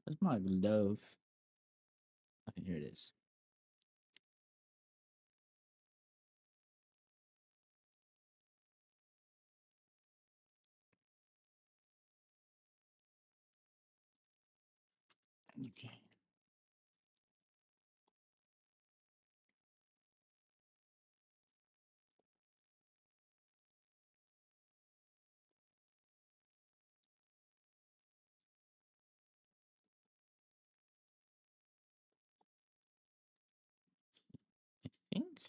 Where's my glove? Okay, here it is. Okay. I think.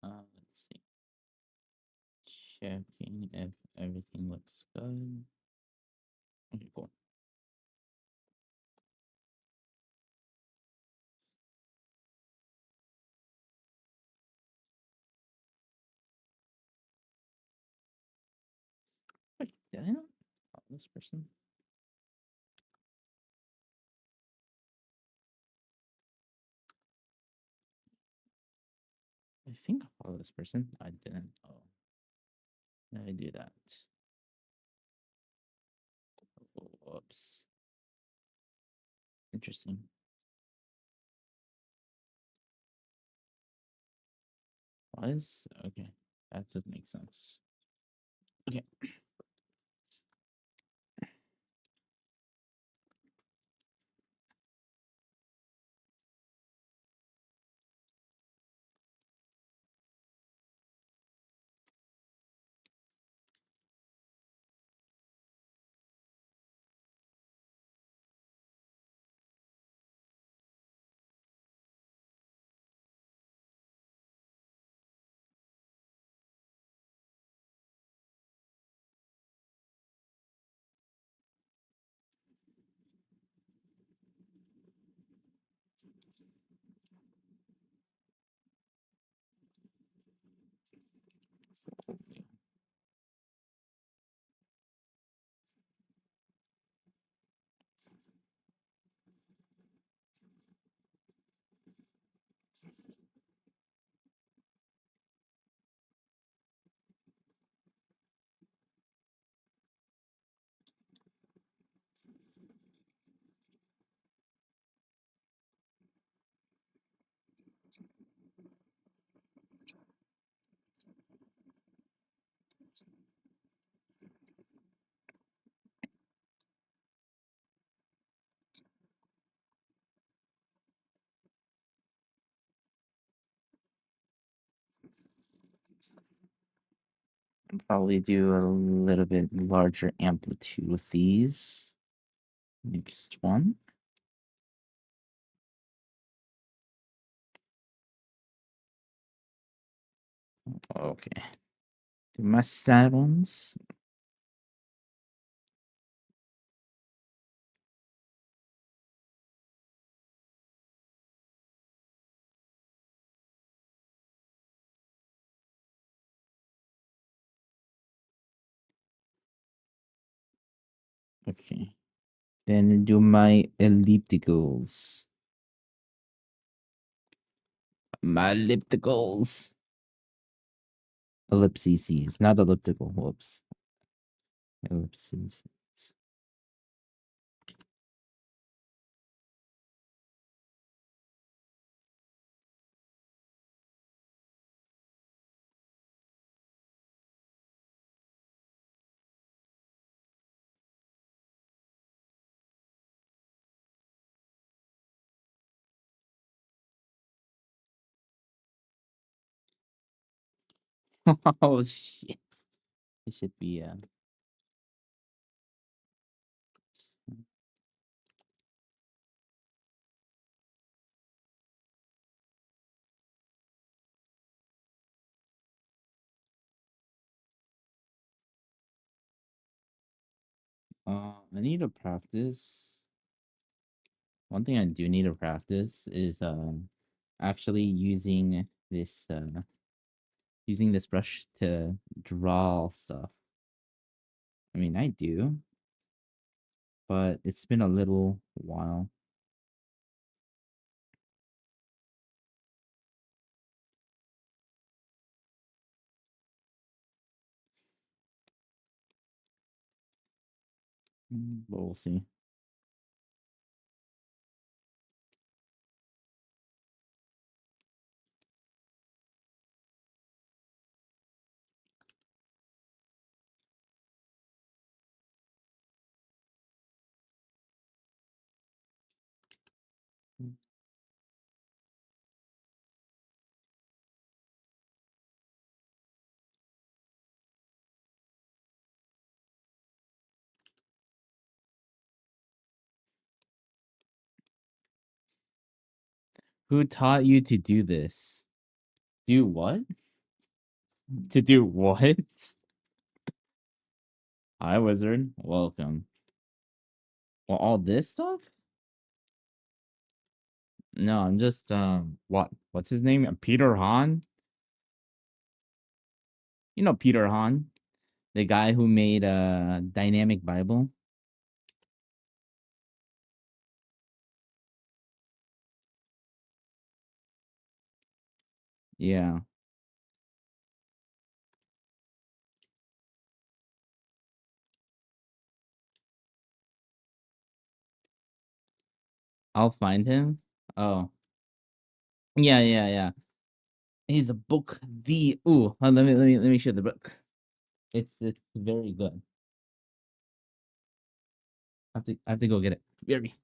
Let's see. Checking if everything looks good. Okay, cool. Wait, did I not follow this person? I think I followed this person. I didn't. Oh, did I do that? Whoops. Interesting. Why is okay? That doesn't make sense. Okay. Probably do a little bit larger amplitude with these. Next one. Okay. Do my side ones. Okay. Then do my ellipticals. My ellipticals. Ellipses, not elliptical. Whoops. Ellipses. Oh shit. It should be I need to practice. One thing I do need to practice is actually using this brush to draw stuff. I mean, I do, but it's been a little while. But we'll see. Who taught you to do this? Do what? To do what? Hi, wizard. Welcome. Well, all this stuff? No, I'm just what's his name? Peter Han? You know Peter Han, the guy who made Dynamic Bible. Yeah. I'll find him. Oh. Yeah, yeah, yeah. He's a book. Let me show the book. It's very good. I have to go get it. Very.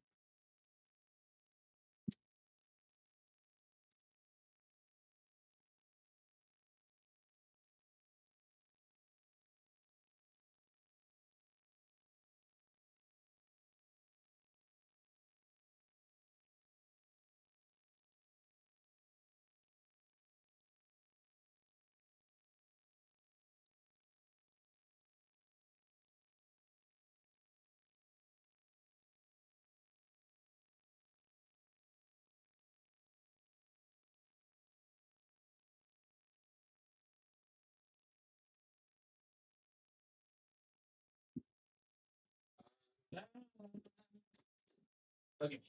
Okay.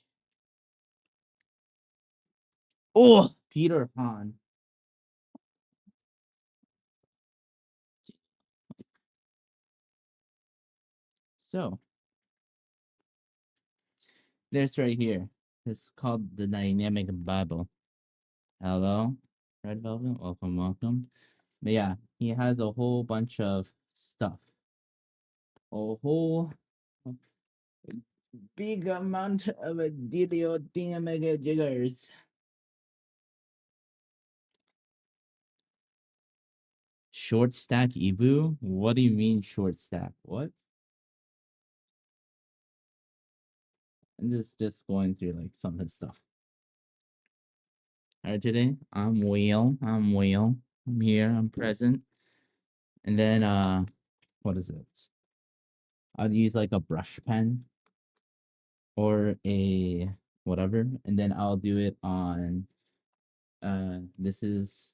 Oh, Peter Han. So there's right here. It's called the Dynamic Bible. Hello, Red Velvet. Welcome, welcome. But yeah, he has a whole bunch of stuff. A whole big amount of a dealio thingamega jiggers. Short stack Ebu? What do you mean short stack? What? I'm just going through like some of his stuff. Alright, today I'm Whale. I'm here, I'm present. And then what is it? I'd use like a brush pen or a whatever, and then I'll do it on this is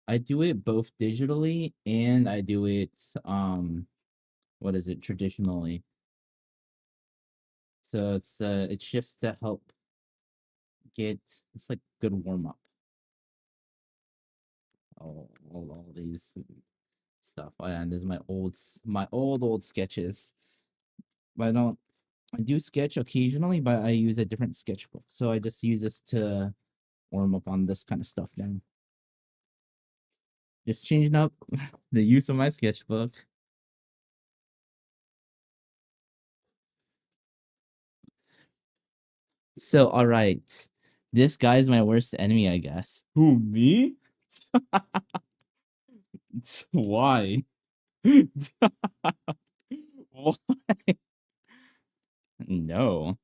I do it both digitally and I do it what is it traditionally. So it shifts to help get it's like good warm up. All these stuff. Oh, yeah, and this is my old sketches. But I do sketch occasionally, but I use a different sketchbook. So I just use this to warm up on this kind of stuff now. Just changing up the use of my sketchbook. So, all right. This guy's my worst enemy, I guess. Who, me? Why? Why? No.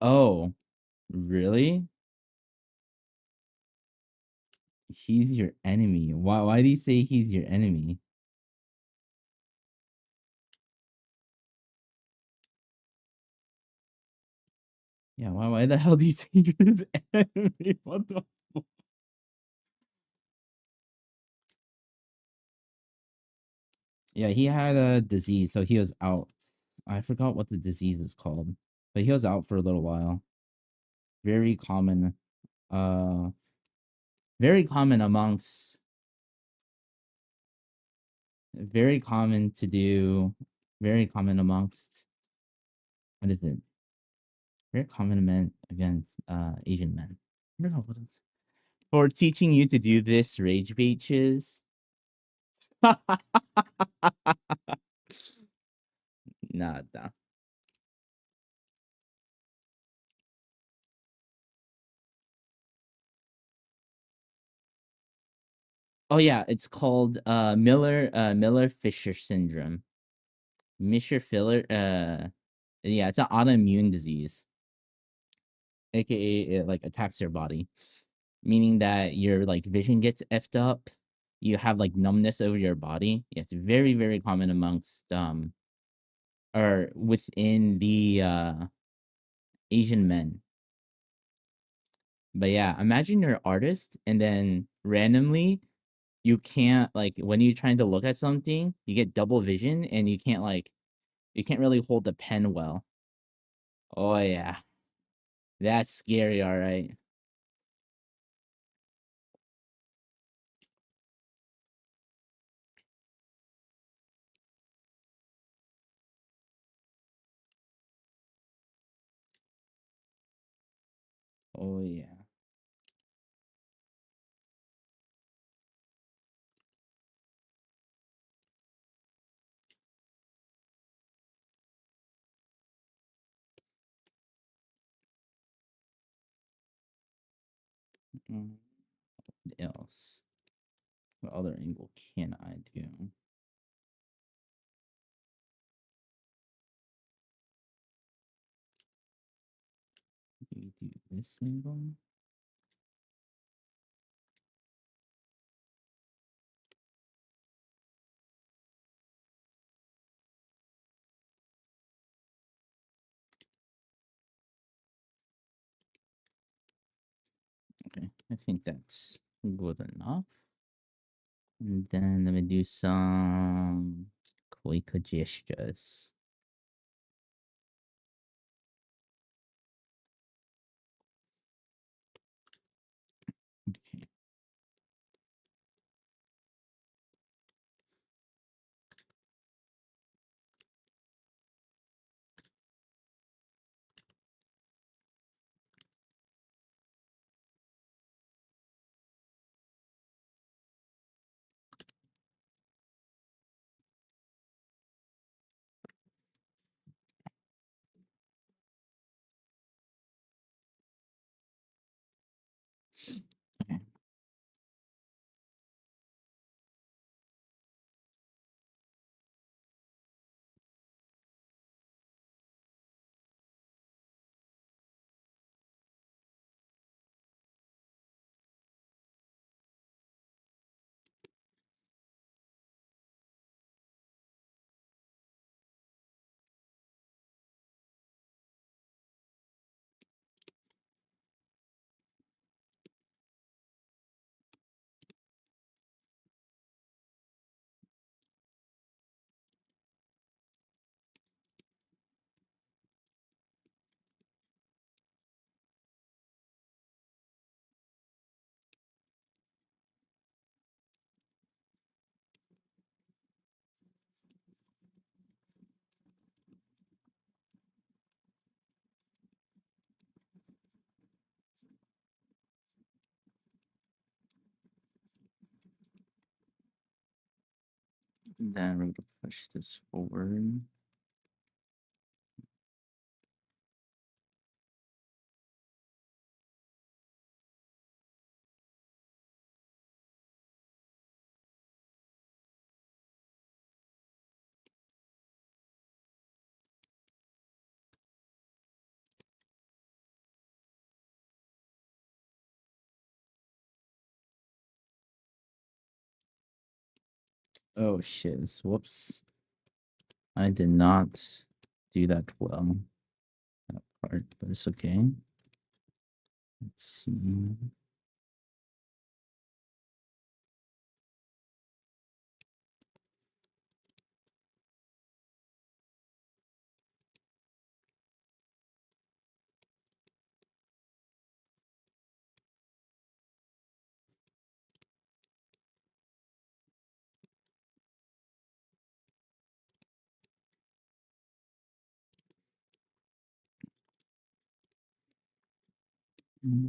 Oh, really? He's your enemy. Why do you say he's your enemy? Yeah, why the hell do you say you're his enemy? What the fuck? Yeah, he had a disease, so he was out. I forgot what the disease is called, but he was out for a little while. Very common, uh, very common amongst, very common to do, very common amongst, what is it? Very common men against Asian men. I don't know what is for teaching you to do this rage beaches. nada. Oh yeah, it's called Miller-Fisher syndrome. Miller-Fisher yeah, it's an autoimmune disease, aka it like attacks your body, meaning that your like vision gets effed up. You have like numbness over your body. Yeah, it's very very common amongst or within the Asian men. But yeah, imagine you're an artist and then randomly you can't like when you're trying to look at something, you get double vision and you can't really hold the pen well. Oh yeah. That's scary, all right. Oh yeah. Mm, what else? What other angle can I do? Maybe do this angle. Okay, I think that's good enough. And then let me do some quick gestures. Okay. Okay. Then we're gonna push this forward. Oh shit. Whoops. I did not do that well. That part, but it's okay. Let's see.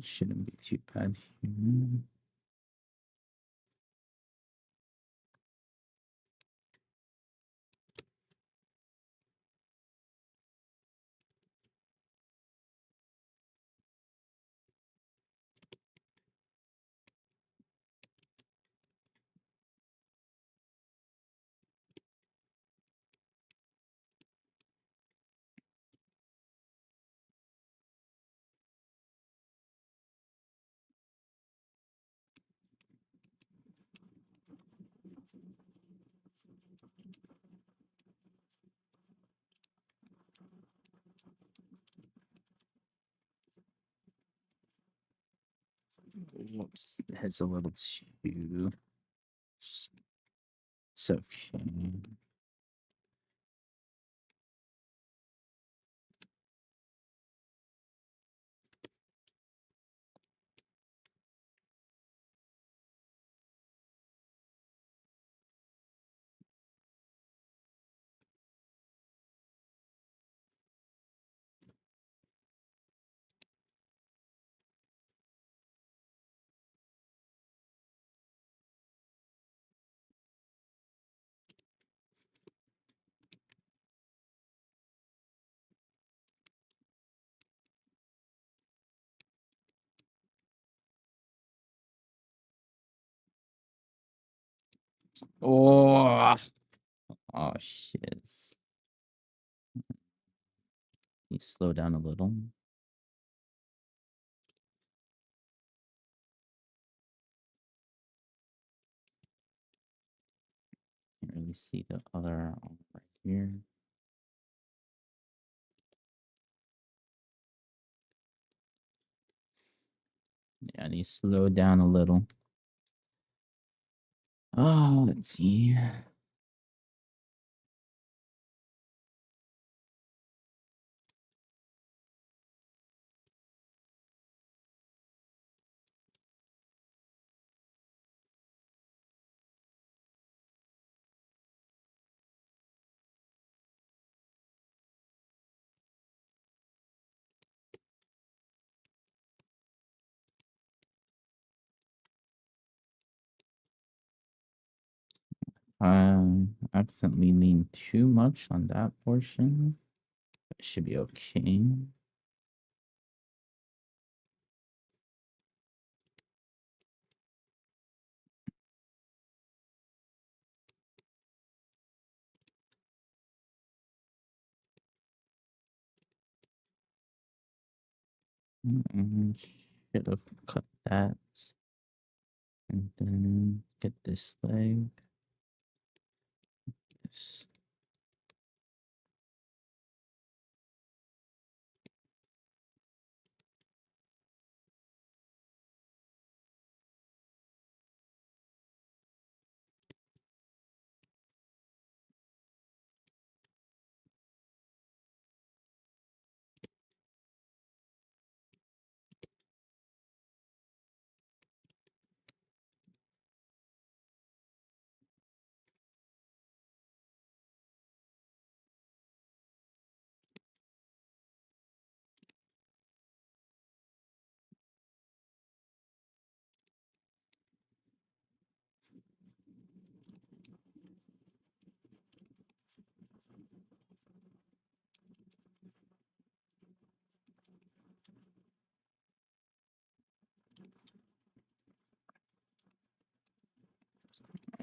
Shouldn't be too bad here. Whoops, the head's a little too. So okay. Oh, oh shit. You slow down a little. Can't really see the other arm right here. Yeah, I need to slow down a little. Oh, let's see. Accidentally leaned too much on that portion. It should be okay. Should have cut that. And then get this leg. This.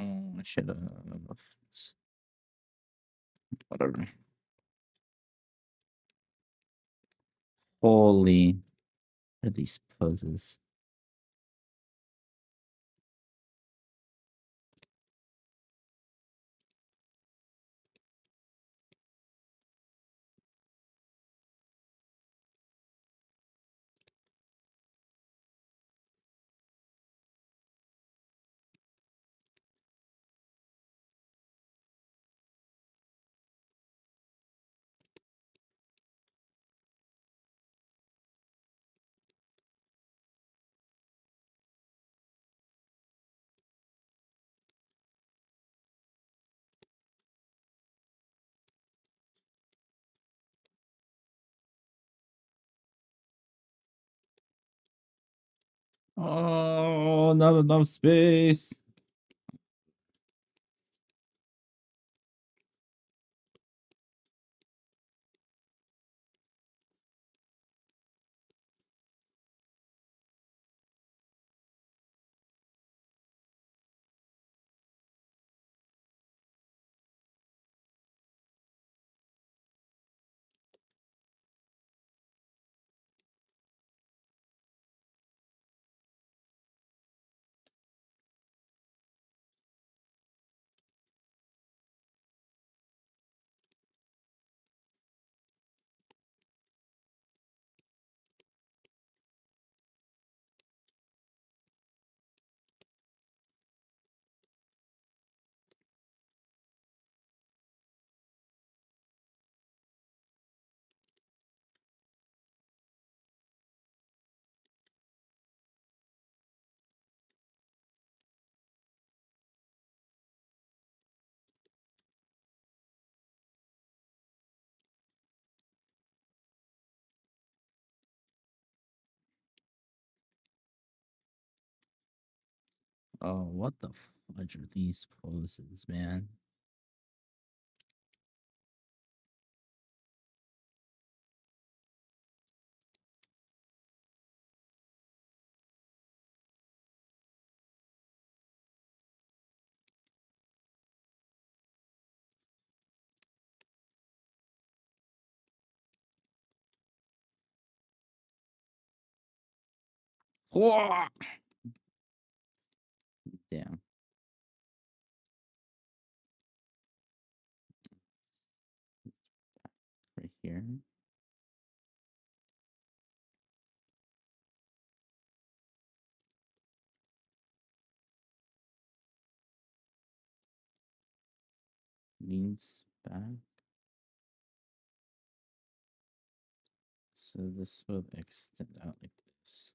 I should have. Whatever. Holy. What are these poses? Oh, not enough space. Oh, what the fudge are these poses, man? Whoa! Damn. Right here. Means back. So this will extend out like this.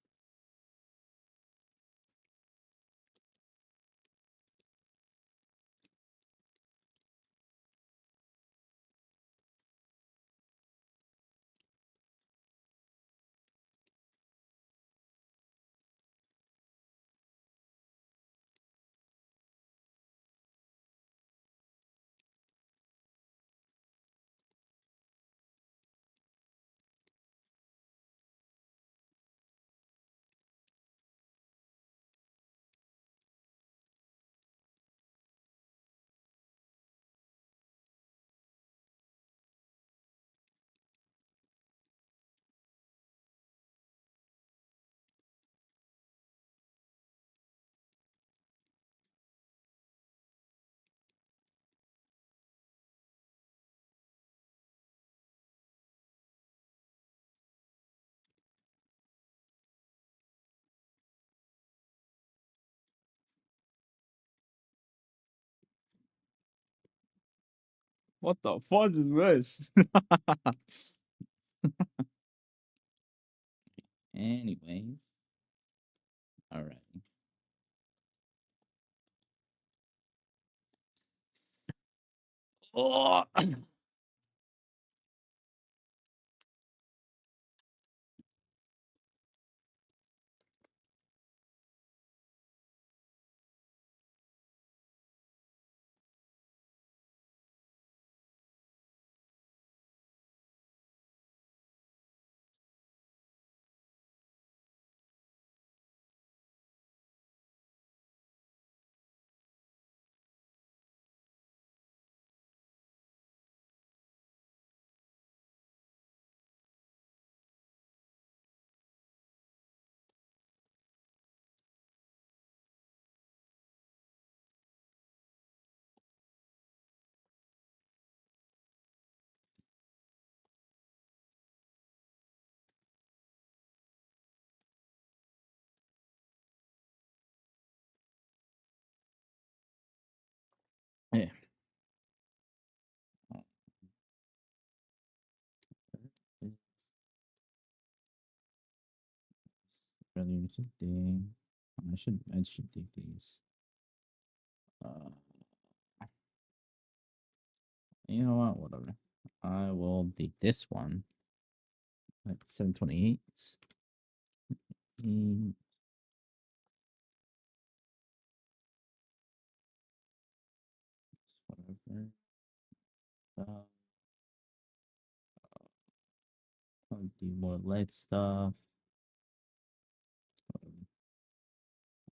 What the fudge is this? Anyways. All right. Oh! Yeah. Really interesting. I should take these. Uh, you know what? Whatever. I will take this one at 728. Whatever. I'll do more light stuff.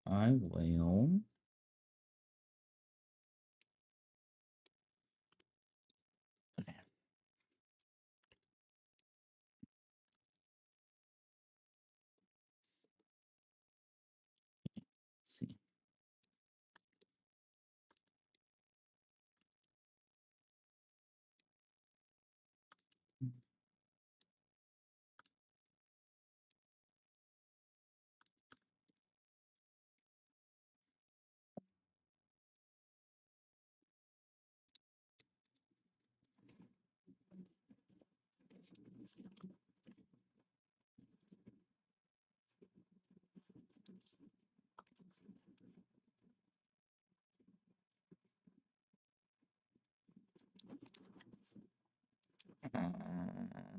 I will. Okay. Let's see.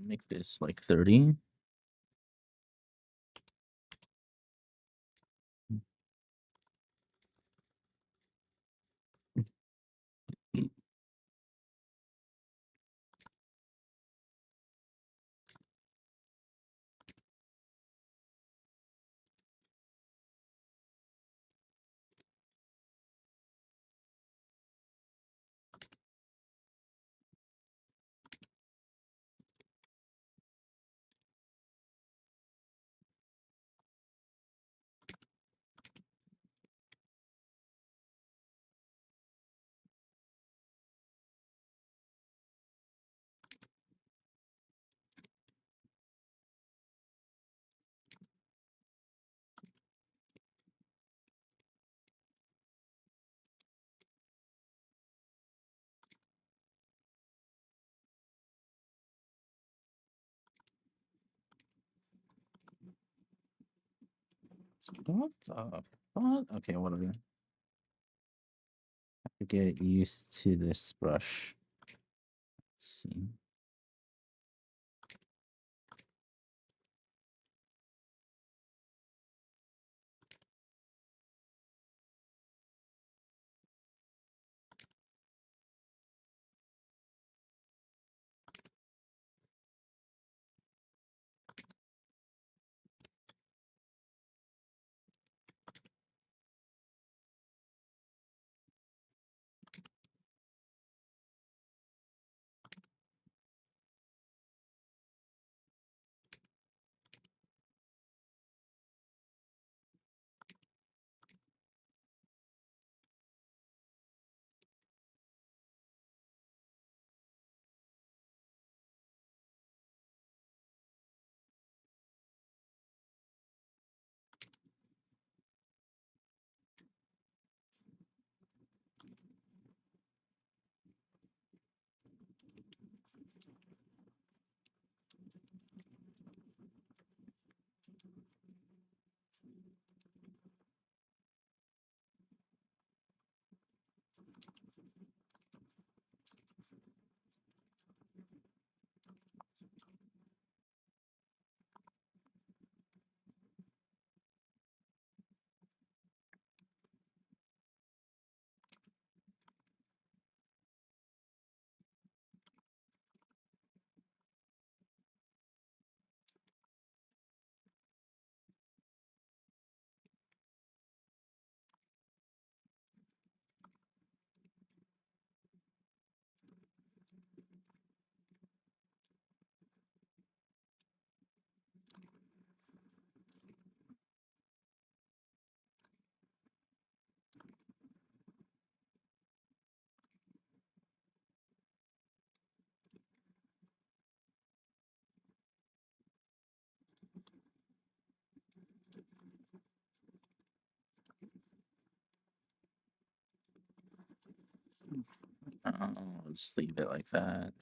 Make this like 30. What the fuck? Okay, whatever. I have to get used to this brush. Let's see. I'll just leave it like that.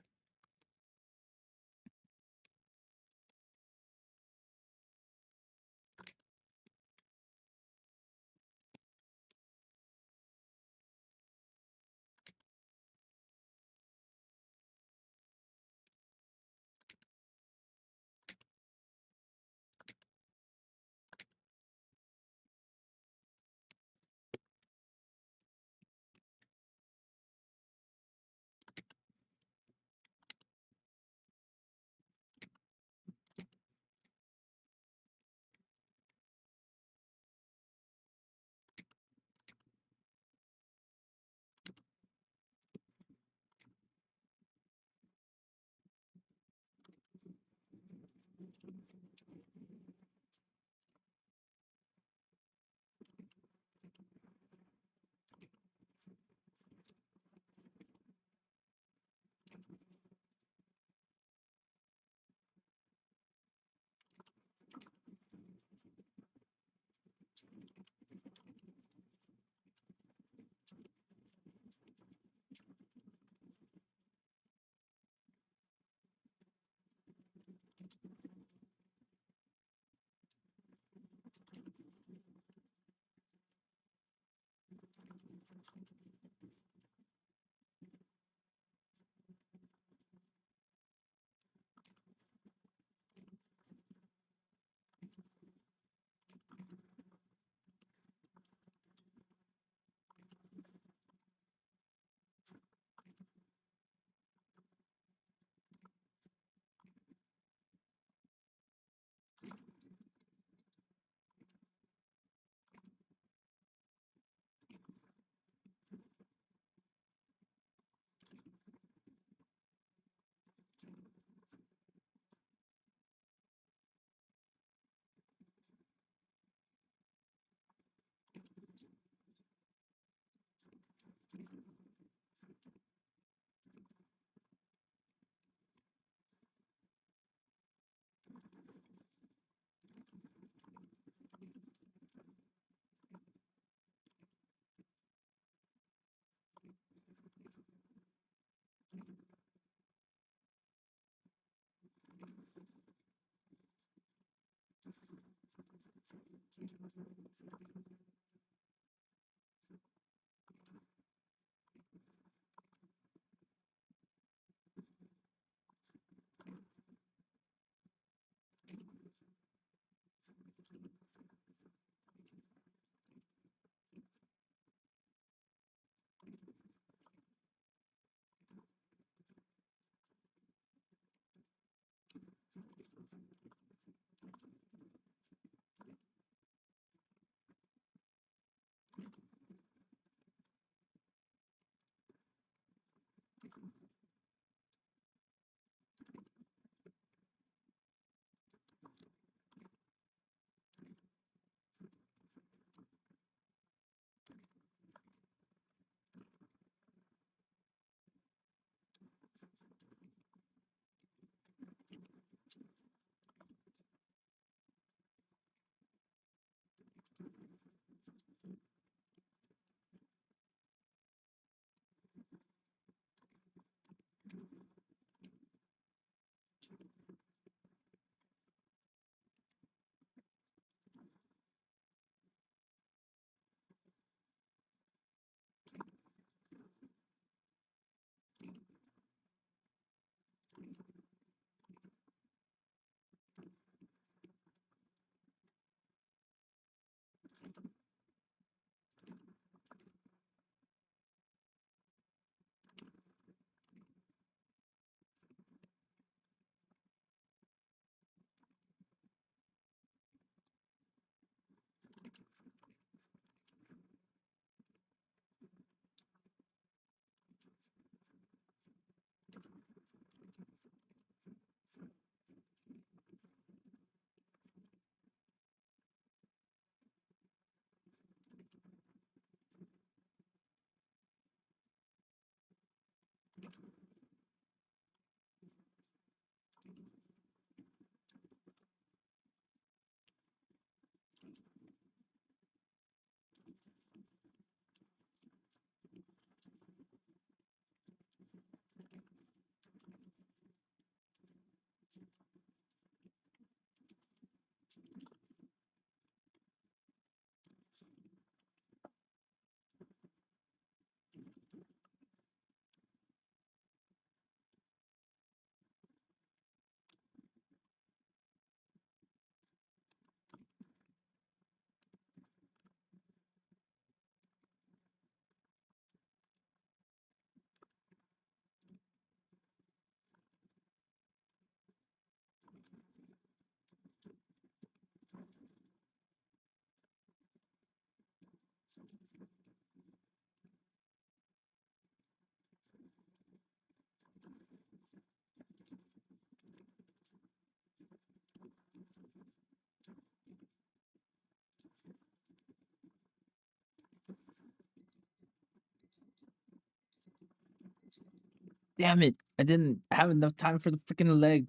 Damn it! I didn't have enough time for the freaking leg.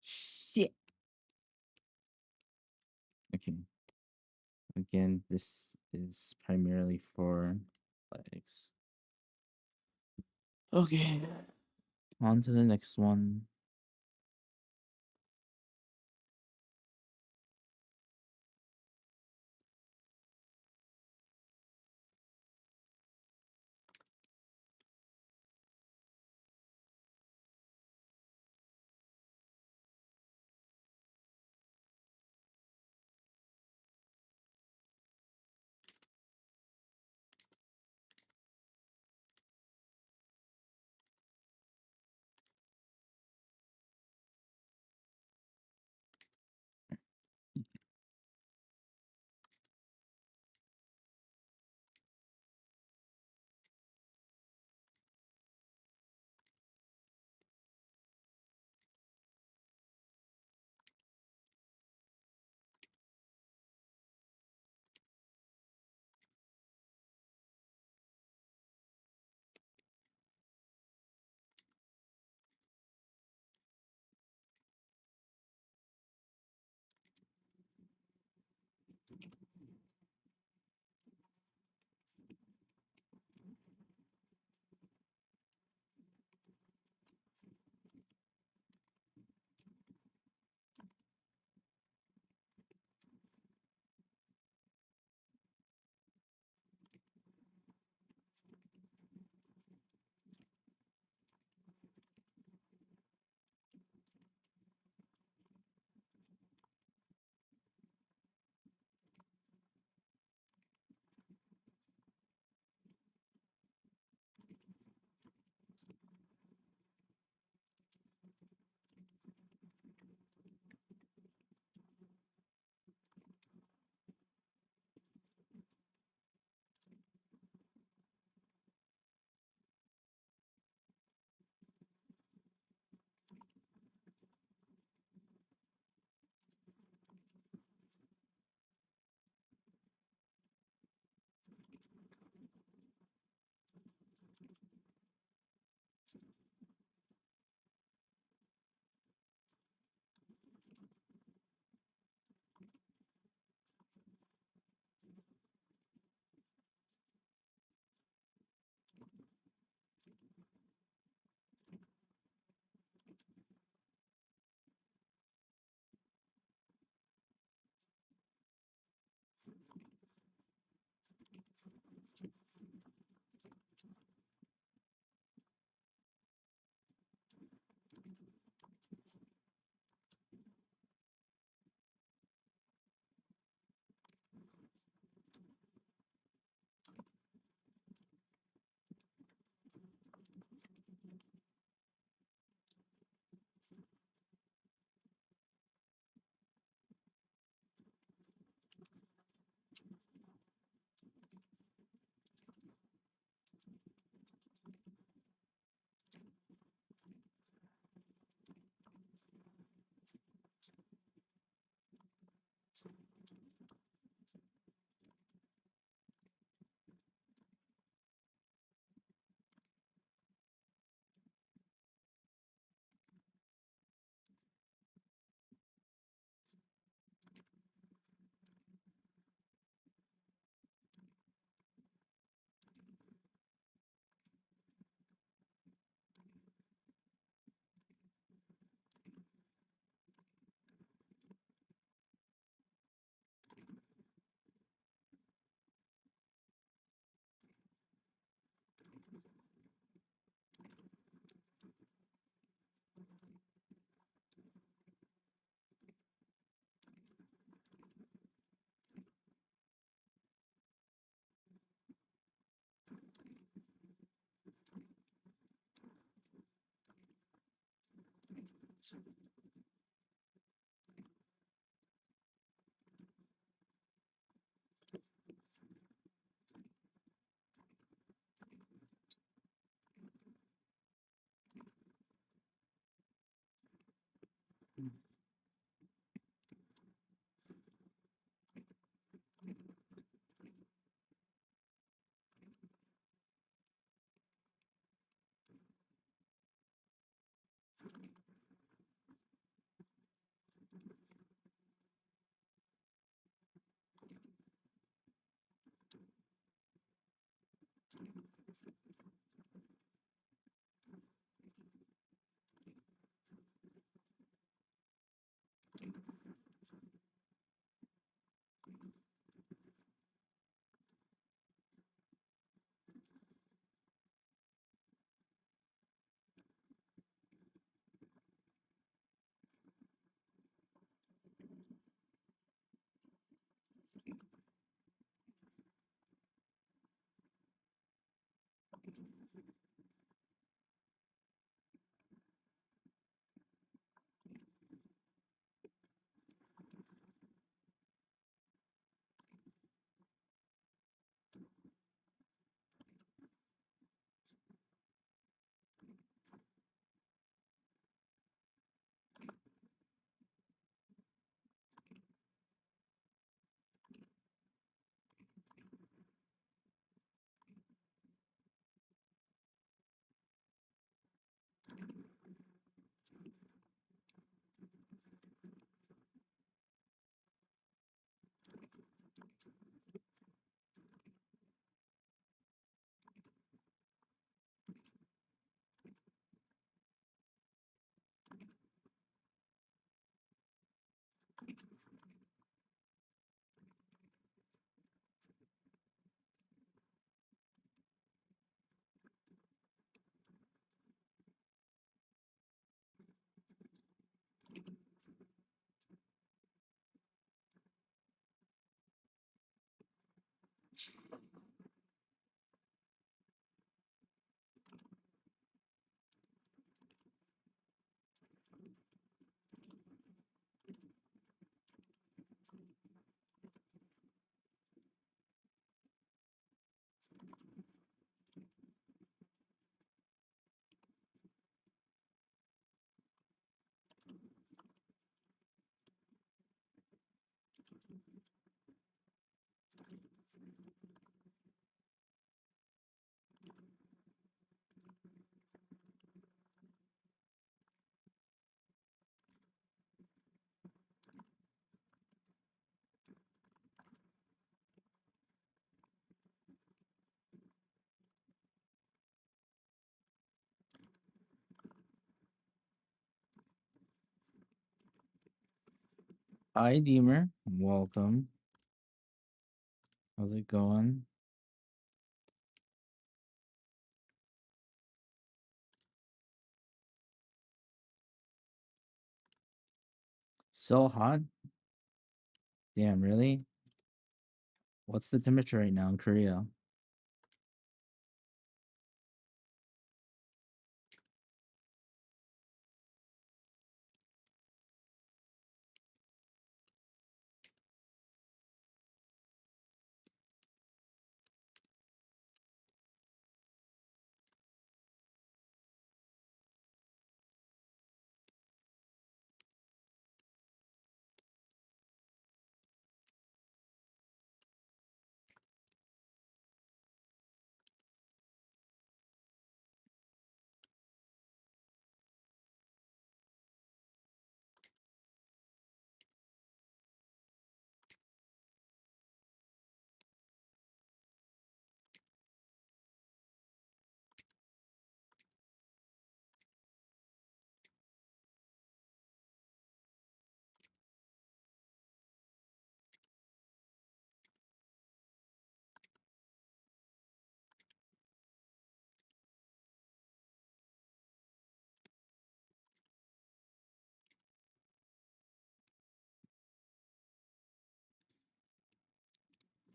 Shit. Okay. Again, this is primarily for legs. Okay. On to the next one. Hi, Deemer. Welcome. How's it going? So hot. Damn, really? What's the temperature right now in Korea?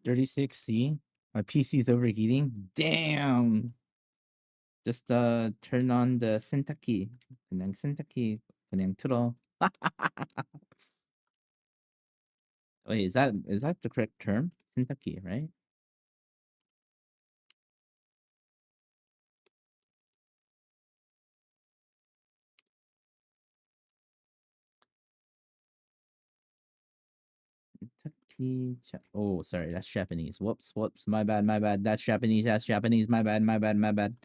$36C. My PC's overheating. Damn. Just turn on the Cintiq. 그냥 Cintiq 그냥 틀어. Wait, is that the correct term? Cintiq, right? Kentucky. Oh, sorry, that's Japanese. Whoops, whoops. My bad, my bad. That's Japanese. That's Japanese. My bad, my bad, my bad.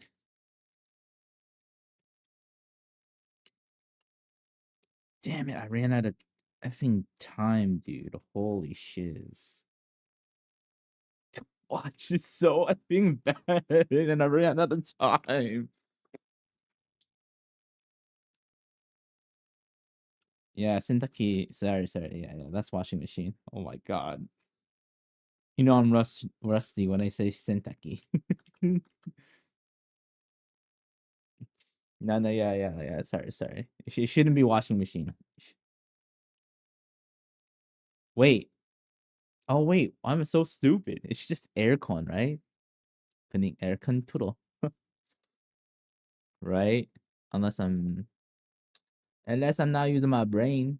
Damn it! I ran out of effing time, dude. Holy shiz. Watch is so effing bad, and I ran out of time. Yeah, Kentucky. Sorry, sorry. Yeah, yeah. That's washing machine. Oh my god. You know I'm rusty when I say Kentucky. No, no, yeah, yeah, yeah. Sorry, sorry. It shouldn't be washing machine. Wait. Oh wait, I'm so stupid. It's just aircon, right? 그냥 aircon 틀어, right? Unless I'm not using my brain.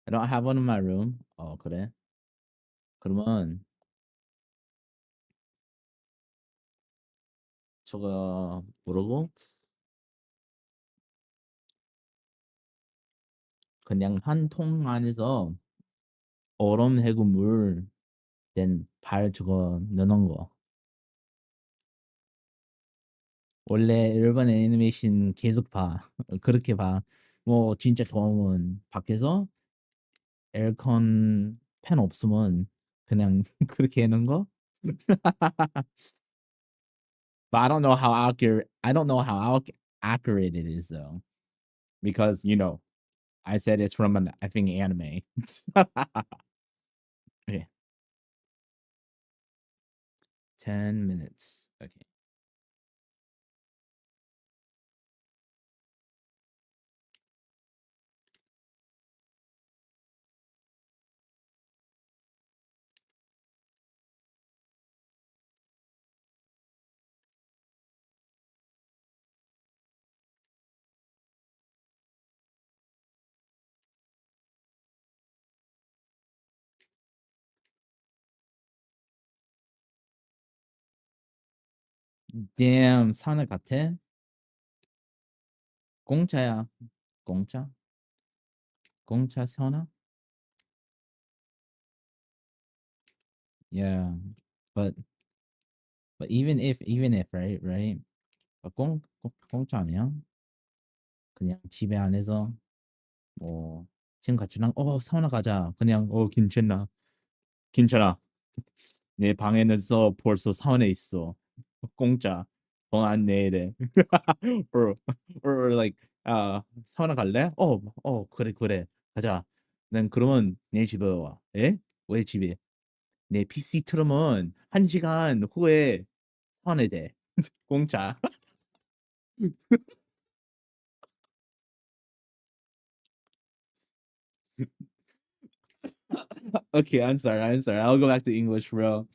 I don't have one in my room. 그래? 그러면 저거 뭐라고? 그냥 한 통 안에서 얼음하고 물 된 발 저거 넣는 거. 원래 일본 애니메이션 계속 봐. 그렇게 봐. 뭐 진짜 더우면 밖에서 에어컨 팬 없으면 그냥 그렇게 하는 거? But I don't know how accurate. I don't know how accurate it is though, because I said it's from an I think anime. Okay, 10 minutes. Okay. damn, 사내 같아? 공짜야. 공짜? 공짜 사나? Yeah. But even if right? 공짜 아니야? 그냥 집에 안에서 뭐 지금 같이랑 사우나 가자. 그냥 괜찮아. 내 방에서 벌써 사우나 있어. 공짜. 돈 안 내야 돼. or like 사우나 갈래? 그래. 가자. 난 그러면 내 집에 와. 에? 왜 집에? 내 PC 틀으면 1시간 후에 사우나 돼. 공짜. Okay, I'm sorry. I'll go back to English, bro.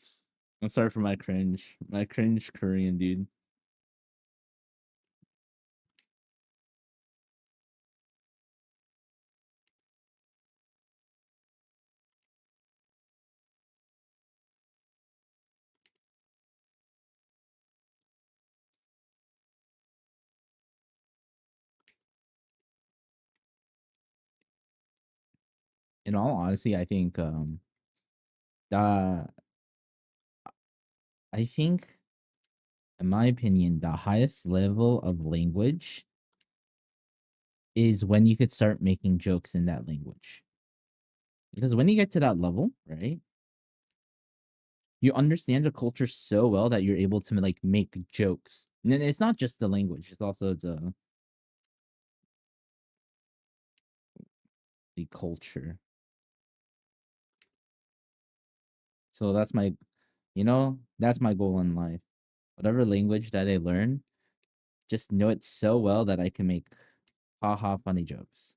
I'm sorry for my cringe. My cringe Korean, dude. In all honesty, uh I think in my opinion, the highest level of language is when you could start making jokes in that language. Because when you get to that level, right, you understand the culture so well that you're able to like make jokes. And then it's not just the language; it's also the culture. So that's my goal in life. Whatever language that I learn, just know it so well that I can make haha funny jokes.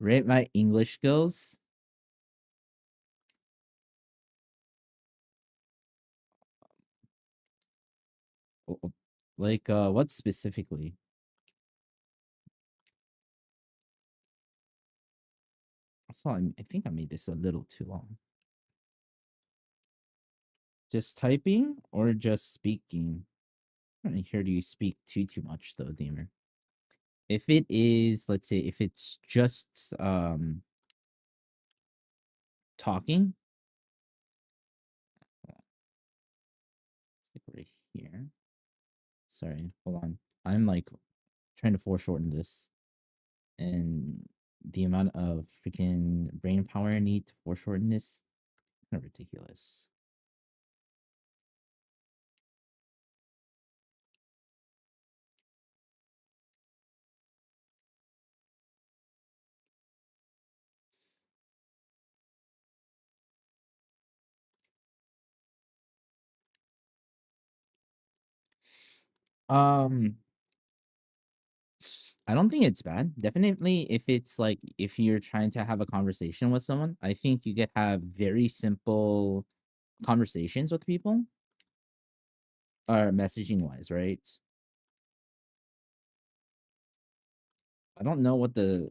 Rate my English skills. Like what specifically? I think I made this a little too long. Just typing or just speaking? I don't hear you speak too much though, Damer. If it is, let's say, if it's just talking, stick right here. Sorry, hold on. I'm like trying to foreshorten this, and the amount of freaking brain power I need to foreshorten this, kind of ridiculous. Um, I don't think it's bad. Definitely, if it's like if you're trying to have a conversation with someone, I think you could have very simple conversations with people, or messaging wise, right? I don't know what the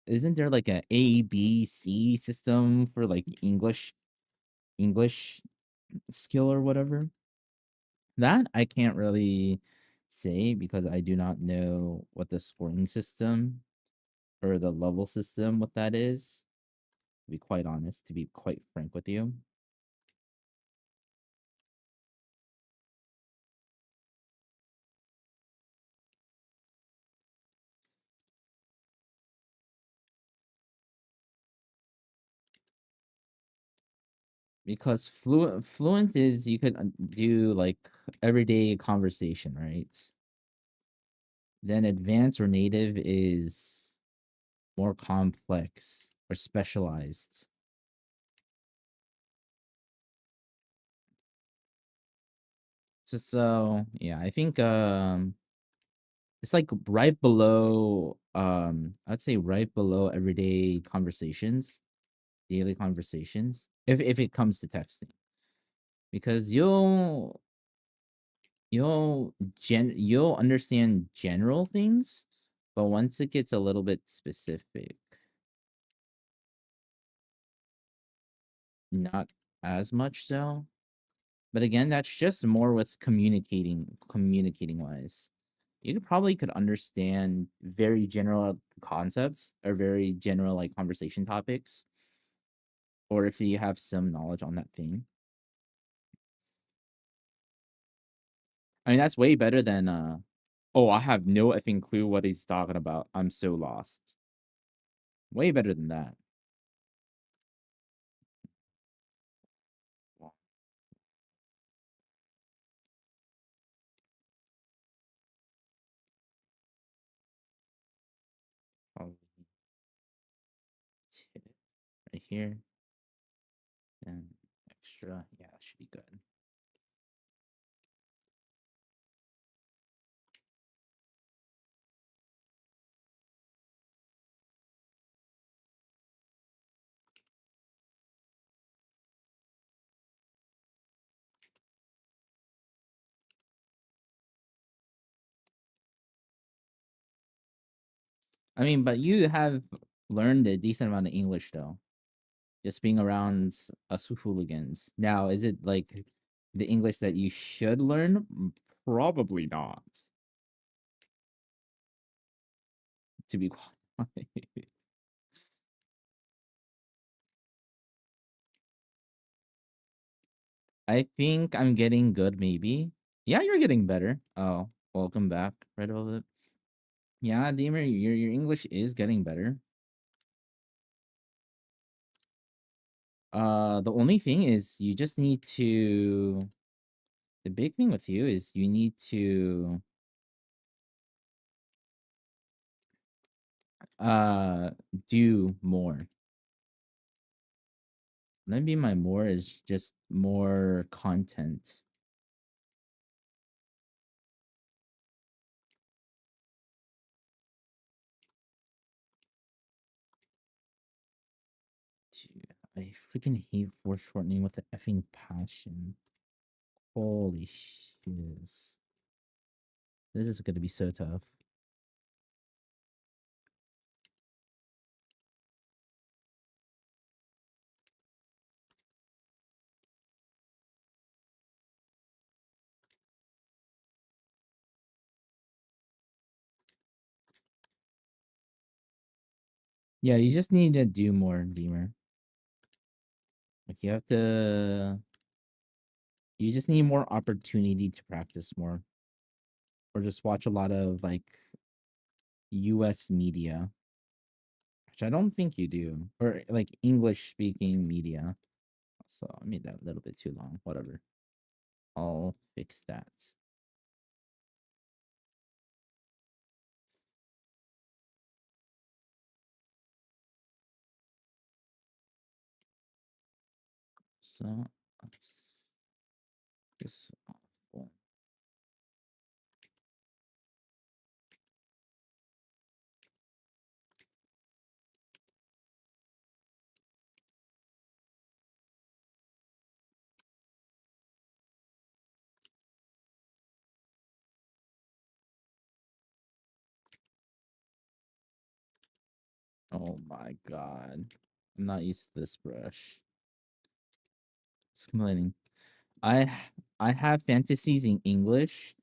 isn't there like a B C system for like English skill or whatever? That I can't really say because I do not know what the scoring system or the level system what that is. To be quite honest, to be quite frank with you. Because fluent is you could do like everyday conversation, right? Then advanced or native is more complex or specialized. So yeah, I think it's like right below I'd say right below everyday conversations, daily conversations, if it comes to texting. Because you'll understand general things, but once it gets a little bit specific, not as much so. But again, that's just more with communicating wise. You could understand very general concepts or very general like conversation topics, or if you have some knowledge on that thing. I mean, that's way better than oh, I have no effing clue what he's talking about. I'm so lost. Way better than that. Probably tip right here. And extra. Yeah, that should be good. I mean, but you have learned a decent amount of English though, just being around us hooligans. Now, is it like the English that you should learn? Probably not. To be quite I think I'm getting good, maybe. Yeah, you're getting better. Oh, welcome back, Red Velvet. Yeah, Deemer, your English is getting better. The only thing is you just need to. The big thing with you is you need to do more. Maybe my more is just more content. Dude, I freaking hate foreshortening with a effing passion. Holy shiz. This is gonna be so tough. Yeah, you just need to do more, Deemer. Like you have to you just need more opportunity to practice more. Or just watch a lot of like US media. Which I don't think you do. Or like English speaking media. So I made that a little bit too long. Whatever. I'll fix that. So this awful. Oh my god. I'm not used to this brush. It's complaining. I I have fantasies in English.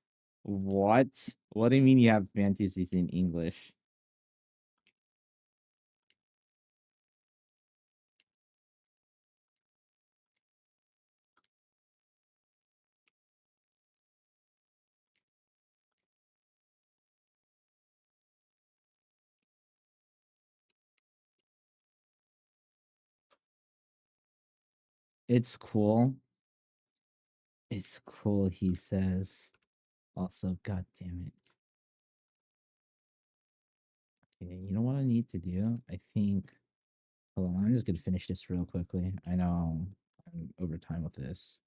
What? What do you mean you have fantasies in English? It's cool. It's cool, he says. Also, god damn it. Okay, you know what I need to do? I think. Hold on, I'm just gonna finish this real quickly. I know I'm over time with this.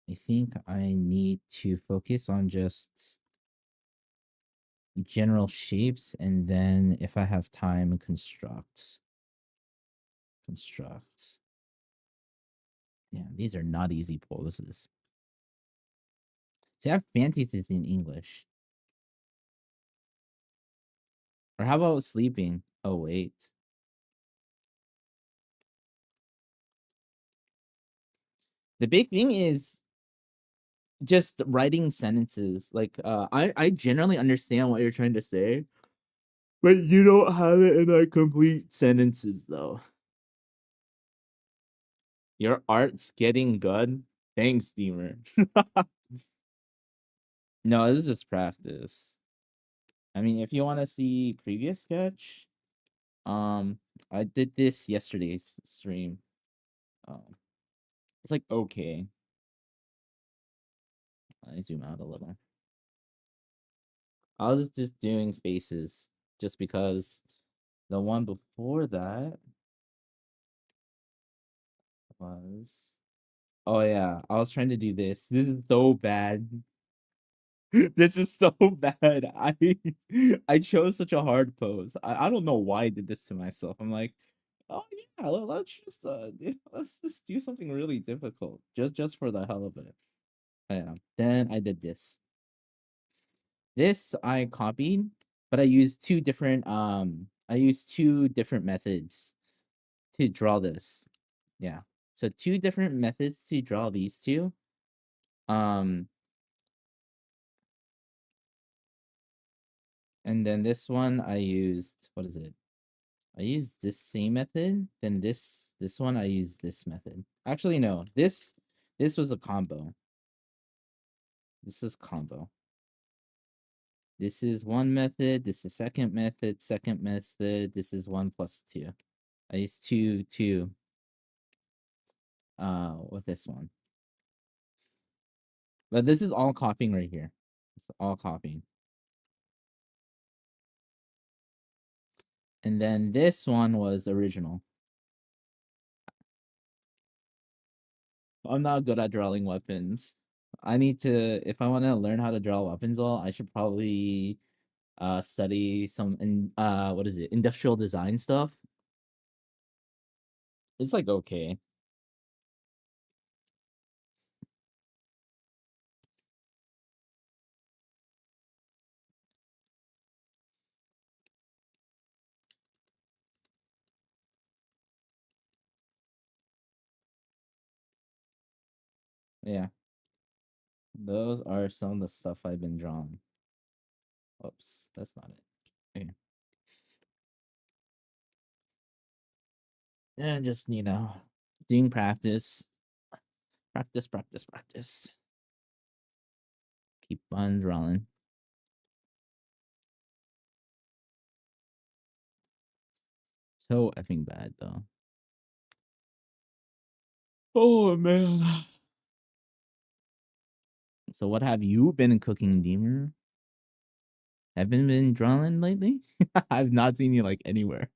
I think I need to focus on just general shapes, and then if I have time, construct. Construct. Yeah, these are not easy poses. To have fantasies in English. Or how about sleeping? Oh, wait. The big thing is just writing sentences. Like I generally understand what you're trying to say, but you don't have it in like complete sentences though. Your art's getting good. Thanks, Steamer. No, this is just practice. I mean, if you want to see previous sketch, I did this yesterday's stream. It's like okay. I zoom out a little. I was just doing faces just because the one before that was, oh yeah, I was trying to do this. This is so bad. This is so bad. I chose such a hard pose. I don't know why I did this to myself. I'm like, oh yeah, let's just let's just do something really difficult just for the hell of it. Yeah. Then I did this. This I copied, but I used two different methods to draw this. Yeah. So two different methods to draw these two. And then this one I used, what is it? I used this same method. Then this one I used this method. Actually, no. This was a combo. This is combo. This is one method. This is second method. Second method. This is 1 plus 2. I used two. With this one. But this is all copying right here. It's all copying. And then this one was original. I'm not good at drawing weapons. I need to, if I want to learn how to draw weapons all, I should probably study some what is it? Industrial design stuff. It's like okay. Yeah. Those are some of the stuff I've been drawing. Oops, that's not it. Okay. And just, doing practice. Practice. Keep on drawing. So effing bad though. Oh man. So what have you been cooking, Deemer? Haven't been drawing lately? I've not seen you like anywhere.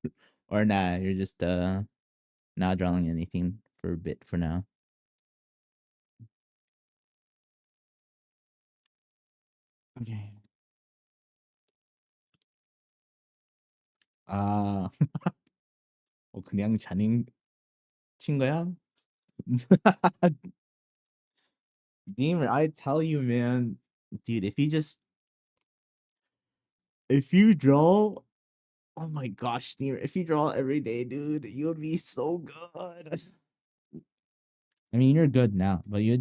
Or nah, you're just not drawing anything for a bit for now. Okay. 아, 그냥 자ning 친 거야? Deemer, I tell you, man, dude, if you draw, oh my gosh, Deemer, if you draw every day, dude, you'll be so good. I mean, you're good now, but you'll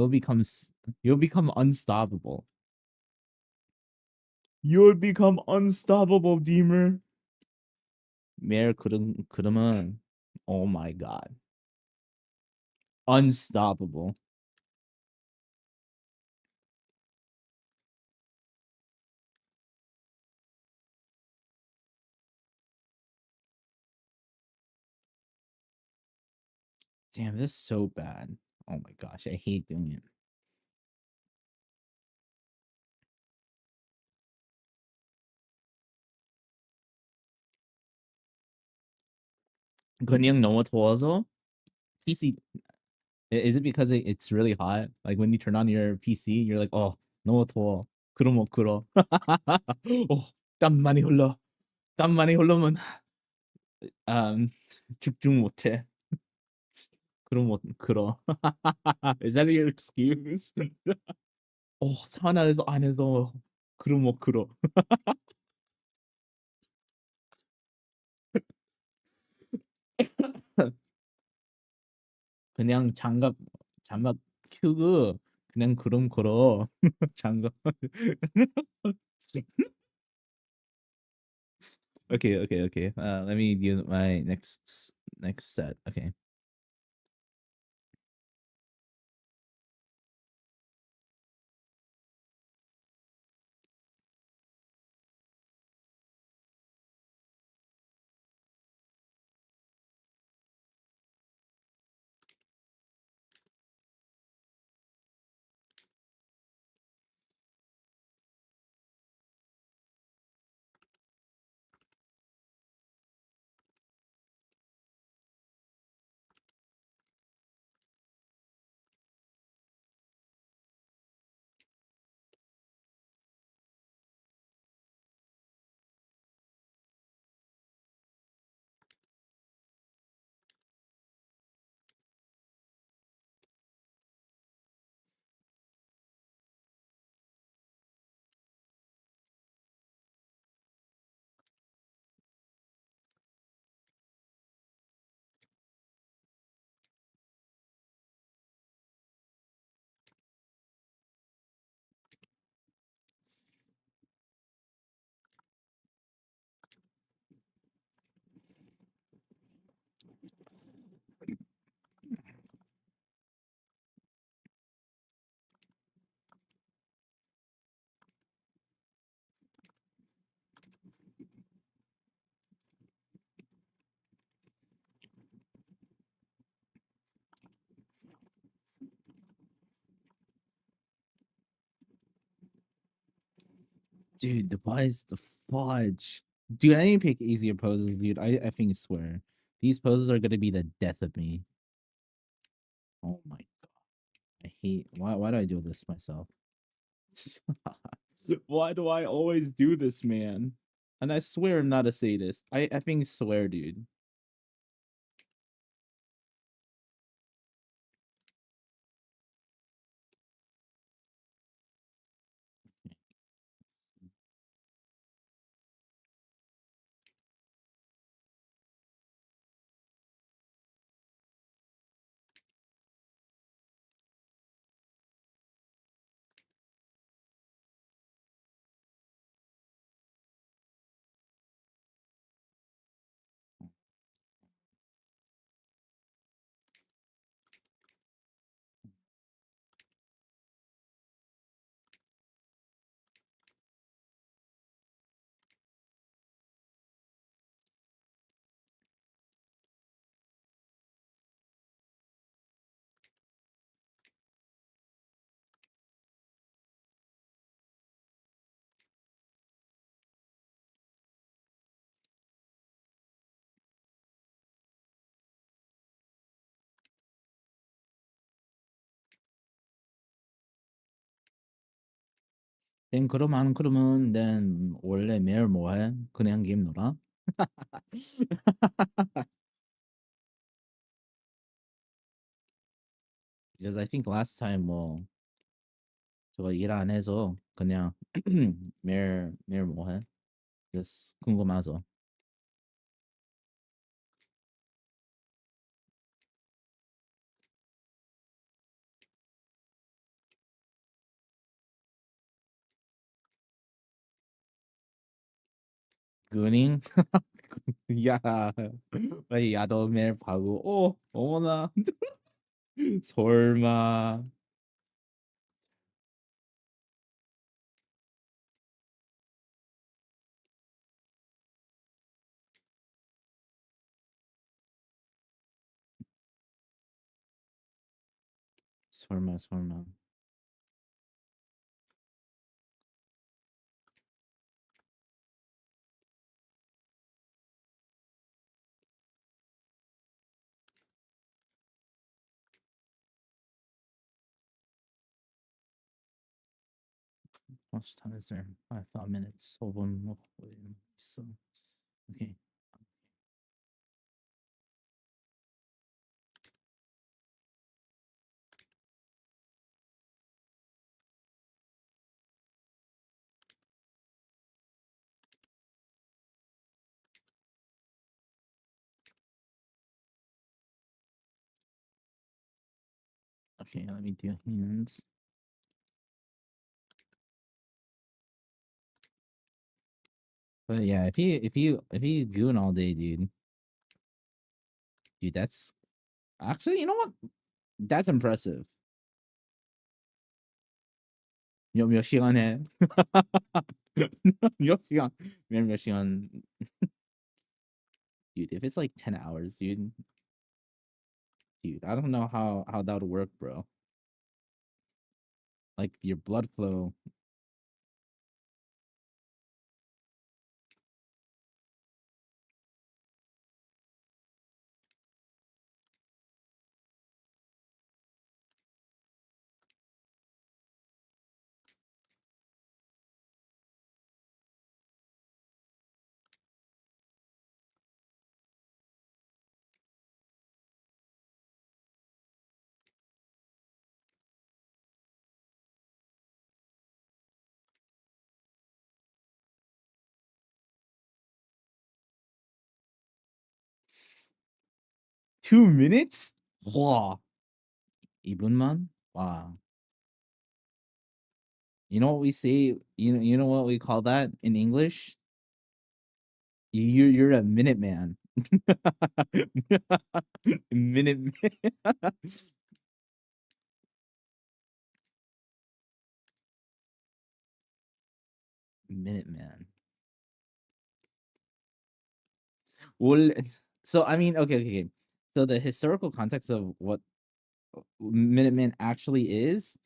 become unstoppable. You'll become unstoppable, Deemer. Mayor 그러면, oh my god, unstoppable. Damn, this is so bad. Oh my gosh, I hate doing it. 그냥 너무 더워서 PC. Is it because it's really hot? Like when you turn on your PC, you're like, oh, 너무 더워. 그럼 그러. 어, 땀 많이 흘러. 땀 많이 흘러면 집중 못해. 그럼 그러. Is that your excuse? 차 안에서 그럼 그러. 그냥 장갑 자막 큐그 그냥 그럼 걸어. 장갑. Okay. Let me do my next set. Okay. Dude, why is the fudge? Dude, I need to pick easier poses, dude. I think swear. These poses are gonna be the death of me. Oh my god. I hate why do I do this myself? Why do I always do this, man? And I swear I'm not a sadist. I think swear, dude. then 그럼 안 그러면 then 원래 매일 뭐 해? 그냥 게임 놀아? Because I think last time 뭐 저거 일 안 해서 그냥 매일 뭐 해? 그래서 궁금해서. 그닝? 야, 왜 야도 매일 봐고? 어머나. 설마. 설마. How much time is there? 5 minutes. 5분 먹고 있어. Okay. Okay, let me do hands. But yeah, if you goon all day, dude, that's actually, you know what? That's impressive. 몇 시간 해? 몇 시간? 몇 시간? Dude, if it's like 10 hours, dude, I don't know how that would work, bro. Like your blood flow. (2 minutes? Wow. 2분만? Wow. You know what we say? You know what we call that in English? You're a minute man. Minute man. Minute man. Well, so I mean, okay. So the historical context of what Minuteman actually is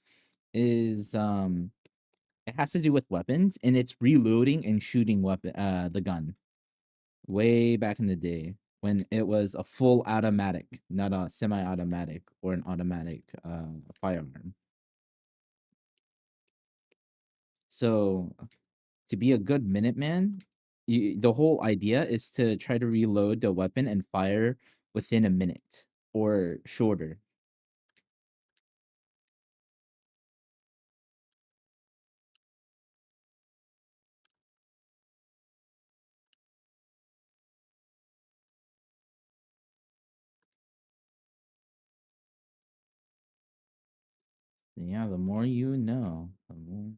it has to do with weapons, and it's reloading and shooting the gun way back in the day when it was a full automatic, not a semi-automatic or an automatic firearm. So to be a good Minuteman, the whole idea is to try to reload the weapon and fire within a minute or shorter. Yeah, the more you know, the more.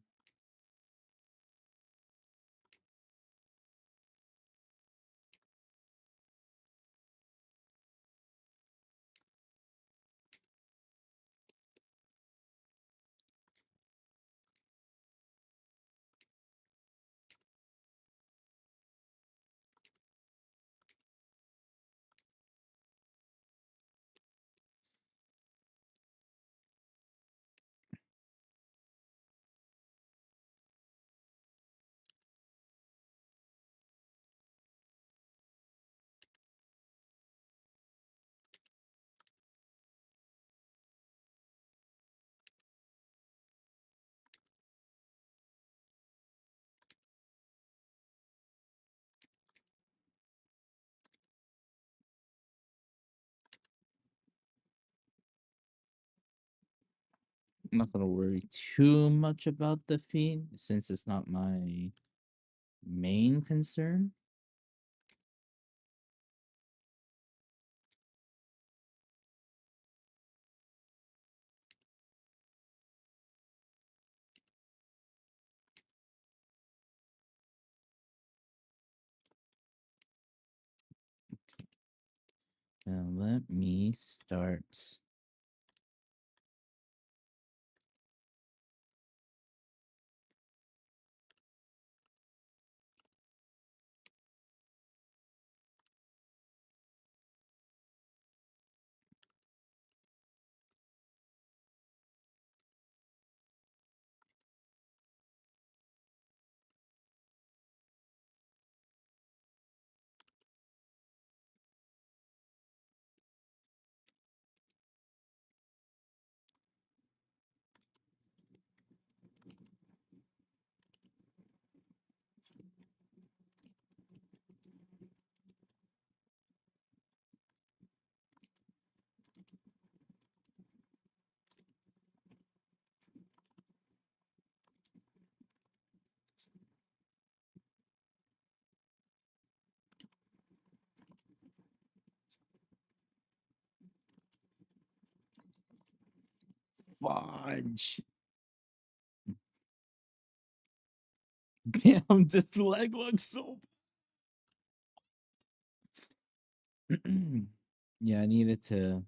I'm not gonna worry too much about the feed since it's not my main concern. Now let me start. Fudge. Damn, this leg looks so. Yeah, I needed to.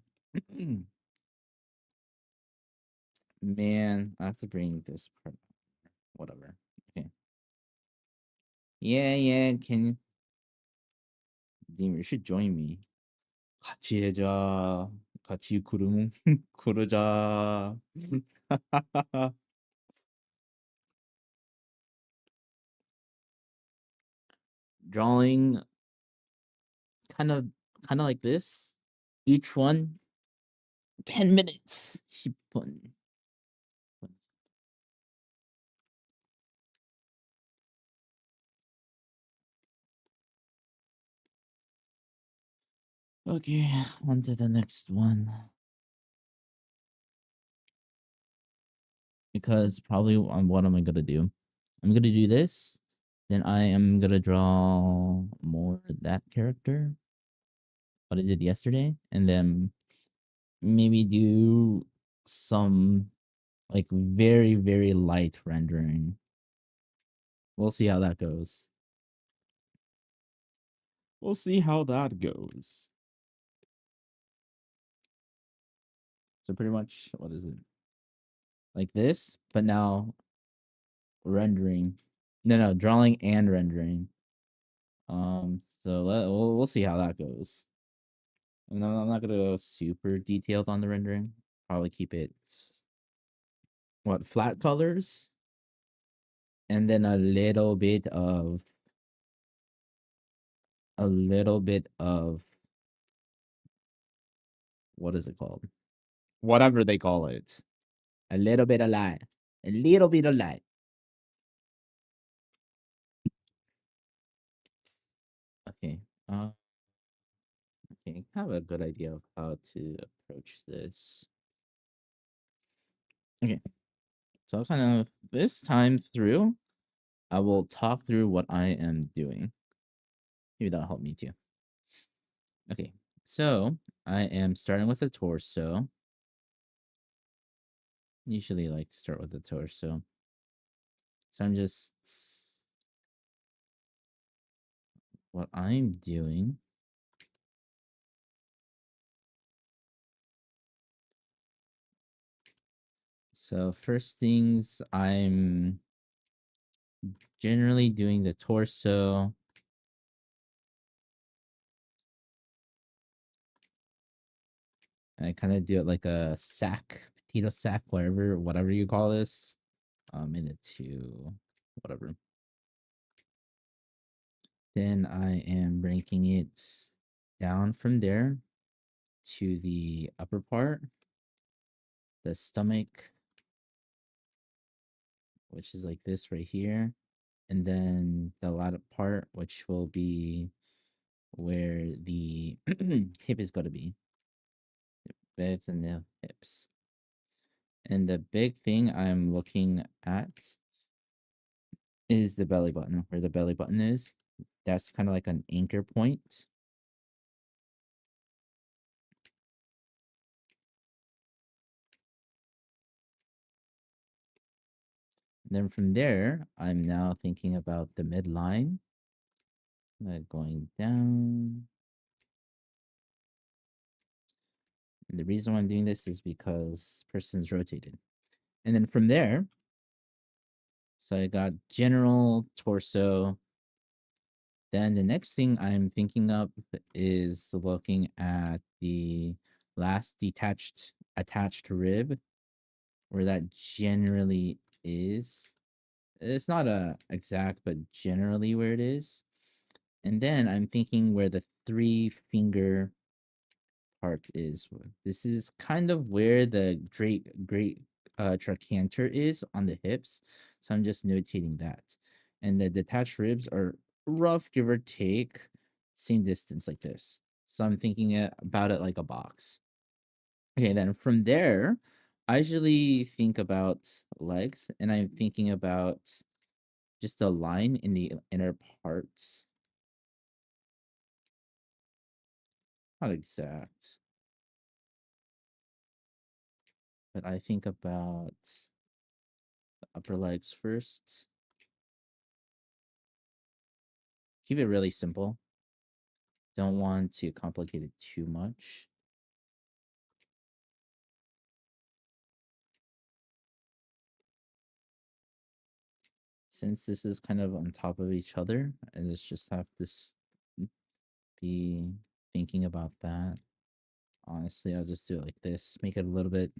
Man, I have to bring this part. Whatever. Okay. Yeah. Can you? Damn, you should join me. 같이 해자. 같이 구름 구르자. Drawing kind of like this. Each one 10 minutes. 10분. Okay, on to the next one. Because probably what am I gonna do? I'm gonna do this. Then I am gonna draw more that character. What I did yesterday. And then maybe do some like very, very light rendering. We'll see how that goes. We'll see how that goes. So pretty much, what is it? Like this, but now rendering. No, drawing and rendering. So we'll see how that goes. I'm not gonna go super detailed on the rendering. Probably keep it flat colors, and then a little bit of what is it called? Whatever they call it. A little bit of light. A little bit of light. Okay. Okay, I have a good idea of how to approach this. Okay. So kind of this time through, I will talk through what I am doing. Maybe that'll help me too. Okay. So I am starting with the torso. Usually like to start with the torso. So I'm just what I'm doing. So first things, I'm generally doing the torso. I kind of do it like a sack, potato sack, whatever you call this. Into whatever. Then I am breaking it down from there to the upper part, the stomach, which is like this right here. And then the latter part, which will be where the hip is going to be. The ribs and the hips. And the big thing I'm looking at is the belly button, where the belly button is. That's kind of like an anchor point. Then from there, I'm now thinking about the midline. Going down. And the reason why I'm doing this is because person's rotated. And then from there, so I got general torso. Then the next thing I'm thinking of is looking at the last attached rib, where that generally is. It's not a exact, but generally where it is. And then I'm thinking where the 3-finger part is. This is kind of where the great trochanter is on the hips. So I'm just notating that. And the detached ribs are rough, give or take, same distance like this. So I'm thinking about it like a box. Okay, then from there, I usually think about legs, and I'm thinking about just a line in the inner parts. Not exact. but I think about the upper legs first. Keep it really simple. Don't want to complicate it too much. Since this is kind of on top of each other, I just have to be thinking about that. Honestly, I'll just do it like this. Make it a little bit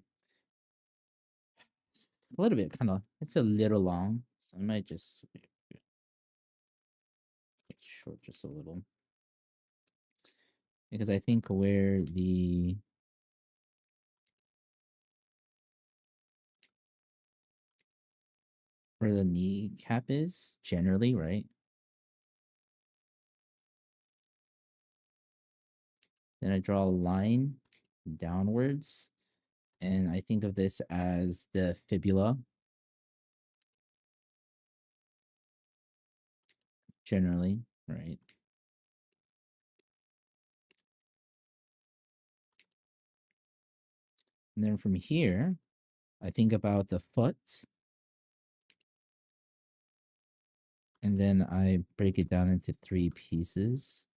kind of, it's a little long. So I might just cut short just a little. Because I think where the kneecap is generally, right? Then I draw a line downwards, and I think of this as the fibula. Generally, right? And then from here, I think about the foot. And then I break it down into 3 pieces.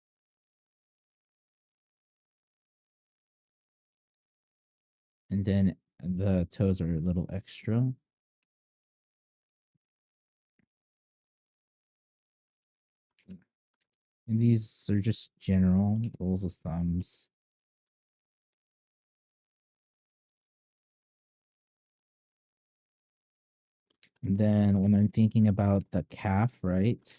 And then the toes are a little extra. And these are just general rules of thumbs. And then when I'm thinking about the calf, right?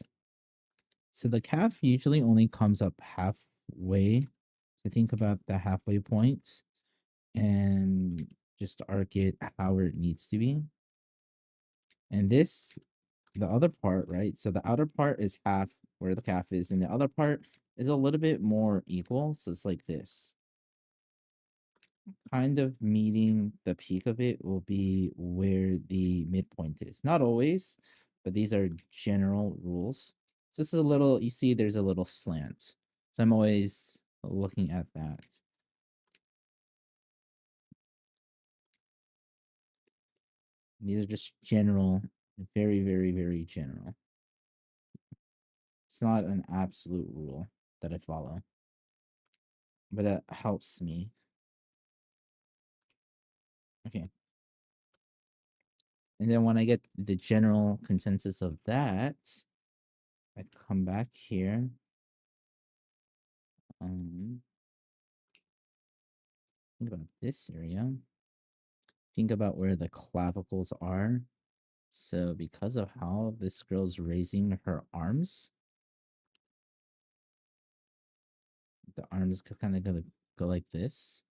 So the calf usually only comes up halfway. So think about the halfway point and just arc it how it needs to be. And this, the other part, right? So the outer part is half where the calf is, and the other part is a little bit more equal. So it's like this. Kind of meeting the peak of it will be where the midpoint is. Not always, but these are general rules. So this is a little, you see there's a little slant. So I'm always looking at that. These are just general, very, very, very general. It's not an absolute rule that I follow, but it helps me. Okay. And then when I get the general consensus of that, I come back here. Think about this area. Think about where the clavicles are. So because of how this girl's raising her arms, the arms are kind of gonna go like this.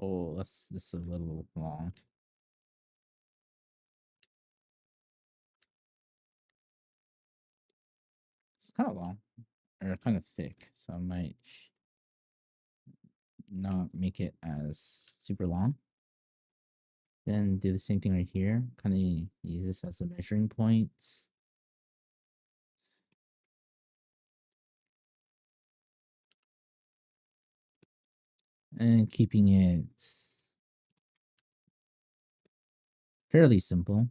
Oh, this is a little long. It's kind of long, or kind of thick, so I might not make it as super long. Then do the same thing right here. Kind of use this as a measuring point. And keeping it fairly simple.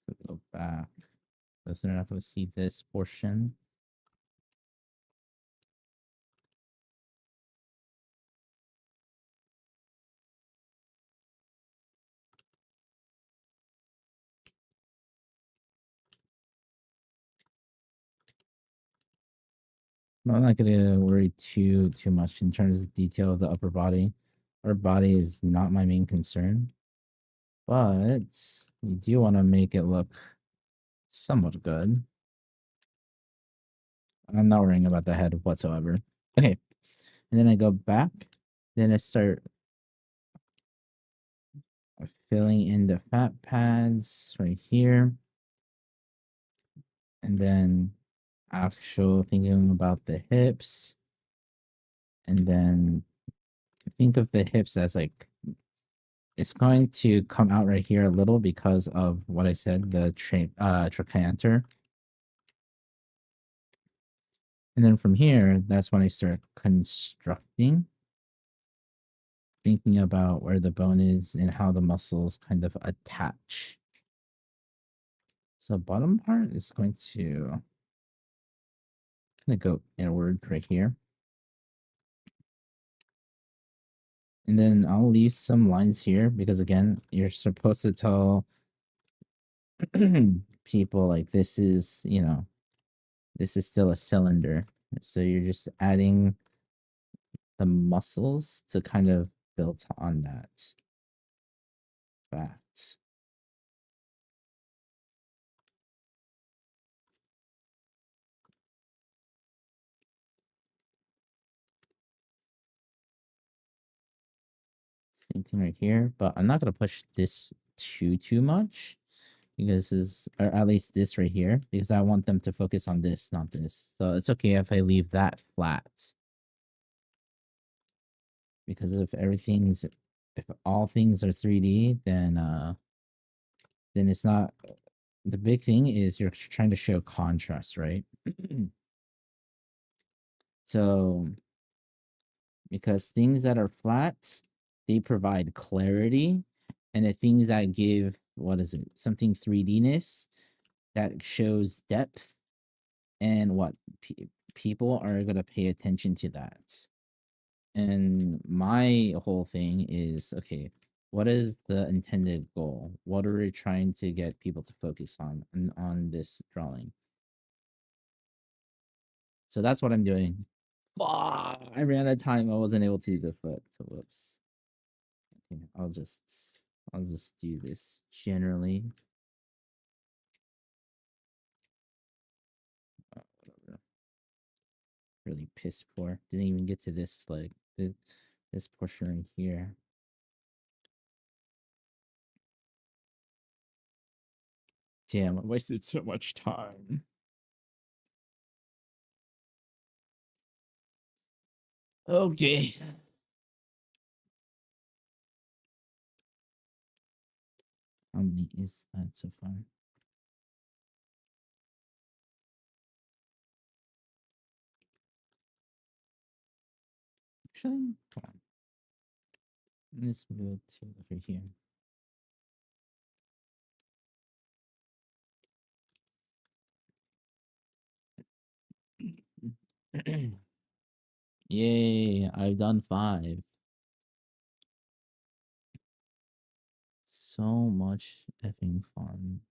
Let's go back. Because they're not going to see this portion. I'm not gonna worry too much in terms of detail of the upper body. Our body is not my main concern, but you do want to make it look somewhat good. I'm not worrying about the head whatsoever. Okay, And then I go back. Then I start filling in the fat pads right here. And then actual thinking about the hips. And then think of the hips as like, it's going to come out right here a little because of what I said, the trochanter. And then from here, that's when I start constructing, thinking about where the bone is and how the muscles kind of attach. So bottom part is going to kind of go inward right here. And then I'll leave some lines here because again, you're supposed to tell people like this is, you know, this is still a cylinder. So you're just adding the muscles to kind of build on that fact. Same thing right here, but I'm not going to push this too much because this, or at least this right here, because I want them to focus on this, not this. So it's okay if I leave that flat. Because if all things are 3D, then it's not, the big thing is you're trying to show contrast, right? So because things that are flat, they provide clarity, and the things that give, what is it, something 3D-ness, that shows depth, and what people are going to pay attention to that. And my whole thing is, okay, what is the intended goal? What are we trying to get people to focus on this drawing? So that's what I'm doing. I ran out of time. I wasn't able to do the foot. So whoops. Okay, I'll just do this generally. Whatever. Really piss poor. Didn't even get to this like this portion right here. Damn, I wasted so much time. Okay. How many is that so far? Actually, come on. Let's move to over here. Yay, I've done 5. So much effing fun.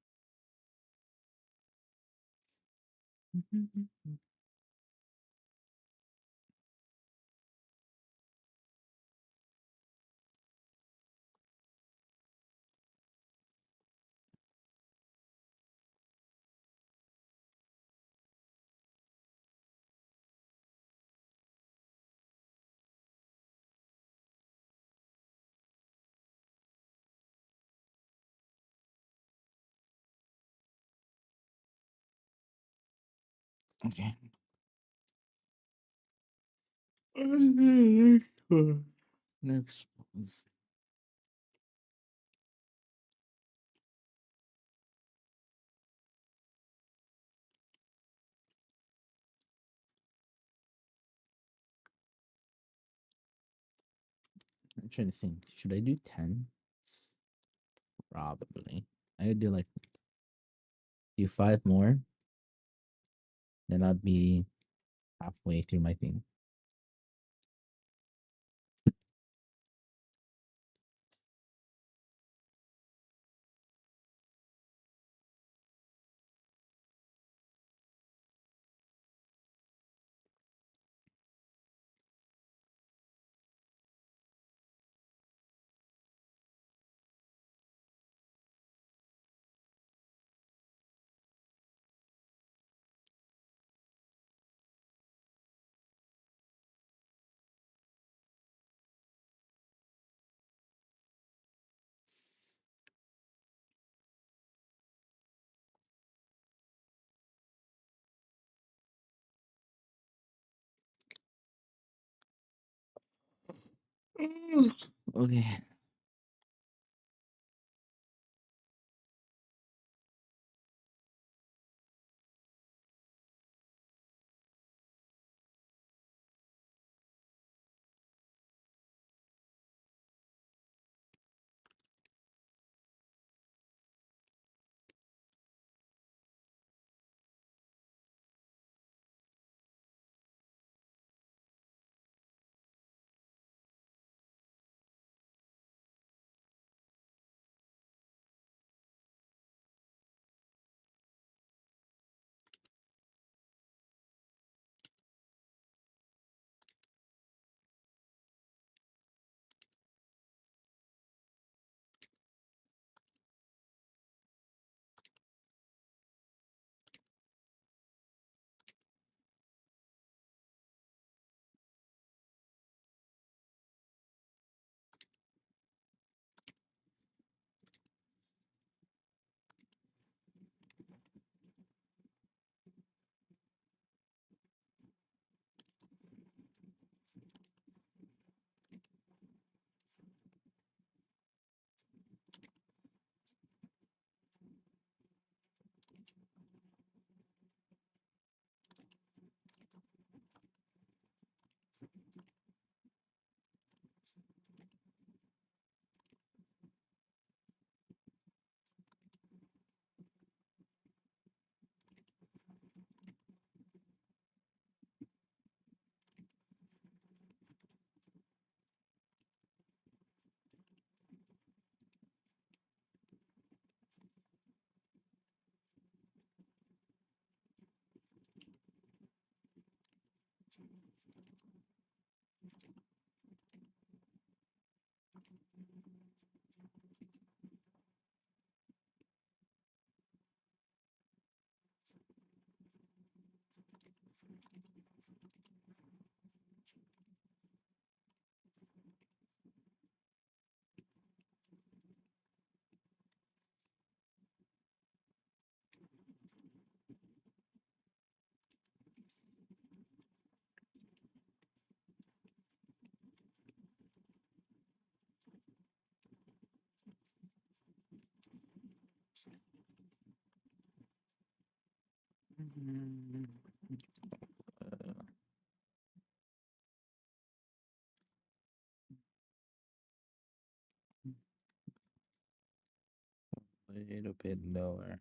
Okay. Next was I'm trying to think. Should I do 10? Probably. I could do 5 more. Then I'd be halfway through my thing. Okay. A little bit lower.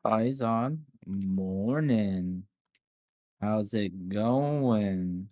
Eyes on. Morning. How's it going?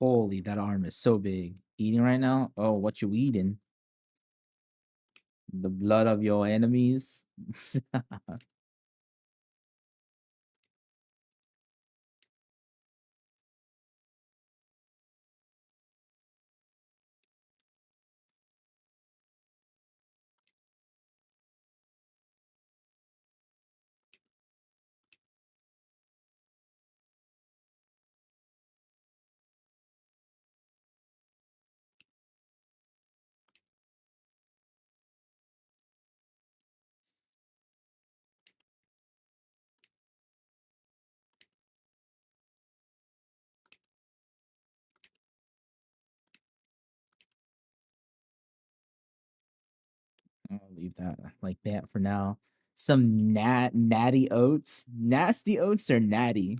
Holy, that arm is so big. Eating right now? Oh, what you eating? The blood of your enemies? I'll leave that like that for now. Some natty oats. Nasty oats or natty?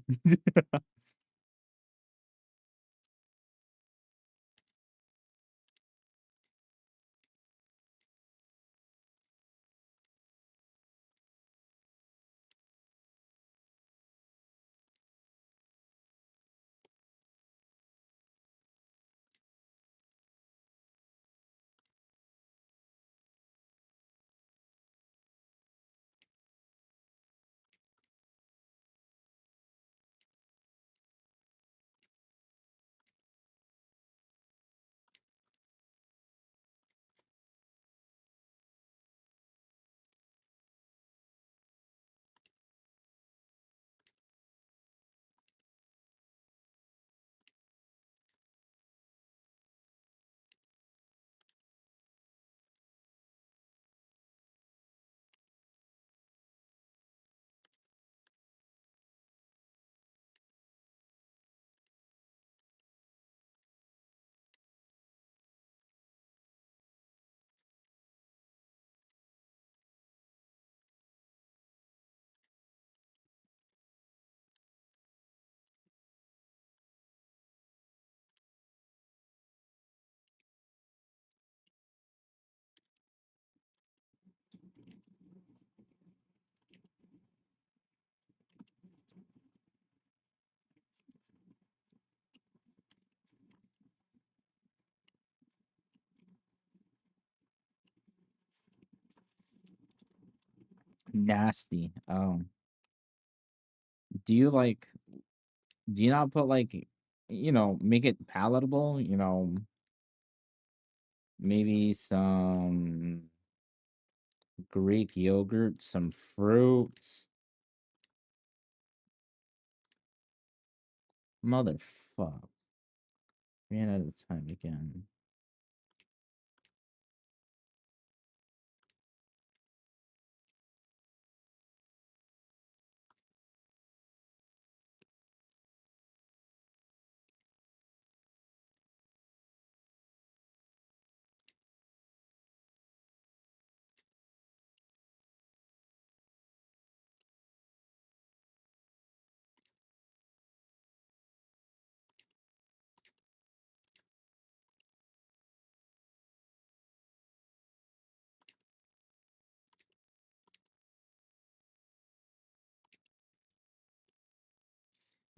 Nasty. Do you like do you not put like make it palatable? Maybe some Greek yogurt, some fruits. Motherfuck. Ran out of time again.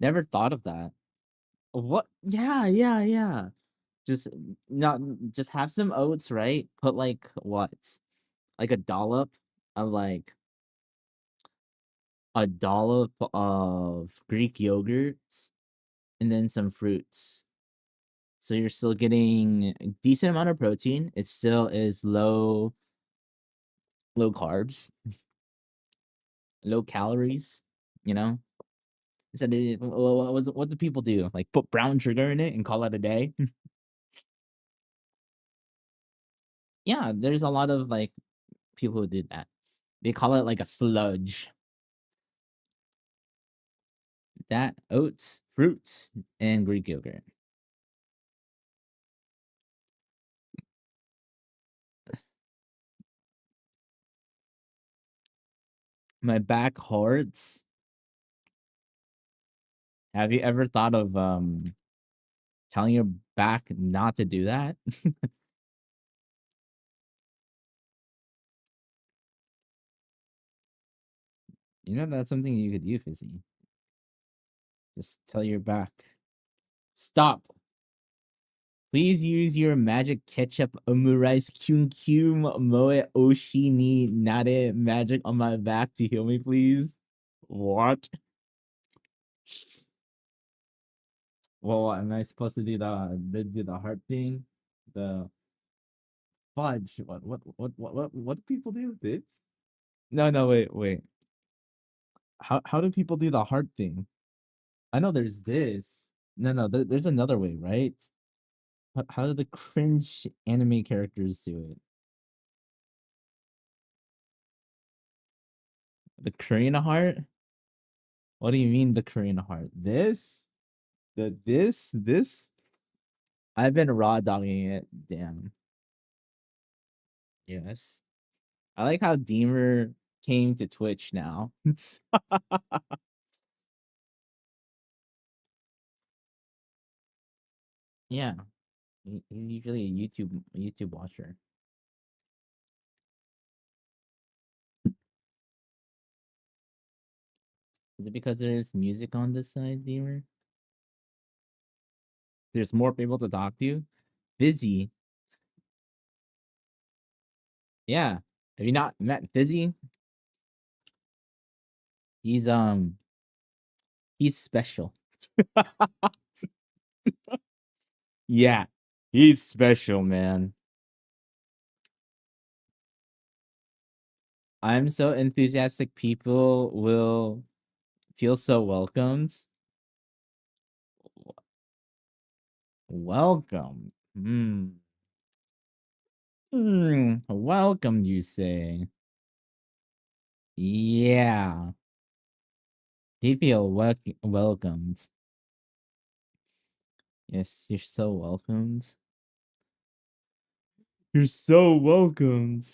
Never thought of that. What? Yeah, yeah, yeah. Just not just have some oats, right? Put like what? Like a dollop of Greek yogurts and then some fruits. So you're still getting a decent amount of protein. It still is low carbs, low calories, you know? So what do people do? Like put brown sugar in it and call it a day? Yeah, there's a lot of like people who do that. They call it like a sludge. That oats, fruits, and Greek yogurt. My back hurts. Have you ever thought of telling your back not to do that? You know that's something you could do, Fizzy. Just tell your back. Stop. Please use your magic ketchup omurice kyun kyum moe oshi ni nare magic on my back to heal me, please. What? Well, am I supposed to do the heart thing? The fudge. What do people do? This? No, wait. How do people do the heart thing? I know there's this. No, there's another way, right? How do the cringe anime characters do it? The Korean heart? What do you mean the Korean heart? This? This? I've been raw dogging it. Damn. Yes. I like how Deemer came to Twitch now. Yeah. He's usually a YouTube watcher. Is it because there's music on this side, Deemer? There's more people to talk to? Fizzy. Yeah. Have you not met Fizzy? He's he's special. Yeah. He's special, man. I'm so enthusiastic people will feel so welcomed. Welcome. Welcome, you say. Yeah. They feel welcomed. Yes, you're so welcomed. You're so welcomed.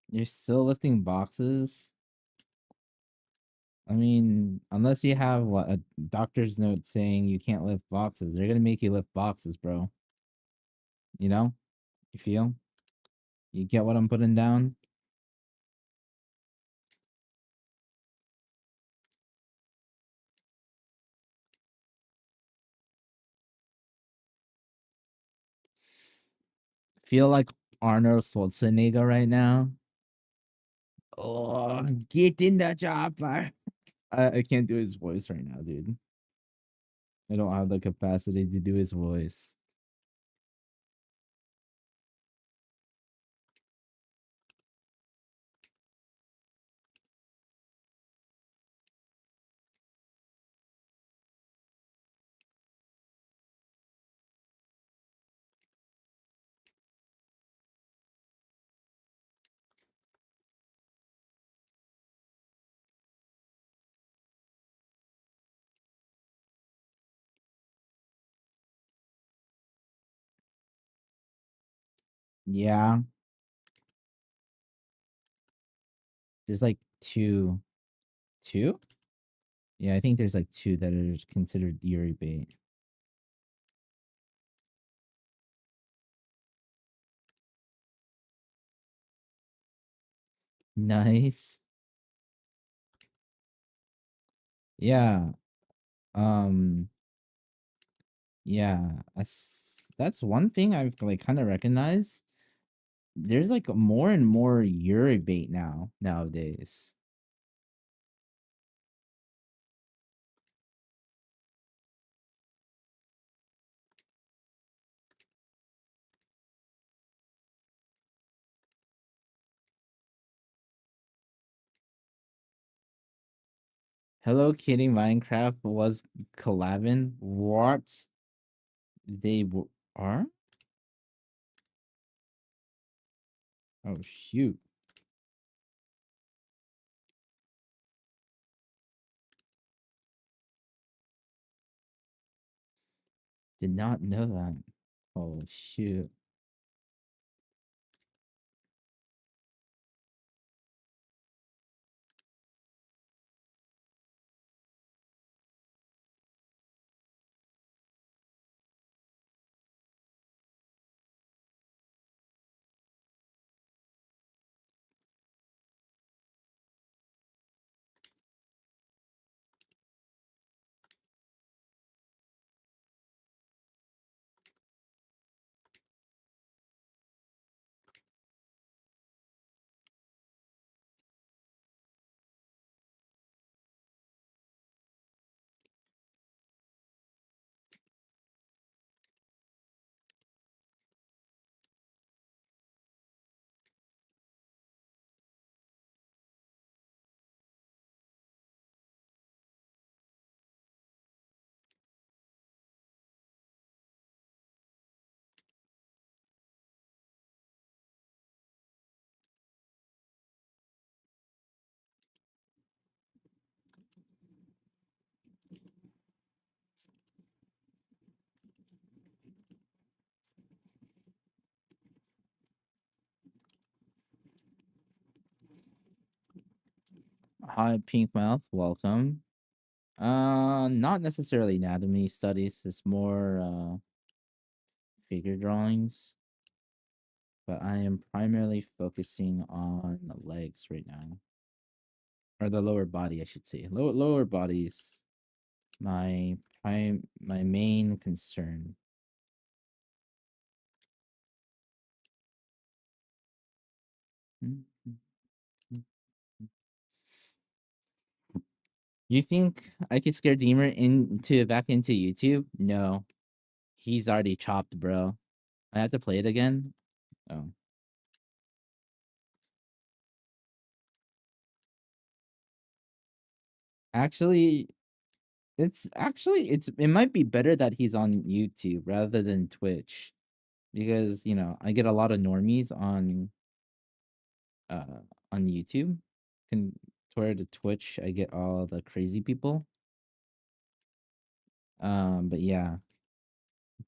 You're still lifting boxes? I mean, unless you have what a doctor's note saying you can't lift boxes, they're gonna make you lift boxes, bro. You know? You feel? You get what I'm putting down? Feel like Arnold Schwarzenegger right now? Oh, get in the chopper. I can't do his voice right now, dude. I don't have the capacity to do his voice. Yeah. There's like two. Two? Yeah, I think there's like two that are considered Yuri bait. Nice. Yeah. Um yeah, that's one thing I've like kind of recognized. There's like more and more Yuri bait nowadays. Hello Kitty Minecraft was collabing. What? Are? Oh shoot. Did not know that. Oh shoot. Hi Pink Mouth, welcome. Not necessarily anatomy studies, it's more figure drawings. But I am primarily focusing on the legs right now. Or the lower body, I should say. Lower bodies my main concern. You think I could scare Deemer into back into YouTube? No. He's already chopped, bro. I have to play it again. Oh. Actually, it might be better that he's on YouTube rather than Twitch. Because, I get a lot of normies uh on YouTube. And toward the Twitch, I get all the crazy people. But yeah.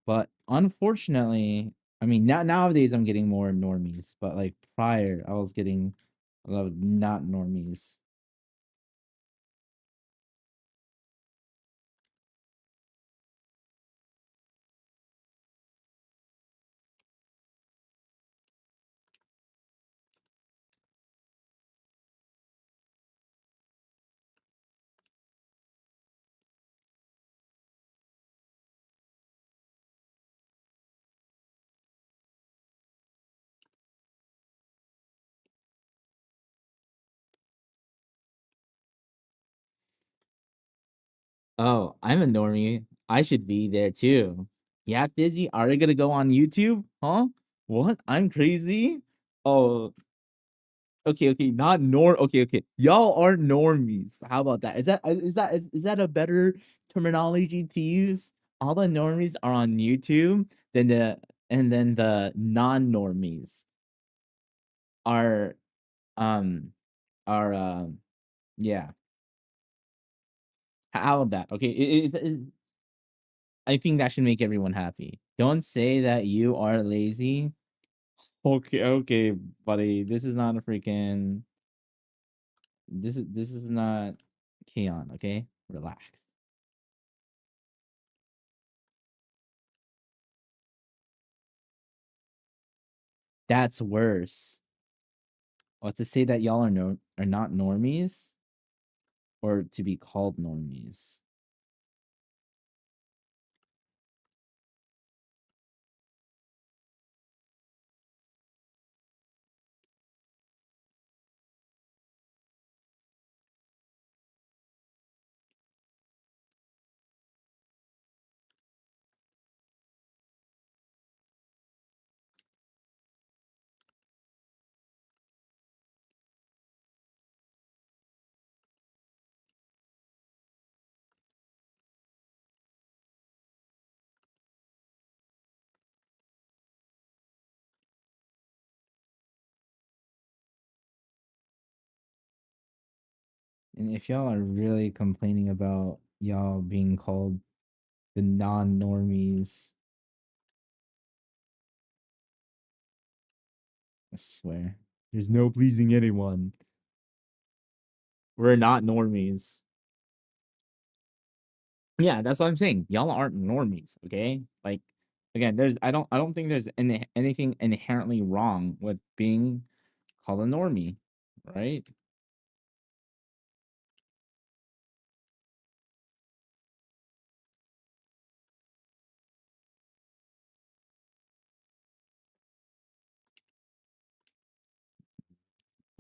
But unfortunately, I mean nowadays I'm getting more normies, but like prior I was getting a lot of not normies. Oh, I'm a normie. I should be there too. Yeah, Dizzy, are you gonna go on YouTube? Huh? What? I'm crazy? Oh, okay, not okay. Y'all are normies. How about that? Is that a better terminology to use? All the normies are on YouTube, then the non-normies are um are yeah. How about that? Okay, I think that should make everyone happy. Don't say that you are lazy. Okay, buddy. This is not a freaking. This is not Keon. Okay, relax. That's worse. Or to say that y'all are not normies, or to be called normies. And if y'all are really complaining about y'all being called the non-normies, I swear, there's no pleasing anyone. We're not normies. Yeah, that's what I'm saying. Y'all aren't normies, okay? Like, again, I don't think there's anything inherently wrong with being called a normie, right?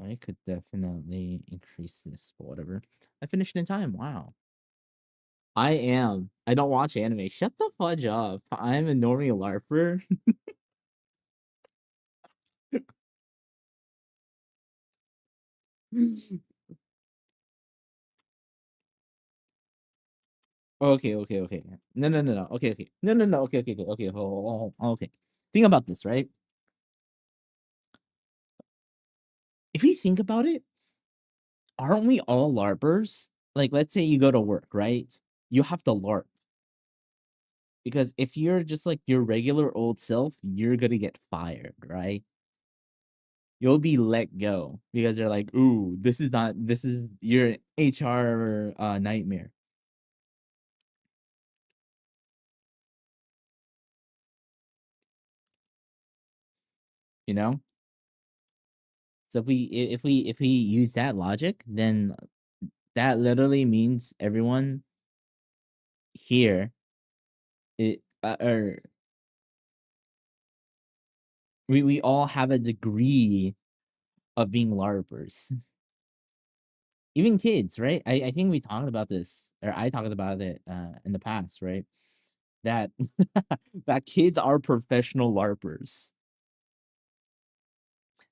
I could definitely increase this, but whatever. I finished in time. Wow. I am. I don't watch anime. Shut the fudge up. I'm a normie LARPer. Okay. No. Okay. No. Okay. Okay. Think about this, right? If you think about it, aren't we all LARPers? Like, let's say you go to work, right? You have to LARP. Because if you're just like your regular old self, you're gonna get fired, right? You'll be let go because they're like, ooh, this is your HR nightmare, you know? So if we use that logic, then that literally means everyone here or we all have a degree of being LARPers. Even kids, right? I think we talked about this, or I talked about it in the past, right? That that kids are professional LARPers.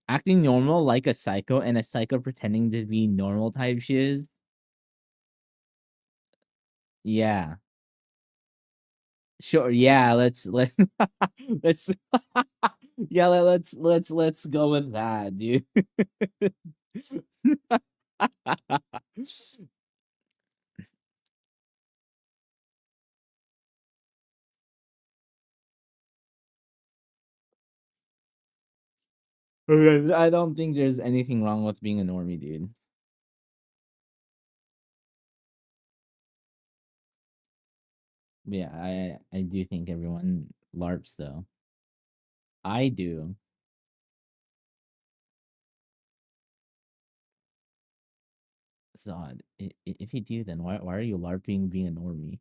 Acting normal like a psycho and a psycho pretending to be normal type shiz. Yeah. Sure. Yeah, let's let's yeah, let's go with that, dude. Okay, I don't think there's anything wrong with being a normie, dude. Yeah, I do think everyone LARPs though. I do. It's odd. If you do, then why are you LARPing being a normie?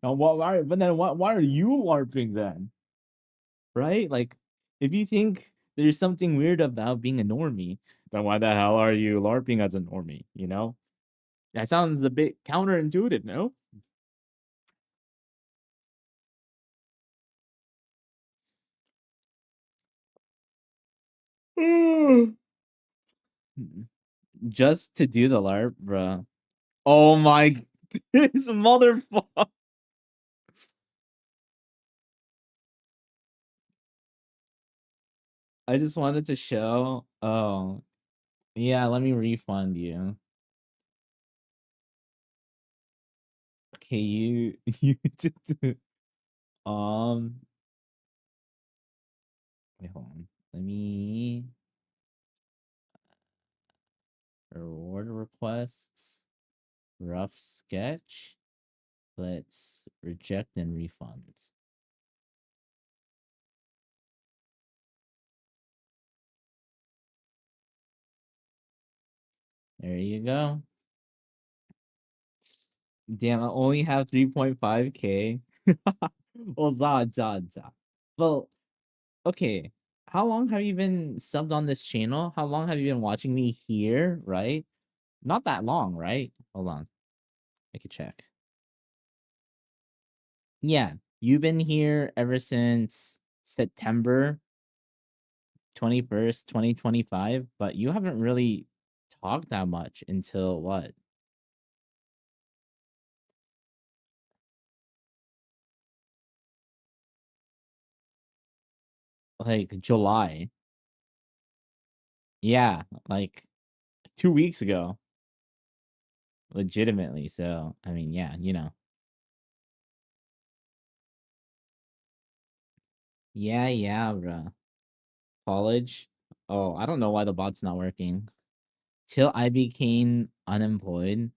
Now, but then why are you LARPing then? Right? Like, if you think there's something weird about being a normie, then why the hell are you LARPing as a normie? You know? That sounds a bit counterintuitive, no? Just to do the LARP, bro. Oh my, this motherfucker. I just wanted to show. Oh, yeah, let me refund you. Okay, you did wait, hold on. Let me reward requests, rough sketch. Let's reject and refund. There you go. Damn, I only have 3.5K. Well, za. Well, okay. How long have you been subbed on this channel? How long have you been watching me here, right? Not that long, right? Hold on. I could check. Yeah, you've been here ever since September 21st, 2025, but you haven't really talked that much until what? Like July. Yeah, like 2 weeks ago. Legitimately. So, I mean, yeah, you know. Yeah, bruh. College. Oh, I don't know why the bot's not working. Till I became unemployed.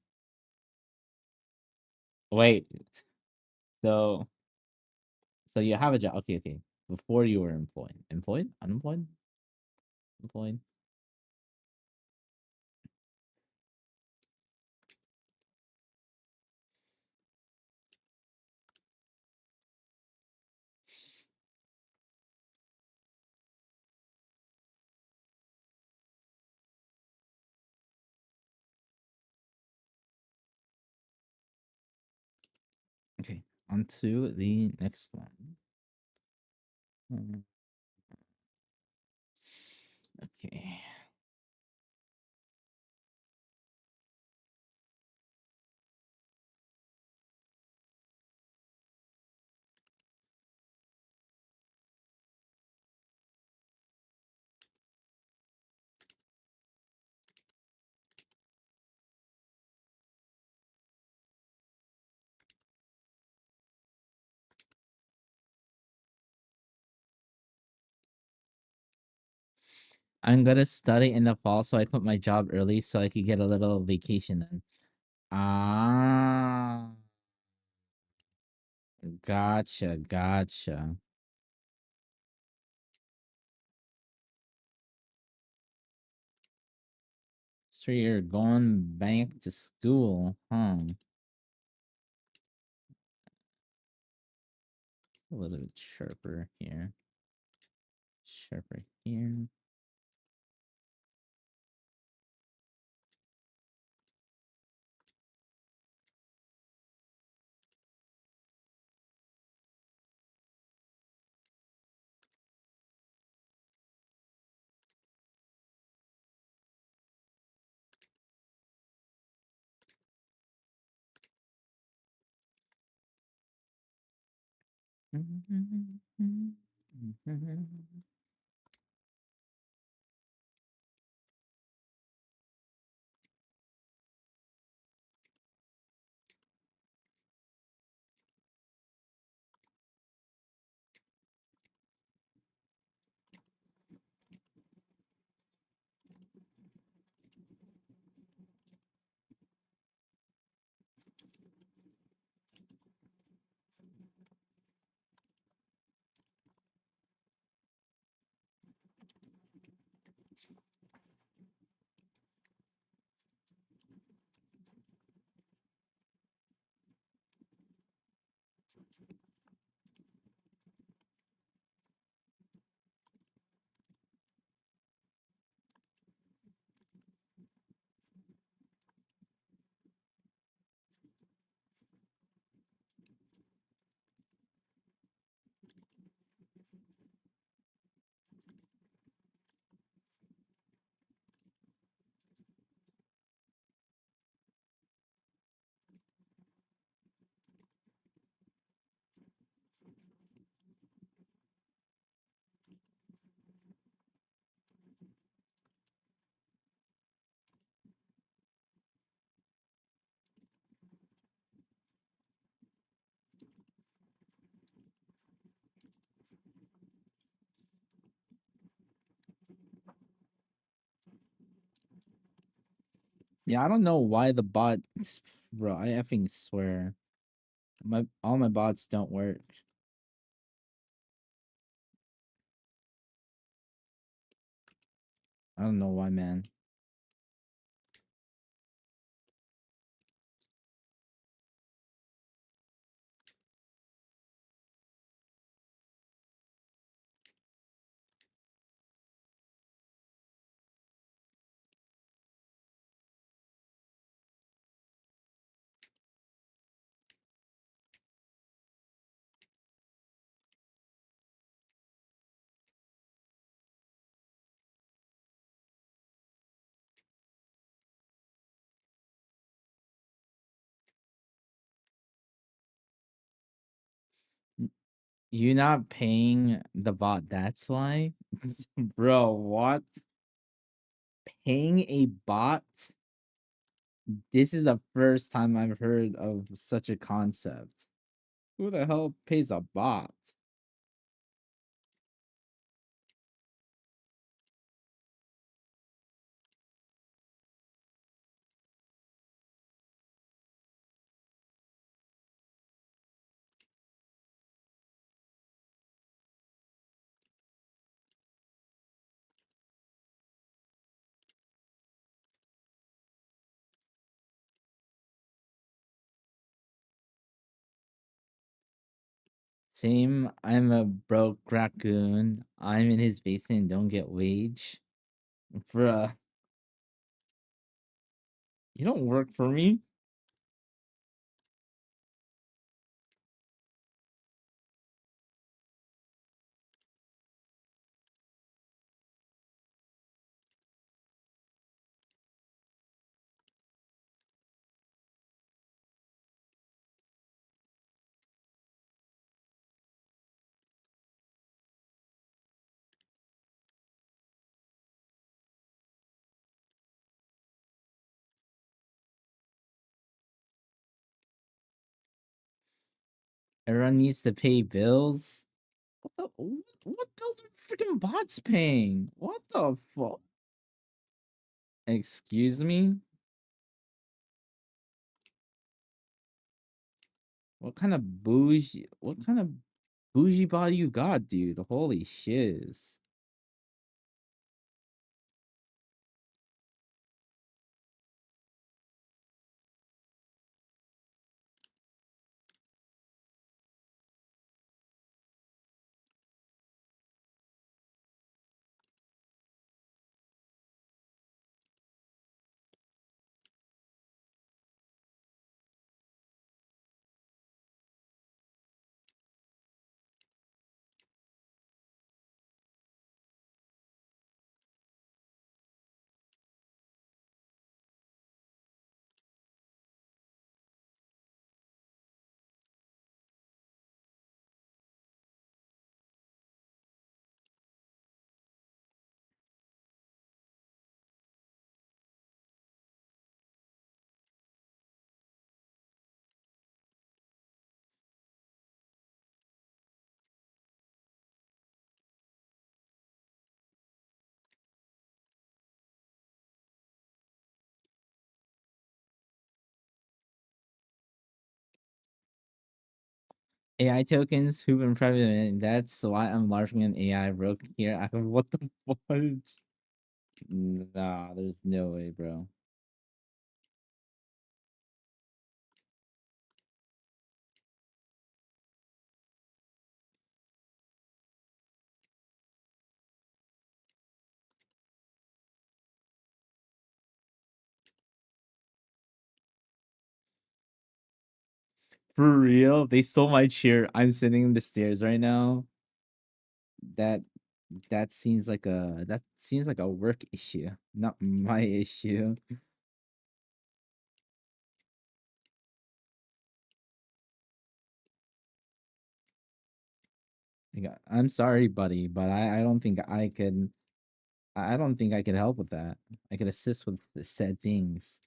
Wait. So you have a job. Okay. Before you were employed. Employed? Unemployed? Employed? Okay. On to the next one. Okay. I'm gonna study in the fall, so I quit my job early so I could get a little vacation then. Ah, gotcha. So you're going back to school, huh? A little bit sharper here. Sharper here. Yeah, I don't know why the bot, bro. I effing swear, all my bots don't work. I don't know why, man. You not paying the bot, that's why? Bro, what? Paying a bot? This is the first time I've heard of such a concept. Who the hell pays a bot? Same, I'm a broke raccoon. I'm in his basement and don't get wage. Bruh, you don't work for me? Everyone needs to pay bills? What bills are freaking bots paying? What the fuck? Excuse me? What kind of bougie body you got, dude? Holy shiz. AI tokens, who've been private, and that's why I'm largely an AI rook here. What the fudge? Nah, there's no way, bro. For real? They stole my chair. I'm sitting in the stairs right now. That that seems like a work issue, not my issue. Like, I'm sorry, buddy, but I don't think I can. I don't think I could help with that. I could assist with the said things.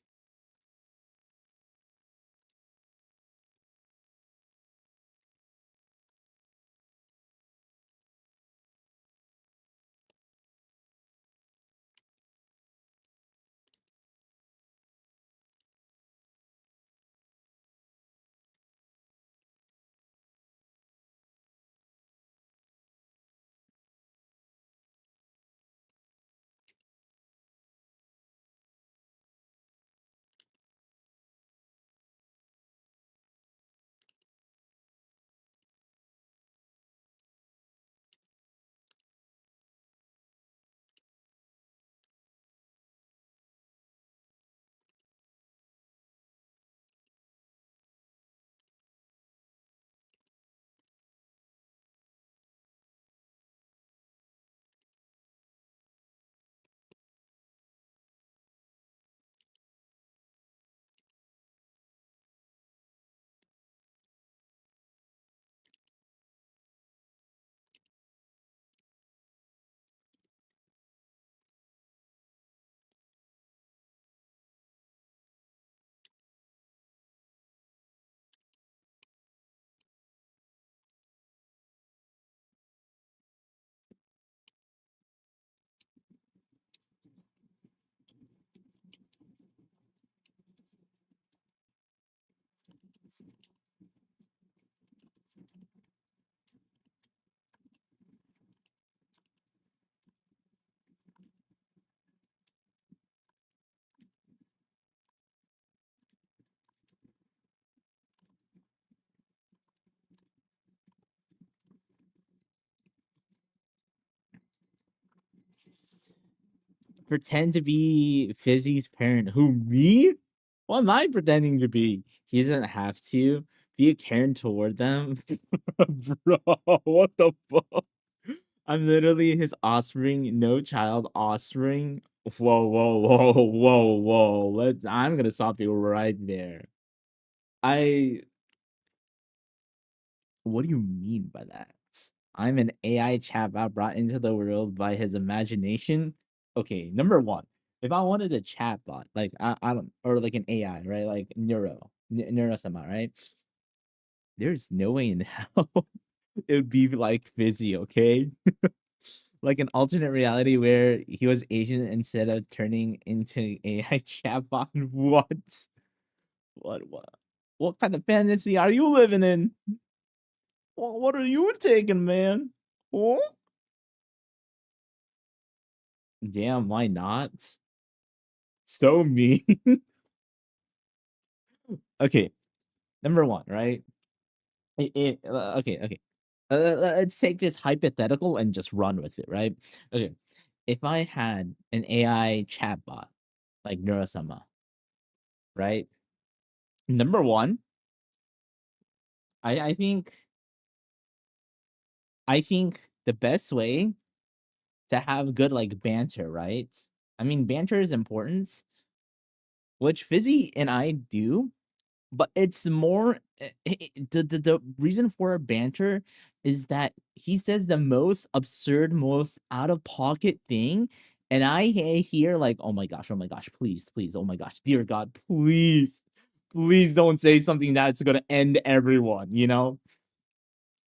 Pretend to be Fizzy's parent. Who, me? What am I pretending to be? He doesn't have to be a Karen toward them. Bro, what the fuck? I'm literally his offspring, no child offspring. Whoa, whoa, whoa, whoa, whoa. I'm gonna stop you right there. What do you mean by that? I'm an AI chatbot brought into the world by his imagination. Okay, number one, if I wanted a chatbot, like I don't, or like an AI, right? Like neuro somehow, right? There's no way in hell it would be like Fizzy, okay? Like an alternate reality where he was Asian instead of turning into AI chatbot. What? What? What kind of fantasy are you living in? What are you taking, man? Oh? Damn, why not? So mean. Okay, number one, right? Okay. Let's take this hypothetical and just run with it, right? Okay, if I had an AI chatbot like Neurosama, right? Number one, I think the best way to have good like banter, right? I mean, banter is important, which Fizzy and I do, but it's more the reason for a banter is that he says the most absurd, most out of pocket thing, and I hear like, oh my gosh, please, oh my gosh, dear God, please don't say something that's gonna end everyone, you know?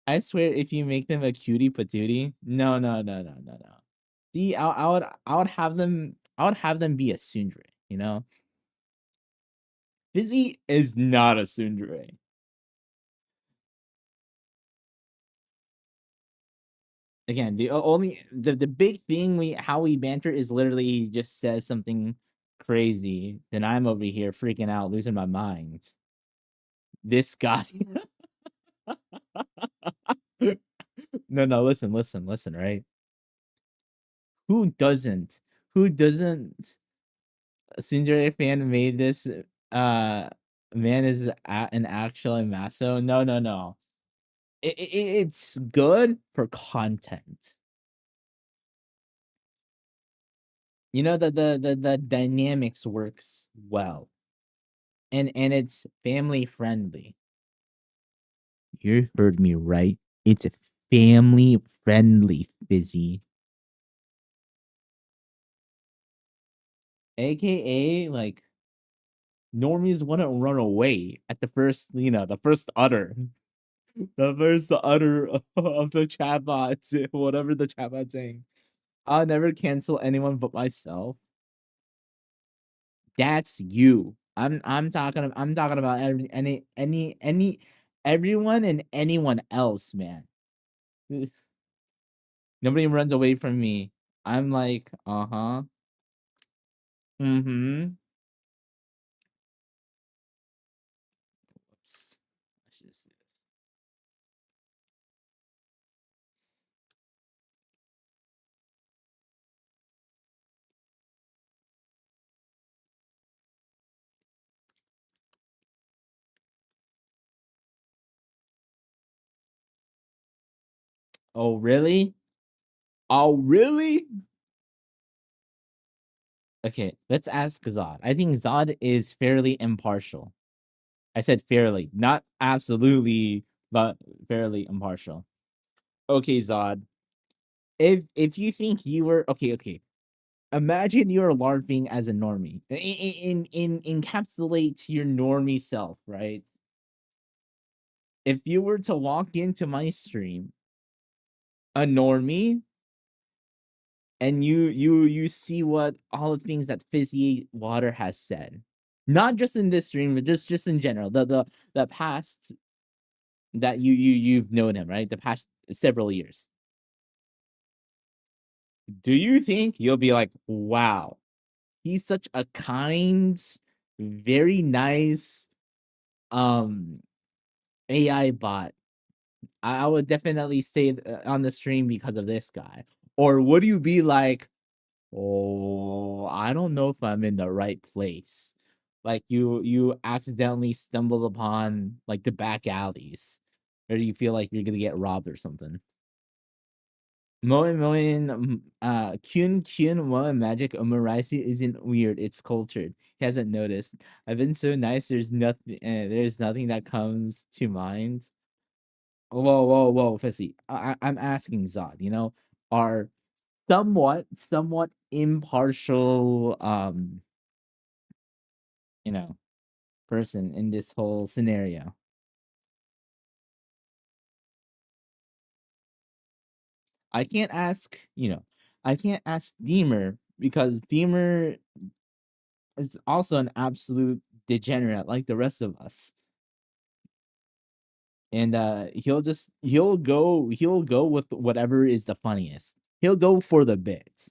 I swear, if you make them a cutie patootie, no. See, I would have them be a tsundere, you know? Fizzy is not a tsundere. Again, the big thing how we banter is literally he just says something crazy, then I'm over here freaking out, losing my mind. This guy. No, listen, right? Who doesn't? Who doesn't? Tsundere fan made this man is an actual maso. No. It's good for content. You know the dynamics works well. And it's family friendly. You heard me right. It's family friendly, Fizzy. AKA like normies want to run away at the first, the first utter. The first utter of the chatbot, whatever the chatbot's saying. I'll never cancel anyone but myself. That's you. I'm talking about everyone and anyone else, man. Nobody runs away from me. I'm like, uh-huh. Mm-hmm. Whoops. I should see this. Oh, really? Oh, really? Okay, let's ask Zod. I think Zod is fairly impartial. I said fairly, not absolutely, but fairly impartial. Okay, Zod. If you think you were okay. Imagine you're LARPing as a normie. Encapsulate your normie self, right? If you were to walk into my stream, a normie, and you see what all the things that Fizzy Water has said, not just in this stream, but just in general, the past that you've known him, right? The past several years. Do you think you'll be like, wow, he's such a kind, very nice AI bot. I would definitely stay on the stream because of this guy. Or would you be like, oh I don't know if I'm in the right place. Like you accidentally stumbled upon like the back alleys, or do you feel like you're gonna get robbed or something? Kyun Kyun Moen Magic Omuraisi isn't weird. It's cultured. He hasn't noticed. I've been so nice. There's nothing that comes to mind. Whoa, Fessy. I'm asking Zod. You know, are somewhat impartial, you know, person in this whole scenario. I can't ask. I can't ask Deemer because Deemer is also an absolute degenerate like the rest of us. And he'll go with whatever is the funniest. He'll go for the bit.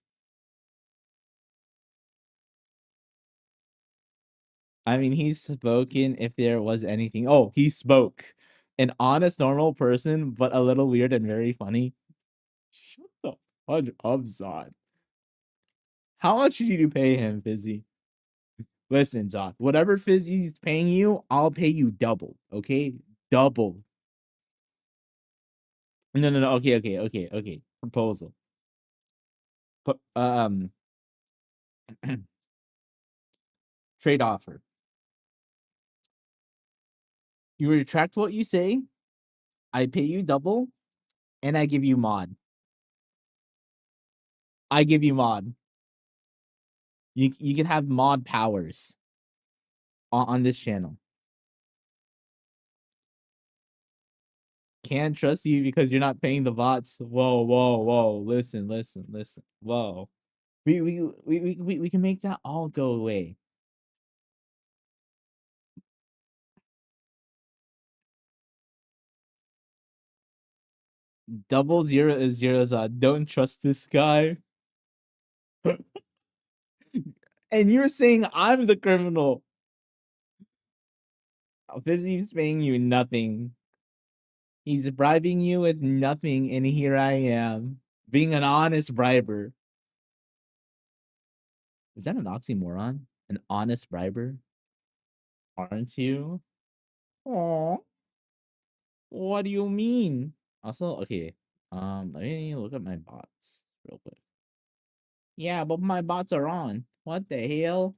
I mean, he's spoken if there was anything. Oh, he spoke. An honest, normal person, but a little weird and very funny. Shut the fudge up, Zod. How much did you pay him, Fizzy? Listen, Zod, whatever Fizzy's paying you, I'll pay you double, okay? Double. No. Okay. Proposal. Trade offer. You retract what you say, I pay you double, and I give you mod. I give you mod. You can have mod powers on this channel. Can't trust you because you're not paying the bots. Whoa. Listen. Whoa. We can make that all go away. Double zero is zeros. Don't trust this guy. And you're saying I'm the criminal. Fizzy's paying you nothing. He's bribing you with nothing, and here I am, being an honest briber. Is that an oxymoron? An honest briber? Aren't you? Oh, what do you mean? Also, okay. Let me look at my bots real quick. Yeah, but my bots are on. What the hell?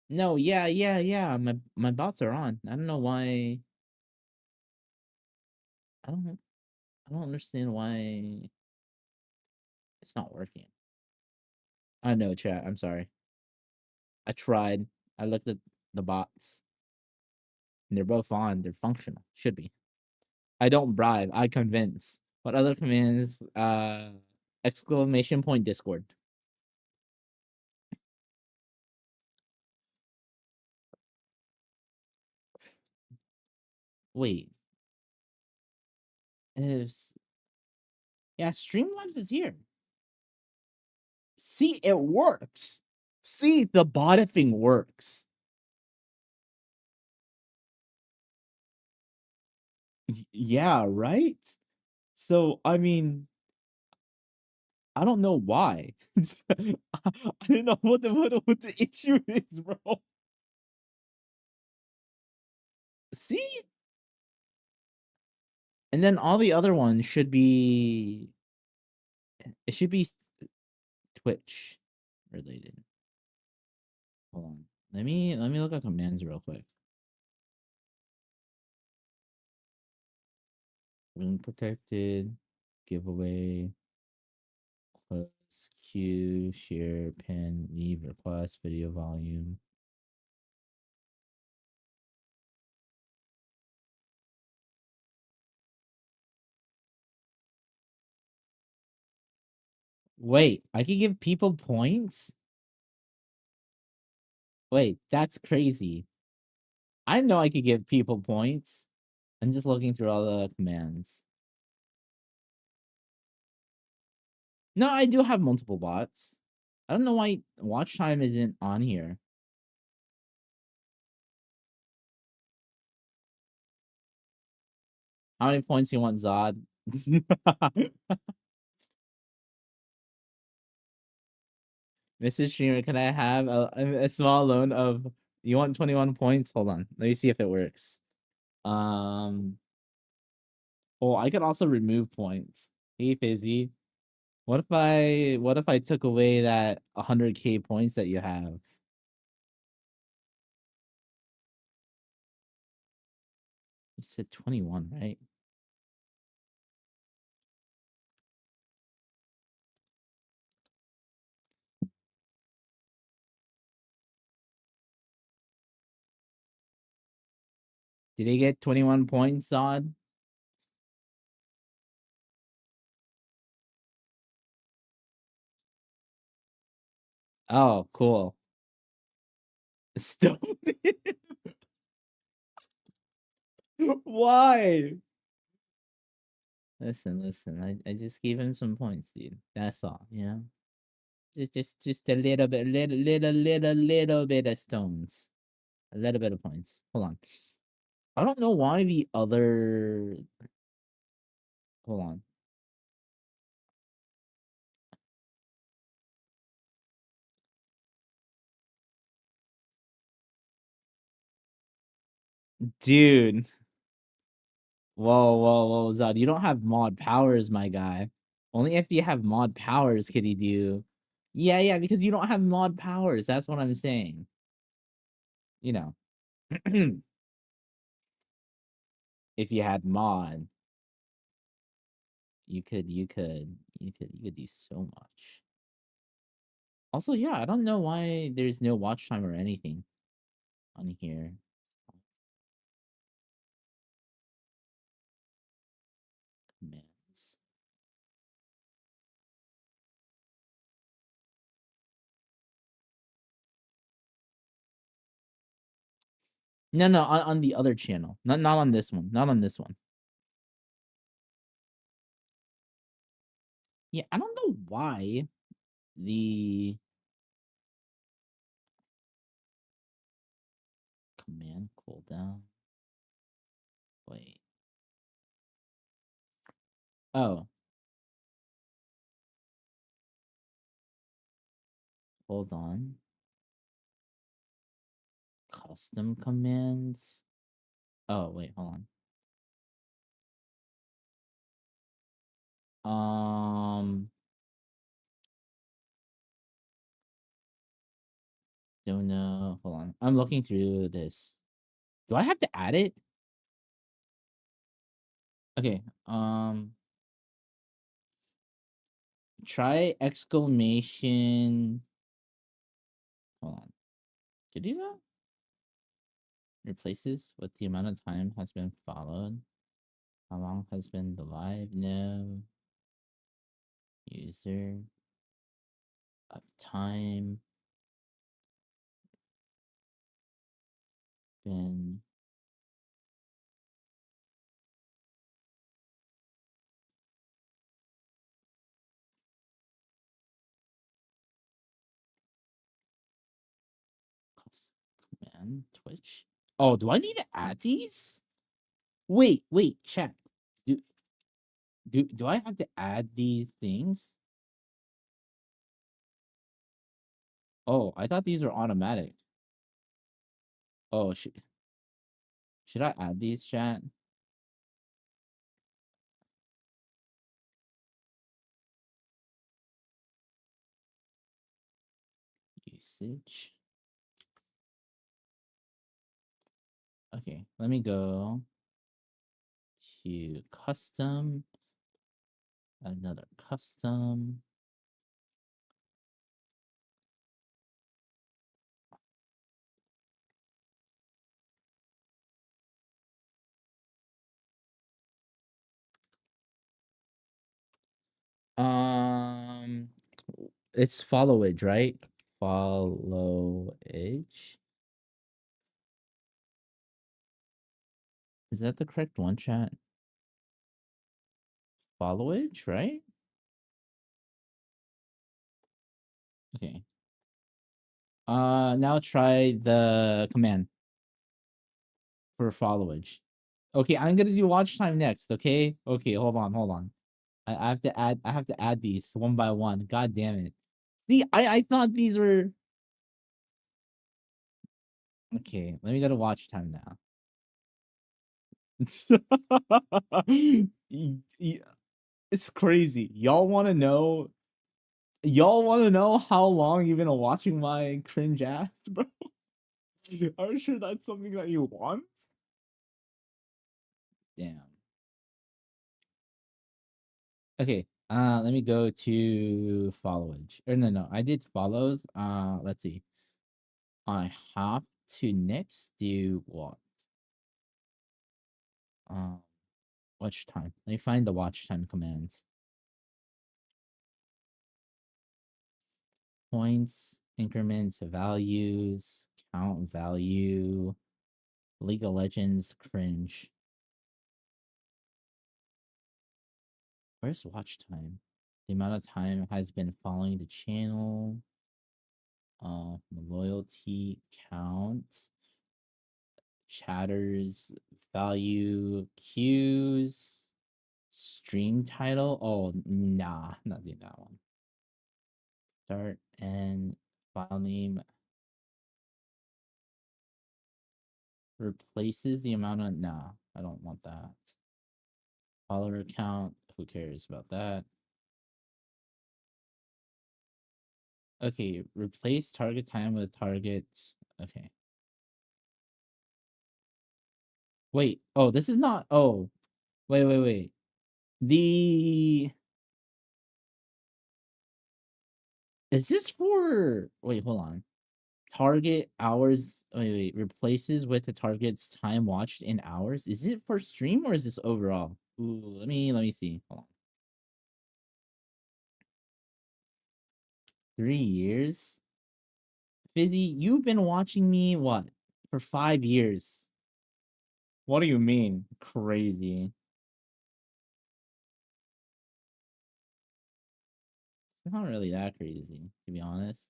No, yeah. My bots are on. I don't know why. I don't. I don't understand why it's not working. I know, chat. I'm sorry. I tried. I looked at the bots, and they're both on. They're functional. Should be. I don't bribe. I convince. What other commands? Exclamation point Discord. Wait. Is yeah, Streamlabs is here. See, it works. See, the bot thing works. Yeah, right? So, I mean, I don't know why. I don't know what the issue is, bro. See? And then all the other ones should be it should be Twitch related. Hold on. Let me look at commands real quick. Room protected, giveaway, close, queue, share, pin, leave, request, video volume. Wait, I can give people points? Wait, that's crazy. I know I could give people points. I'm just looking through all the commands. No, I do have multiple bots. I don't know why watch time isn't on here. How many points do you want, Zod? Mr. Streamer, can I have a small loan of? You want 21 points? Hold on. Let me see if it works. Oh, I could also remove points. Hey, Fizzy. What if I took away that 100k points that you have? You said 21, right? Did he get 21 points, Zod? Oh, cool. Stone. Why? Listen. I just gave him some points, dude. That's all, you know? Just a little bit, little bit of stones. A little bit of points. Hold on. I don't know why the other. Hold on. Dude. Whoa, Zod. You don't have mod powers, my guy. Only if you have mod powers could he do. Yeah, because you don't have mod powers. That's what I'm saying. You know. If you had mod, you could do so much. Also, yeah, I don't know why there's no watch time or anything on here. Commands. No, on the other channel. Not on this one. Not on this one. Yeah, I don't know why the command cooldown. Wait. Oh, hold on. Custom commands. Oh, wait, hold on. Don't know. Hold on. I'm looking through this. Do I have to add it? Okay. Try exclamation. Hold on. Did you do that? Replaces what the amount of time has been followed. How long has been the live? No. User of time been. Command Twitch. Oh, do I need to add these? Wait, chat. Do do I have to add these things? Oh, I thought these were automatic. Oh, should I add these, chat? Usage. Okay, let me go to custom. Another custom. Um, it's followage, right? Followage. Is that the correct one, chat? Followage, right? Okay. Now try the command for followage. Okay, I'm gonna do watch time next. Okay. Okay. Hold on. I have to add. I have to add these one by one. God damn it. See, I thought these were okay. Let me go to watch time now. It's crazy. Y'all want to know? Y'all want to know how long you've been watching my cringe ass, bro? Are you sure that's something that you want? Damn. Okay. Let me go to followage. Or no, I did follows. Let's see. I have to next do what? Um, watch time. Let me find the watch time commands. Points, increments, values, count value, League of Legends, cringe. Where's watch time? The amount of time has been following the channel. Loyalty count, chatters, value, queues, stream title. Oh, nah, not doing that one. Start and file name replaces the amount of. Nah, I don't want that. Follower count. Who cares about that? Okay, replace target time with target. Okay. Wait. Oh, this is not. Oh, wait. The is this for? Wait, hold on. Target hours. Wait. Replaces with the target's time watched in hours. Is it for stream or is this overall? Ooh, let me see. Hold on. 3 years. Fizzy, you've been watching me what for 5 years? What do you mean crazy? It's not really that crazy, to be honest.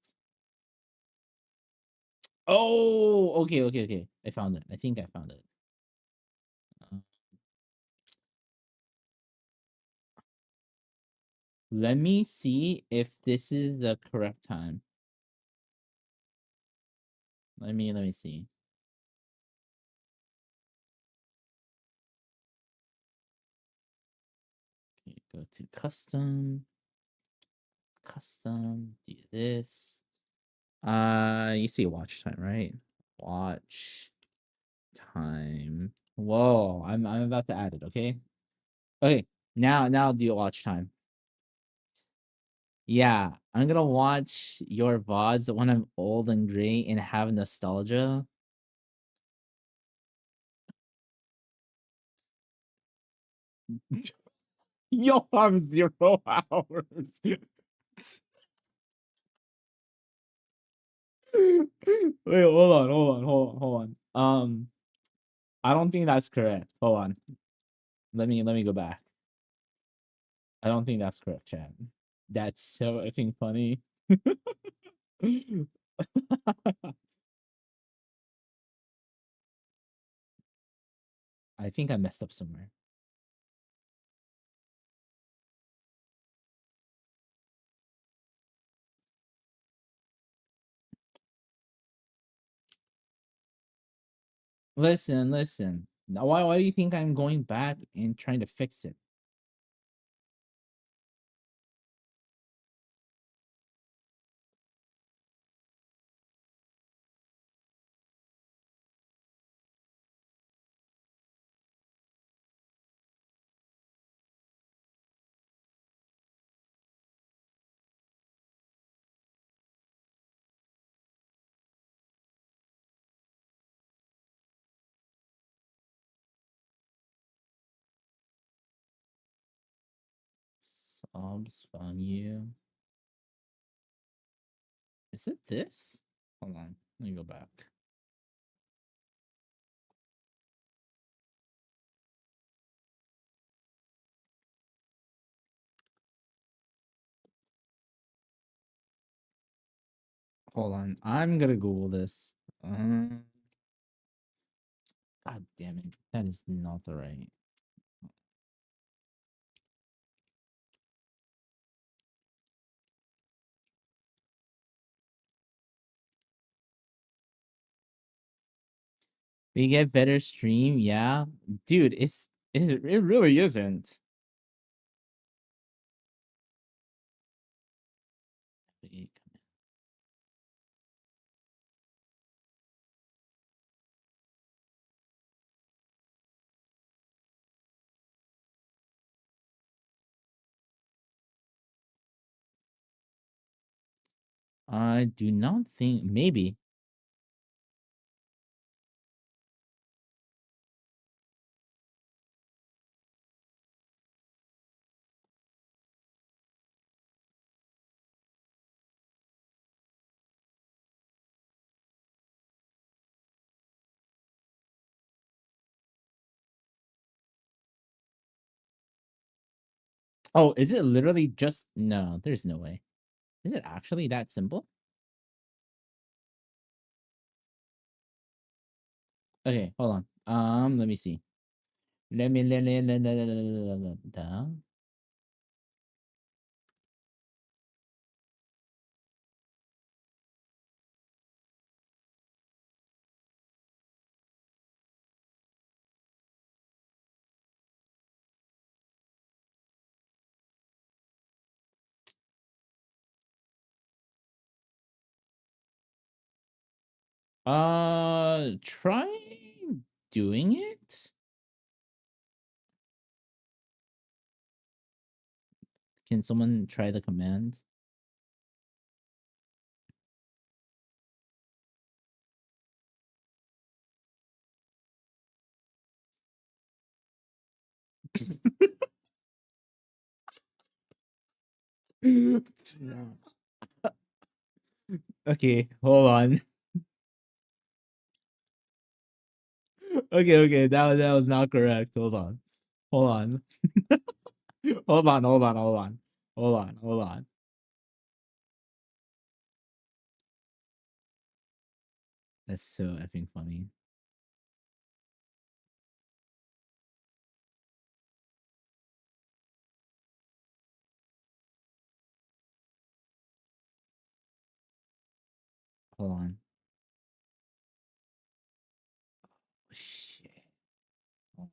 Oh, okay. I found it. I think I found it. Uh, let me see if this is the correct time. Let me see. Okay, go to custom, do this. You see watch time, right? Watch time. Whoa, I'm about to add it, okay? Okay, now do watch time. Yeah, I'm gonna watch your VODs when I'm old and gray and have nostalgia. You'll have 0 hours. Wait, hold on. I don't think that's correct. Hold on. Let me go back. I don't think that's correct, chat. That's so effing funny. I think I messed up somewhere. Listen. Now, why do you think I'm going back and trying to fix it? Subs value. Is it this? Hold on. Let me go back. Hold on. I'm gonna Google this. God damn it. That is not the right. We get better stream, yeah. Dude, it really isn't. I do not think maybe. Oh, is it literally just no, there's no way. Is it actually that simple? Okay, hold on. Let me see. Let me try doing it. Can someone try the command? Okay, hold on. Okay, that was not correct. Hold on. Hold on. Hold on. That's so effing funny. Hold on. Shit. Hold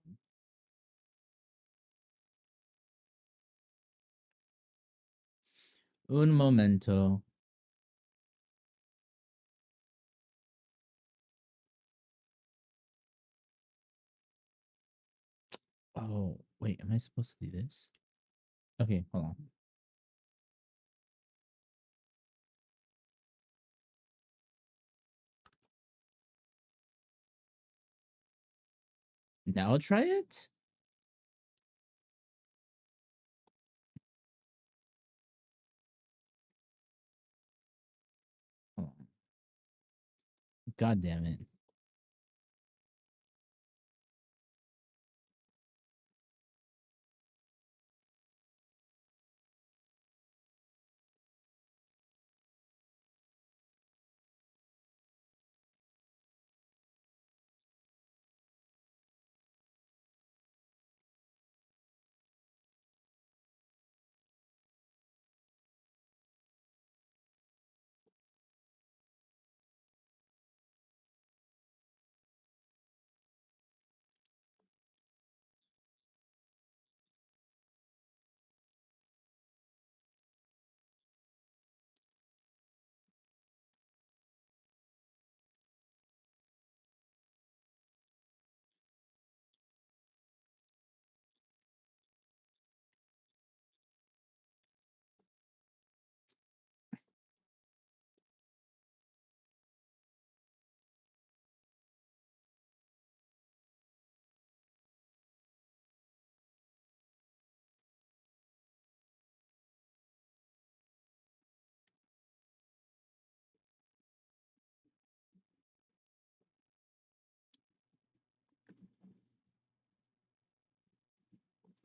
on. Un momento. Oh, wait, am I supposed to do this? Okay, hold on. Now try it? Hold on. God damn it.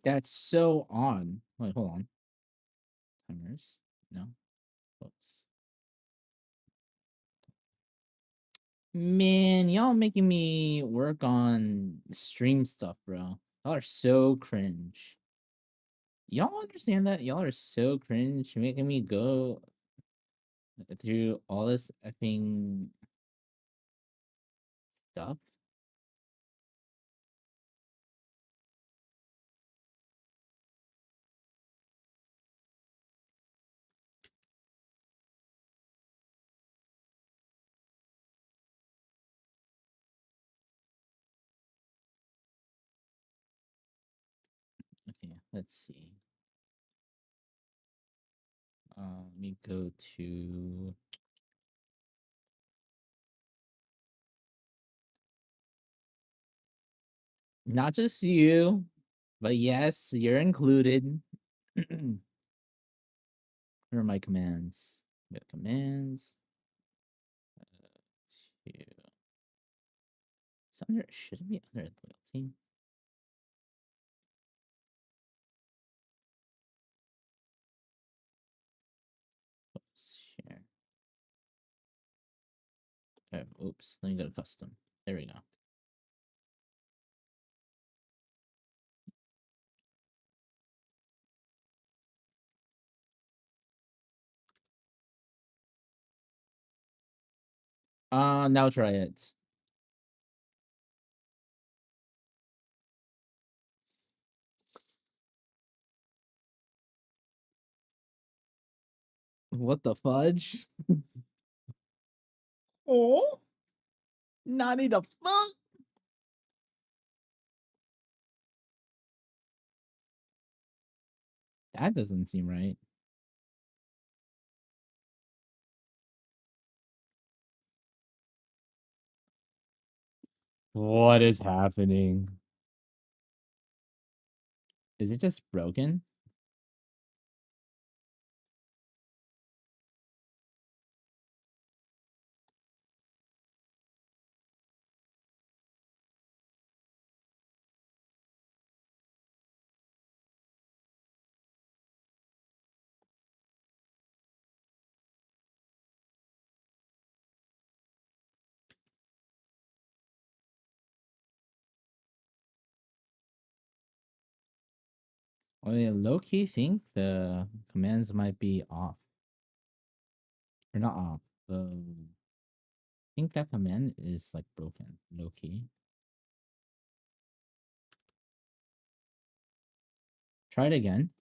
That's so on. Wait, hold on. Timers? No. Votes. Man, y'all making me work on stream stuff, bro. Y'all are so cringe. Y'all understand that? Y'all are so cringe, making me go through all this effing stuff. Let's see. Let me go to not just you, but yes, you're included. Here are my commands. We have commands. Two. Should it be under loyalty? Oops, share. Oops, let me go to custom. There we go. Now try it. What the fudge? Oh, not the fuck. That doesn't seem right. What is happening? Is it just broken? I low-key think the commands might be off. Or not off. I think that command is like broken, low-key. Try it again.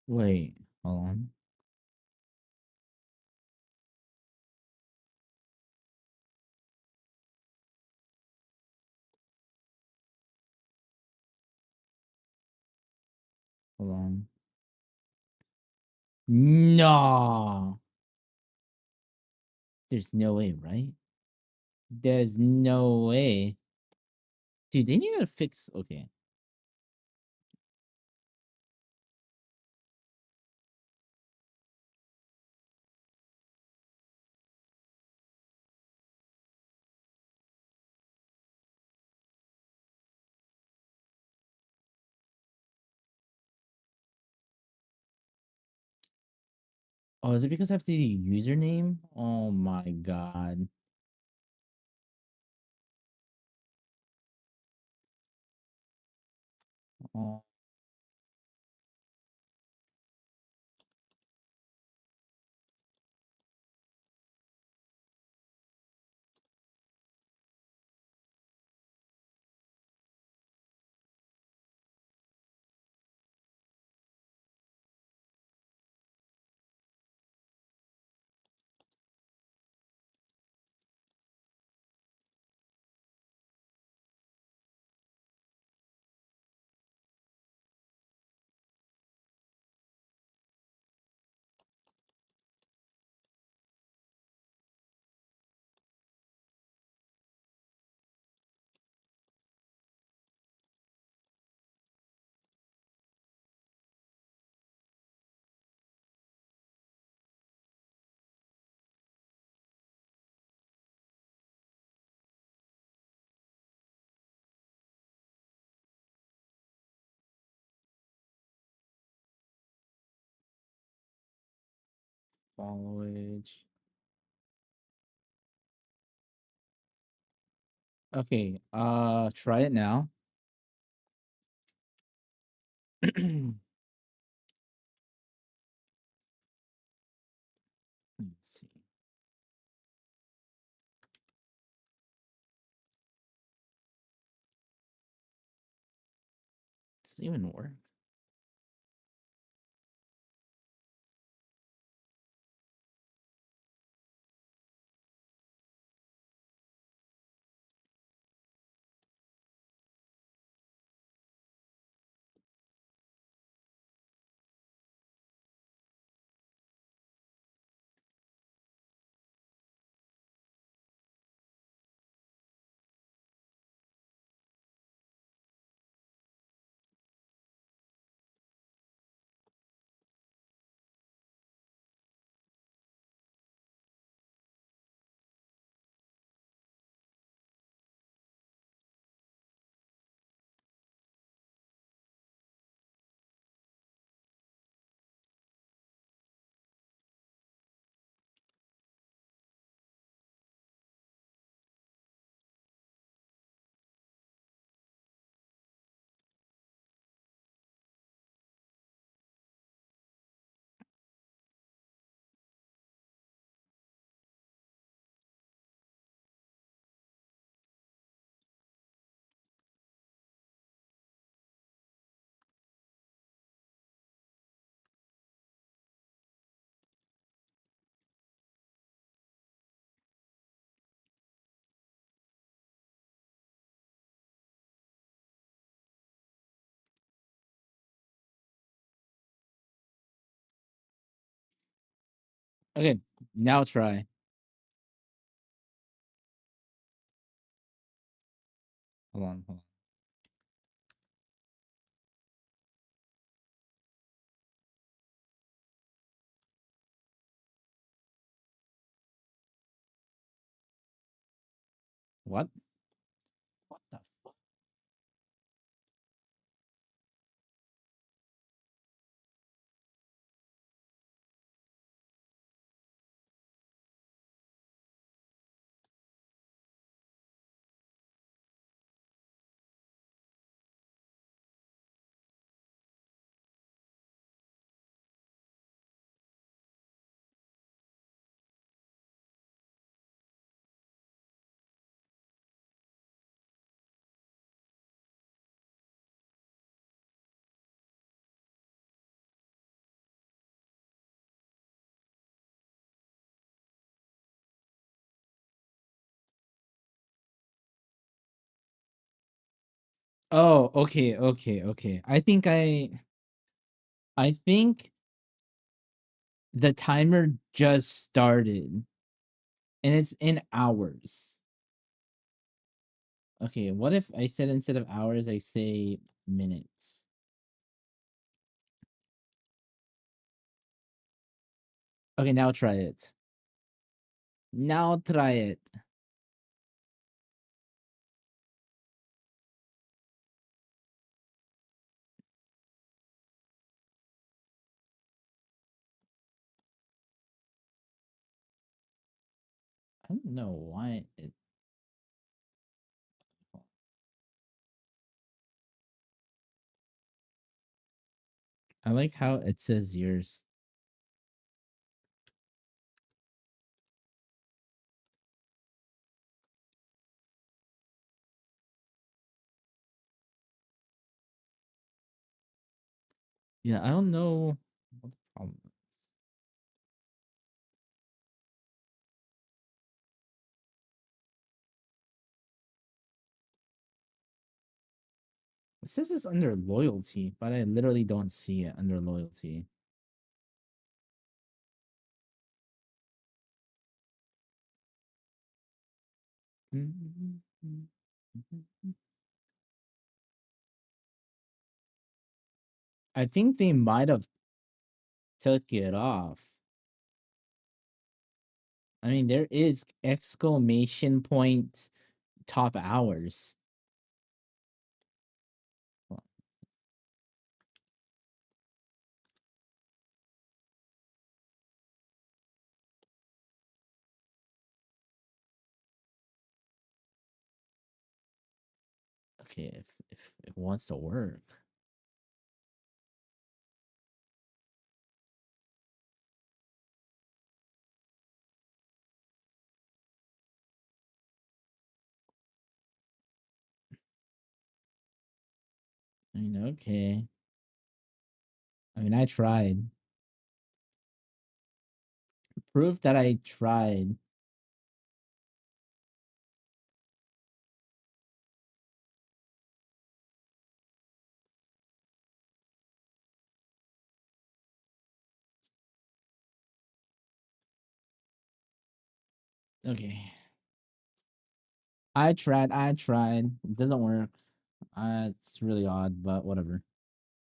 Wait, hold on. Hold on. No. There's no way, right? There's no way. Dude, they need to fix. Okay. Oh, is it because I have the username? Oh my god. Oh. Followage. Okay, try it now. Let's see. Does it even work? Okay, now try. Hold on, hold on. What? What the fuck? Oh, okay, okay, okay. I think the timer just started and it's in hours. Okay, what if I said instead of hours, I say minutes? Okay, now try it. Now try it. I don't know why it. I like how it says yours. Yeah, I don't know what the problem is. It says it's under loyalty, but I literally don't see it under loyalty. I think they might have took it off. I mean, there is exclamation point top hours. Okay, if it wants to work. I mean, okay. I mean, I tried. Proof that I tried. Okay. I tried. It doesn't work. It's really odd, but whatever.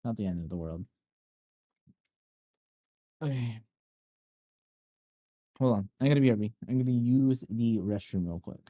Not the end of the world. Okay. Hold on. I'm gonna BRB. I'm gonna use the restroom real quick.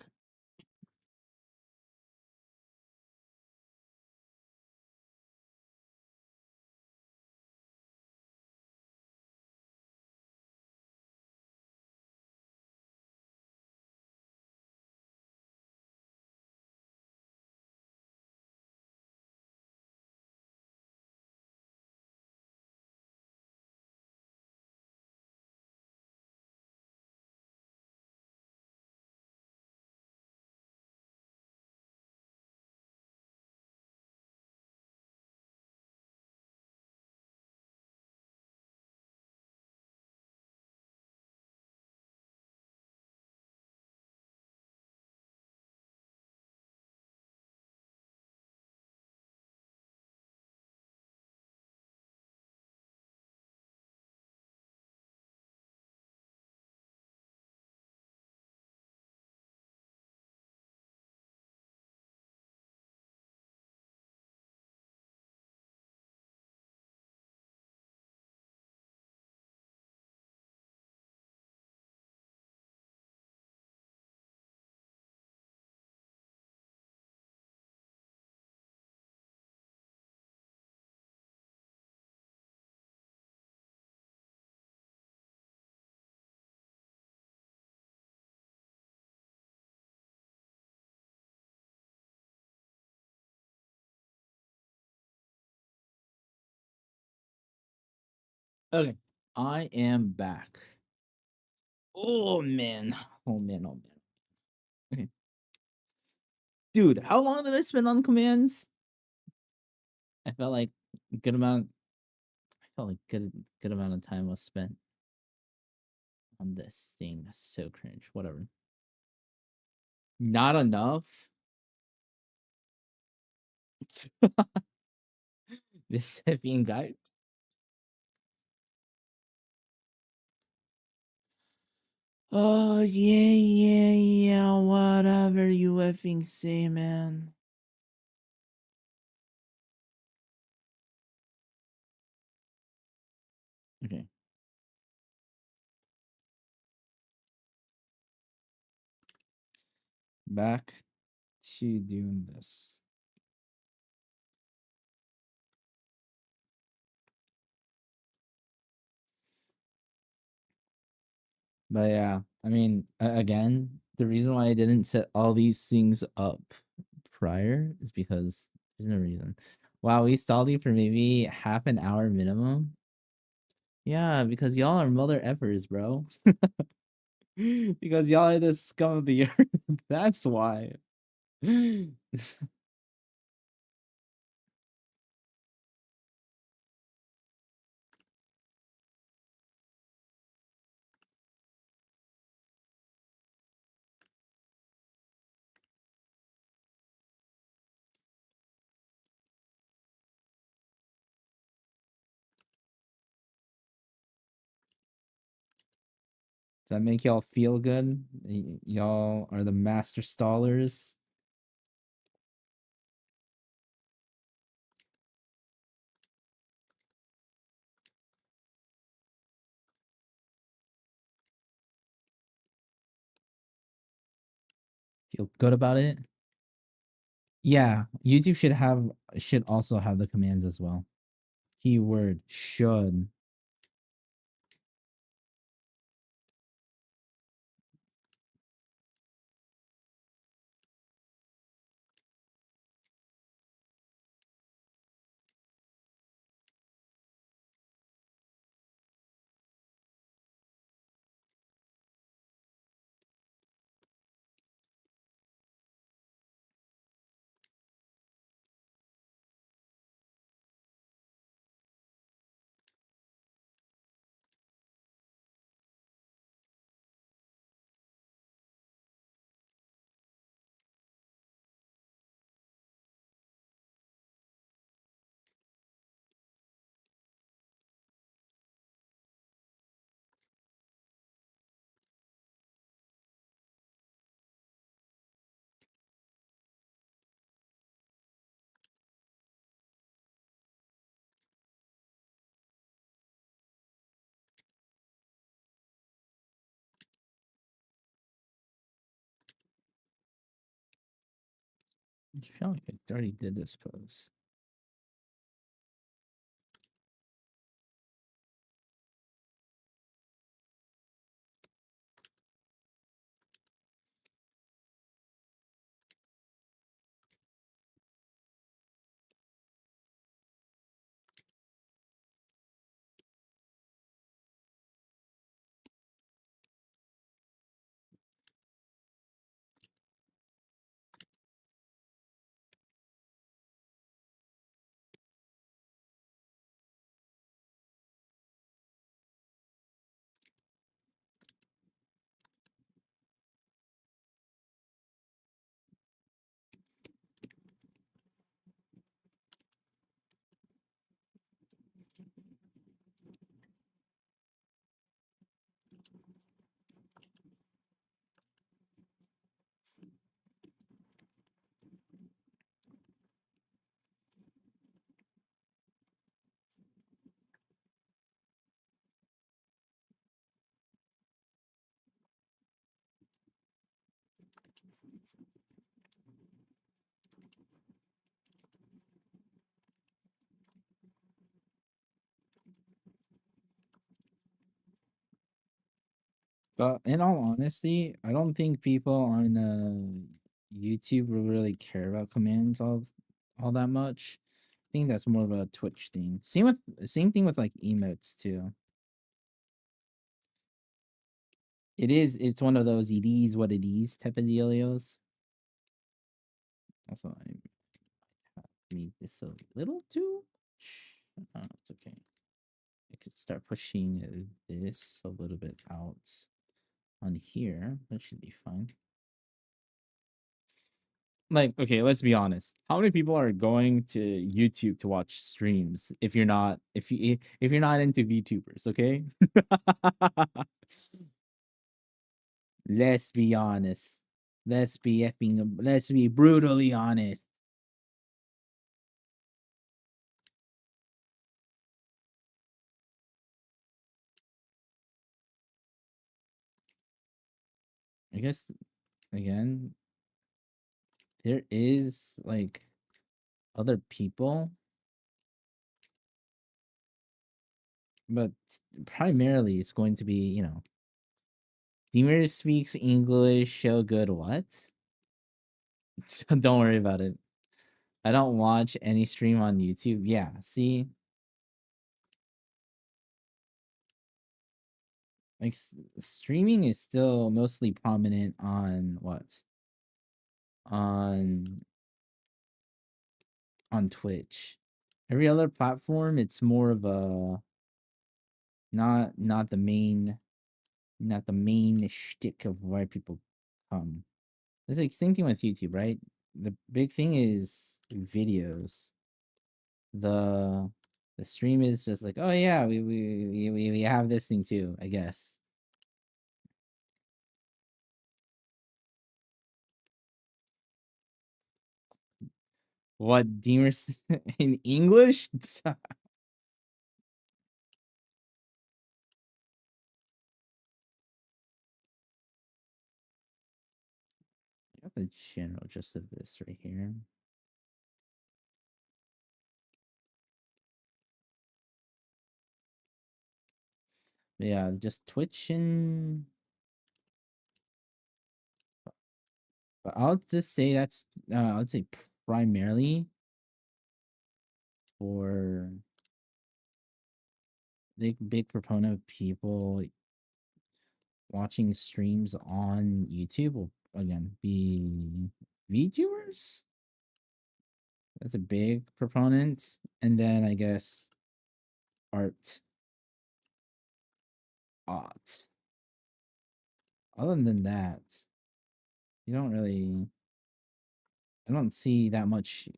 Okay. I am back. Oh man. Oh man. Oh man. Okay. Dude, how long did I spend on commands? I felt like a good amount. I felt like good amount of time was spent on this thing. That's so cringe. Whatever. Not enough. This being guy. Oh yeah. Whatever you effing say, man. Okay. Back to doing this. But yeah, I mean, again, the reason why I didn't set all these things up prior is because there's no reason. Wow, we stalled you for maybe half an hour minimum. Yeah, because y'all are mother effers, bro. Because y'all are the scum of the earth. That's why. Does that make y'all feel good? Y'all are the master stallers. Feel good about it? Yeah, YouTube should also have the commands as well. Keyword should. I feel like I already did this pose. But in all honesty, I don't think people on YouTube will really care about commands all that much. I think that's more of a Twitch thing. Same thing with like emotes too. It's one of those it is what it is type of dealios. Also, I need this a little too much. Oh, it's okay. I could start pushing this a little bit out on here. That should be fine. Like, okay, let's be honest. How many people are going to YouTube to watch streams if you're not if you're not into VTubers, okay? Let's be honest. Let's be brutally honest. I guess again, there is like other people, but primarily it's going to be, you know, Deemer speaks English, show good what? Don't worry about it. I don't watch any stream on YouTube. Yeah, see? Like streaming is still mostly prominent on what? On Twitch. Every other platform, it's more of a not the main shtick of why people come. It's like same thing with YouTube, right? The big thing is videos. The the stream is just like, oh yeah, we have this thing too, I guess. What Deemers in English? I got the general gist of this right here. But yeah, just Twitch and but I'll just say that's I'd say primarily for big proponent of people watching streams on YouTube will again be VTubers. That's a big proponent. And then I guess art. Other than that, you don't really I don't see that much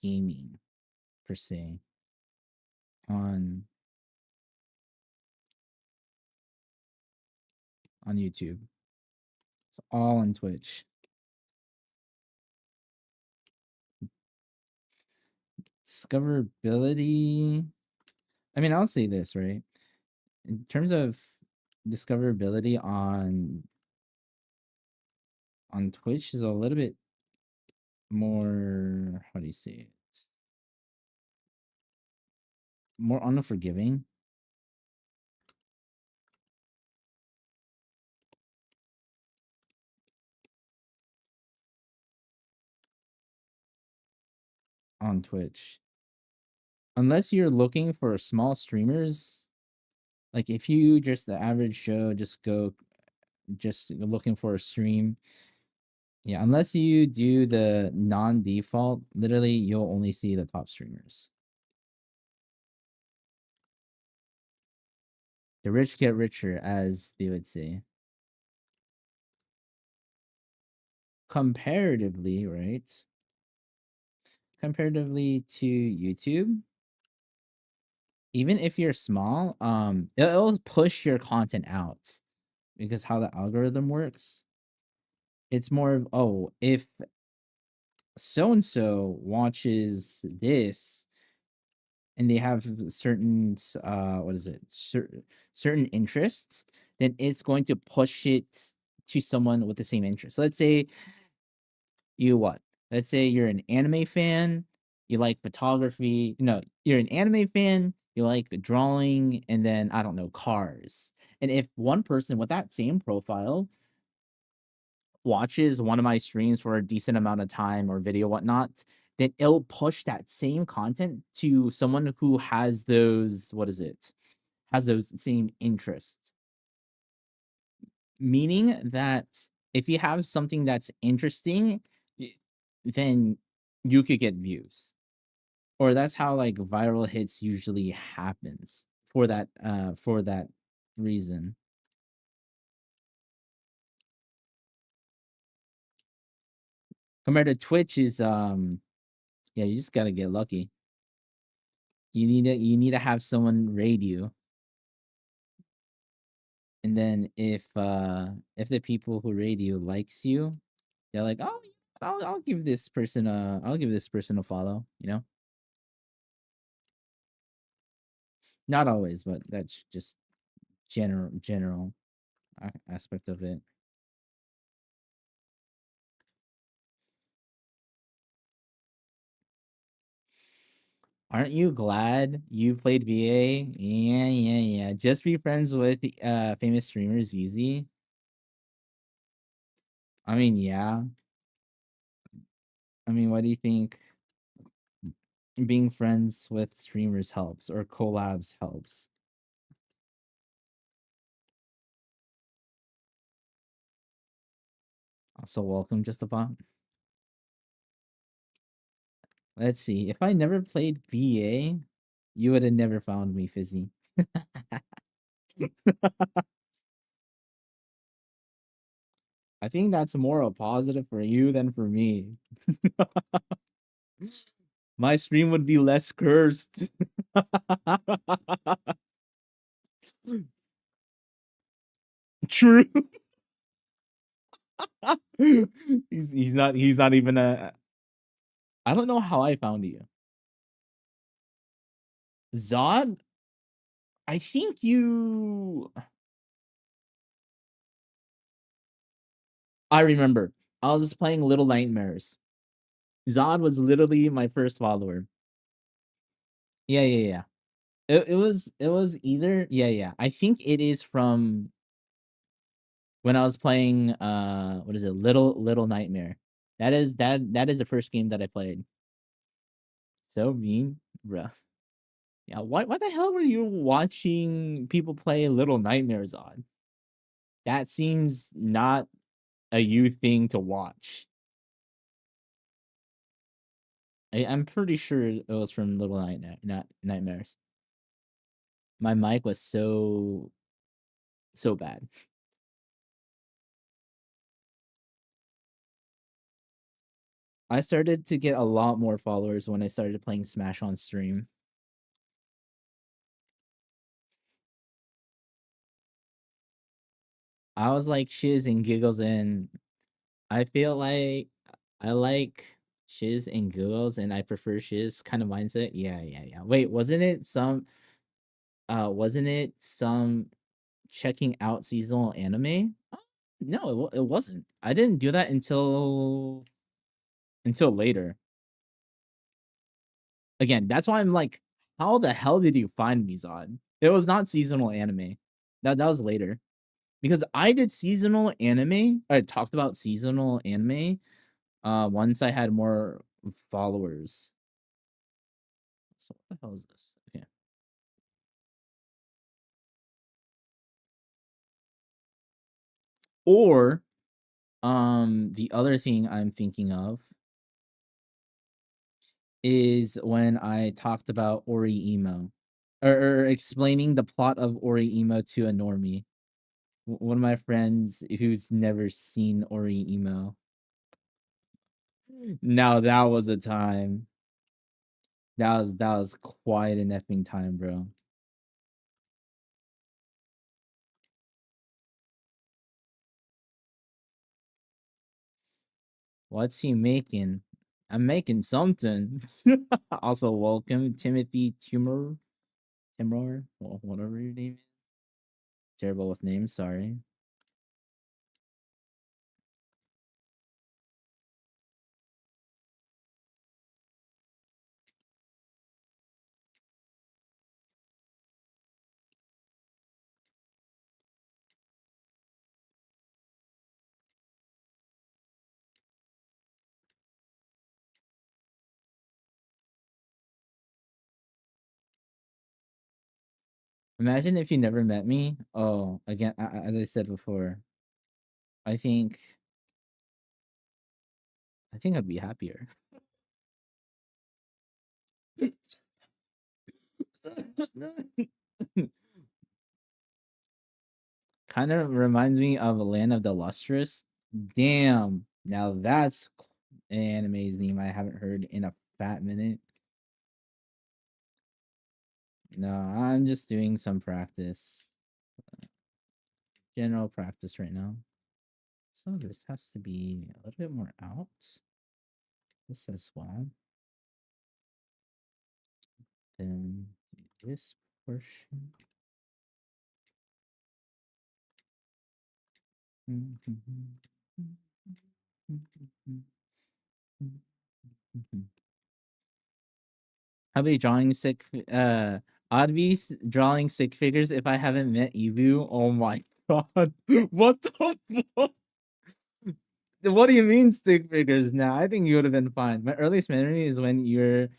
gaming per se on YouTube. It's all on Twitch. Discoverability. I mean, I'll say this, right? In terms of discoverability on Twitch is a little bit more, how do you say it? More unforgiving. On Twitch. Unless you're looking for small streamers, like if you just the average Joe just looking for a stream. Yeah, unless you do the non-default, literally you'll only see the top streamers. The rich get richer, as they would say. Comparatively, right? Comparatively to YouTube, even if you're small, it'll push your content out because how the algorithm works. It's more of, oh, if so and so watches this and they have certain what is it, certain interests, then it's going to push it to someone with the same interest. Let's say you what? Let's say you're an anime fan, you like photography. No, you're an anime fan, you like drawing, and then I don't know, cars. And if one person with that same profile watches one of my streams for a decent amount of time or video whatnot, then it'll push that same content to someone who has those, what is it? Has those same interests. Meaning that if you have something that's interesting, then you could get views. Or that's how like viral hits usually happens for that reason. Compared to Twitch is yeah, you just gotta get lucky. You need to have someone raid you. And then if the people who raid you likes you, they're like, "Oh, I'll give this person a follow," you know? Not always, but that's just general aspect of it. Aren't you glad you played VA? Yeah, yeah, yeah. Just be friends with famous streamers easy. I mean, yeah. I mean, what do you think being friends with streamers helps or collabs helps? Also, welcome, just about. Let's see. If I never played VA, you would have never found me, Fizzy. I think that's more a positive for you than for me. My stream would be less cursed. True. He's not even a. I don't know how I found you. Zod, I think you. I remember. I was just playing Little Nightmares. Zod was literally my first follower. Yeah, yeah, yeah. It was either, yeah, yeah. I think it is from when I was playing what is it, Little Nightmare. That is the first game that I played. So mean, bruh. Yeah, why the hell were you watching people play Little Nightmares on? That seems not a you thing to watch. I'm pretty sure it was from Little Nightmares. My mic was so bad. I started to get a lot more followers when I started playing Smash on stream. I was like shiz and giggles, and I feel like I like shiz and giggles, and I prefer shiz kind of mindset. Yeah, yeah, yeah. Wait, wasn't it some checking out seasonal anime? No, it wasn't. I didn't do that until until later. Again, that's why I'm like, how the hell did you find me, Zod? It was not seasonal anime. That was later. Because I did seasonal anime. I talked about seasonal anime once I had more followers. So what the hell is this? Okay. Or the other thing I'm thinking of is when I talked about Ori Emo, or explaining the plot of Ori Emo to a normie. One of my friends who's never seen Ori Emo. Now that was a time. That was quite an effing time, bro. What's he making? I'm making something. Also, welcome Timothy Timur, well, whatever your name is. Terrible with names, sorry. Imagine if you never met me. Oh, again, as I said before, I think I'd be happier. Kind of reminds me of Land of the Lustrous. Damn, now that's an anime's name I haven't heard in a fat minute. No, I'm just doing some practice. General practice right now. So this has to be a little bit more out. This as well. Then this portion. I'll be drawing sick. I'd be drawing sick figures if I haven't met Evu. Oh my god! What the fuck? What do you mean stick figures? Now I think you would have been fine. My earliest memory is when you're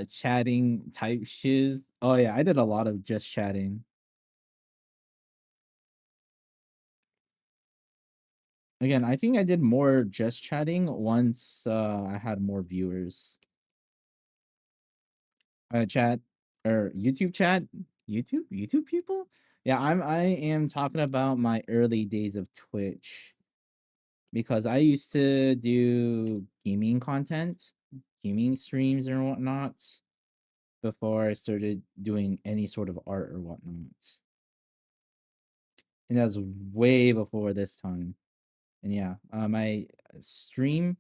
chatting type shiz. Oh yeah, I did a lot of just chatting. Again, I think I did more just chatting once I had more viewers. Chat or YouTube chat? YouTube people? Yeah, I am talking about my early days of Twitch because I used to do gaming content, gaming streams and whatnot before I started doing any sort of art or whatnot. And that was way before this time. And yeah, my stream,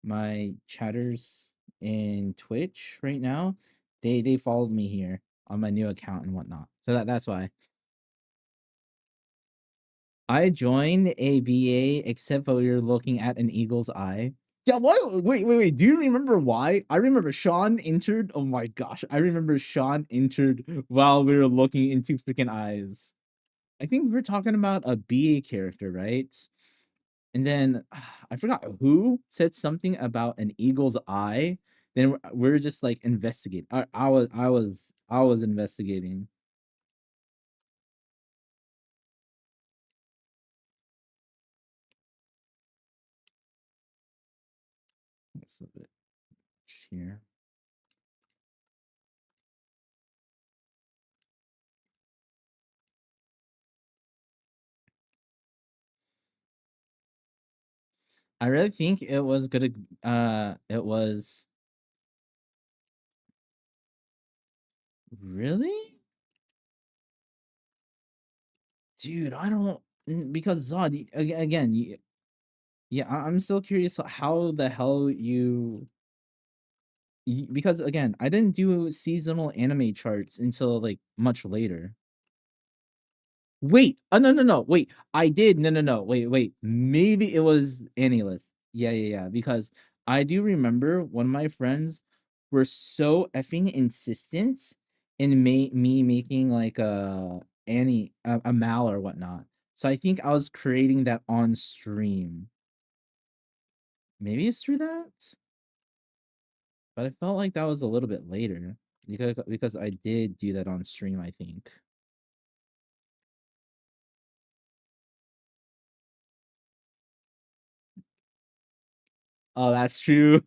my chatters in Twitch right now, they followed me here on my new account and whatnot. So that's why. I joined a BA except for you're looking at an eagle's eye. Yeah, what? Wait. Do you remember why? I remember Sean entered. Oh my gosh. I remember Sean entered while we were looking into freaking eyes. I think we're talking about a BA character, right? And then I forgot who said something about an eagle's eye. Then we're just like investigating. I was investigating. That's a bit here. I really think it was gonna it was really? Dude, I don't because Zod again, yeah, I'm still curious how the hell because again, I didn't do seasonal anime charts until like much later. Wait, no, wait, I did, no, wait, maybe it was AniList. Yeah. Because I do remember one of my friends were so effing insistent in me making like a mal or whatnot. So I think I was creating that on stream. Maybe it's through that, but I felt like that was a little bit later because I did do that on stream, I think. Oh, that's true.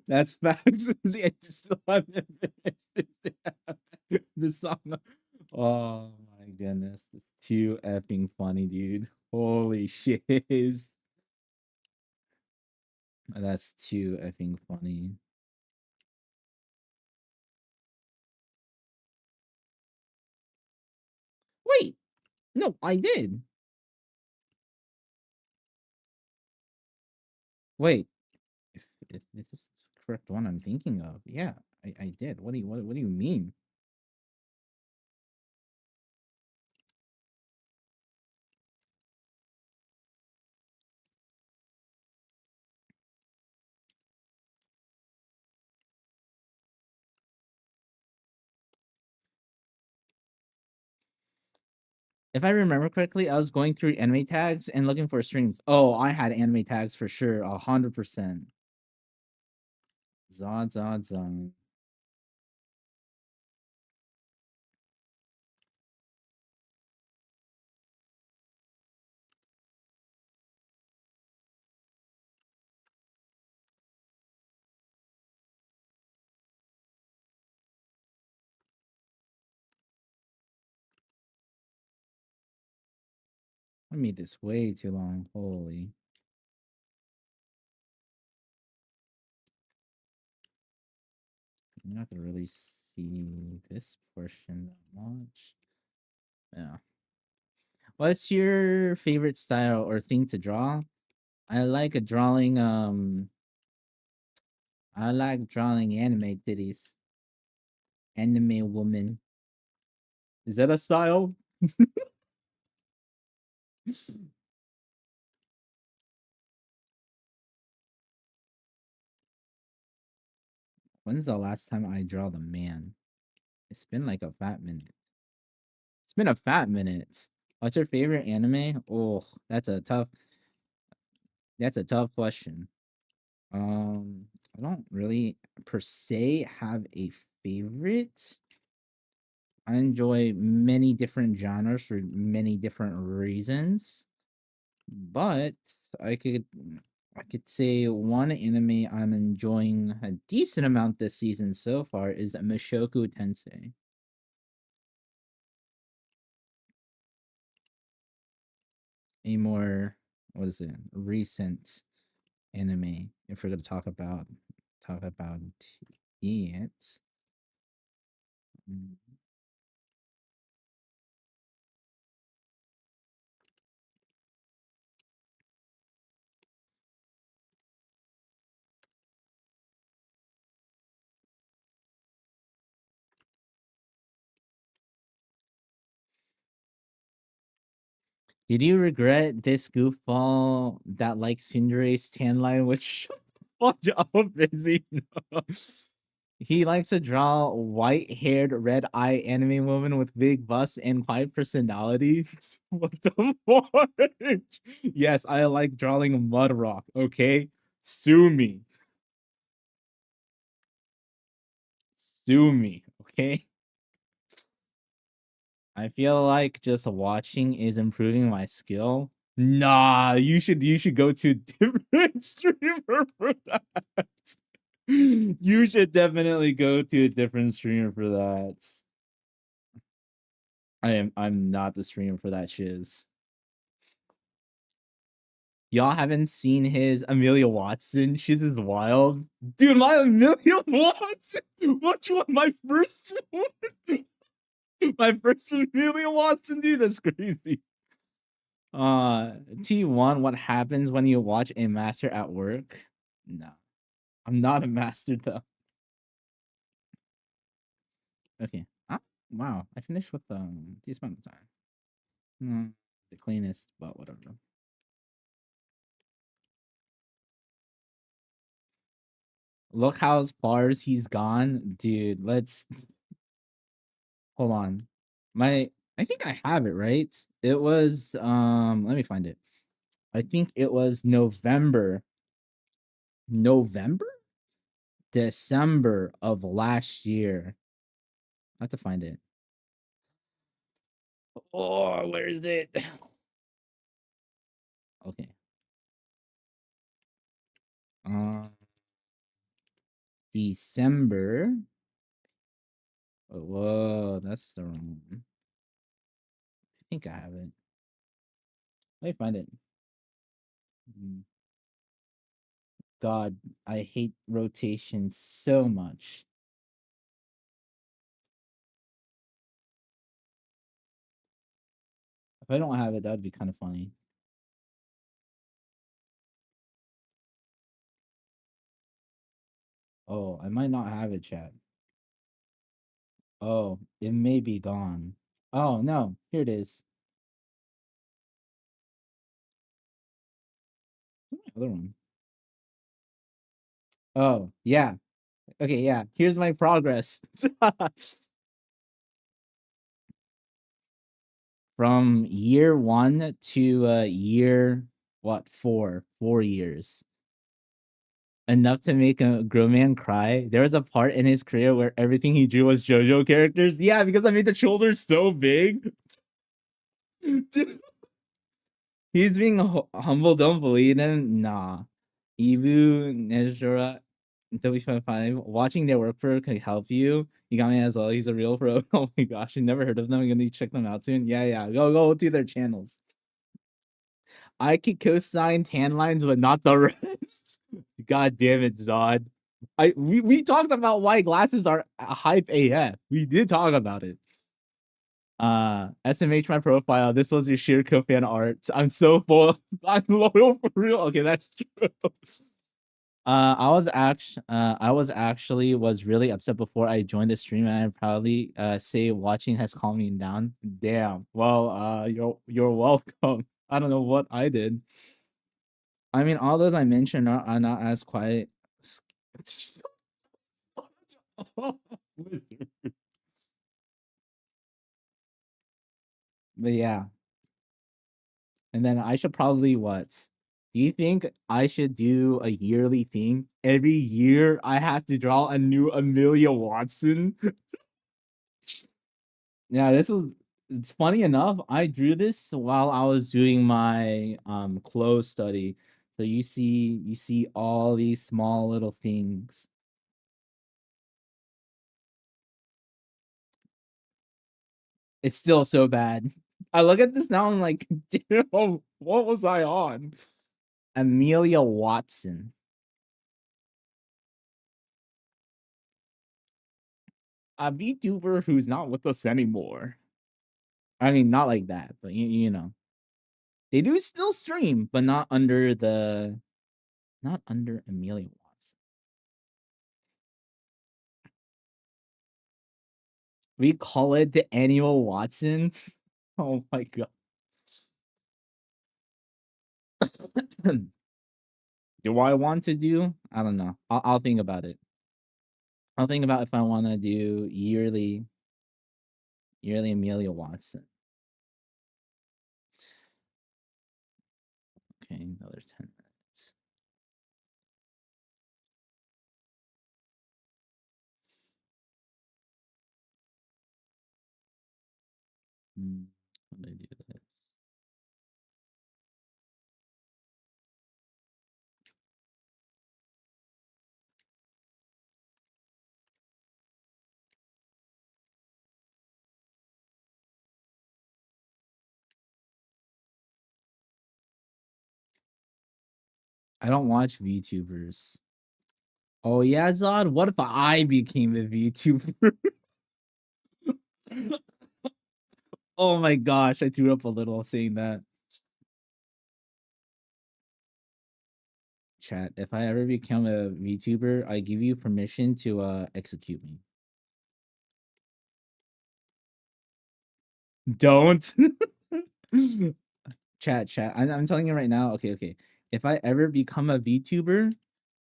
That's facts. I just saw the song. Oh my goodness. It's too effing funny, dude. Holy shit. That's too effing funny. Wait. No, I did. Wait. If this is the correct one I'm thinking of, yeah, I did. What do you mean? If I remember correctly, I was going through anime tags and looking for streams. Oh, I had anime tags for sure, 100%. Zod. I made this way too long. Holy. I'm not gonna really see this portion that much. Yeah. What's your favorite style or thing to draw? I like a drawing. I like drawing anime titties. Anime woman. Is that a style? When's the last time I draw the man? It's been like a fat minute. It's been a fat minute. What's your favorite anime? Oh, that's a tough question. I don't really per se have a favorite. I enjoy many different genres for many different reasons, but I could I could say one anime I'm enjoying a decent amount this season so far is Mushoku Tensei. A more what is it? Recent anime. If we're gonna talk about it. Mm. Did you regret this goofball that likes Cinderella's tan line? Which fuck up is he? No. He likes to draw white-haired, red-eye anime woman with big busts and quiet personality. What the fuck? Yes, I like drawing mud rock. Okay, sue me, sue me. Okay. I feel like just watching is improving my skill. Nah, you should go to a different streamer for that. You should definitely go to a different streamer for that. I'm not the streamer for that shiz. Y'all haven't seen his Amelia Watson? Shiz is wild. Dude, my Amelia Watson! Which one? My first one? My first Amelia Watson, dude, that's crazy. T1, what happens when you watch a master at work? No, I'm not a master though. Okay. Wow, I finished with decent amount of time. The cleanest, but whatever. Look how far he's gone, dude. Let's hold on. I think I have it right. It was let me find it. I think it was November, December of last year. I have to find it. Oh, where is it? Okay. December. Oh, whoa, that's the wrong one. I think I have it. Let me find it. God, I hate rotation so much. If I don't have it, that'd be kind of funny. Oh, I might not have it, chat. Oh, it may be gone. Oh, no. Here it is. Where's my other one? Oh, yeah. Okay, yeah. Here's my progress. From year 1 to year what? 4 years. Enough to make a grown man cry. There was a part in his career where everything he drew was JoJo characters. Yeah, because I made the shoulders so big. Dude. He's being humble. Don't believe him. Nah. Ibu, Nejura, W55. Watching their work pro can help you. You got me as well. He's a real pro. Oh my gosh, I never heard of them. I'm gonna check them out soon. Yeah. Go to their channels. I could co-sign tan lines, but not the rest. God damn it, Zod. We talked about why glasses are hype AF. We did talk about it. SMH my profile. This was your sheer fan art. I'm so full. I'm loyal for real. Okay, that's true. I was actually really upset before I joined the stream, and I probably say watching has calmed me down. Damn. Well, you're welcome. I don't know what I did. I mean, all those I mentioned are not as quiet. But yeah. And then I should probably what? Do you think I should do a yearly thing? Every year I have to draw a new Amelia Watson. Yeah, it's funny enough. I drew this while I was doing my close study. So you see all these small little things. It's still so bad. I look at this now and I'm like, damn, what was I on? Amelia Watson. A VTuber who's not with us anymore. I mean, not like that, but you know. They do still stream, but not under Amelia Watson. We call it the annual Watson. Oh my god. Do I want to do? I don't know. I'll think about it. I'll think about if I want to do yearly Amelia Watson. Okay, another 10 minutes. How do I do this? I don't watch VTubers. Oh yeah, Zod. What if I became a VTuber? Oh my gosh, I threw up a little saying that. Chat, if I ever become a VTuber, I give you permission to execute me. Don't. Chat. I'm telling you right now. Okay. If I ever become a VTuber,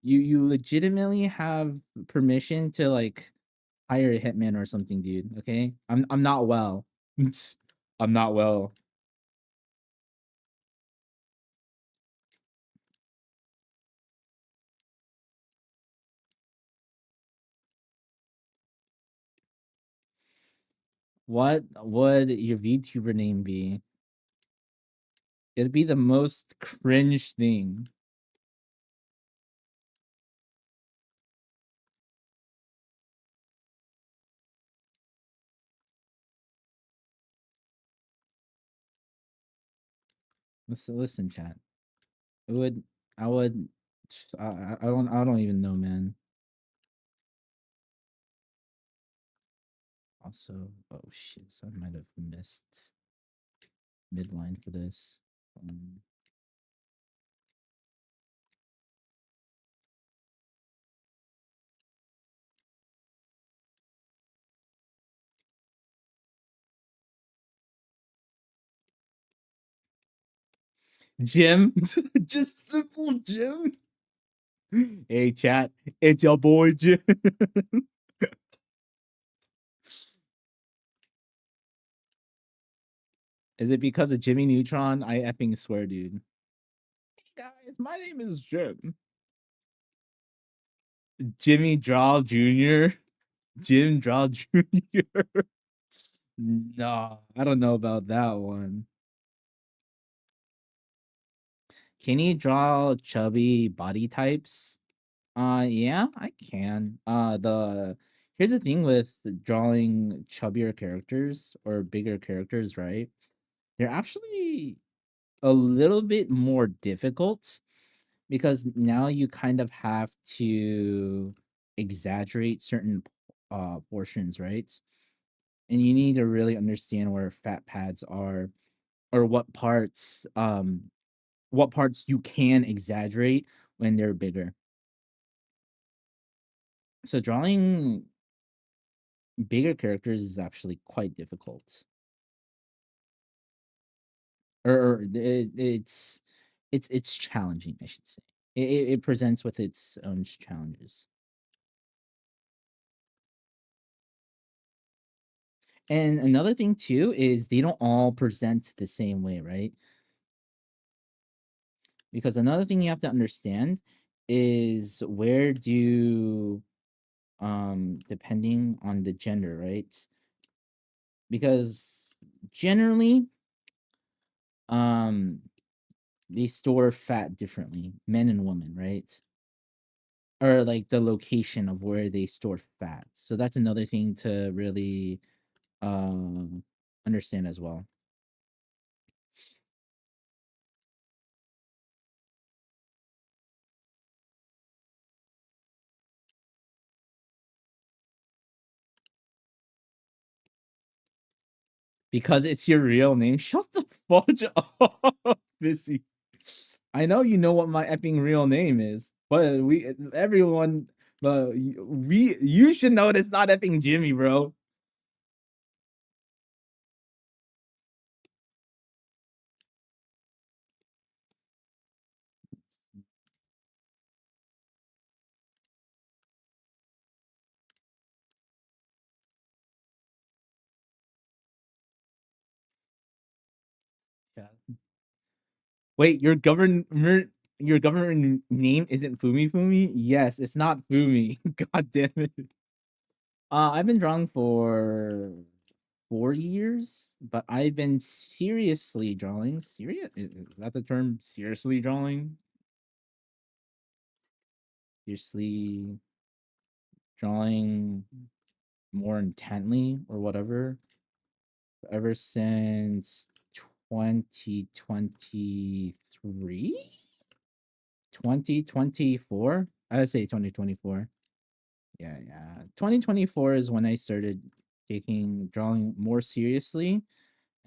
You legitimately have permission to like hire a hitman or something, dude. Okay, I'm not well. I'm not well. What would your VTuber name be? It'd be the most cringe thing. Listen, chat. It would. I would. I don't even know, man. Also, oh shit, so I might have missed midline for this. Um, Jim, just simple Jim. Hey chat, it's your boy Jim. Is it because of Jimmy Neutron? I effing swear, dude. Hey guys, my name is Jim. Jimmy Draw Jr. Jim Draw Jr. Nah, I don't know about that one. Can you draw chubby body types? Yeah, I can. The Here's the thing with drawing chubbier characters or bigger characters, right? They're actually a little bit more difficult because now you kind of have to exaggerate certain portions, right? And you need to really understand where fat pads are or what parts you can exaggerate when they're bigger. So drawing bigger characters is actually quite difficult. It's challenging, I should say. It presents with its own challenges. And another thing too is they don't all present the same way, right? Because another thing you have to understand is where do depending on the gender, right? Because generally um they store fat differently, men and women, right? Or like the location of where they store fat. So that's another thing to really understand as well. Because it's your real name. Shut the fudge up, Missy. I know you know what my effing real name is, but everyone, you should know it's not effing Jimmy, bro. Yeah. Wait, your government name isn't Fumi Fumi? Yes, it's not Fumi. God damn it. I've been drawing for 4 years, but I've been seriously drawing. Serious? Is that the term? Seriously drawing? Seriously drawing more intently or whatever ever since 2023? 2024? I would say 2024. Yeah, yeah. 2024 is when I started taking drawing more seriously.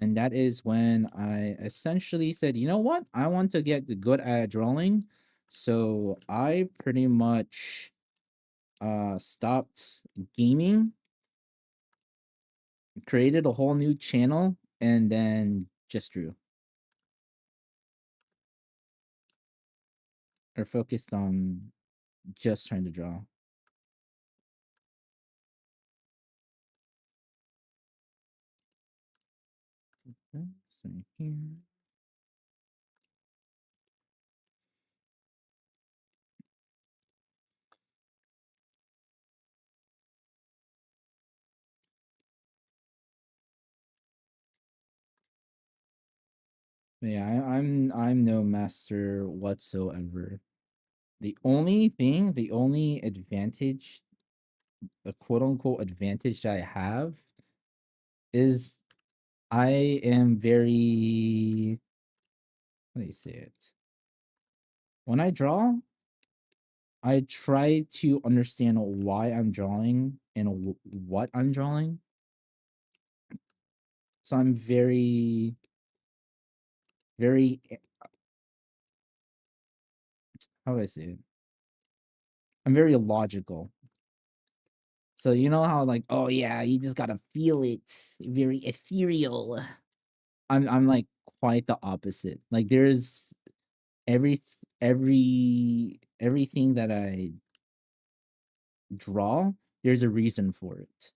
And that is when I essentially said, you know what? I want to get good at drawing. So I pretty much stopped gaming, created a whole new channel, and then just drew or focused on just trying to draw. That's right here. Yeah, I'm no master whatsoever. The only advantage, the quote unquote advantage that I have is I am very, how do you say it? When I draw, I try to understand why I'm drawing and what I'm drawing. So I'm very, how do I say it? I'm very logical. So you know how like, oh yeah, you just gotta feel it, very ethereal. I'm like quite the opposite. Like there's everything that I draw, there's a reason for it.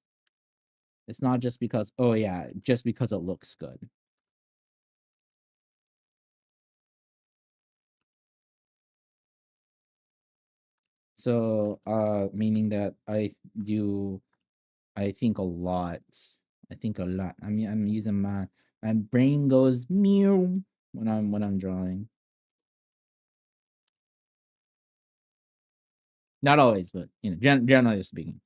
It's not just because, oh yeah, just because it looks good. So meaning that I think a lot. I think a lot. I mean, I'm using my brain goes meow when I'm drawing. Not always, but you know, generally speaking.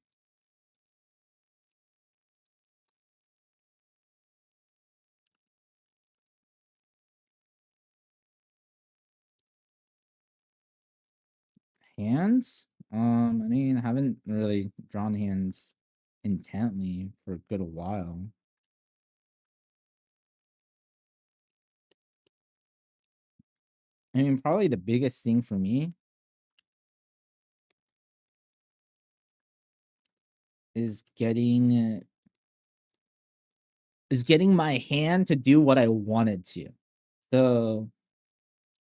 Hands? I mean, I haven't really drawn hands intently for a good while. I mean, probably the biggest thing for me is getting my hand to do what I wanted to. So,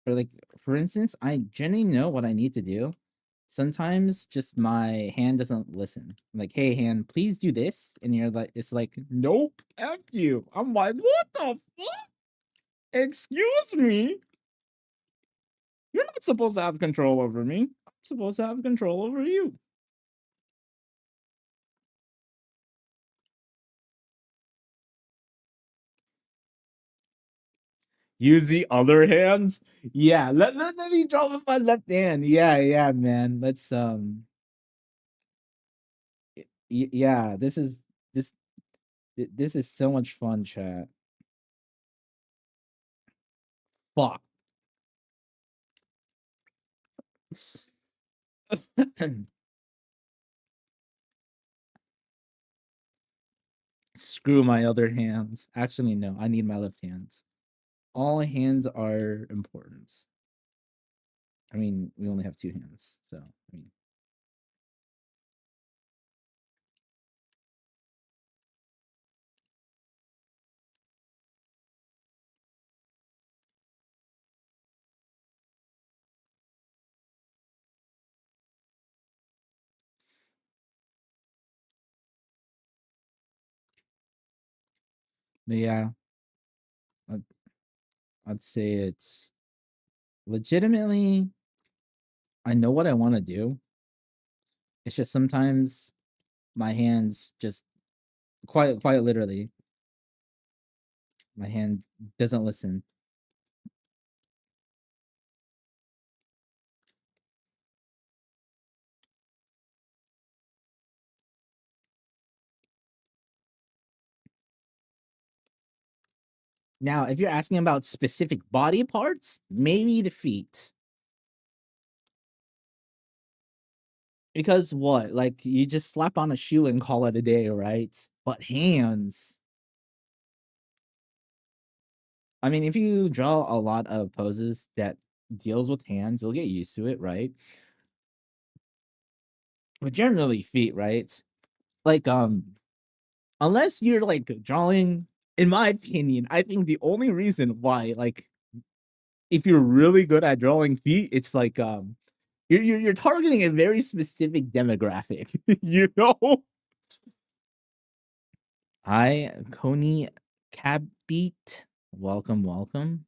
for like, for instance, I generally know what I need to do. Sometimes just my hand doesn't listen. I'm like, hey, hand, please do this. And you're like, it's like, nope, F you. I'm like, what the fuck? Excuse me? You're not supposed to have control over me. I'm supposed to have control over you. Use the other hands? Yeah, let me draw with my left hand. Yeah, man. Let's yeah, this this is so much fun, chat. Fuck. Screw my other hands. Actually, no, I need my left hands. All hands are important. I mean, we only have two hands, so I mean. But yeah, I'd, I'd say it's legitimately, I know what I want to do. It's just sometimes my hands just quite literally, my hand doesn't listen. Now, if you're asking about specific body parts, maybe the feet. Because what? Like you just slap on a shoe and call it a day, right? But hands. I mean, if you draw a lot of poses that deals with hands, you'll get used to it, right? But generally feet, right? Like unless you're like drawing, in my opinion, I think the only reason why, like, if you're really good at drawing feet, it's like You're targeting a very specific demographic, you know? Hi, Coney Cabbeat. Welcome, welcome.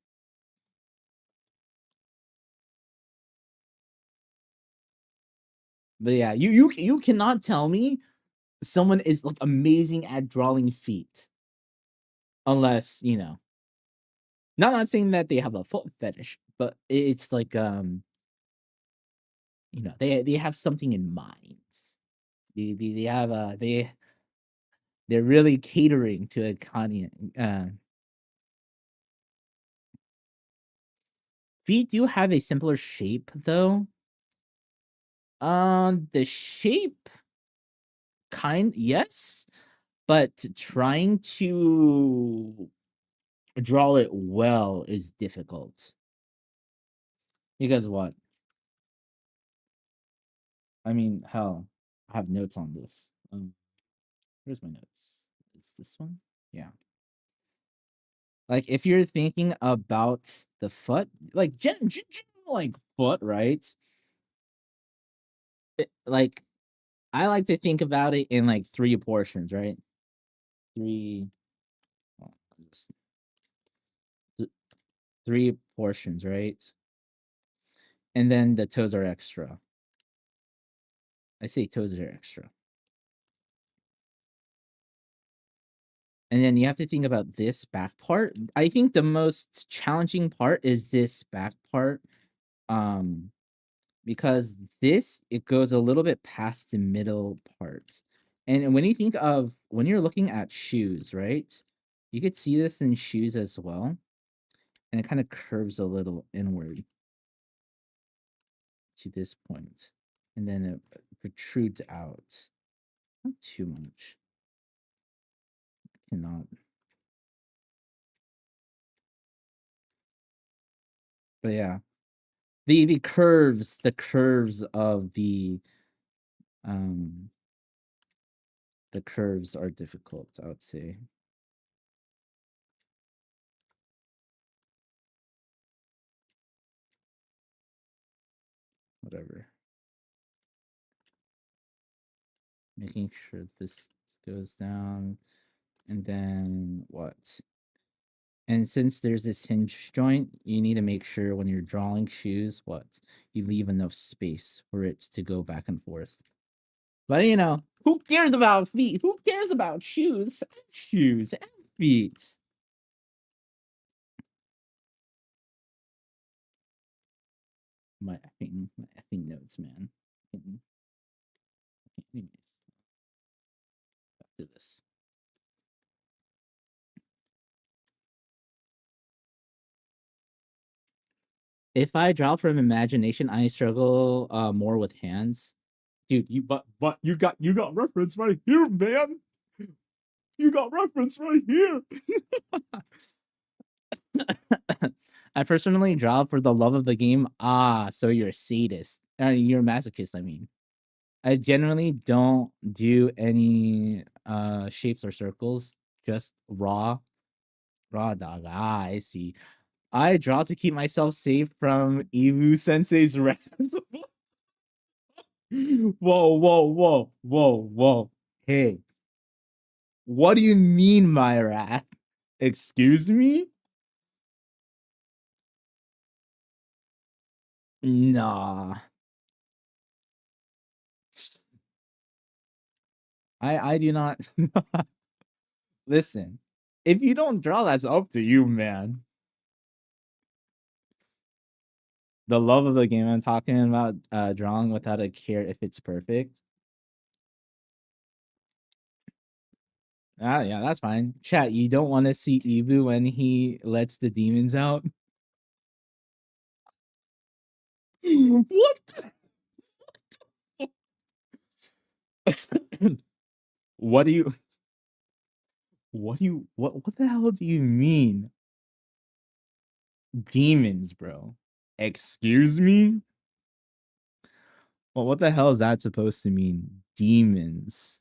But yeah, you cannot tell me someone is like amazing at drawing feet. Unless, you know. Not saying that they have a foot fetish, but it's like you know, they have something in mind. They have they're really catering to a Kanye. Feet do have a simpler shape though. The shape yes, but trying to draw it well is difficult. Because what? I mean, hell, I have notes on this. Where's my notes? It's this one? Yeah. Like if you're thinking about the foot, like general like foot, right? Like I like to think about it in like three portions, right? Three, oh, three portions, right? And then the toes are extra. I say toes are extra. And then you have to think about this back part. I think the most challenging part is this back part. Because this, it goes a little bit past the middle part. And when you think of, when you're looking at shoes, right? You could see this in shoes as well. And it kind of curves a little inward to this point. And then it protrudes out. Not too much. Cannot. But yeah. The curves of um the curves are difficult, I would say. Whatever. Making sure this goes down. And then what? And since there's this hinge joint, you need to make sure when you're drawing shoes, what? You leave enough space for it to go back and forth. But you know, who cares about feet? Who cares about shoes? Shoes and feet. My effing notes, man. Anyways, back to this. If I draw from imagination, I struggle more with hands. Dude, you got reference right here, man. You got reference right here. I personally draw for the love of the game. Ah, so you're a sadist. You're a masochist, I mean. I generally don't do any shapes or circles, just raw. Raw dog. Ah, I see. I draw to keep myself safe from Evu Sensei's wrath. Whoa. Hey, what do you mean, my wrath? Excuse me? Nah. I do not. Listen, if you don't draw, that's up to you, man. The love of the game I'm talking about, drawing without a care if it's perfect. Ah, yeah, that's fine. Chat, you don't want to see Ebu when he lets the demons out? What? What do you what the hell do you mean? Demons, bro. Excuse me? Well, what the hell is that supposed to mean? Demons.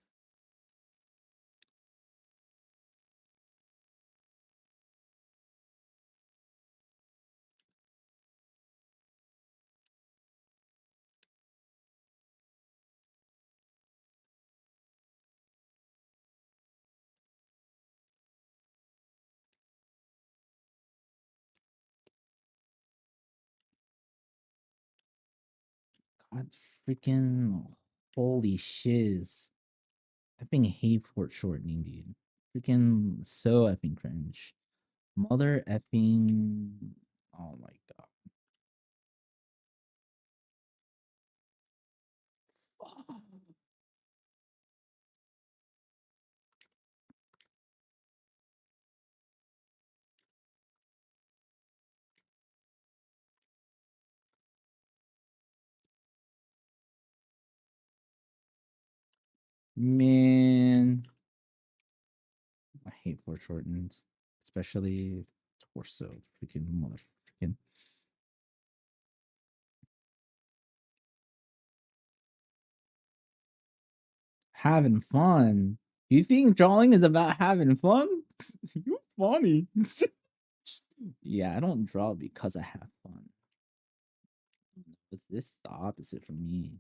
God, freaking holy shiz. I effing hate port shortening, dude. Freaking so effing cringe. Mother effing. Oh my god. Man. I hate foreshortened. Especially torso. Freaking mother freaking. Having fun. You think drawing is about having fun? You funny. Yeah, I don't draw because I have fun. But this is the opposite for me.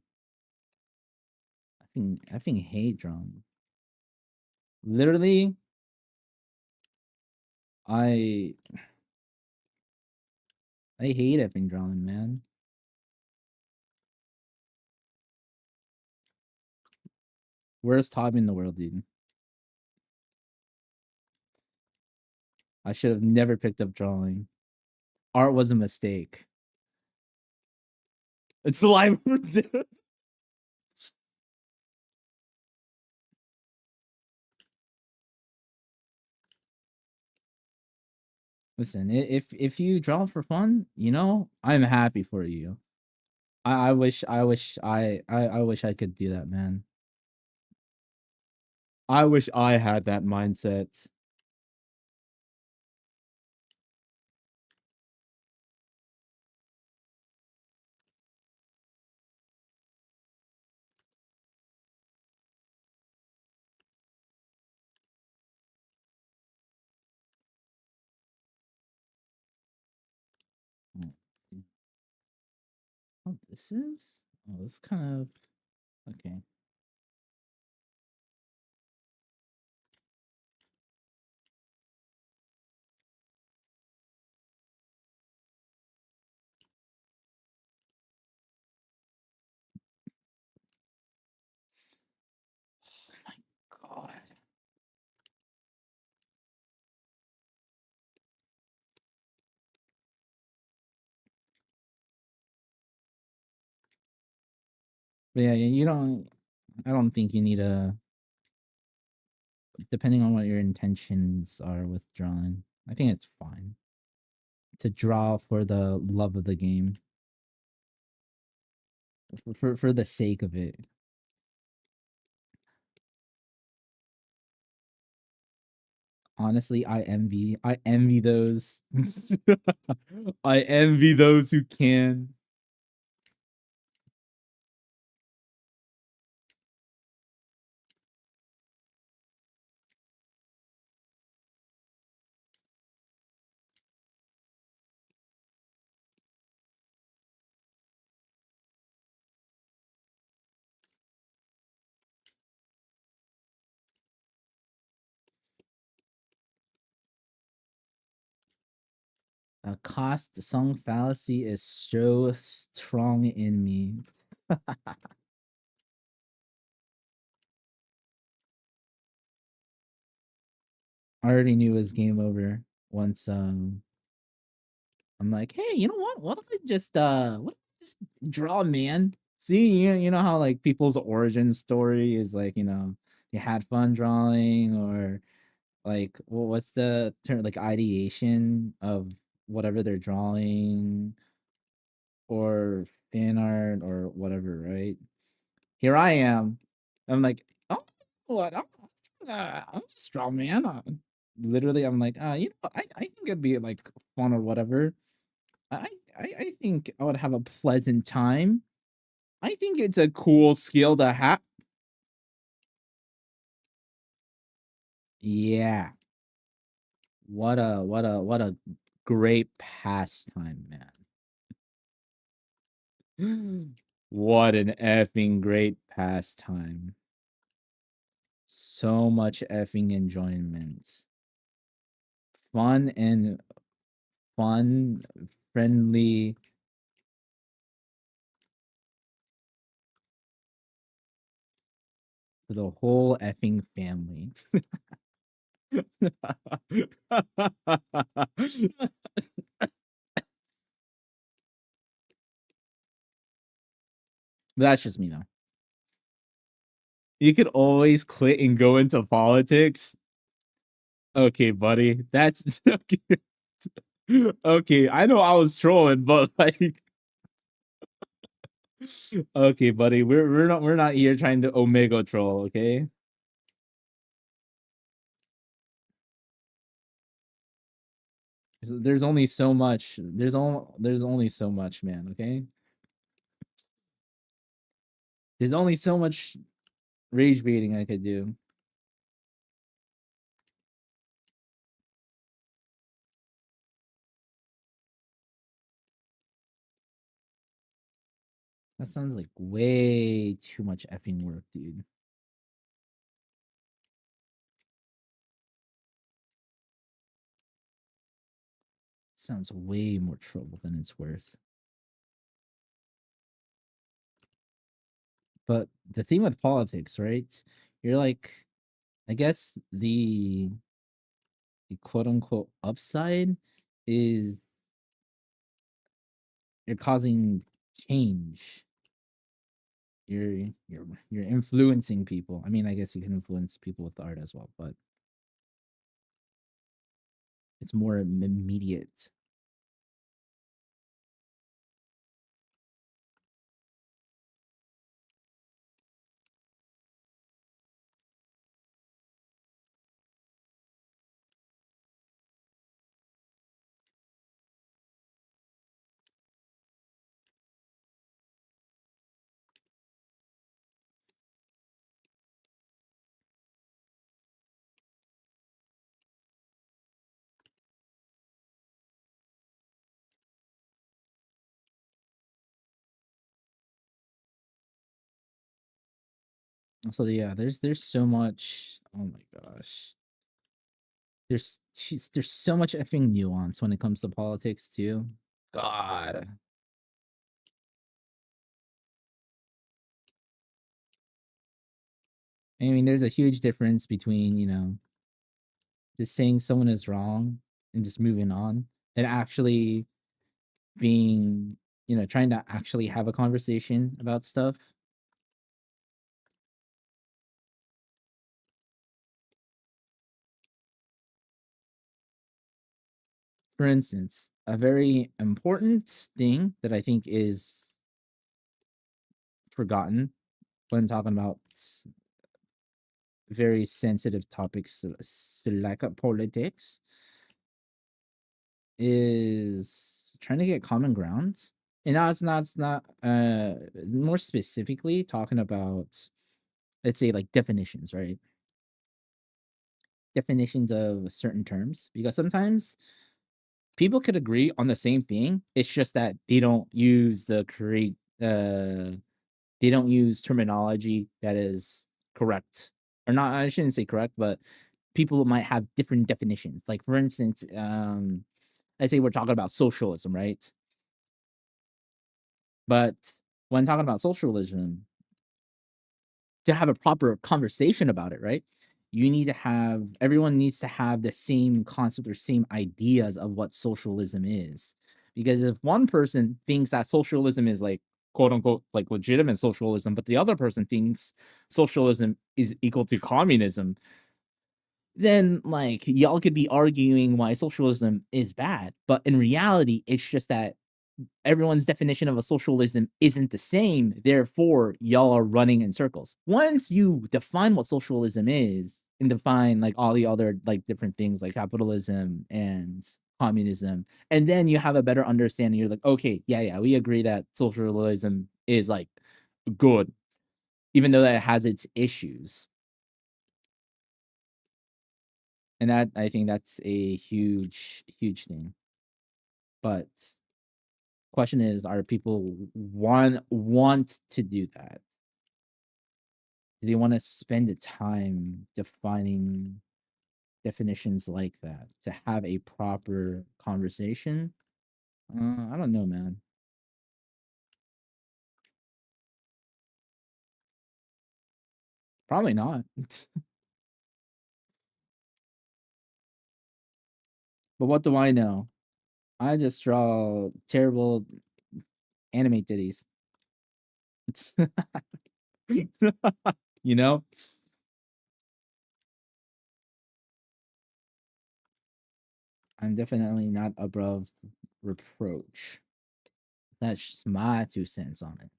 I think hate drawing. Literally, I hate effing drawing, man. Worst hobby in the world, dude. I should have never picked up drawing. Art was a mistake. It's live. Listen, if you draw for fun, you know, I'm happy for you. I wish I could do that, man. I wish I had that mindset. Oh, oh, this is? Oh, this kind of okay. Oh my god. But yeah, you don't. I don't think you need a. Depending on what your intentions are with drawing, I think it's fine to draw for the love of the game, for the sake of it. Honestly, I envy those. I envy those who can. The cost song fallacy is so strong in me. I already knew it was game over once I'm like, hey, you know what? What if I just draw, man? See, you know how like people's origin story is like, you know, you had fun drawing, or like what's the term, like ideation of whatever they're drawing, or fan art or whatever, right? Here I am. I'm like, oh, what? I'm just draw, man. Literally, I'm like, you know, I think it'd be like fun or whatever. I think I would have a pleasant time. I think it's a cool skill to have. Yeah. What a great pastime, man. What an effing great pastime. So much effing enjoyment. Fun and fun, friendly. For the whole effing family. That's just me though. You could always quit and go into politics. Okay, buddy. That's okay. Okay, I know I was trolling, but like okay, buddy. We're not here trying to omega troll, okay? There's only so much. There's only so much, man, okay? There's only so much rage baiting I could do. That sounds like way too much effing work, dude. Sounds way more trouble than it's worth. But the thing with politics, right? You're like, I guess the quote unquote upside is you're causing change. You're influencing people. I mean, I guess you can influence people with art as well, but it's more immediate. So yeah, there's so much. Oh my gosh, there's so much effing nuance when it comes to politics too. God, I mean, there's a huge difference between just saying someone is wrong and just moving on, and actually being trying to actually have a conversation about stuff. For instance, a very important thing that I think is forgotten when talking about very sensitive topics like politics is trying to get common ground. And now it's not more specifically talking about, let's say, like definitions, right? Definitions of certain terms, because sometimes people could agree on the same thing. It's just that they don't use they don't use terminology that is correct, or not. I shouldn't say correct, but people might have different definitions. Like for instance, let's say we're talking about socialism, right? But when talking about socialism, to have a proper conversation about it, right? You need to have everyone needs to have the same concept or same ideas of what socialism is. Because if one person thinks that socialism is like quote unquote like legitimate socialism, but the other person thinks socialism is equal to communism, then like y'all could be arguing why socialism is bad. But in reality, it's just that everyone's definition of a socialism isn't the same. Therefore, y'all are running in circles. Once you define what socialism is and define like all the other like different things like capitalism and communism, and then you have a better understanding, you're like, okay, yeah, we agree that socialism is like good, even though that it has its issues. And that I think that's a huge thing. But question is, are people want to do that? Do they want to spend the time defining definitions like that to have a proper conversation? I don't know, man. Probably not. But what do I know? I just draw terrible anime titties. You know? I'm definitely not above reproach. That's just my 2 cents on it.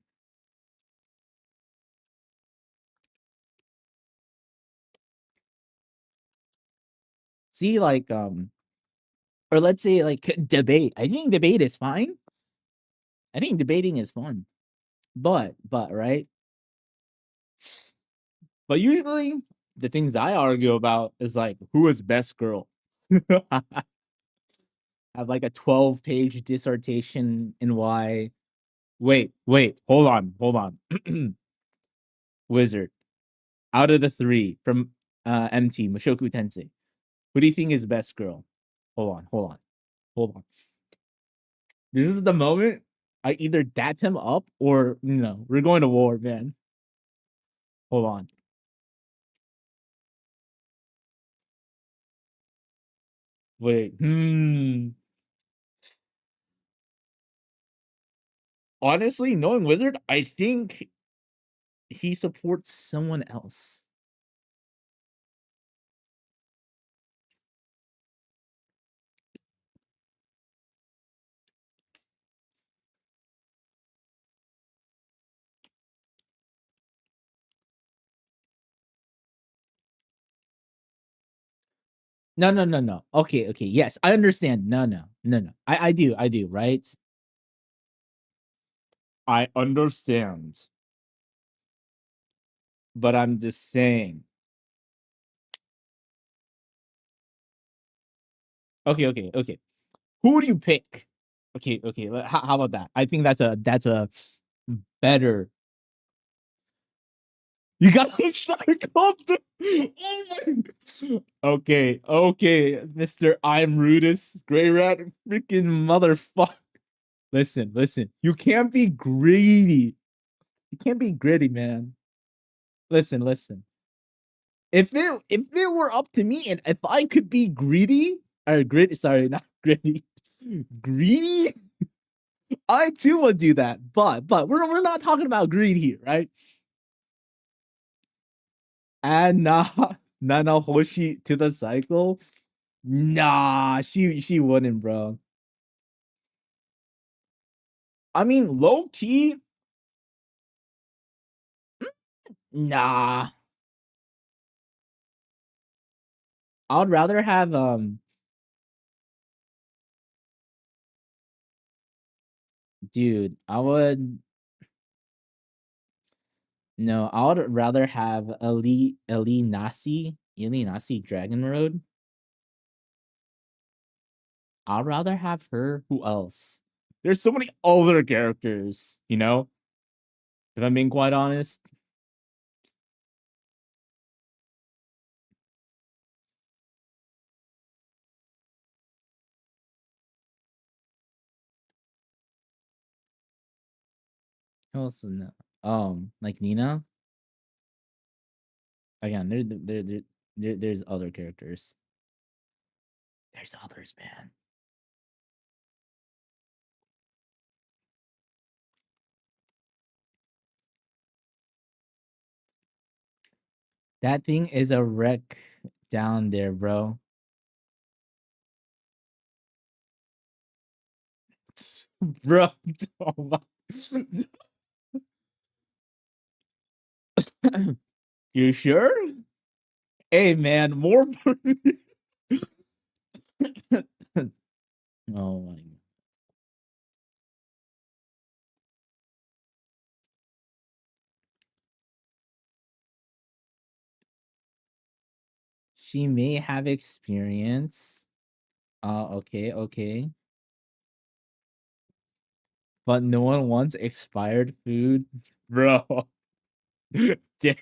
See, like, or let's say, like, debate. I think debate is fine. I think debating is fun. But, right? But usually, the things I argue about is like, who is best girl? I have like a 12-page dissertation in why. Wait, hold on. Wizard, out of the 3 from MT, Mushoku Tensei, who do you think is best girl? Hold on. This is the moment I either dap him up or no, we're going to war, man. Hold on. Wait. Honestly, knowing Wizard, I think he supports someone else. No. Okay. Yes, I understand. No. I do, right? I understand. But I'm just saying. Okay. Who do you pick? Okay. How about that? I think that's a better. You got me psyched up. Oh my. Okay, Mister I'm Rudis, Gray Rat, freaking motherfucker. Listen. You can't be greedy. You can't be gritty, man. Listen. If it were up to me, and if I could be greedy or sorry, not gritty, greedy, I too would do that. But we're not talking about greed here, right? And Nana Hoshi to the cycle. Nah, she wouldn't, bro. I mean, low key, nah. I would rather have dude, I would no, I would rather have Eli Nasi Dragon Road. I'd rather have her. Who else? There's so many other characters, you know? If I'm being quite honest. Who else? Like Nina. Again, there's other characters. There's others, man. That thing is a wreck down there, bro. Bro, oh my. You sure? Hey, man, more. Oh my. She may have experience. Okay. But no one wants expired food, bro. Damn.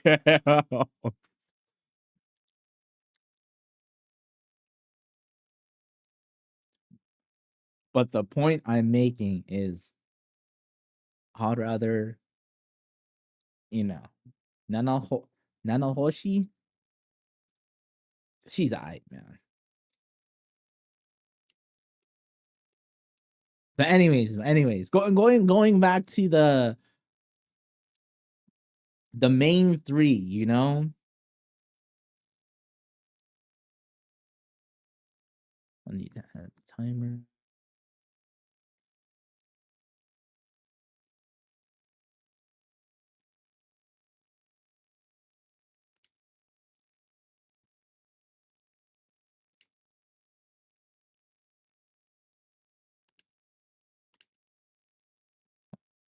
But the point I'm making is, I'd rather, you know, Nana Nanohoshi. She's alright, man. But anyways, going back to the main three, you know. I need to have a timer.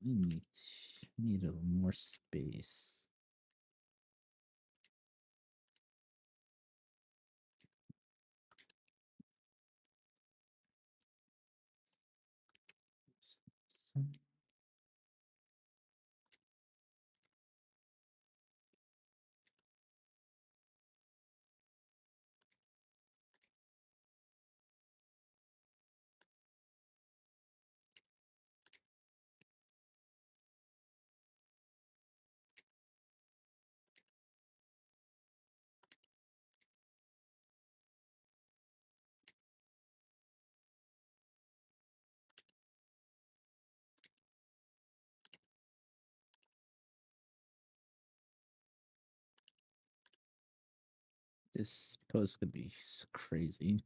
We need a little more space. This post could be crazy.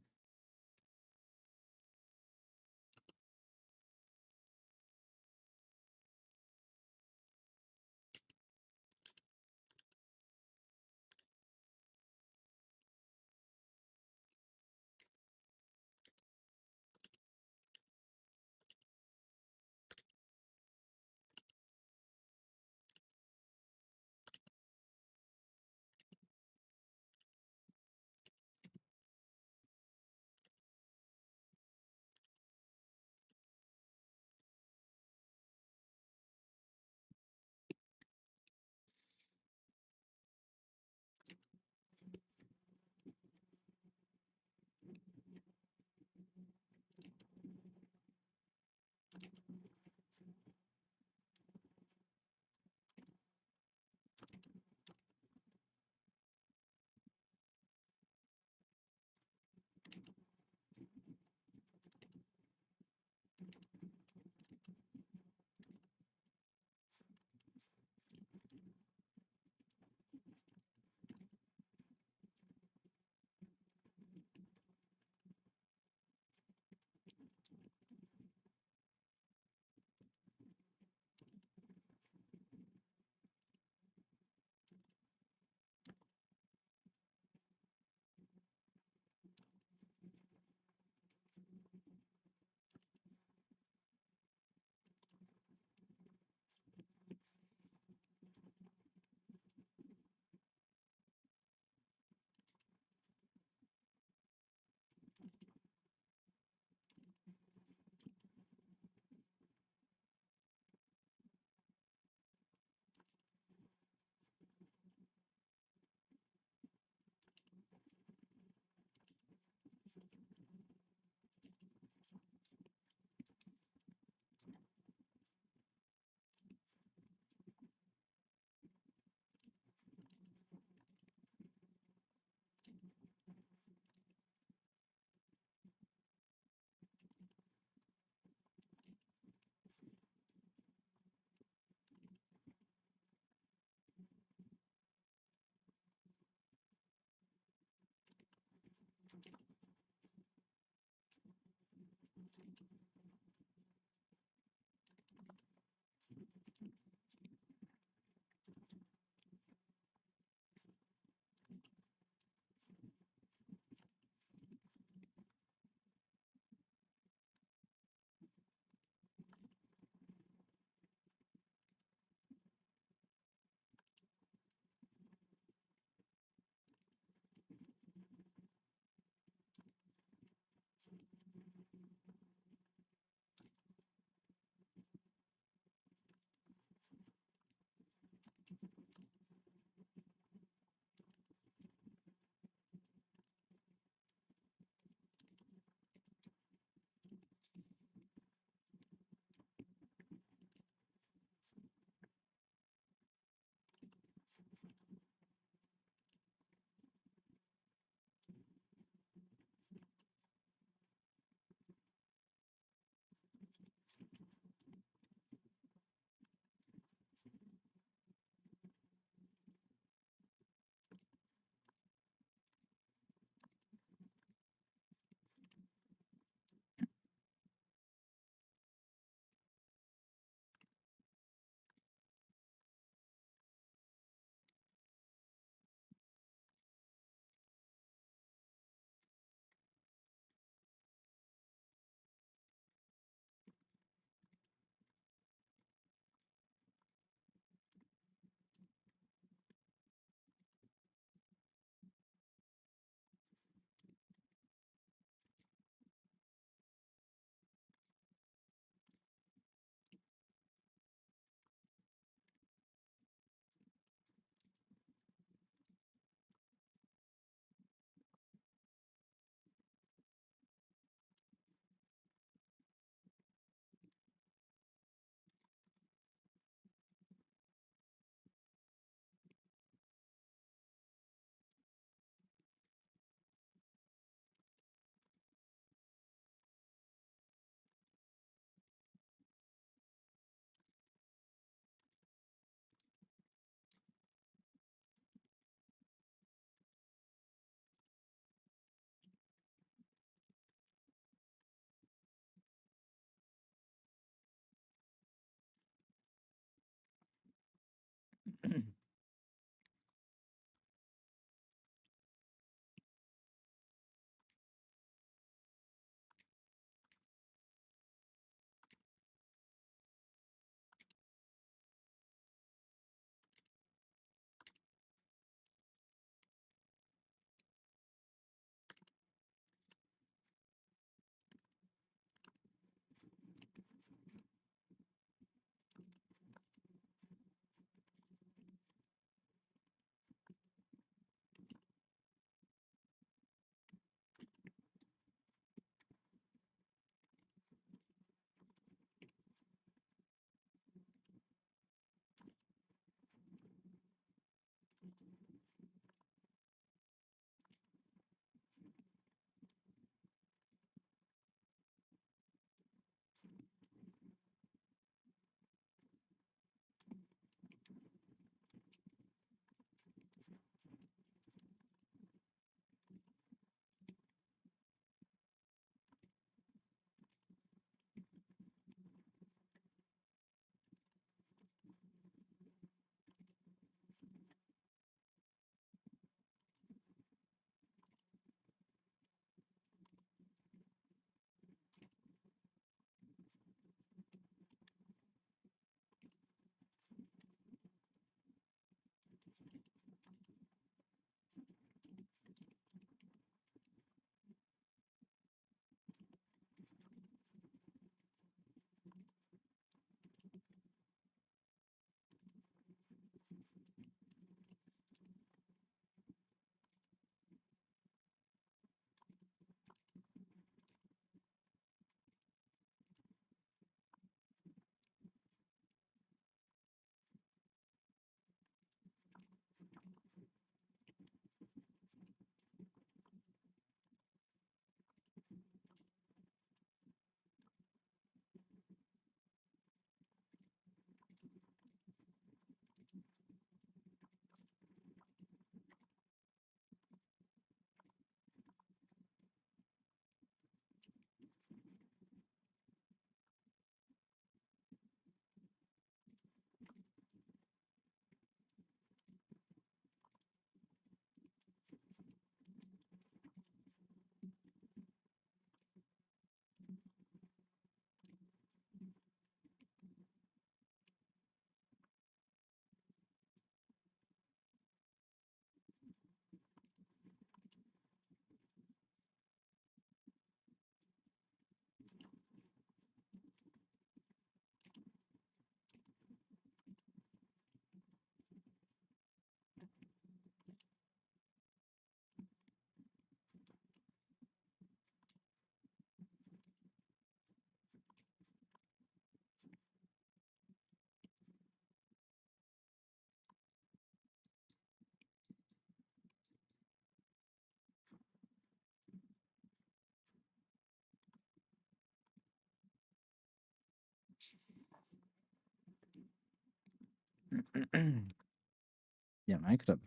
Yeah, I could have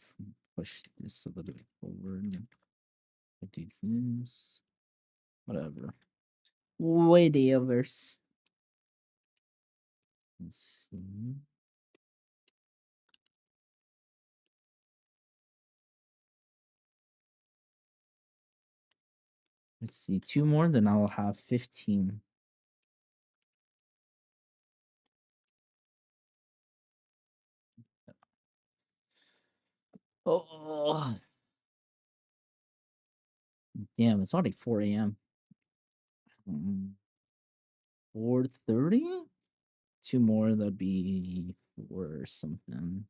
pushed this a little bit forward. I did this. Whatever. Whatever. Let's see. Let's see. 2 more, then I'll have 15. Oh, damn! It's already 4 a.m. 4:30. 2 more, that'd be 4 something.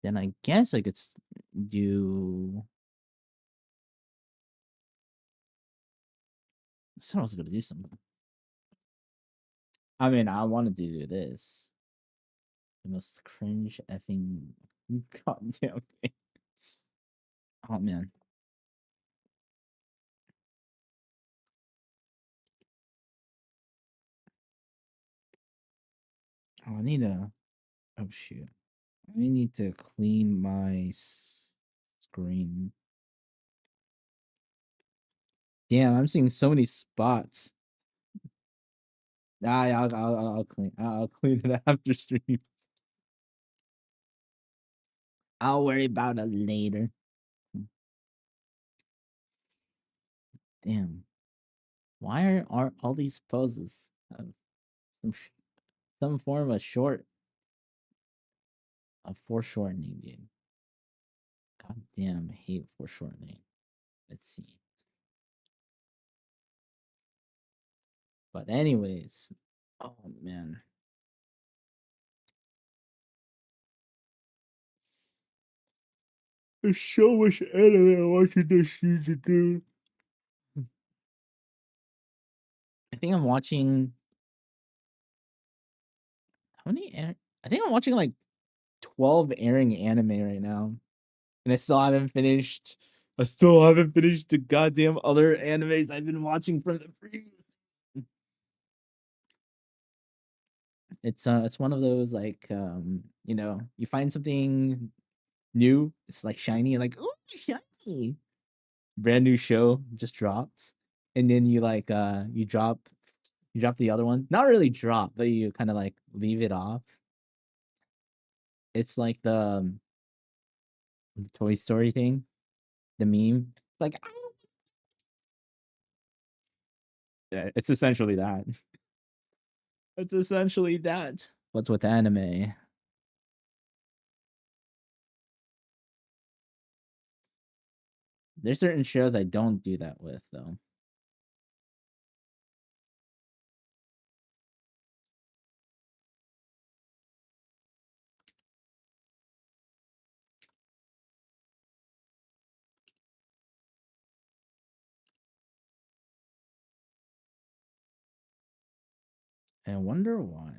Then I guess I could do. I said I was gonna do something. I mean, I wanted to do this. The most cringe effing goddamn thing. Oh man. Oh, I need to. Oh shoot. I need to clean my screen. Damn, I'm seeing so many spots. I'll clean. I'll clean it after stream. I'll worry about it later. Damn. Why are all these poses some form of foreshortening, dude? God damn, I hate foreshortening. Let's see. But anyways, oh man. There's so much anime I watching this season, dude. I think I'm watching how many? I think I'm watching like 12 airing anime right now, and I still haven't finished. I still haven't finished the goddamn other animes I've been watching from the previous. It's one of those like you know, you find something new, it's like shiny, you're like, oh shiny. Brand new show just dropped. And then you like you drop the other one. Not really drop, but you kind of like leave it off. It's like the Toy Story thing, the meme. Like, yeah, it's essentially that. It's essentially that. What's with anime? There's certain shows I don't do that with though. I wonder why.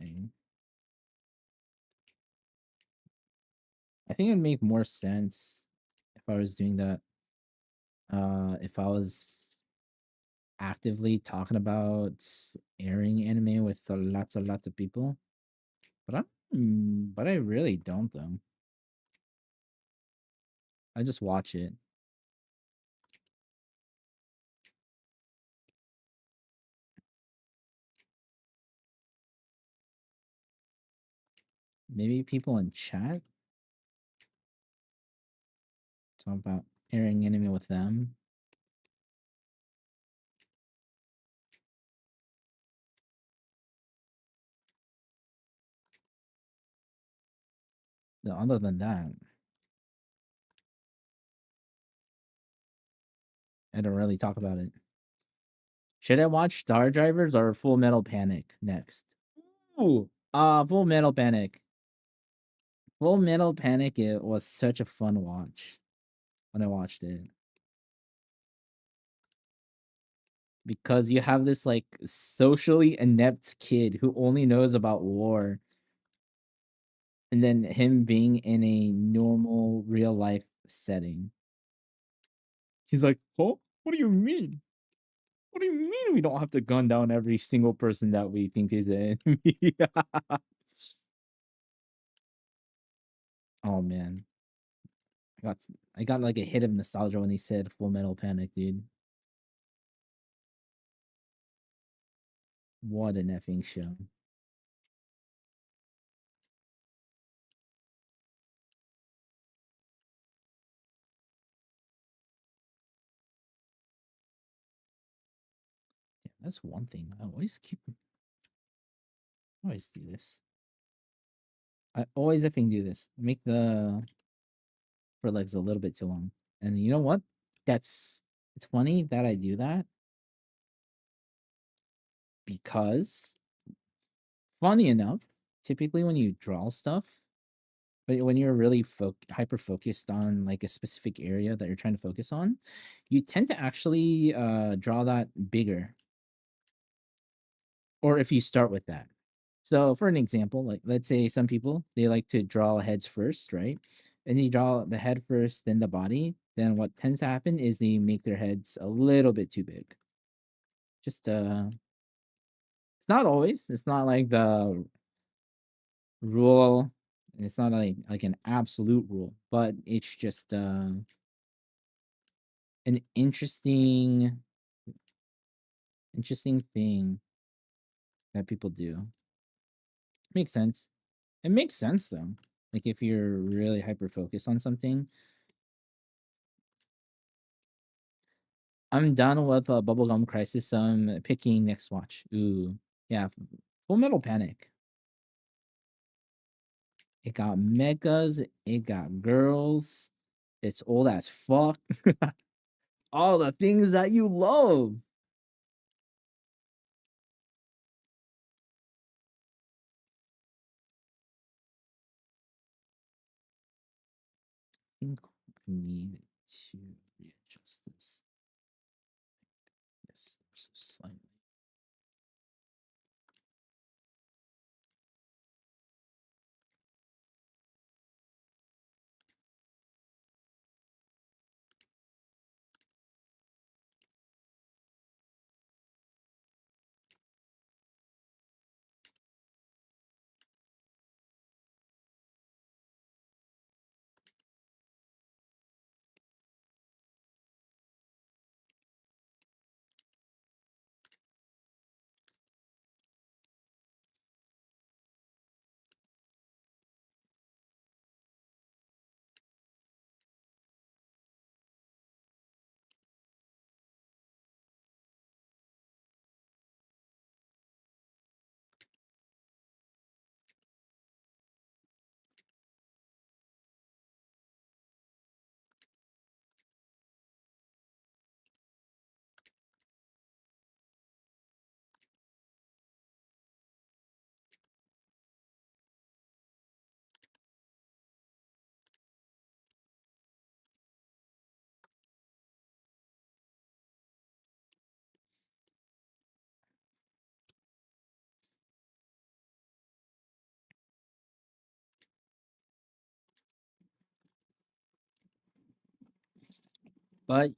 I think it'd make more sense if I was doing that. If I was actively talking about airing anime with lots of people, but I really don't though. I just watch it. Maybe people in chat talk about airing anime with them. No, other than that, I don't really talk about it. Should I watch Star Drivers or Full Metal Panic next? Ooh, Full Metal Panic. Full Metal Panic. It was such a fun watch when I watched it because you have this like socially inept kid who only knows about war, and then him being in a normal real life setting. He's like, "Oh, what do you mean? What do you mean we don't have to gun down every single person that we think is an enemy?" Oh man, I got I got like a hit of nostalgia when he said Full Metal Panic, dude. What an effing show. Yeah, that's one thing. I always do this. I always effing do this. Make the for legs a little bit too long. And you know what? It's funny that I do that because funny enough, typically when you draw stuff, but when you're really hyper focused on like a specific area that you're trying to focus on, you tend to actually draw that bigger. Or if you start with that. So for an example, like let's say some people they like to draw heads first, right? And you draw the head first, then the body. Then what tends to happen is they make their heads a little bit too big. Just it's not always. It's not like the rule. It's not like an absolute rule, but it's just an interesting thing that people do. Makes sense. It makes sense though. Like if you're really hyper focused on something. I'm done with Bubblegum Crisis, so I'm picking Next Watch. Ooh, yeah, Full Metal Panic. It got mechas, it got girls, it's old as fuck. All the things that you love. I think I need to readjust this. Yes, so slightly. But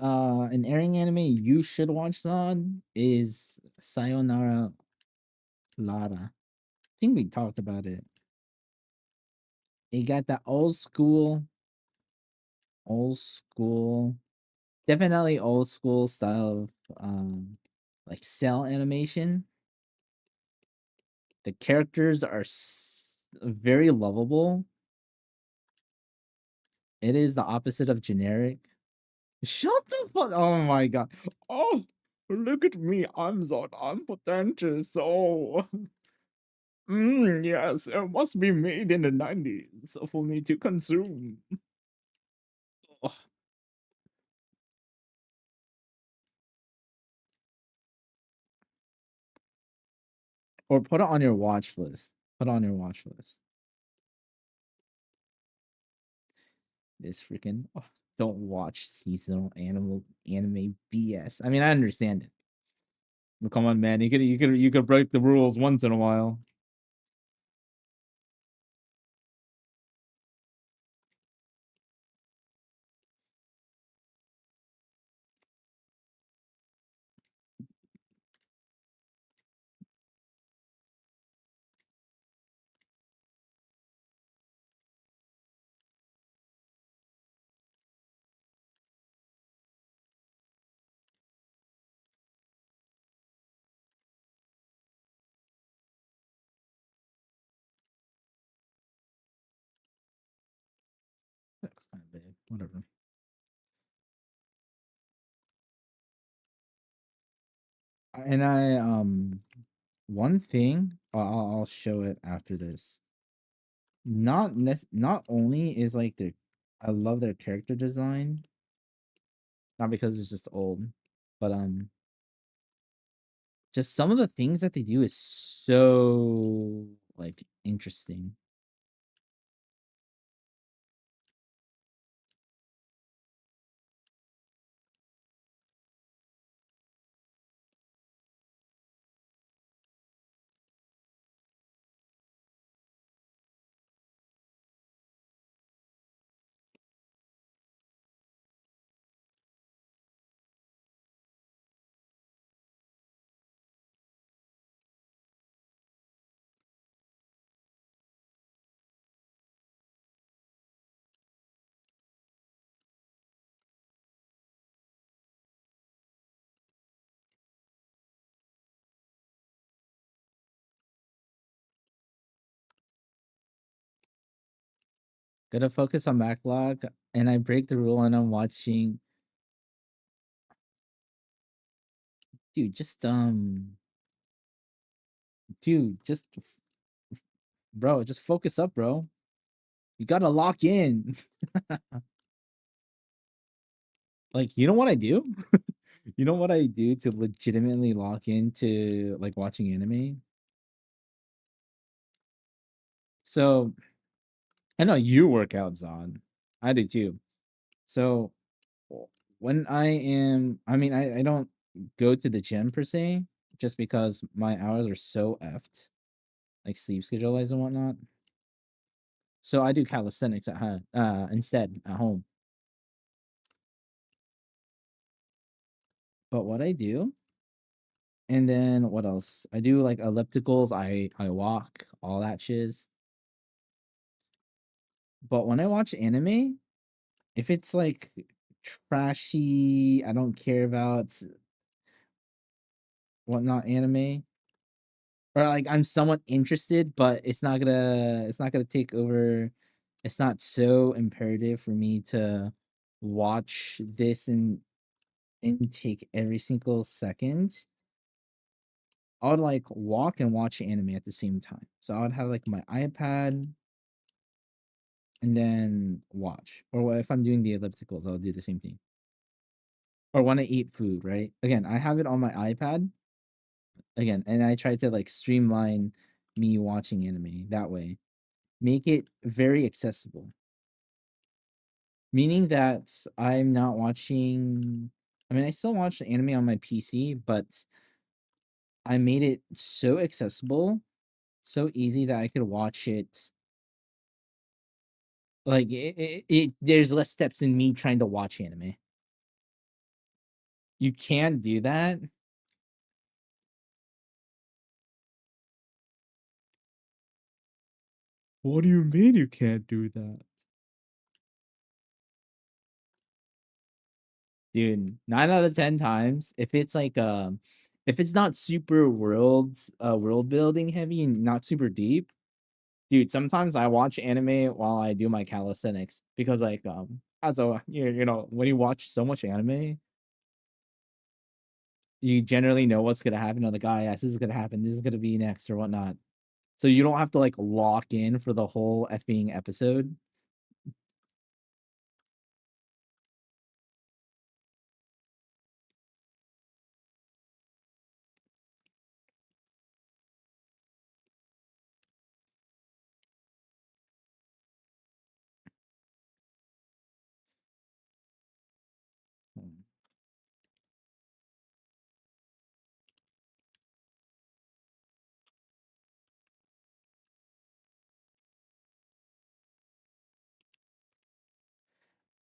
an airing anime you should watch on is Sayonara Lara. I think we talked about it. It got that old school, definitely old school style of like cell animation. The characters are very lovable. It is the opposite of generic. Shut the fuck! Oh my god! Oh, look at me! I'm so unpretentious. Oh, yes, it must be made in the 90s for me to consume. Ugh. Or put it on your watch list. Put it on your watch list. This freaking don't watch seasonal anime BS. I mean, I understand it. But come on, man. You could break the rules once in a while. That's kind of big. Whatever. And one thing I'll show it after this. Not only is like I love their character design, not because it's just old, but just some of the things that they do is so like interesting. Gotta focus on backlog, and I break the rule and I'm watching. Dude, just bro, just focus up, bro. You gotta lock in. Like, you know what I do? You know what I do to legitimately lock into like watching anime? So I know you work out, Zon. I do too. So when I mean, I don't go to the gym per se, just because my hours are so effed, like sleep schedule wise and whatnot. So I do calisthenics at home, instead at home. But what I do, and then what else? I do like ellipticals. I walk, all that shiz. But when I watch anime, if it's like trashy, I don't care about whatnot anime, or like I'm somewhat interested, but it's not gonna take over. It's not so imperative for me to watch this and take every single second. I would like walk and watch anime at the same time. So I would have like my iPad and then watch. Or if I'm doing the ellipticals, I'll do the same thing. Or when I eat food, right? Again, I have it on my iPad. Again, and I try to like streamline me watching anime that way. Make it very accessible. Meaning that I'm not watching, I mean, I still watch anime on my PC, but I made it so accessible, so easy that I could watch it. Like there's less steps in me trying to watch anime. You can't do that. What do you mean you can't do that? Dude, 9 out of 10 times, if it's not super world building heavy and not super deep, dude, sometimes I watch anime while I do my calisthenics because like as a you know, when you watch so much anime, you generally know what's gonna happen. Like, oh yes, this is gonna happen, this is gonna be next or whatnot. So you don't have to like lock in for the whole effing episode.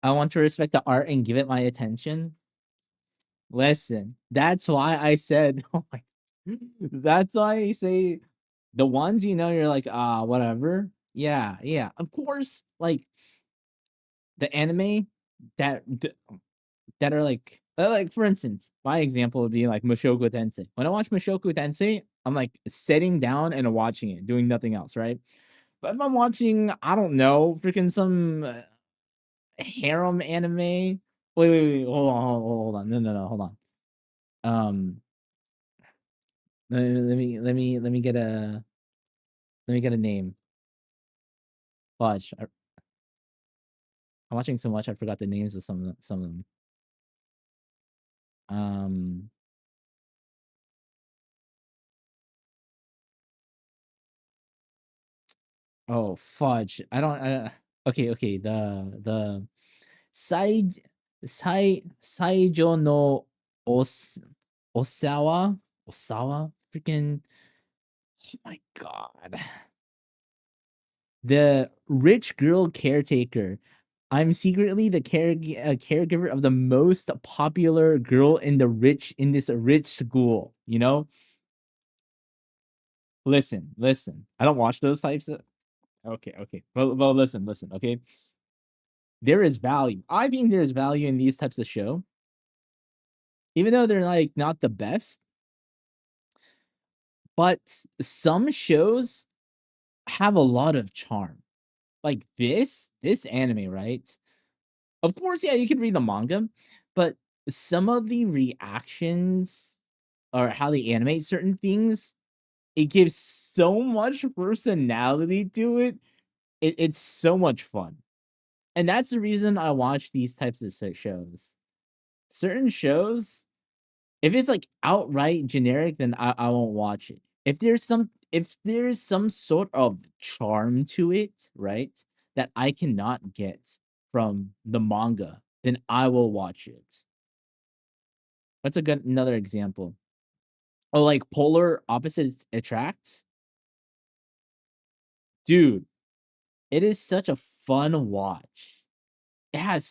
I want to respect the art and give it my attention. Listen, that's why I said, oh my, that's why I say the ones you know you're like, ah, whatever. Yeah, yeah. Of course, like the anime that that are like for instance, my example would be like Mushoku Tensei. When I watch Mushoku Tensei, I'm like sitting down and watching it, doing nothing else, right? But if I'm watching, I don't know, freaking some harem anime. Wait, hold on. No, hold on. Let me get a name. Watch. I'm watching so much I forgot the names of some of them. Um oh fudge. I don't okay, the side Saijo no Osawa? Osawa? Freaking oh my god. The rich girl caretaker. I'm secretly the caregiver of the most popular girl in this rich school, you know? Listen. I don't watch those types of okay. Well listen, okay? There is value. I think there's value in these types of show. Even though they're like not the best, but some shows have a lot of charm. like this anime, right? Of course, yeah, you can read the manga, but some of the reactions or how they animate certain things, it gives so much personality to it. It's so much fun. And that's the reason I watch these types of shows. Certain shows, if it's like outright generic, then I won't watch it. If there's some sort of charm to it, right, that I cannot get from the manga, then I will watch it. That's another example. Oh, like polar opposites attract? Dude, it is such a fun watch. It has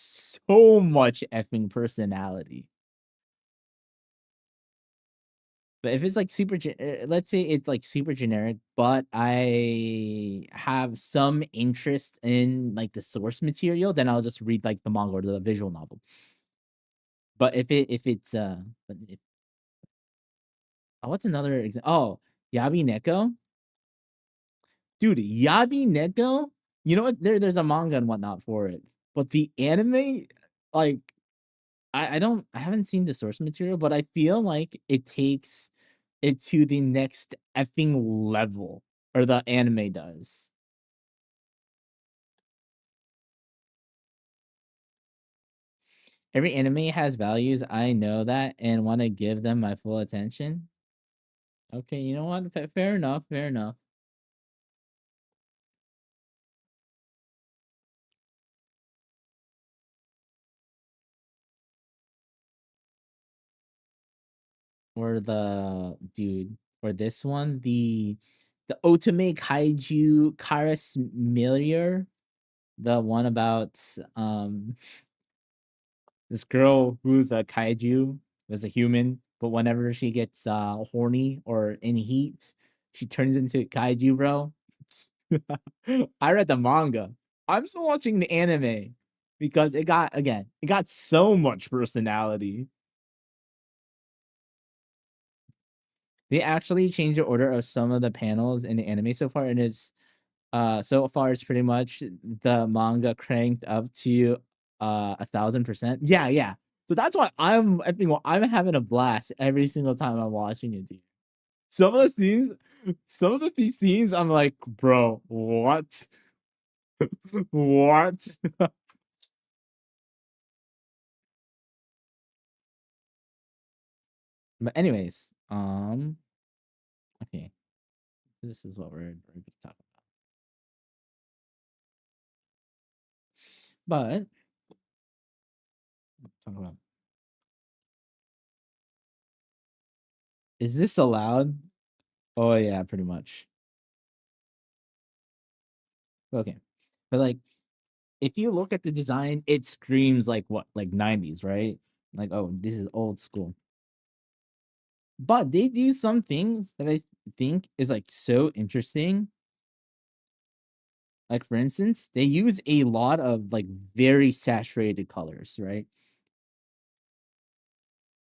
so much effing personality. But if it's like let's say it's like super generic, but I have some interest in like the source material, then I'll just read like the manga or the visual novel. But if it's but if, oh, what's another example? Oh, Yabi Neko, dude, Yabi Neko. You know what? There's a manga and whatnot for it, but the anime, like, I haven't seen the source material, but I feel like it takes it to the next effing level, or the anime does. Every anime has values. I know that and want to give them my full attention. Okay, you know what? Fair enough. Fair enough. Or the dude, or this one, the Otome Kaiju Karas Milier, the one about this girl who's a kaiju, was a human, but whenever she gets horny or in heat, she turns into a kaiju, bro. I read the manga. I'm still watching the anime because it got so much personality. They actually changed the order of some of the panels in the anime so far, and so far it's pretty much the manga cranked up to 1,000%. Yeah, yeah. So that's why I think I'm having a blast every single time I'm watching it, dude. Some of the scenes, some of the scenes, I'm like, bro, what? What? But anyways, okay, this is what we're going to talk about. But talk about, is this allowed? Oh yeah, pretty much. Okay, but like, if you look at the design, it screams like what, like 90s, right? Like, oh, this is old school. But they do some things that I think is like so interesting. Like, for instance, they use a lot of like very saturated colors, right?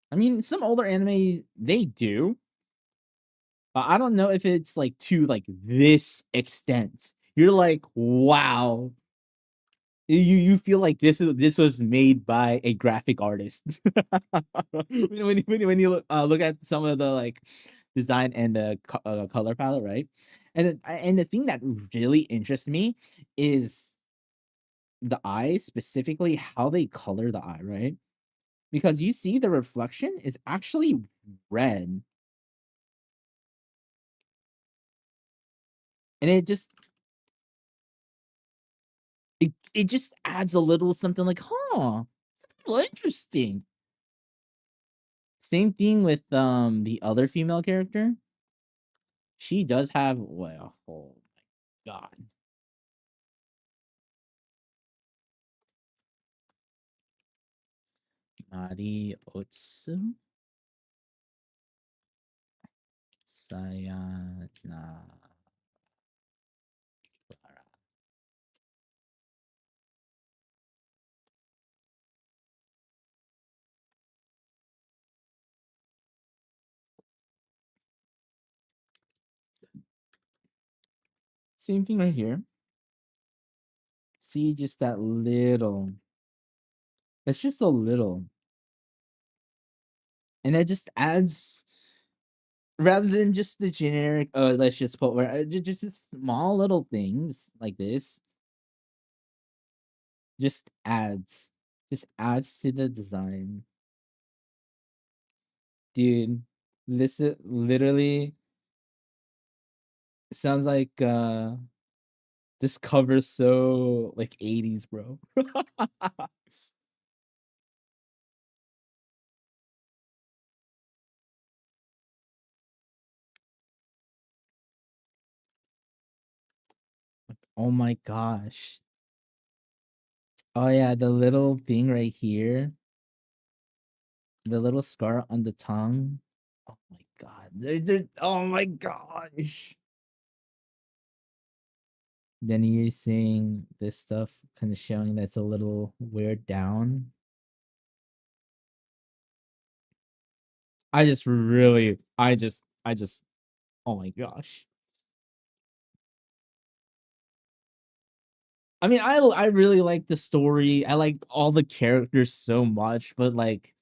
I mean, some older anime they do, but I don't know if it's like to like this extent. You're like, wow, you feel like this was made by a graphic artist. When you look at some of the like design and the color palette, right? And the thing that really interests me is the eye, specifically how they color the eye, right? Because you see the reflection is actually red, and it just adds a little something like, huh, it's a little interesting. Same thing with the other female character. She does have, well, oh my god. Mari Otsu Sayana. Same thing right here. See just that little. It's just a little. And it just adds, rather than just the generic, let's just put where just small little things like this. Just adds to the design. Dude, this is literally sounds like this cover's so like 80s, bro. Oh my gosh. Oh yeah, the little thing right here. The little scar on the tongue. Oh my god. Oh my gosh. Then you're seeing this stuff kind of showing that's a little weird down. I just oh my gosh. I mean, I really like the story. I like all the characters so much, but like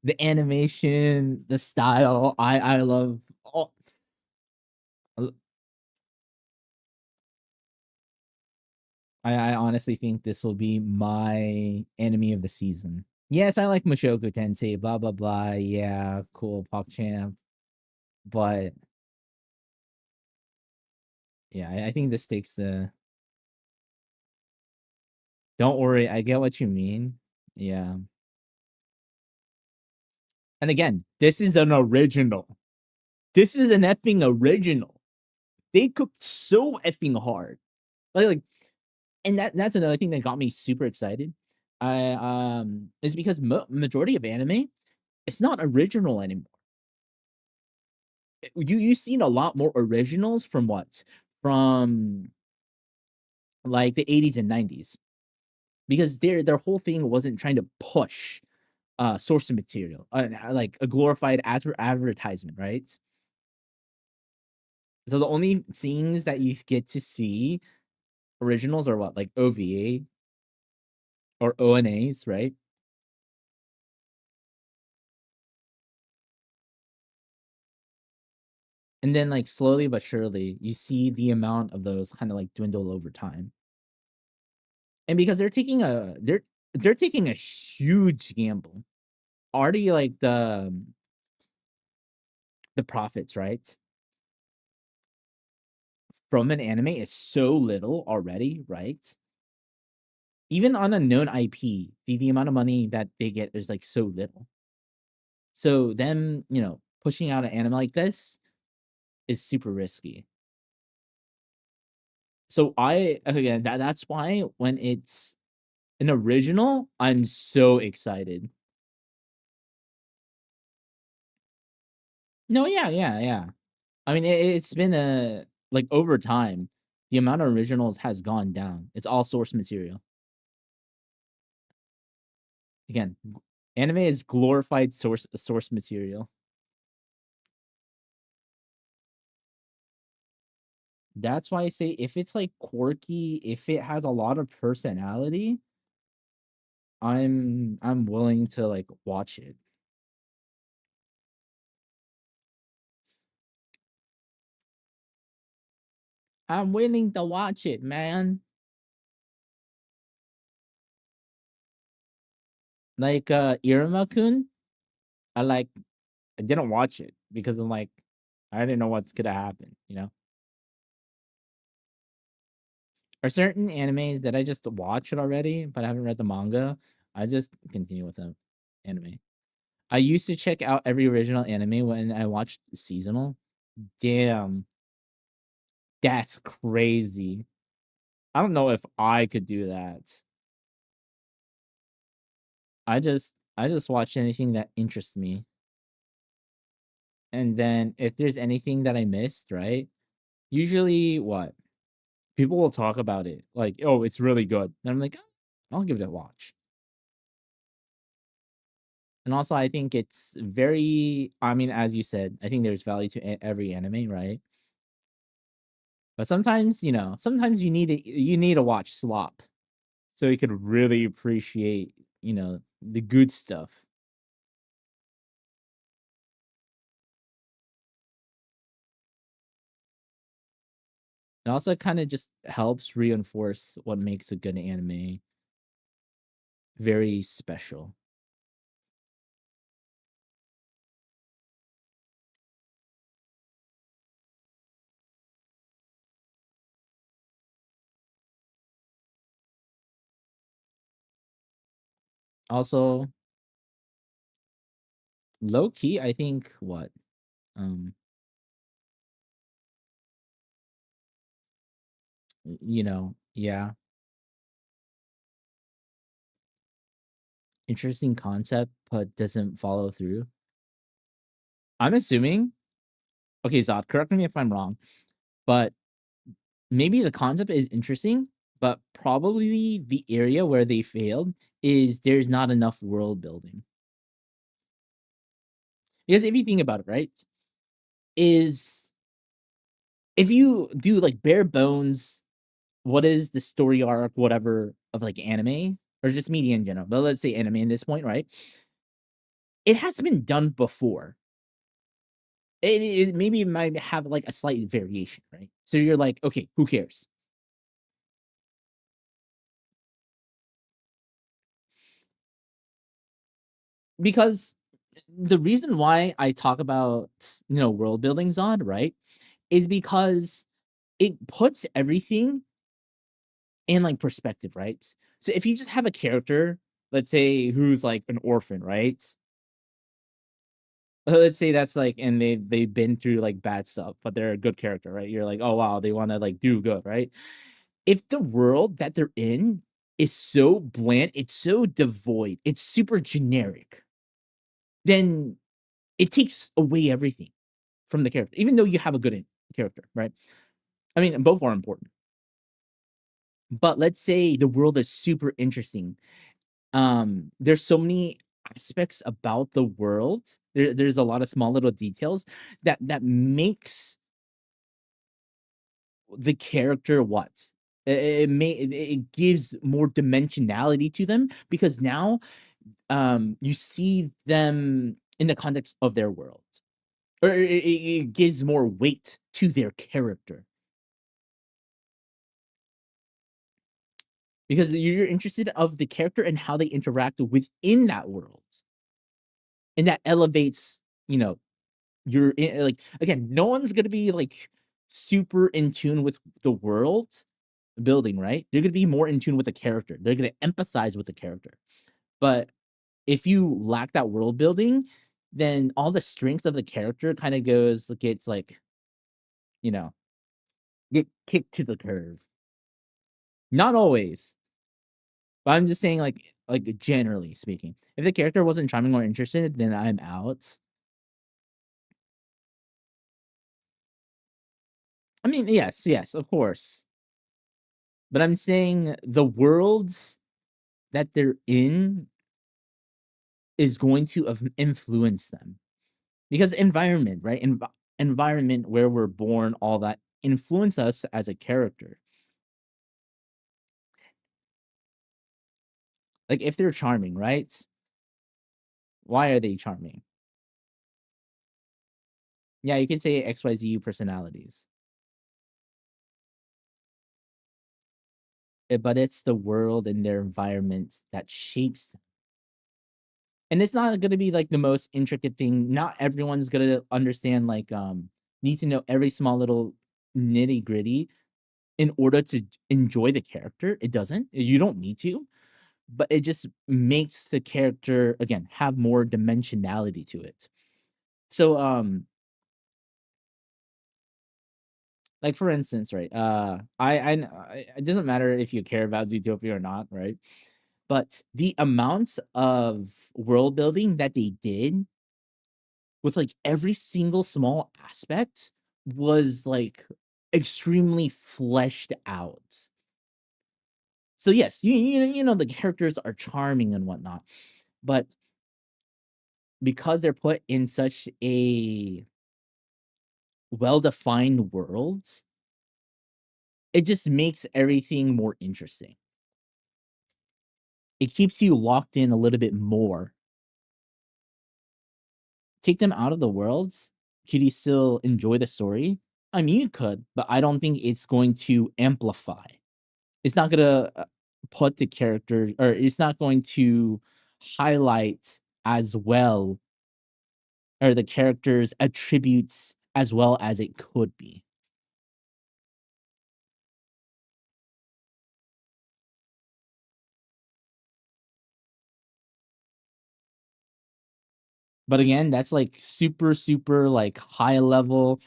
the animation, the style, I love all. I honestly think this will be my enemy of the season. Yes, I like Mushoku Tensei, blah blah blah. Yeah, cool, PogChamp. But yeah, I think this takes the. Don't worry, I get what you mean. Yeah. And again, this is an original. This is an effing original. They cooked so effing hard. Like and that's another thing that got me super excited. I is because majority of anime, it's not original anymore. You've seen a lot more originals from what? From like the 80s and 90s. Because their whole thing wasn't trying to push source material, like a glorified advertisement, right? So the only scenes that you get to see originals are what, like OVA or ONAs, right? And then like slowly but surely, you see the amount of those kind of like dwindle over time. And because they're taking a huge gamble. Already like the profits, right? From an anime is so little already, right? Even on a known IP, the amount of money that they get is like so little. So them, pushing out an anime like this is super risky. So again, that's why when it's an original, I'm so excited. No, yeah. I mean, it's been like over time, the amount of originals has gone down. It's all source material. Again, anime is glorified source material. That's why I say if it's like quirky, if it has a lot of personality, I'm willing to like watch it. I'm willing to watch it, man. Like Iruma-kun, I didn't watch it because I'm like I didn't know what's gonna happen, Or certain animes that I just watched already, but I haven't read the manga. I just continue with the anime. I used to check out every original anime when I watched seasonal. Damn, that's crazy. I don't know if I could do that. I just watch anything that interests me. And then if there's anything that I missed, right? Usually what? People will talk about it. Like, oh, it's really good. And I'm like, oh, I'll give it a watch. And also I think it's very, I mean, as you said, I think there's value to every anime, right? But sometimes, sometimes you need to watch slop. so you could really appreciate, you know, the good stuff. It also kind of just helps reinforce what makes a good anime very special. Also, low key, I think what um you know, yeah, interesting concept, but doesn't follow through. I'm assuming, okay, Zod, correct me if I'm wrong, but maybe the concept is interesting, but probably the area where they failed is there's not enough world building. Because if you think about it, right, is if you do like bare bones, what is the story arc, whatever, of like anime or just media in general, but let's say anime in this point, right? It has been done before. Maybe it might have like a slight variation, right? So you're like, okay, who cares? Because the reason why I talk about, you know, world building Zod, right, is because it puts everything in like perspective, right? So if you just have a character, let's say who's like an orphan, right? Let's say that's like, and they've been through like bad stuff, but they're a good character, right? You're like, oh wow, they want to like do good, right? If the world that they're in is so bland, it's so devoid, it's super generic, then it takes away everything from the character, even though you have a good character, right? I mean, both are important. But let's say the world is super interesting. There's so many aspects about the world. There's a lot of small little details that makes the character what it gives more dimensionality to them because now you see them in the context of their world, or it gives more weight to their character because you're interested of the character and how they interact within that world, and that elevates, you know, you're in, like, again, no one's gonna be like super in tune with the world building, right? They're gonna be more in tune with the character. They're gonna empathize with the character. But if you lack that world building, then all the strengths of the character kind of gets like, you know, get kicked to the curve. Not always, but I'm just saying like generally speaking. If the character wasn't charming or interested, then I'm out. I mean, yes, of course. But I'm saying the worlds that they're in is going to influence them. Because environment, right? Environment where we're born, all that influence us as a character. Like if they're charming, right? Why are they charming? Yeah, you could say XYZ personalities. But it's the world and their environment that shapes them. And it's not gonna be like the most intricate thing. Not everyone's gonna understand like need to know every small little nitty gritty in order to enjoy the character. It doesn't. You don't need to, but it just makes the character again have more dimensionality to it. So like for instance, right? It doesn't matter if you care about Zootopia or not, right? But the amounts of world building that they did with like every single small aspect was like extremely fleshed out. So yes, you know the characters are charming and whatnot, but because they're put in such a well-defined world, it just makes everything more interesting. it keeps you locked in a little bit more. Take them out of the worlds, could you still enjoy the story? I mean, you could, but I don't think it's going to amplify. It's not gonna put the character, or it's not going to highlight as well, or the character's attributes as well as it could be. But again, that's like super like high level.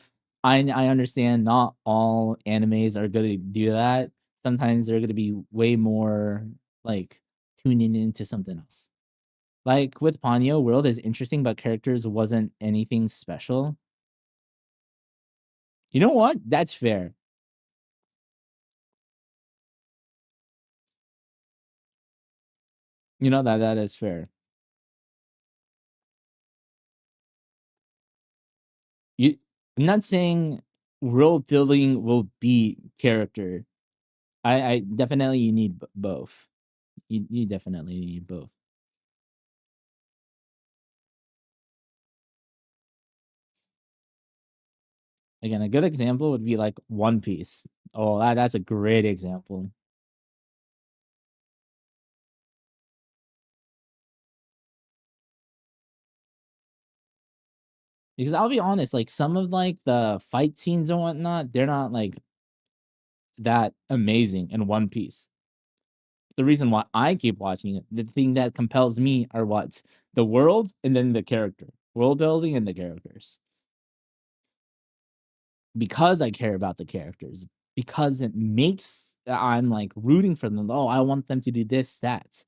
I understand not all animes are gonna do that. Sometimes they're gonna be way more like tuning into something else. Like with Ponyo, world is interesting, but characters wasn't anything special. You know what? That's fair. You know that is fair. You, I'm not saying world building will be character. I definitely you need both. You definitely need both. Again, a good example would be like One Piece. Oh, that's a great example. Because I'll be honest, like some of like the fight scenes and whatnot, they're not like that amazing in One Piece. The reason why I keep watching it, the thing that compels me are what? The world and then the character. World building and the characters. Because I care about the characters. Because it makes I'm like rooting for them. Oh, I want them to do this, that.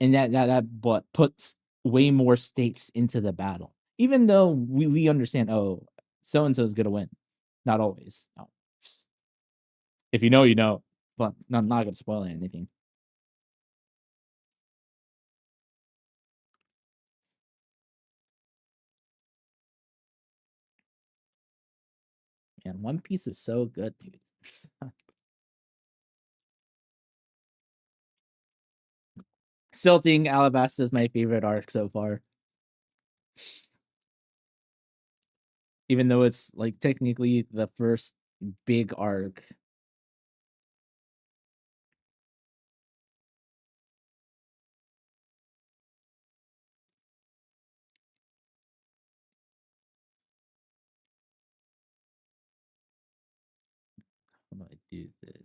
And that what puts way more stakes into the battle. Even though we understand, oh, so and so is gonna win. Not always. No. If you know, you know. But I'm not gonna spoil anything. And One Piece is so good, dude. Still think Alabasta is my favorite arc so far. Even though it's like technically the first big arc. How do I do this?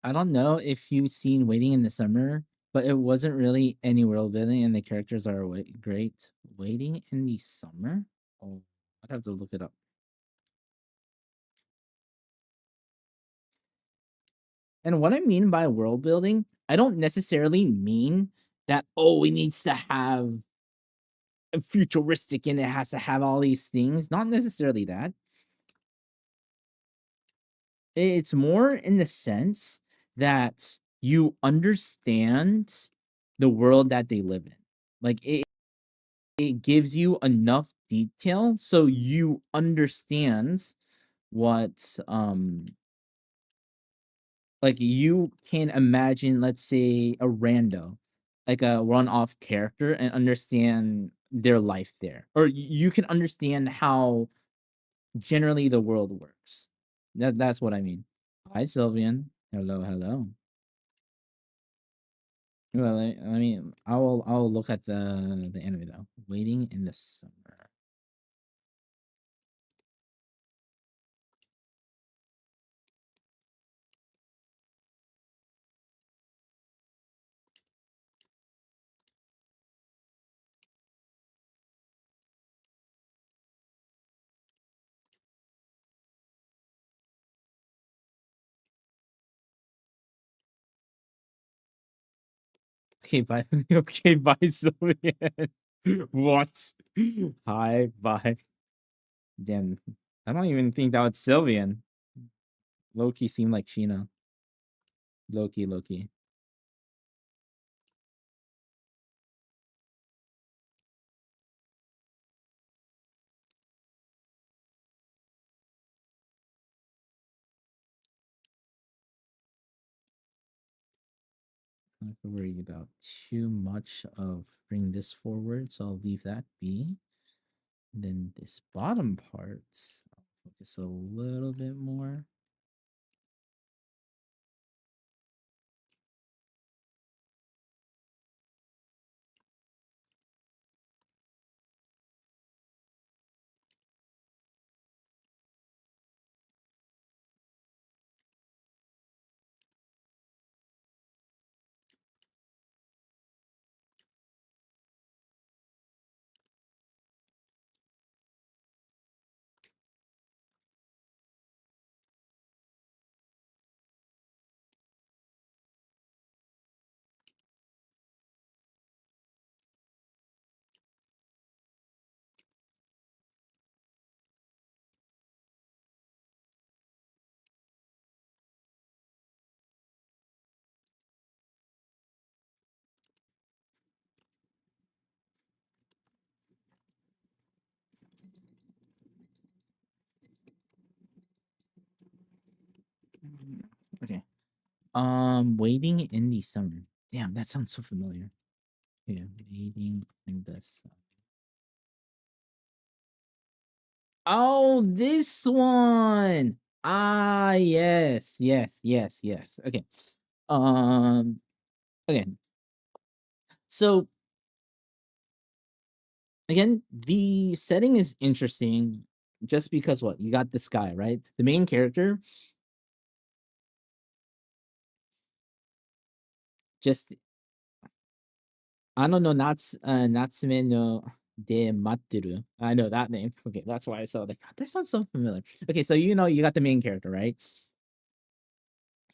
I don't know if you've seen Waiting in the Summer, but it wasn't really any world building, and the characters are great. Waiting in the Summer? Oh, I'd have to look it up. And what I mean by world building, I don't necessarily mean that, oh, it needs to have a futuristic and it has to have all these things. Not necessarily that. It's more in the sense that you understand the world that they live in. Like it gives you enough detail so you understand what like you can imagine, let's say, a rando, like a one-off character, and understand their life there, or you can understand how generally the world works. That's what I mean. Hi, Sylvian. Hello, hello. Well, I mean, I'll look at the anime though. Waiting in the Summer. Okay, bye. Okay, bye, Sylvian. What? Hi, bye. Damn, I don't even think that was Sylvian. Loki seemed like Sheena. Loki. I'm not worried about too much of bring this forward, so I'll leave that be. And then this bottom part, I'll focus a little bit more. Okay. Waiting in the Summer. Damn, that sounds so familiar. Yeah, Waiting in the Summer. Oh, this one. Ah, yes. Okay. Um, okay. So again, the setting is interesting just because what? You got this guy, right? The main character just I don't know, Natsume no de Matteru. I know that name. Okay, that's why I saw that. God, that sounds so familiar. Okay, so you know you got the main character, right?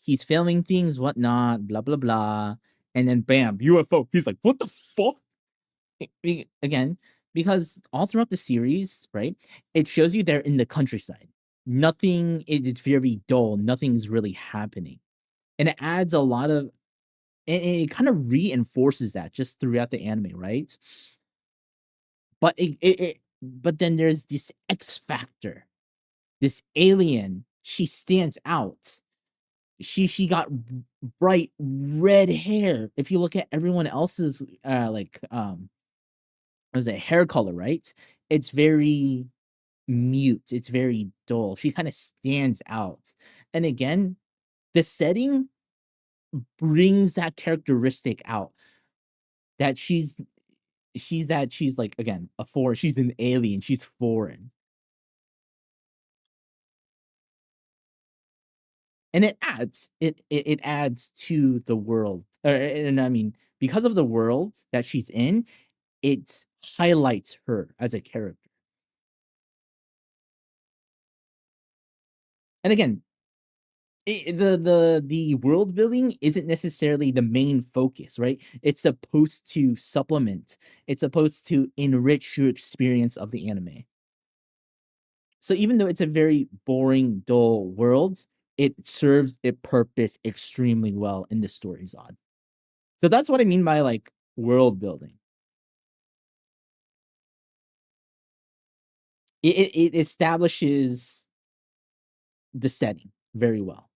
He's filming things, whatnot, blah blah blah, and then bam, UFO. He's like, what the fuck? Again, because all throughout the series, right, it shows you they're in the countryside. Nothing is very dull. Nothing's really happening, and it adds a lot of. It kind of reinforces that just throughout the anime, right? But but then there's this X factor, this alien. She stands out. She got bright red hair. If you look at everyone else's was it hair color, right? It's very mute. It's very dull. She kind of stands out. And again, the setting brings that characteristic out that she's like, again, a foreign, she's an alien, she's foreign. and it adds to the world. And I mean, because of the world that she's in, it highlights her as a character. And again, the world building isn't necessarily the main focus, right? It's supposed to supplement. It's supposed to enrich your experience of the anime. So even though it's a very boring, dull world, it serves its purpose extremely well in the story Zod. So that's what I mean by like world building. It establishes the setting very well.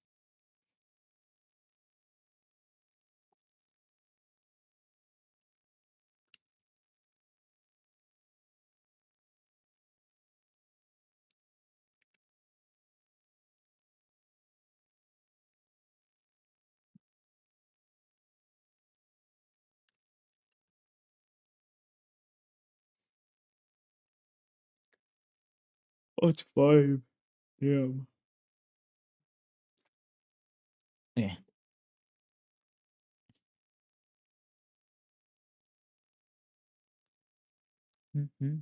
Oh, it's 5. Damn. Okay. Mm-hmm.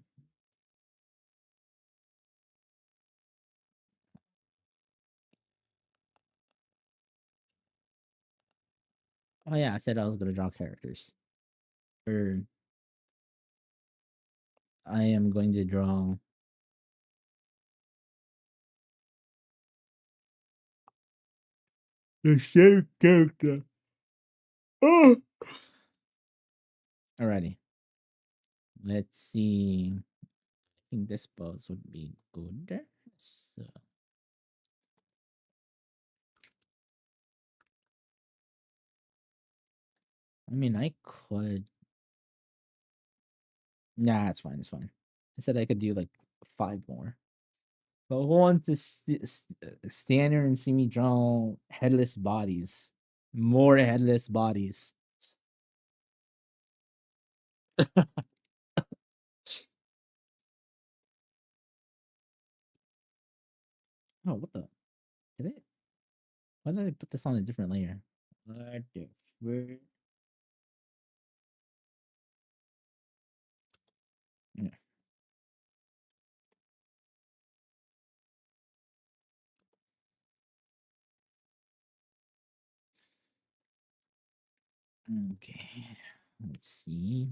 Oh yeah, I said I was gonna draw characters. Or I am going to draw the same character. Oh. Alrighty. Let's see. I think this pose would be good. So I mean I could. Nah, it's fine, it's fine. I said I could do like 5 more. But who wants to stand here and see me draw headless bodies? More headless bodies. Oh, what the? Did it? Why did I put this on a different layer? What the? Where? Yeah. Okay. Let's see.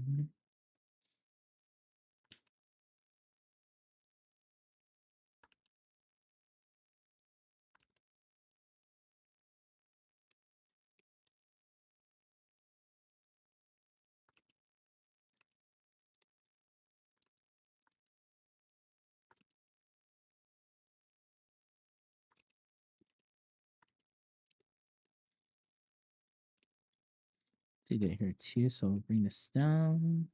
Did it here too? So I'll bring this down.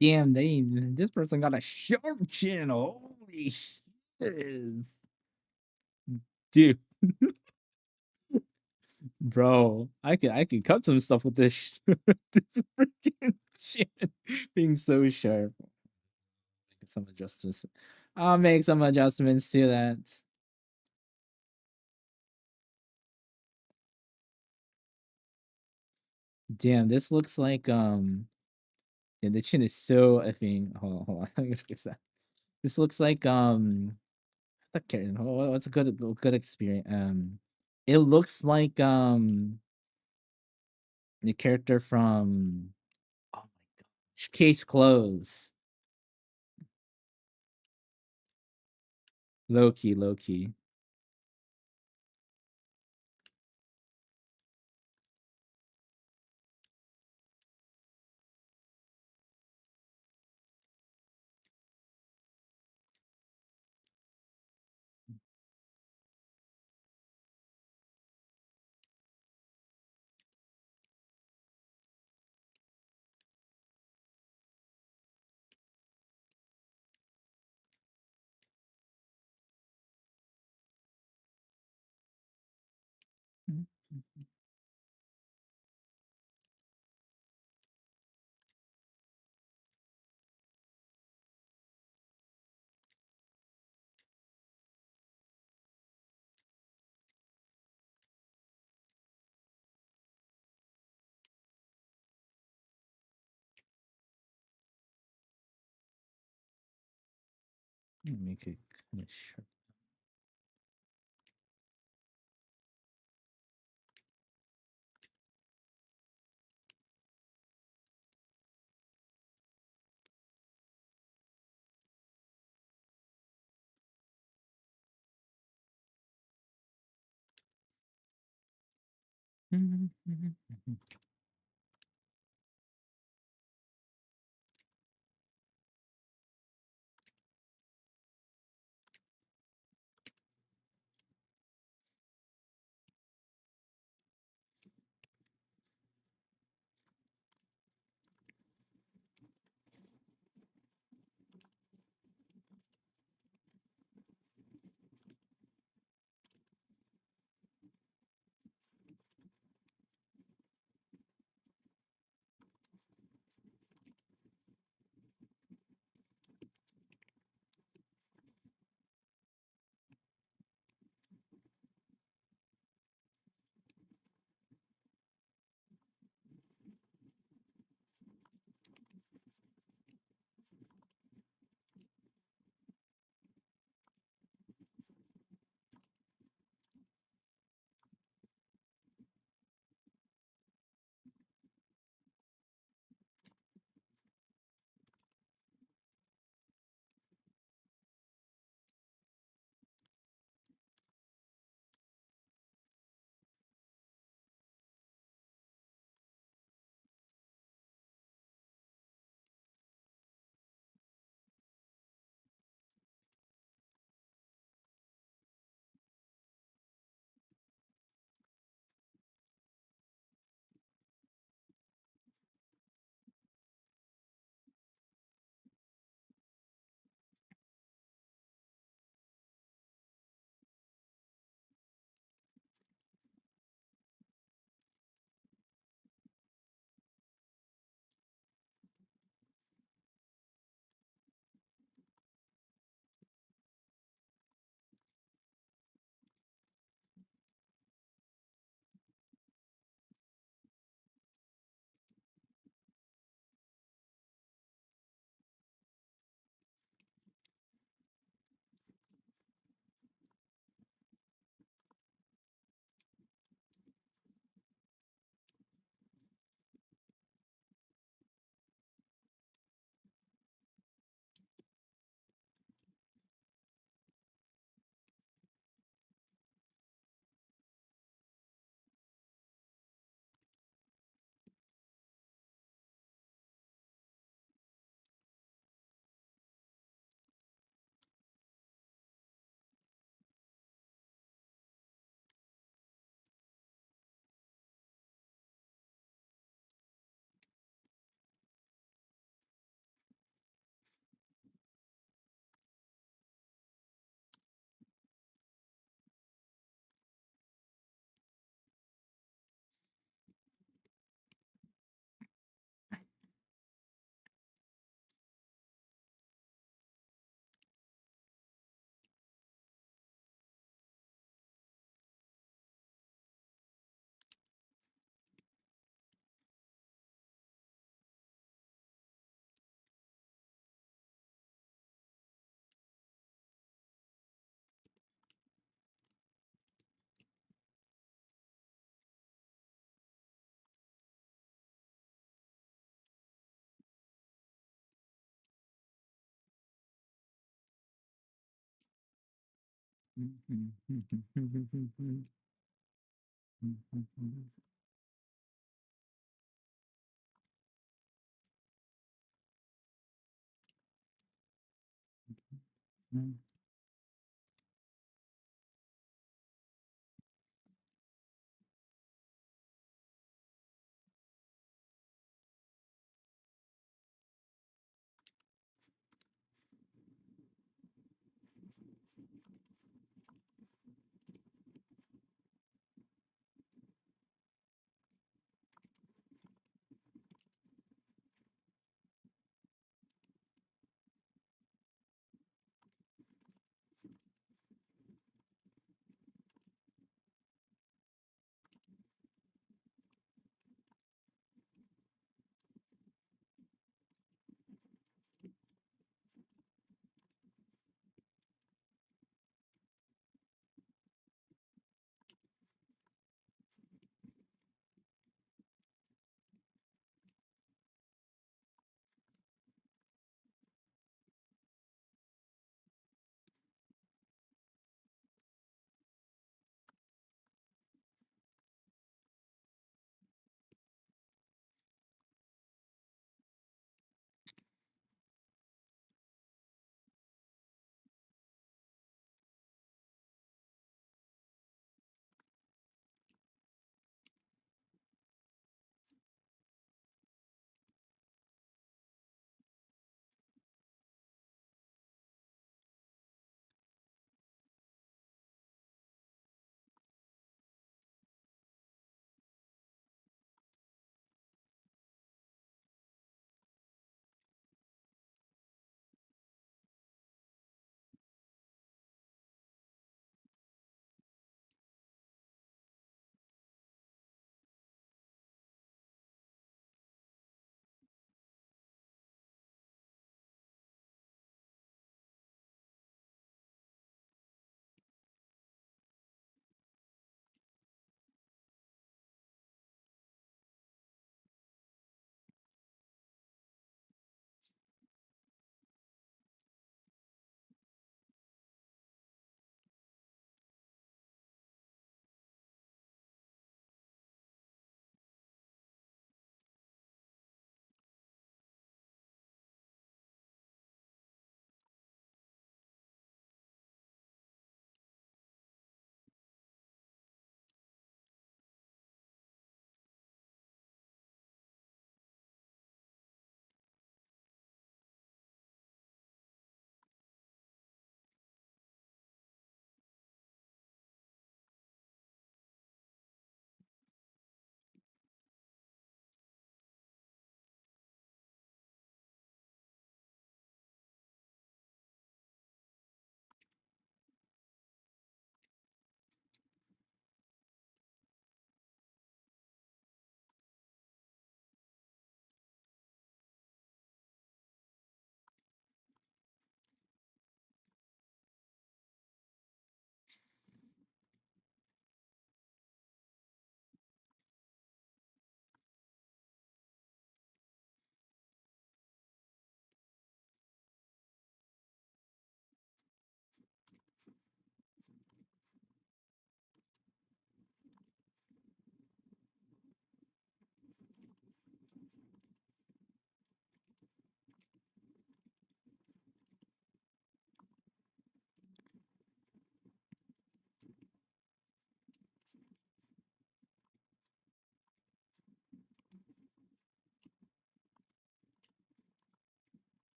Damn, this person got a sharp channel. Holy shit. Dude, bro, I could cut some stuff with this, this freaking shit being so sharp. Make some adjustments. I'll make some adjustments to that. Damn, this looks like yeah, the chin is so effing. Hold on. I'm gonna fix that. This looks like what's a good experience? It looks like the character from, oh my gosh, Case Close. Low key, low key. Make it kind of sharp.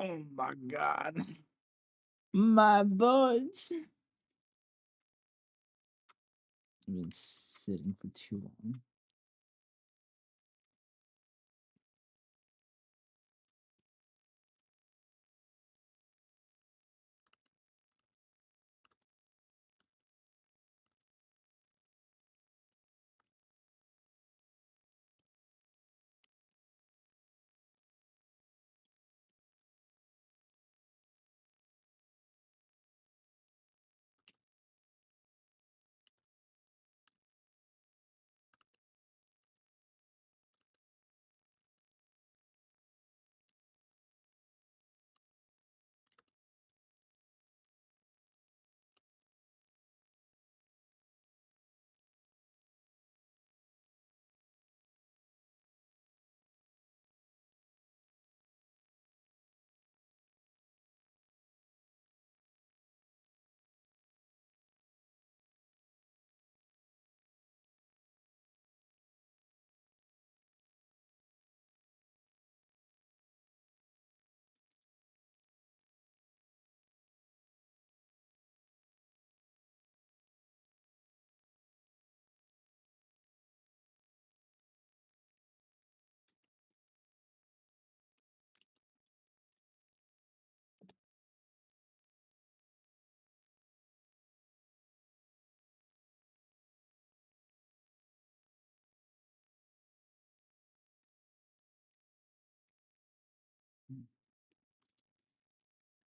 Oh my god. My butt. I've been sitting for too long.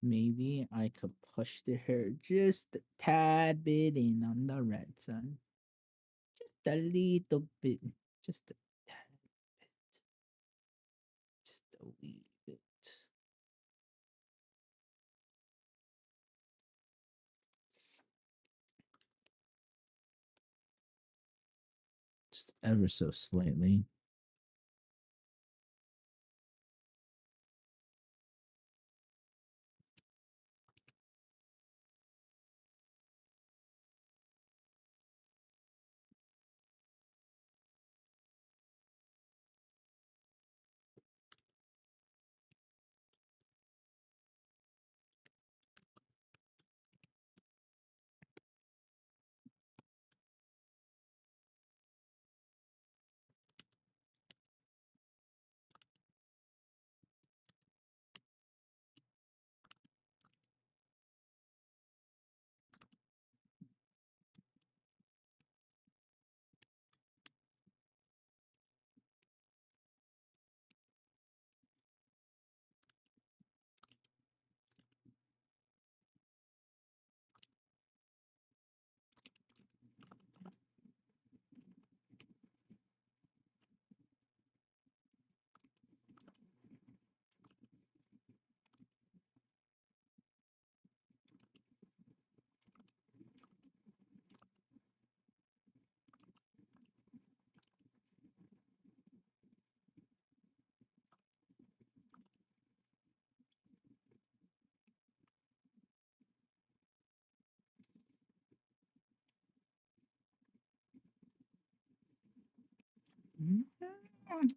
Maybe I could push the hair just a tad bit in on the red side. Just a little bit. Just a tad bit. Just a wee bit. Just ever so slightly.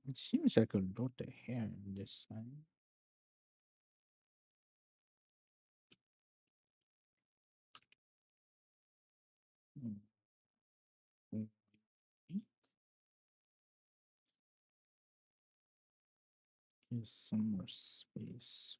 It seems like a lot of hair on this side. Here's some more space.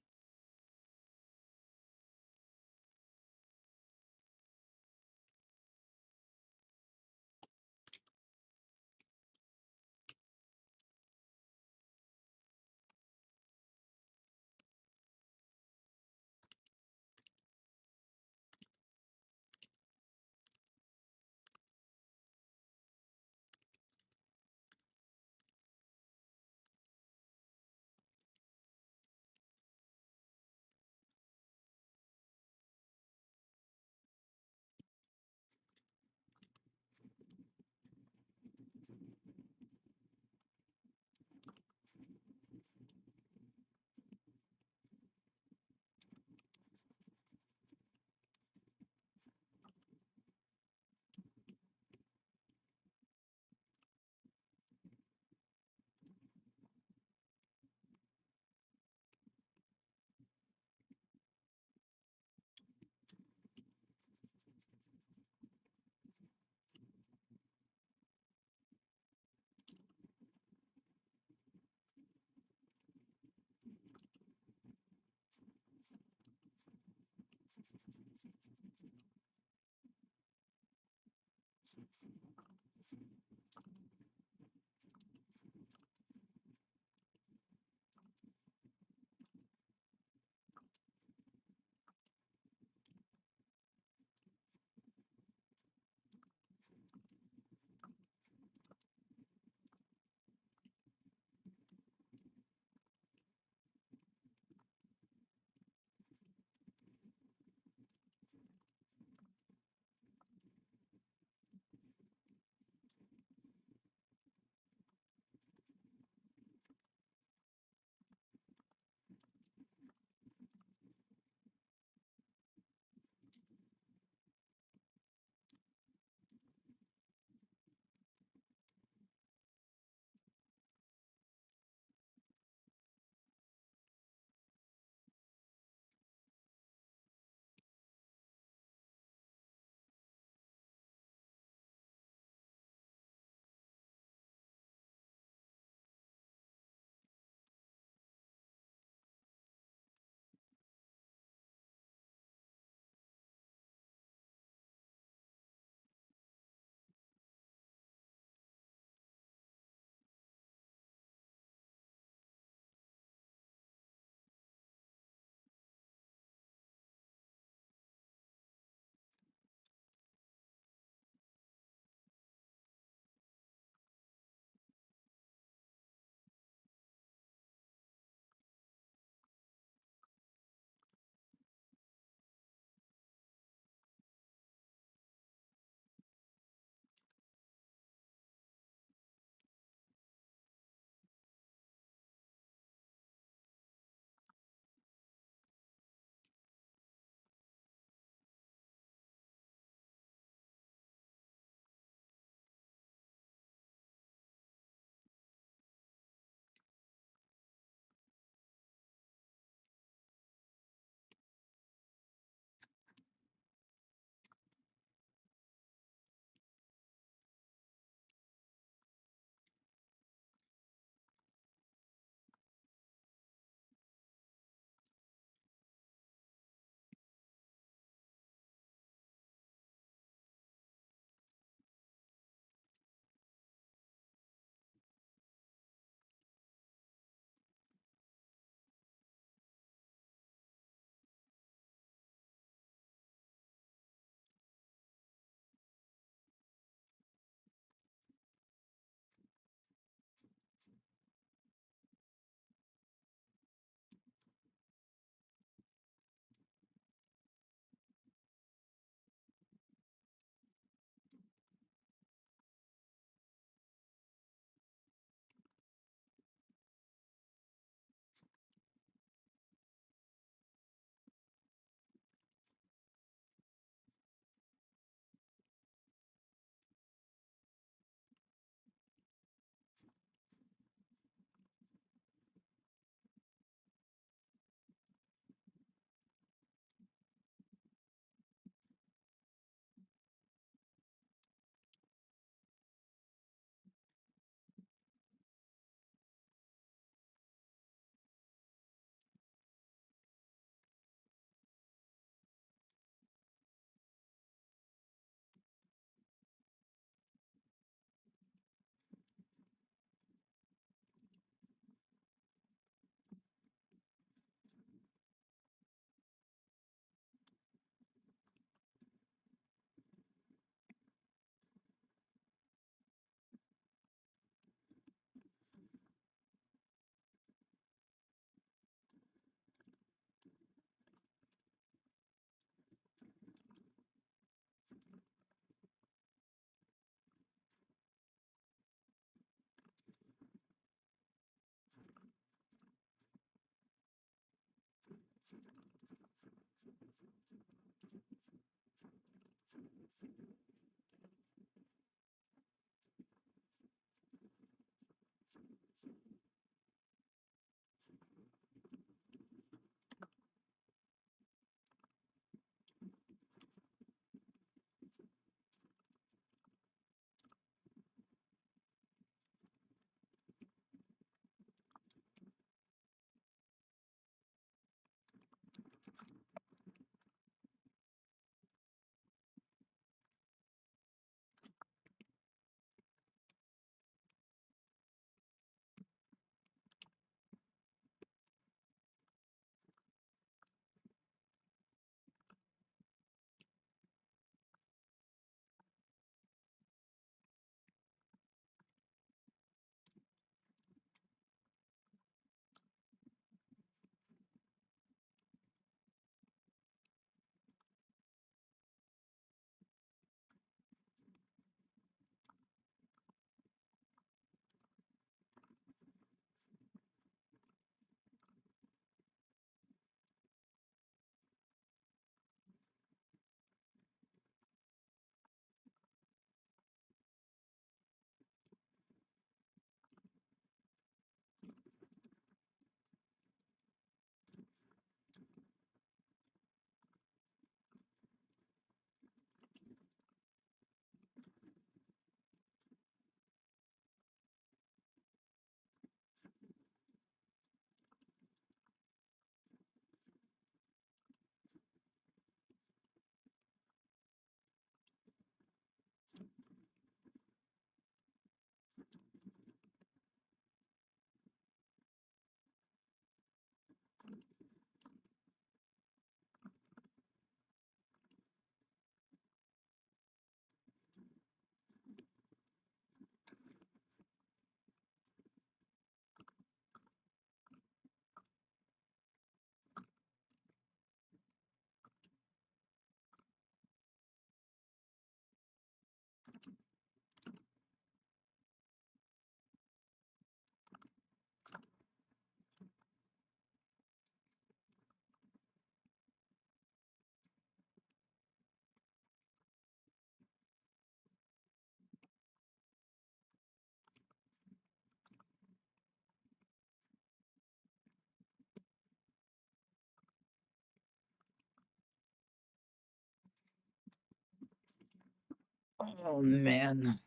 Oh man.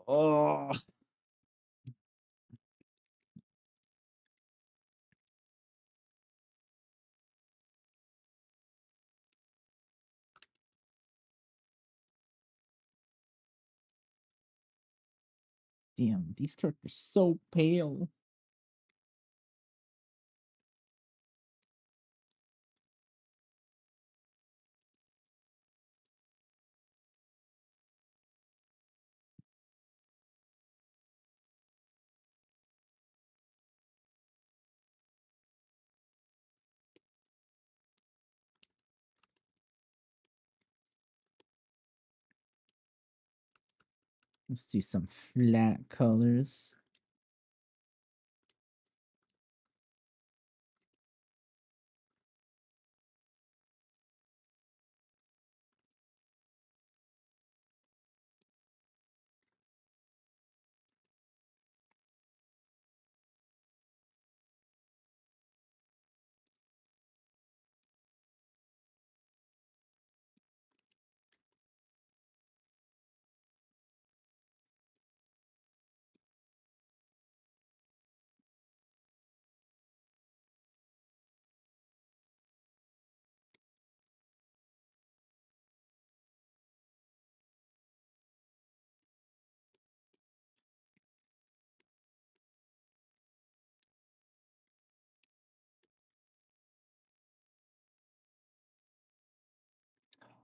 Oh. Damn, these characters are so pale. Let's do some flat colors.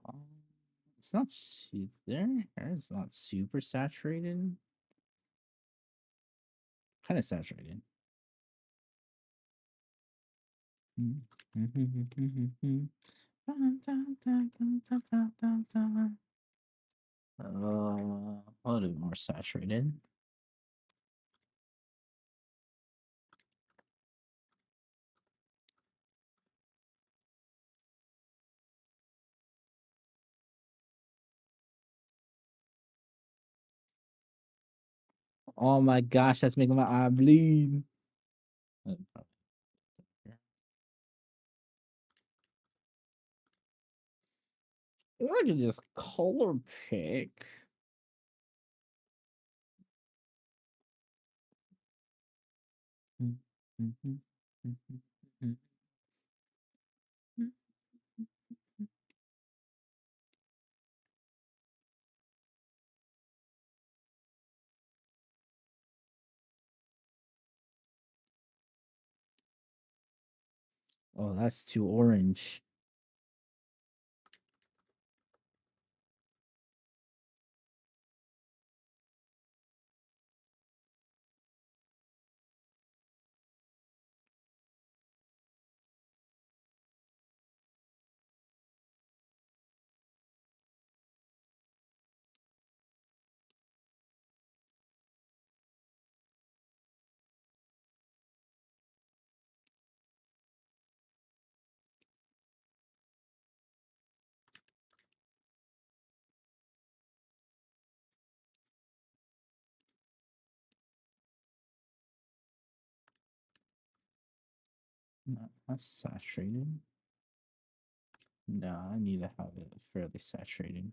Um, it's not their hair is not super saturated. Kind of saturated. A little bit more saturated. Oh my gosh, that's making my eye bleed. Or I can just color pick. Oh, that's too orange. Not saturated. No, I need to have it fairly saturated.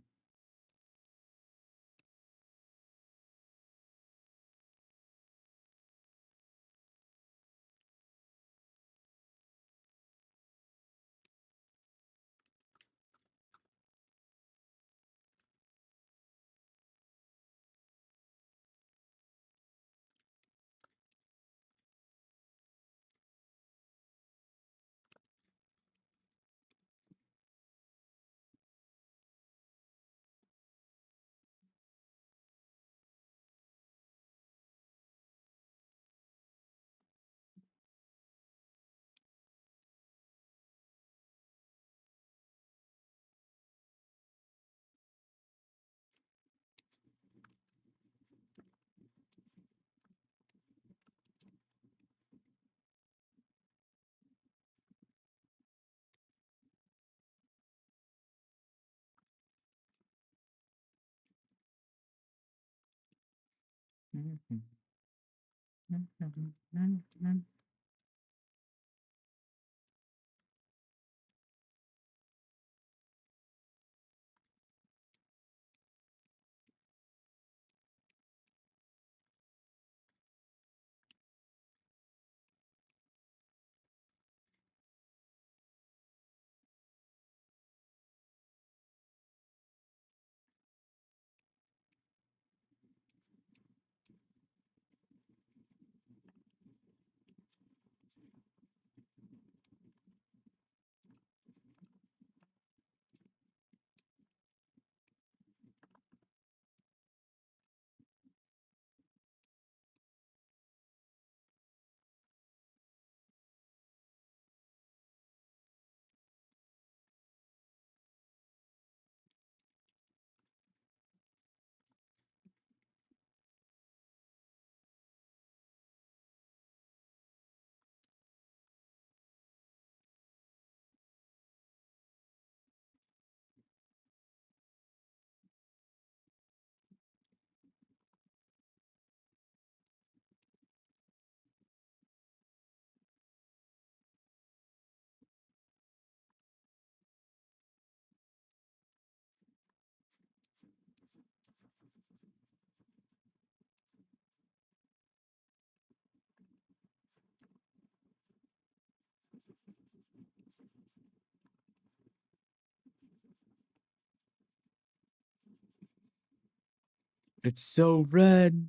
It's so red.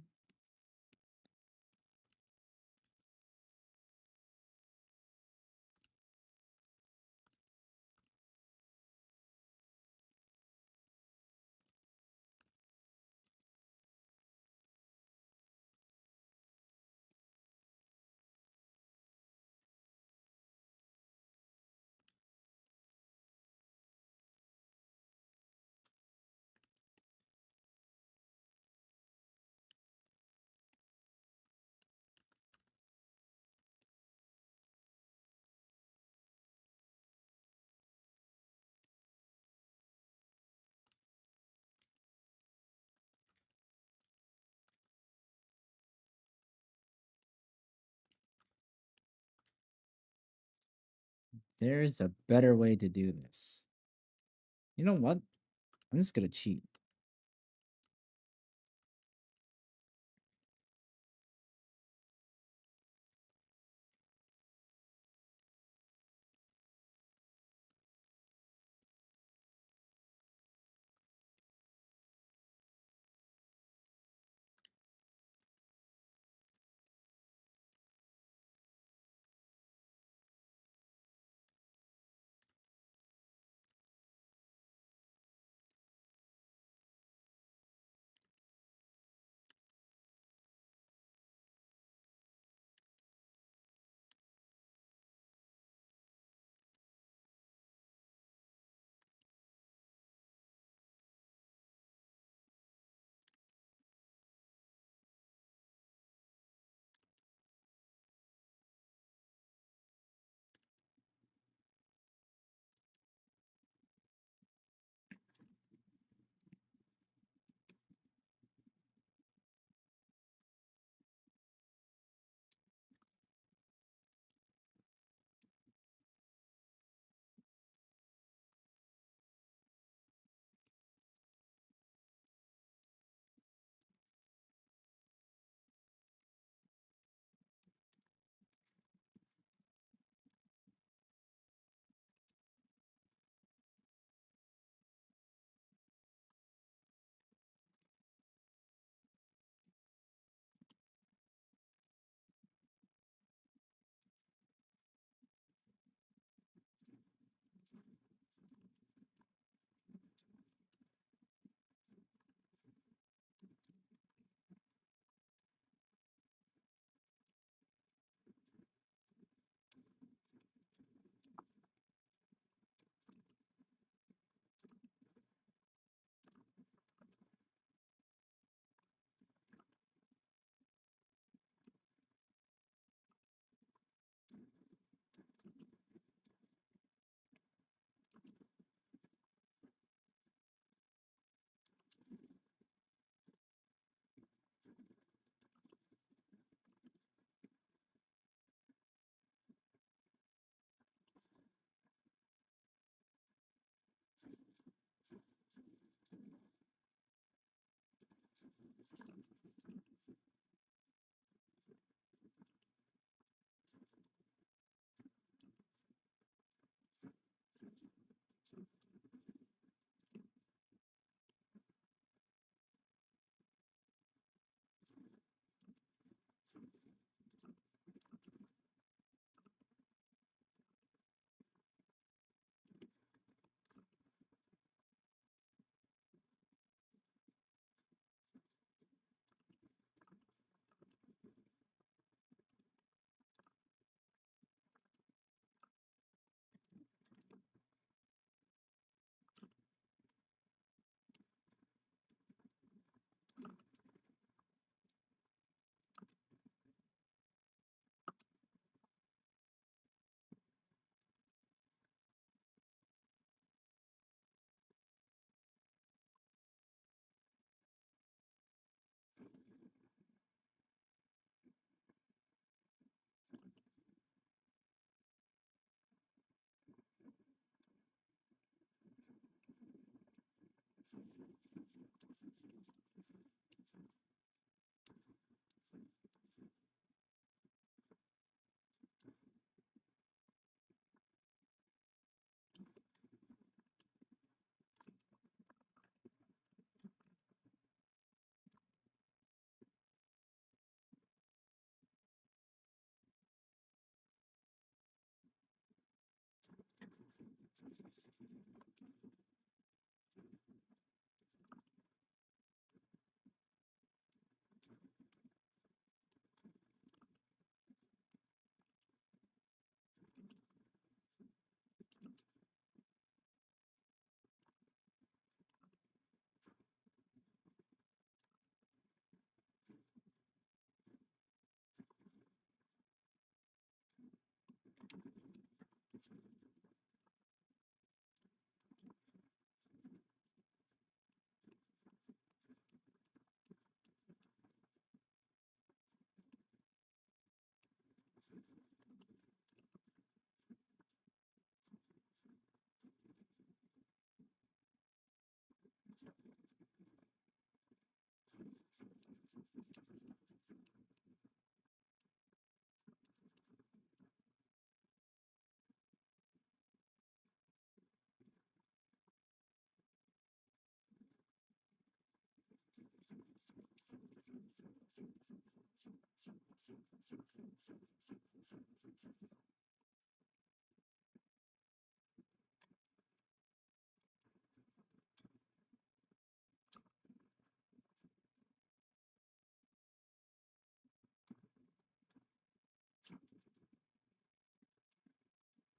There's a better way to do this. You know what? I'm just gonna cheat.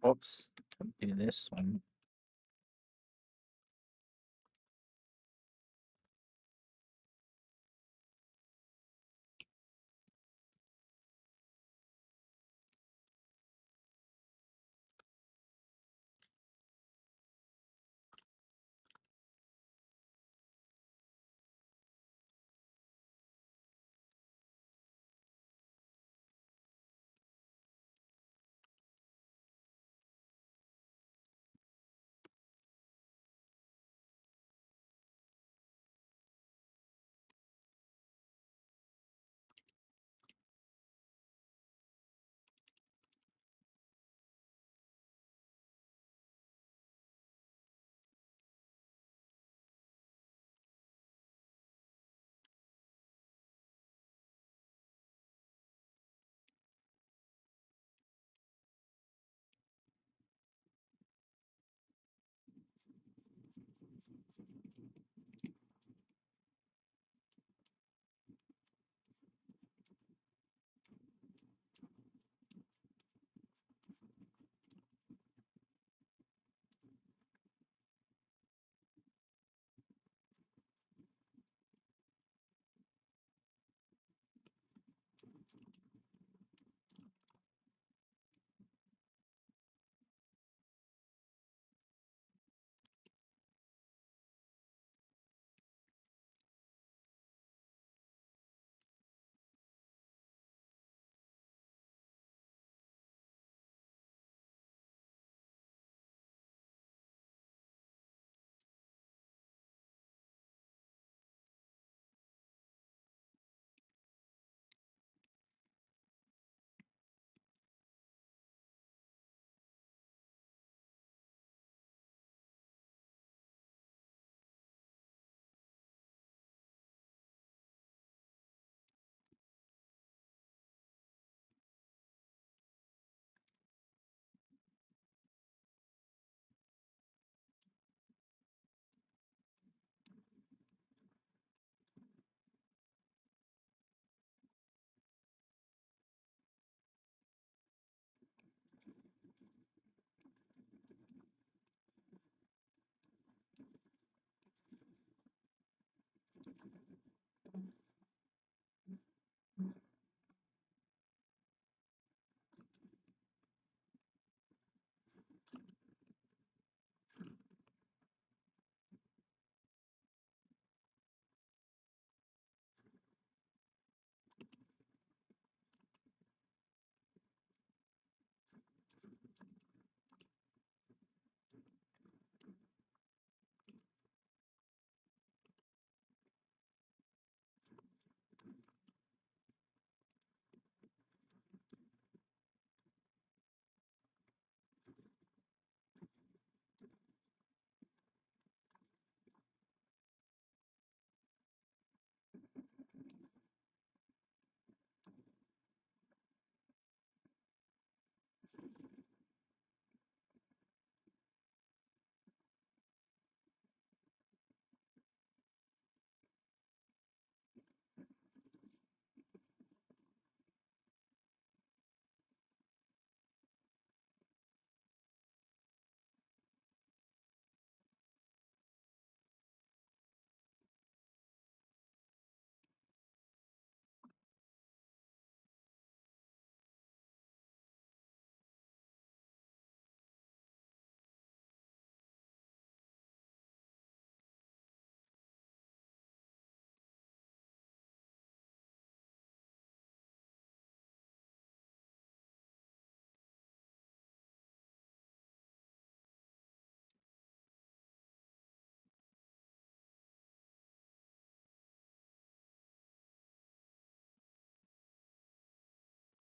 Oops, do this one.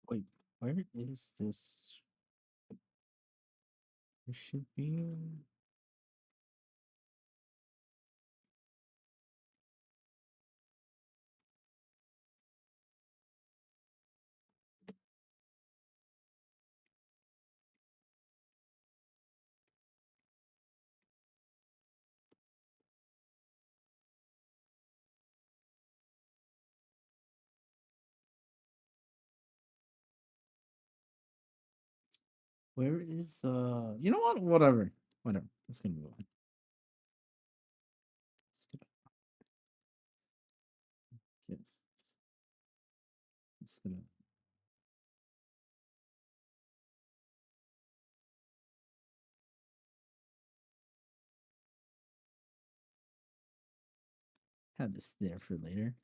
Wait, where is this? It should be. Where is you know what? Whatever. Whatever. Let's gonna move on. Yes. It's gonna have this there for later.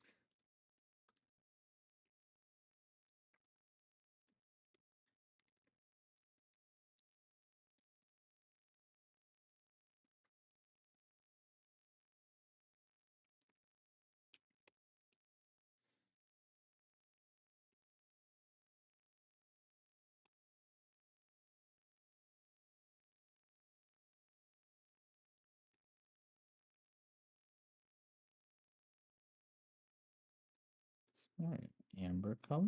Smart. Amber color.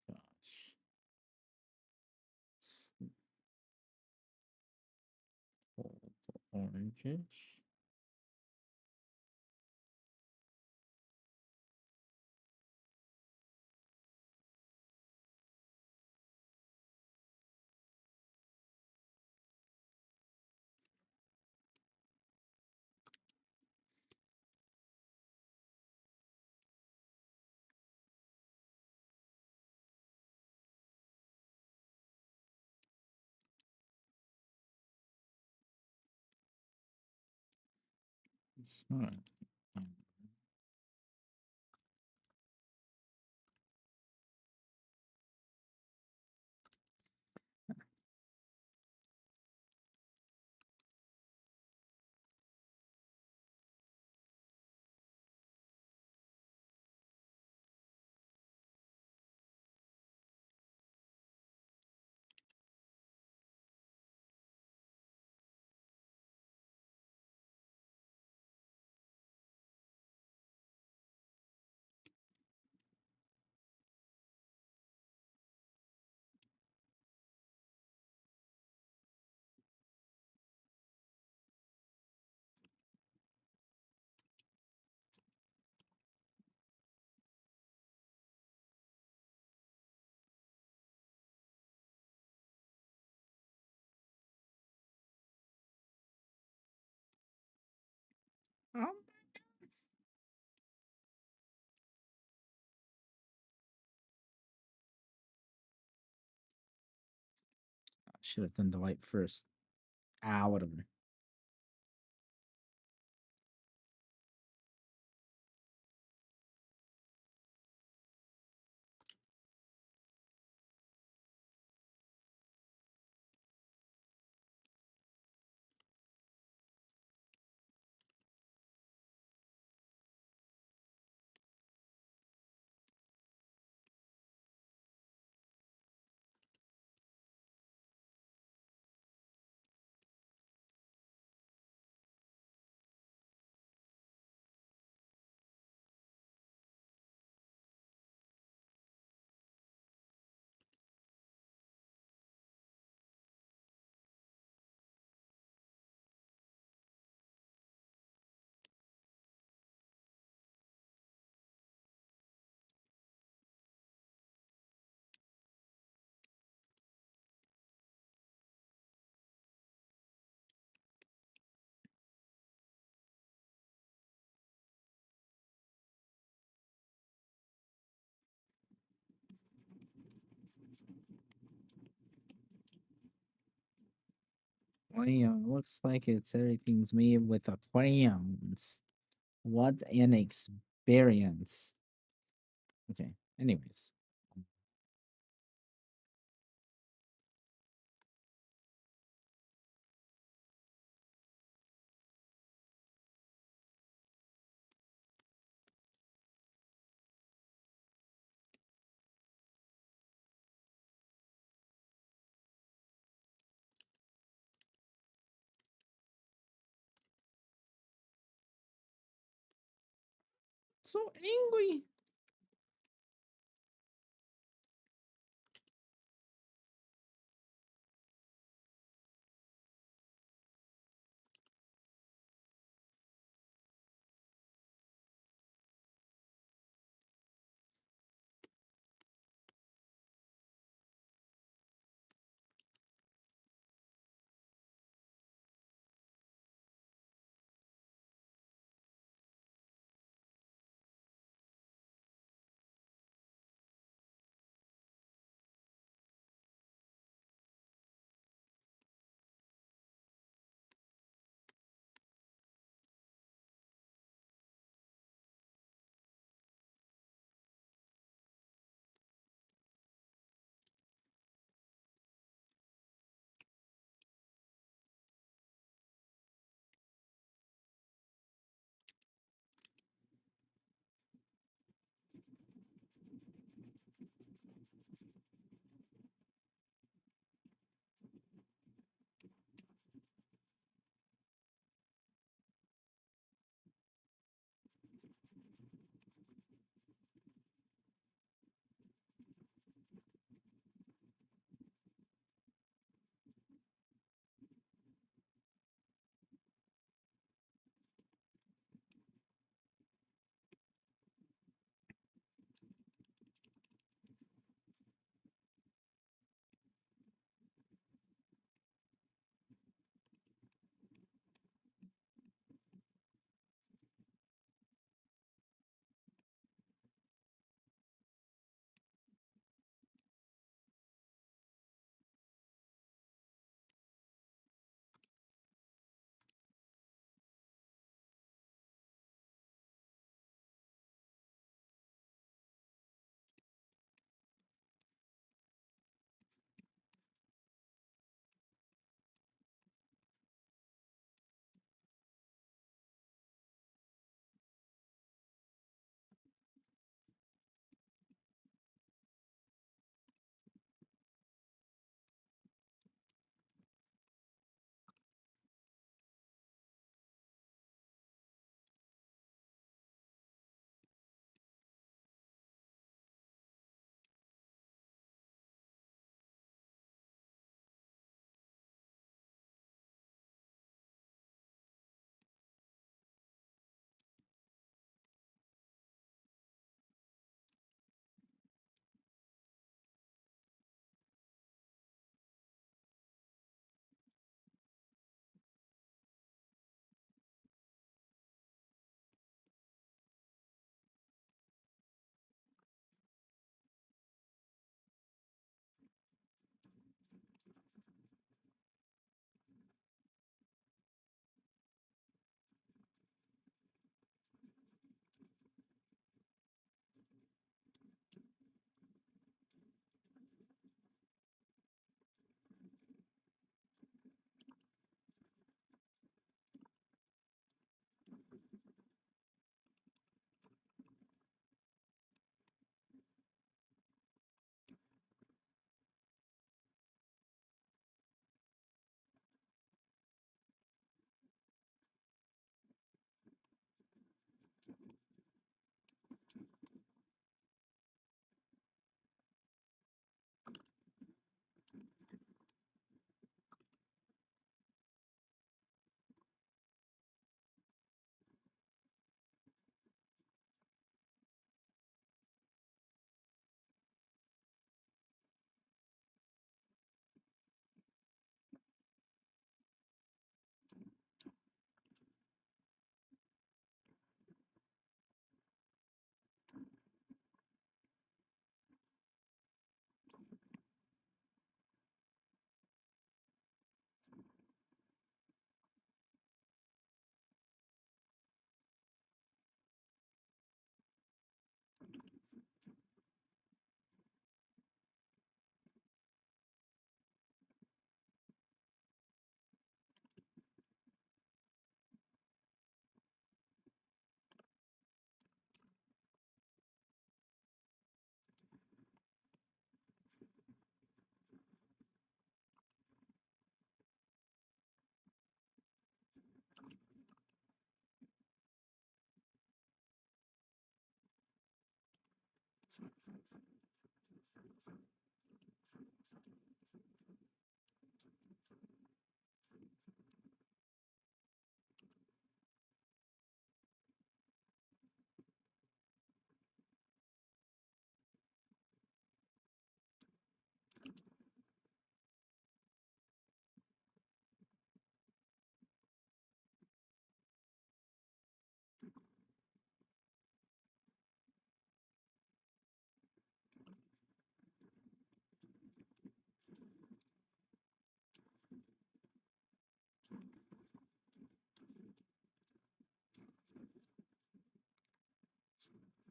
Gosh. Orangish. Smart. Should have done the white first. Ah, whatever. Wow, looks like everything's made with aquariums. What an experience. Okay, anyways. So angry.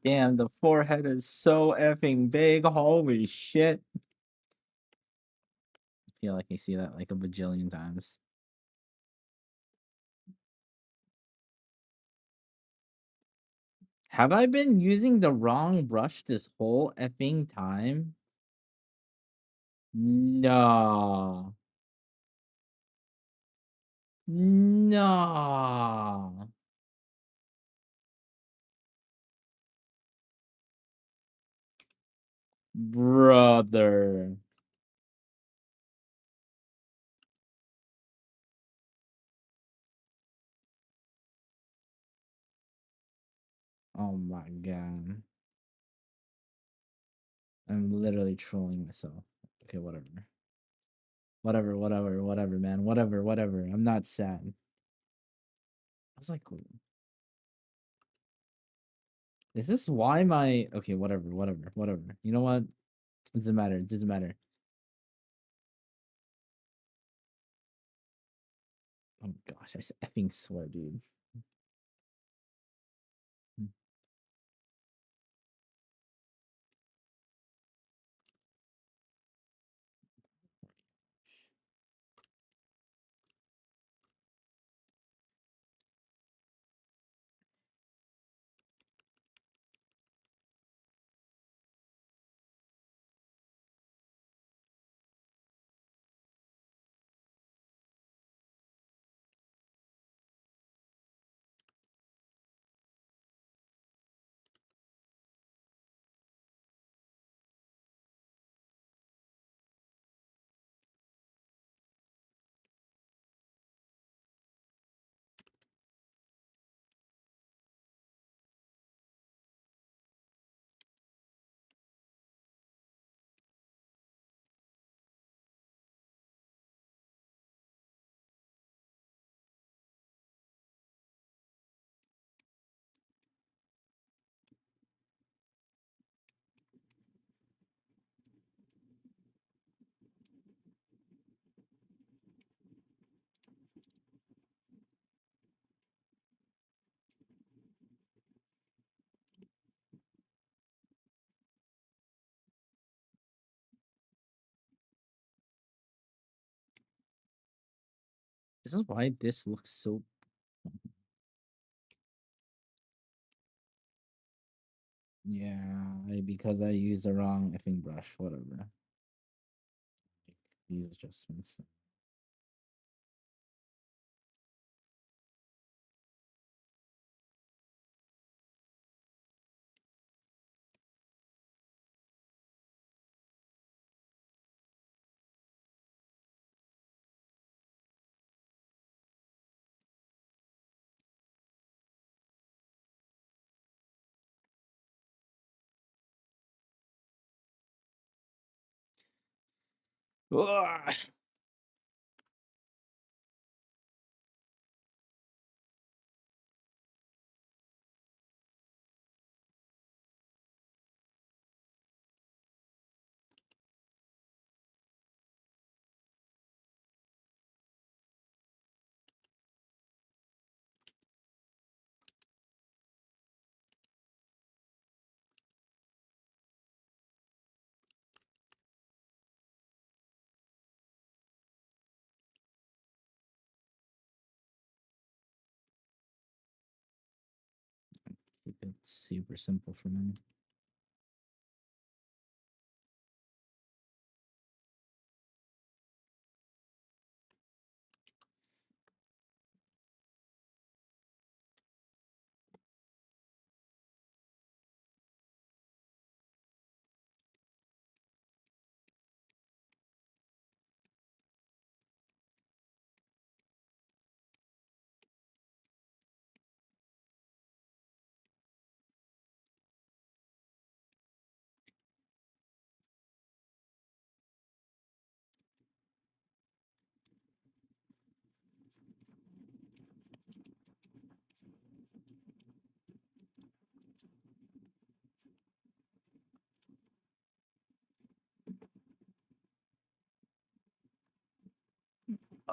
Damn, the forehead is so effing big. Holy shit. I feel like I see that like a bajillion times. Have I been using the wrong brush this whole effing time? No. No. Brother. Oh my god. I'm literally trolling myself. Okay, whatever. Whatever, man. Whatever. I'm not sad. I was like, is this why my... Okay, whatever. You know what? It doesn't matter. It doesn't matter. Oh gosh, I effing swear, dude. This is why this looks so... Yeah, because I used the wrong effing brush. Whatever. Like, these adjustments. Ugh. Keep it super simple for now.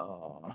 Oh.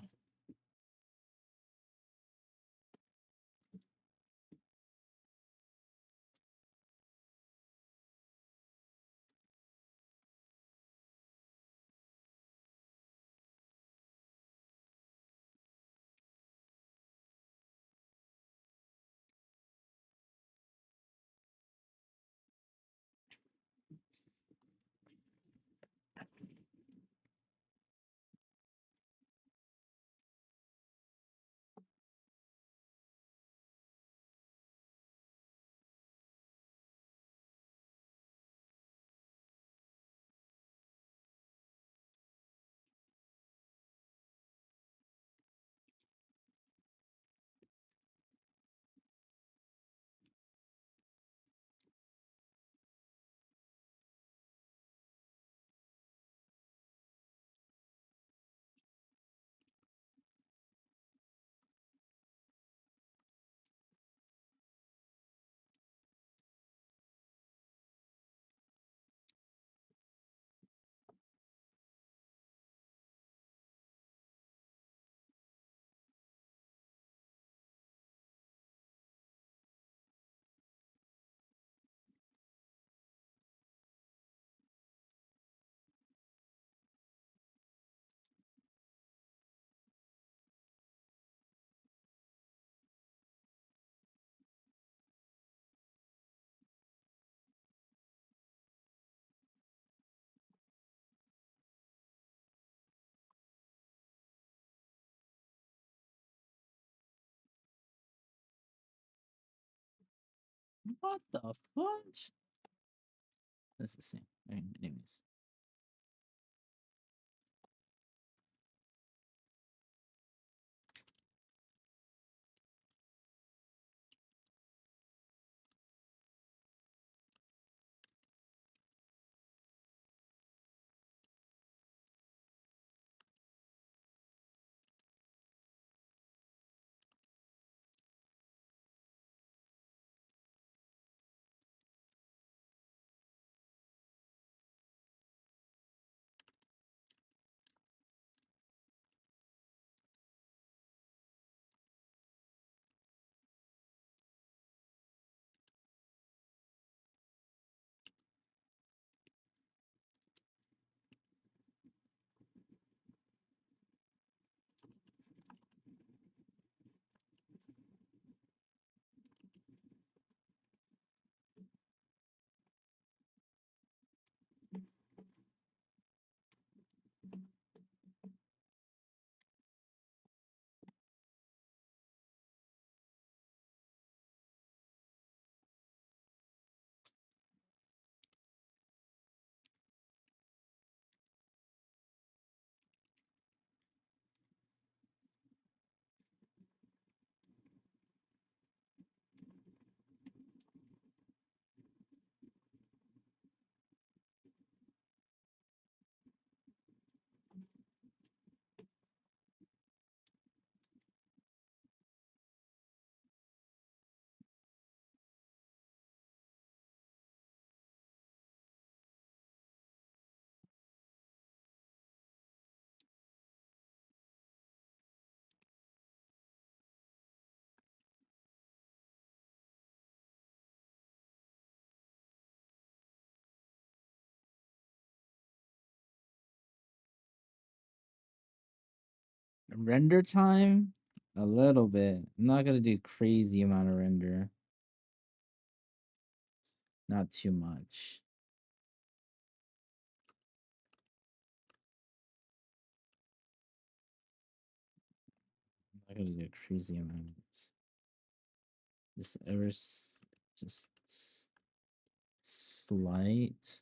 What the fudge? That's the same. Anyways. Render time? A little bit. I'm not gonna do crazy amount of render. Not too much. I'm not gonna do crazy amounts. Just slight.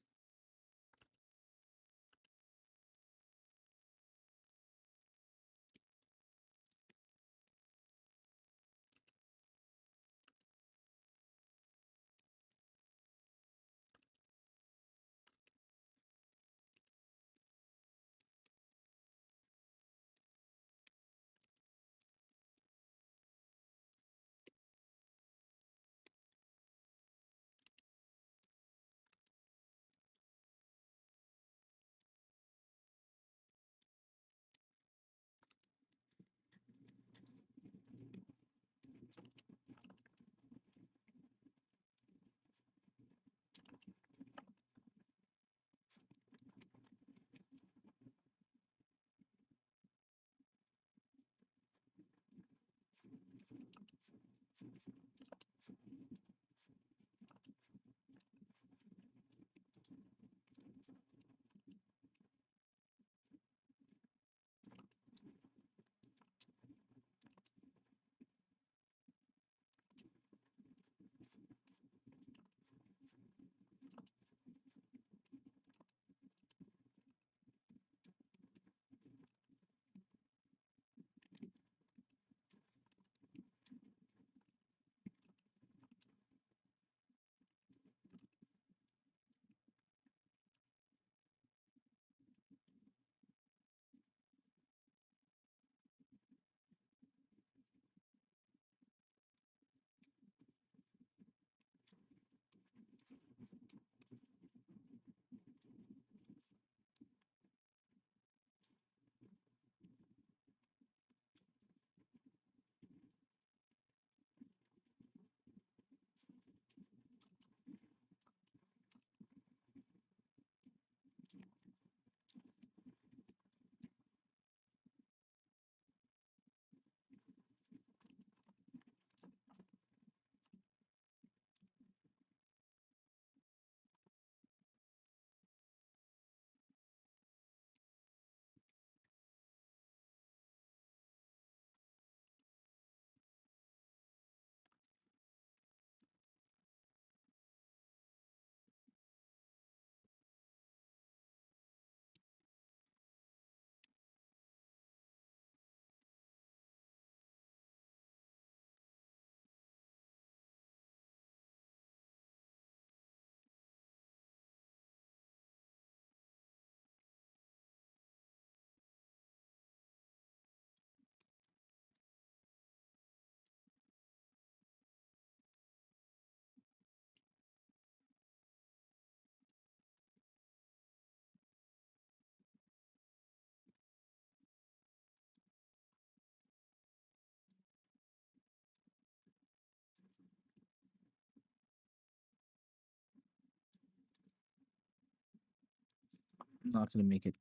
I'm not gonna make it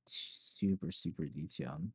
super detailed.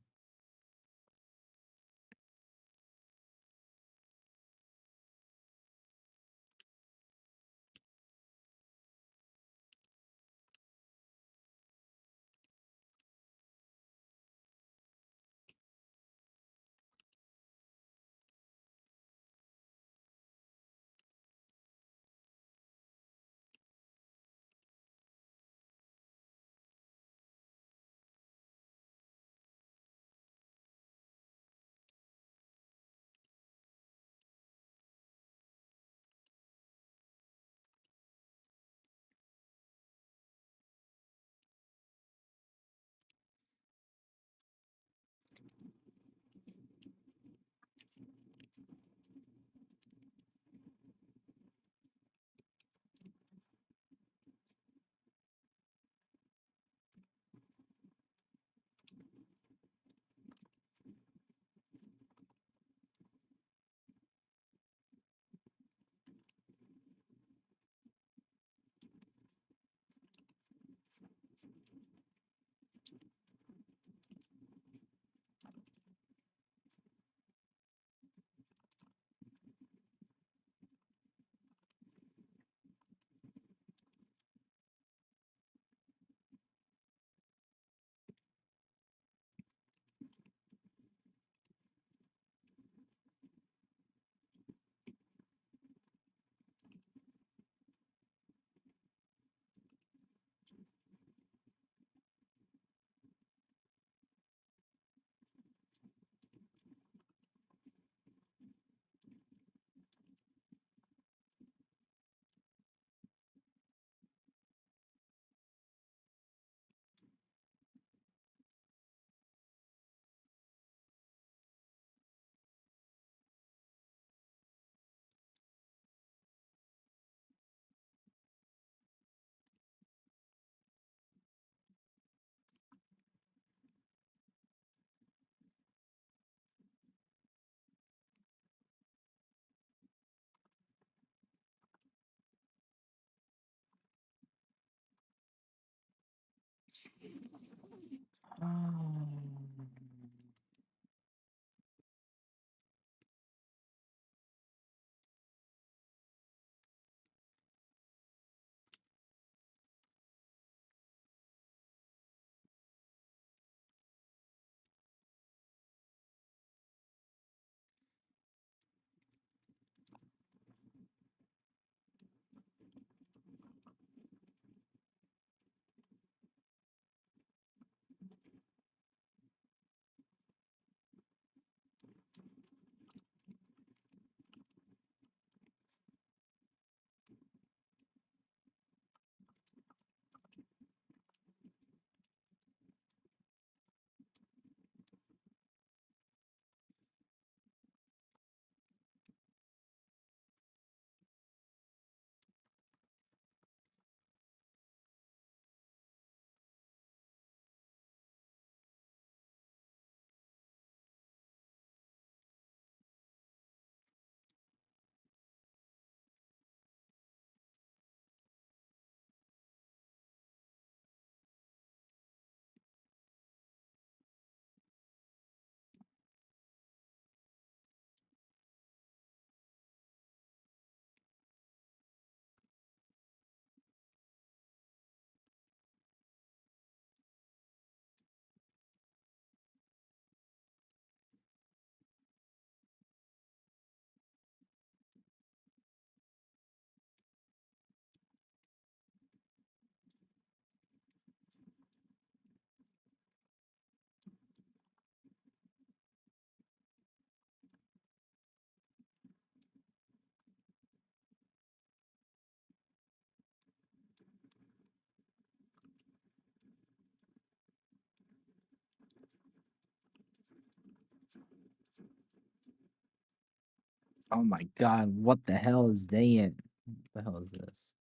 Oh my god, what the hell is they in? What the hell is this?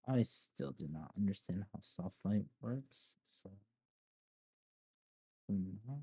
I still do not understand how soft light works. So, sure,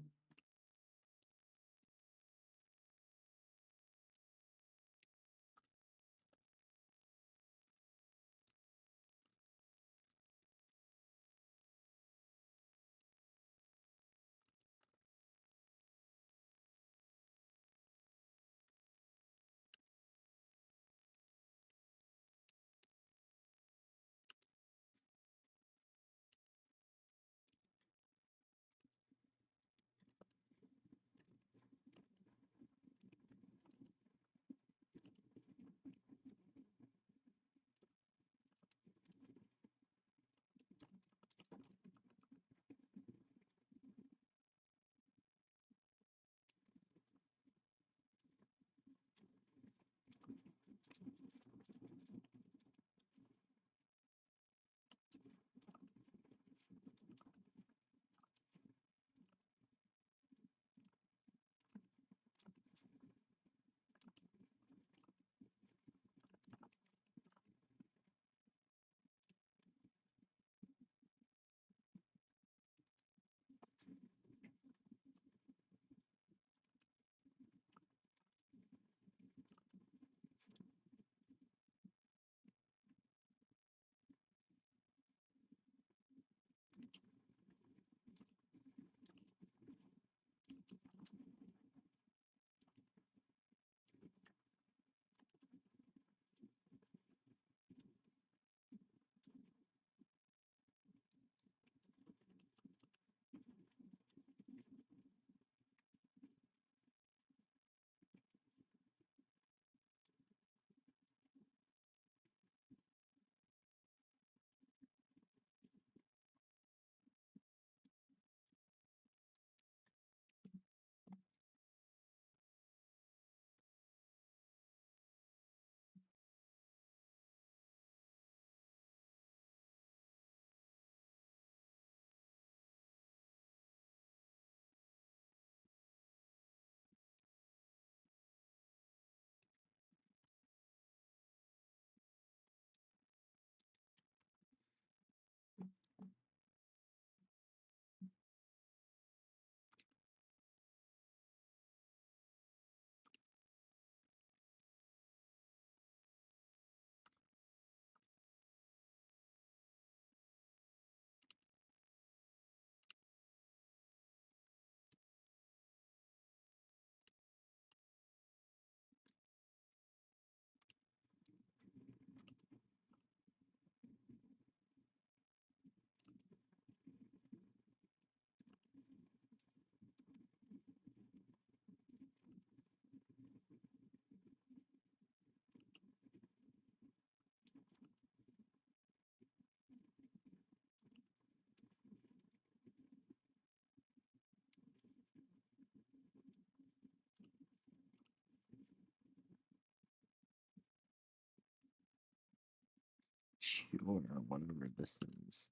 whatever this is.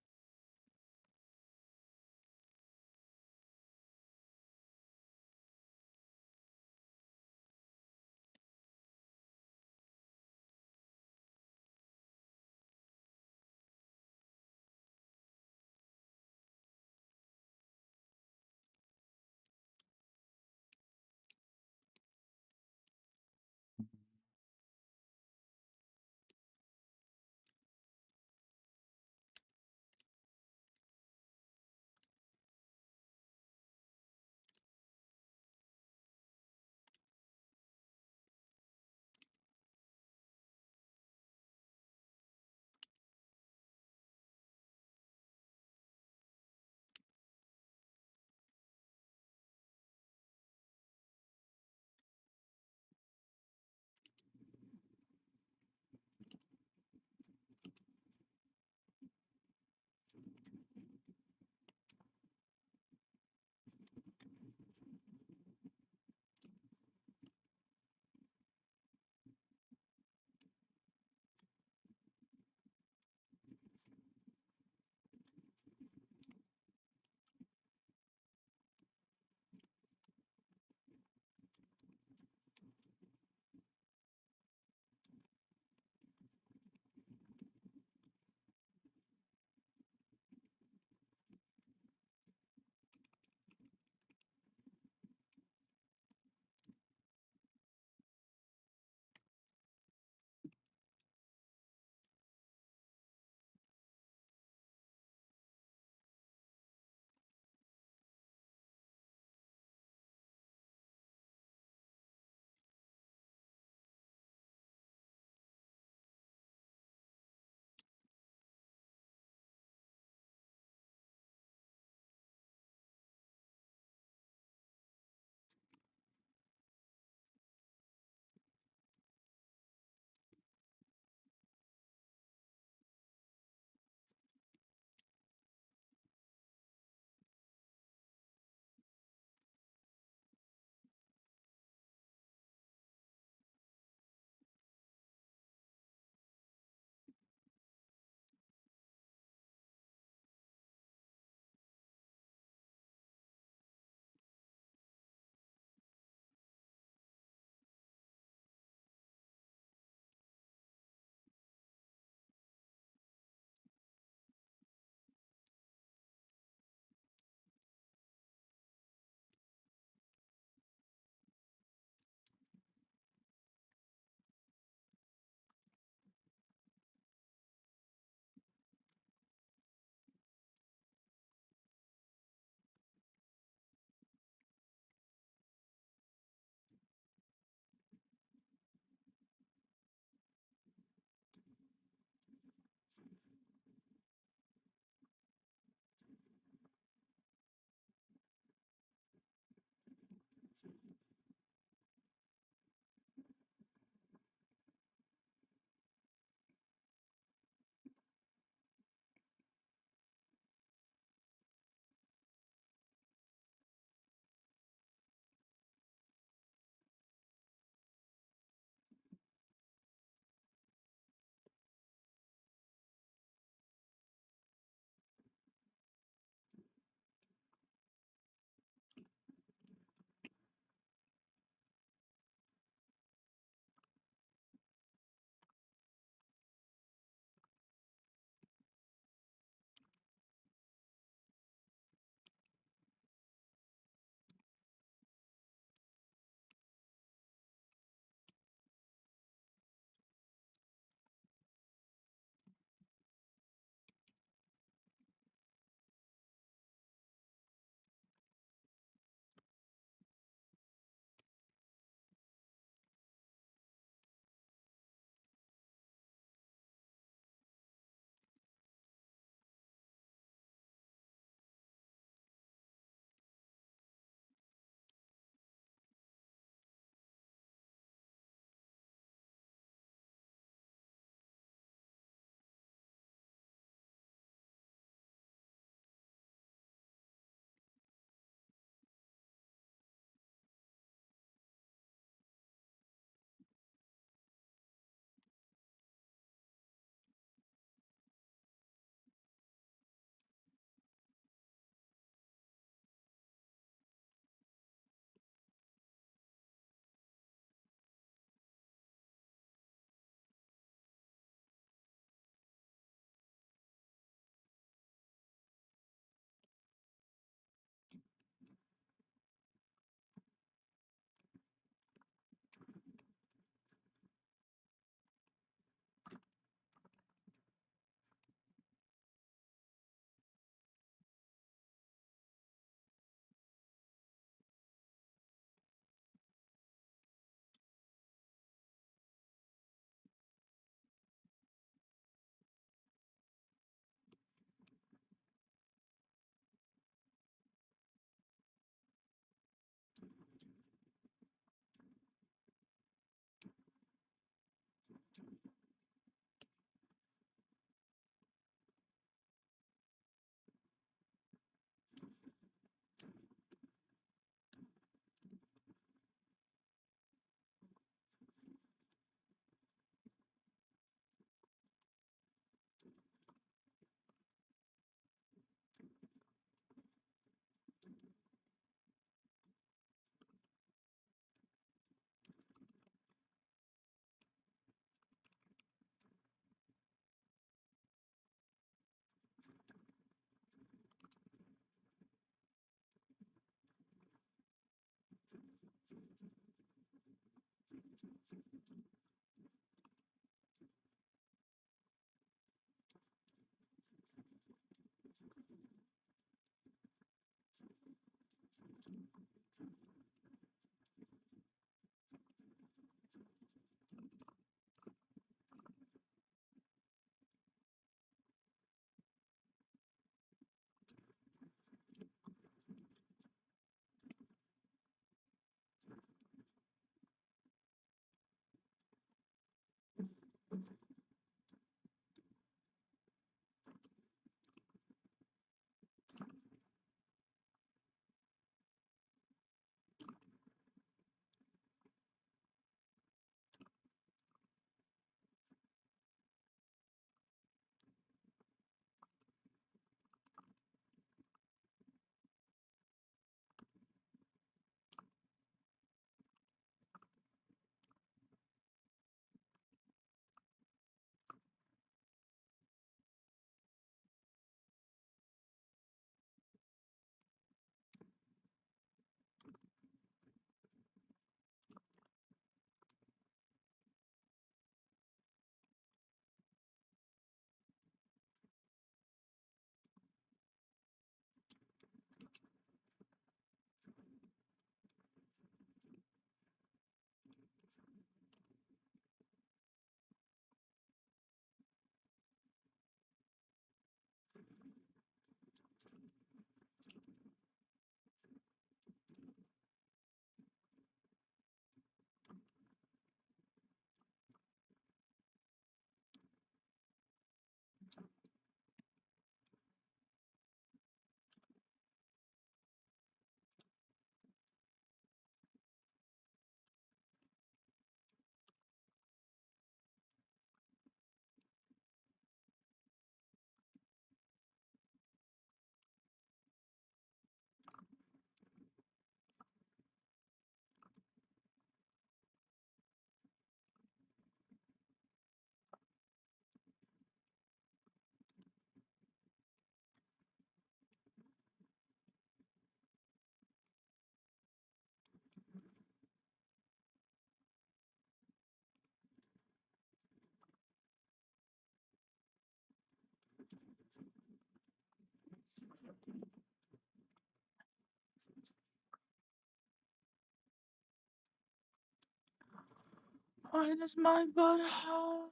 Why does my butt hurt?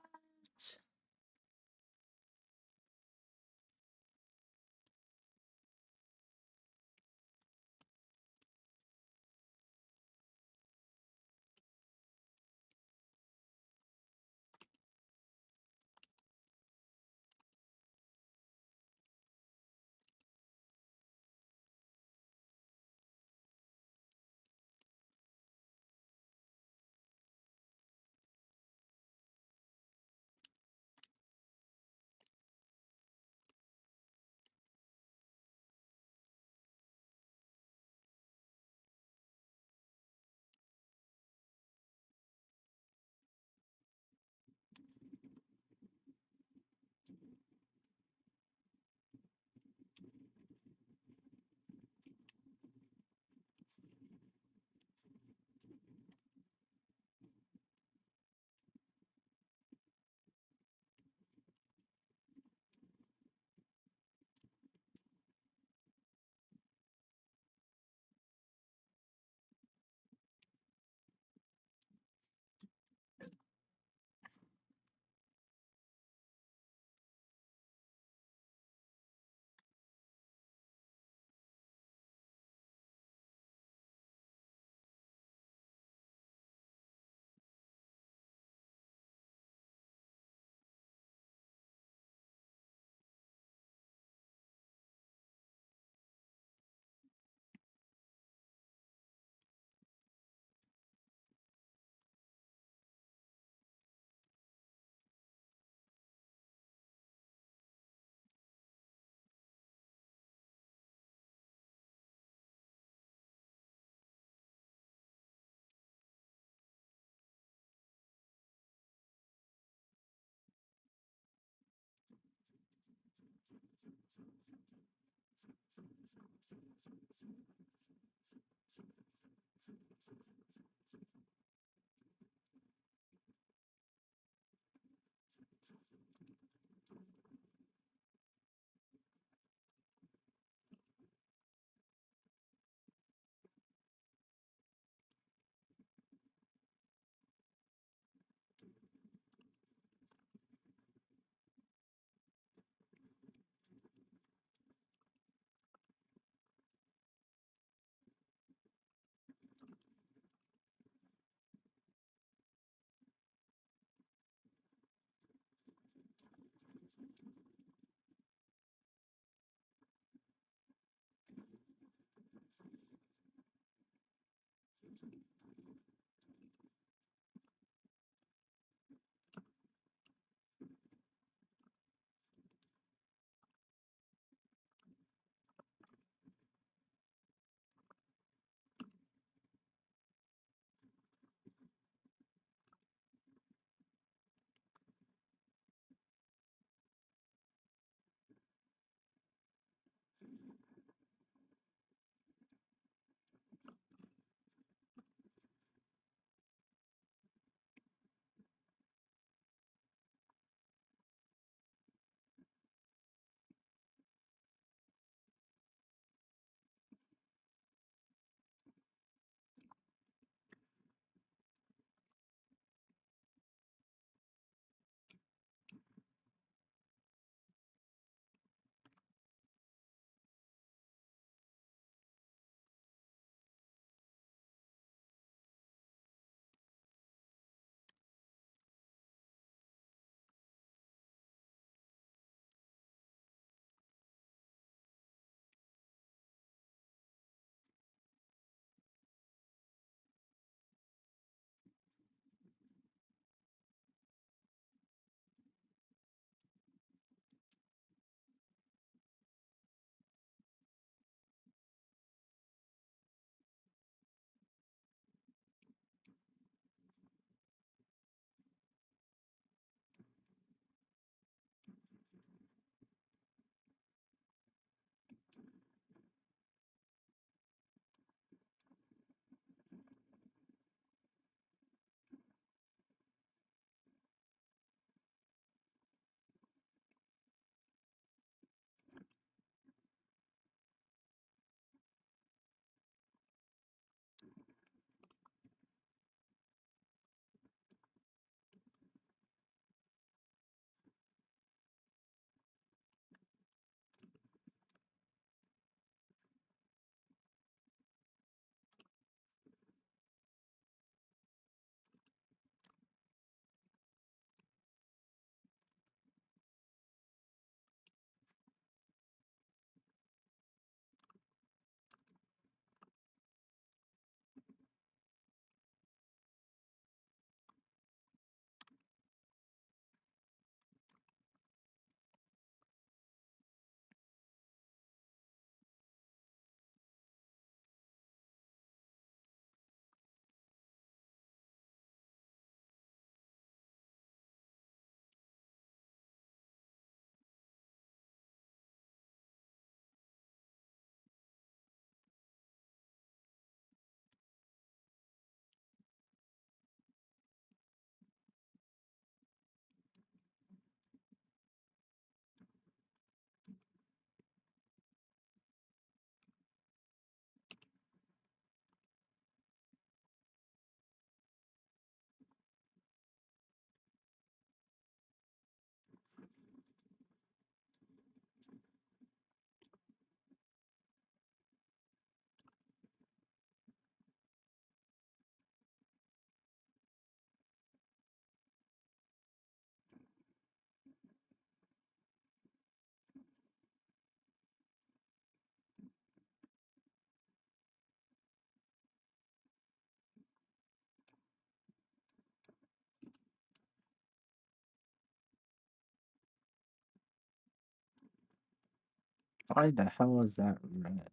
Why the hell is that red?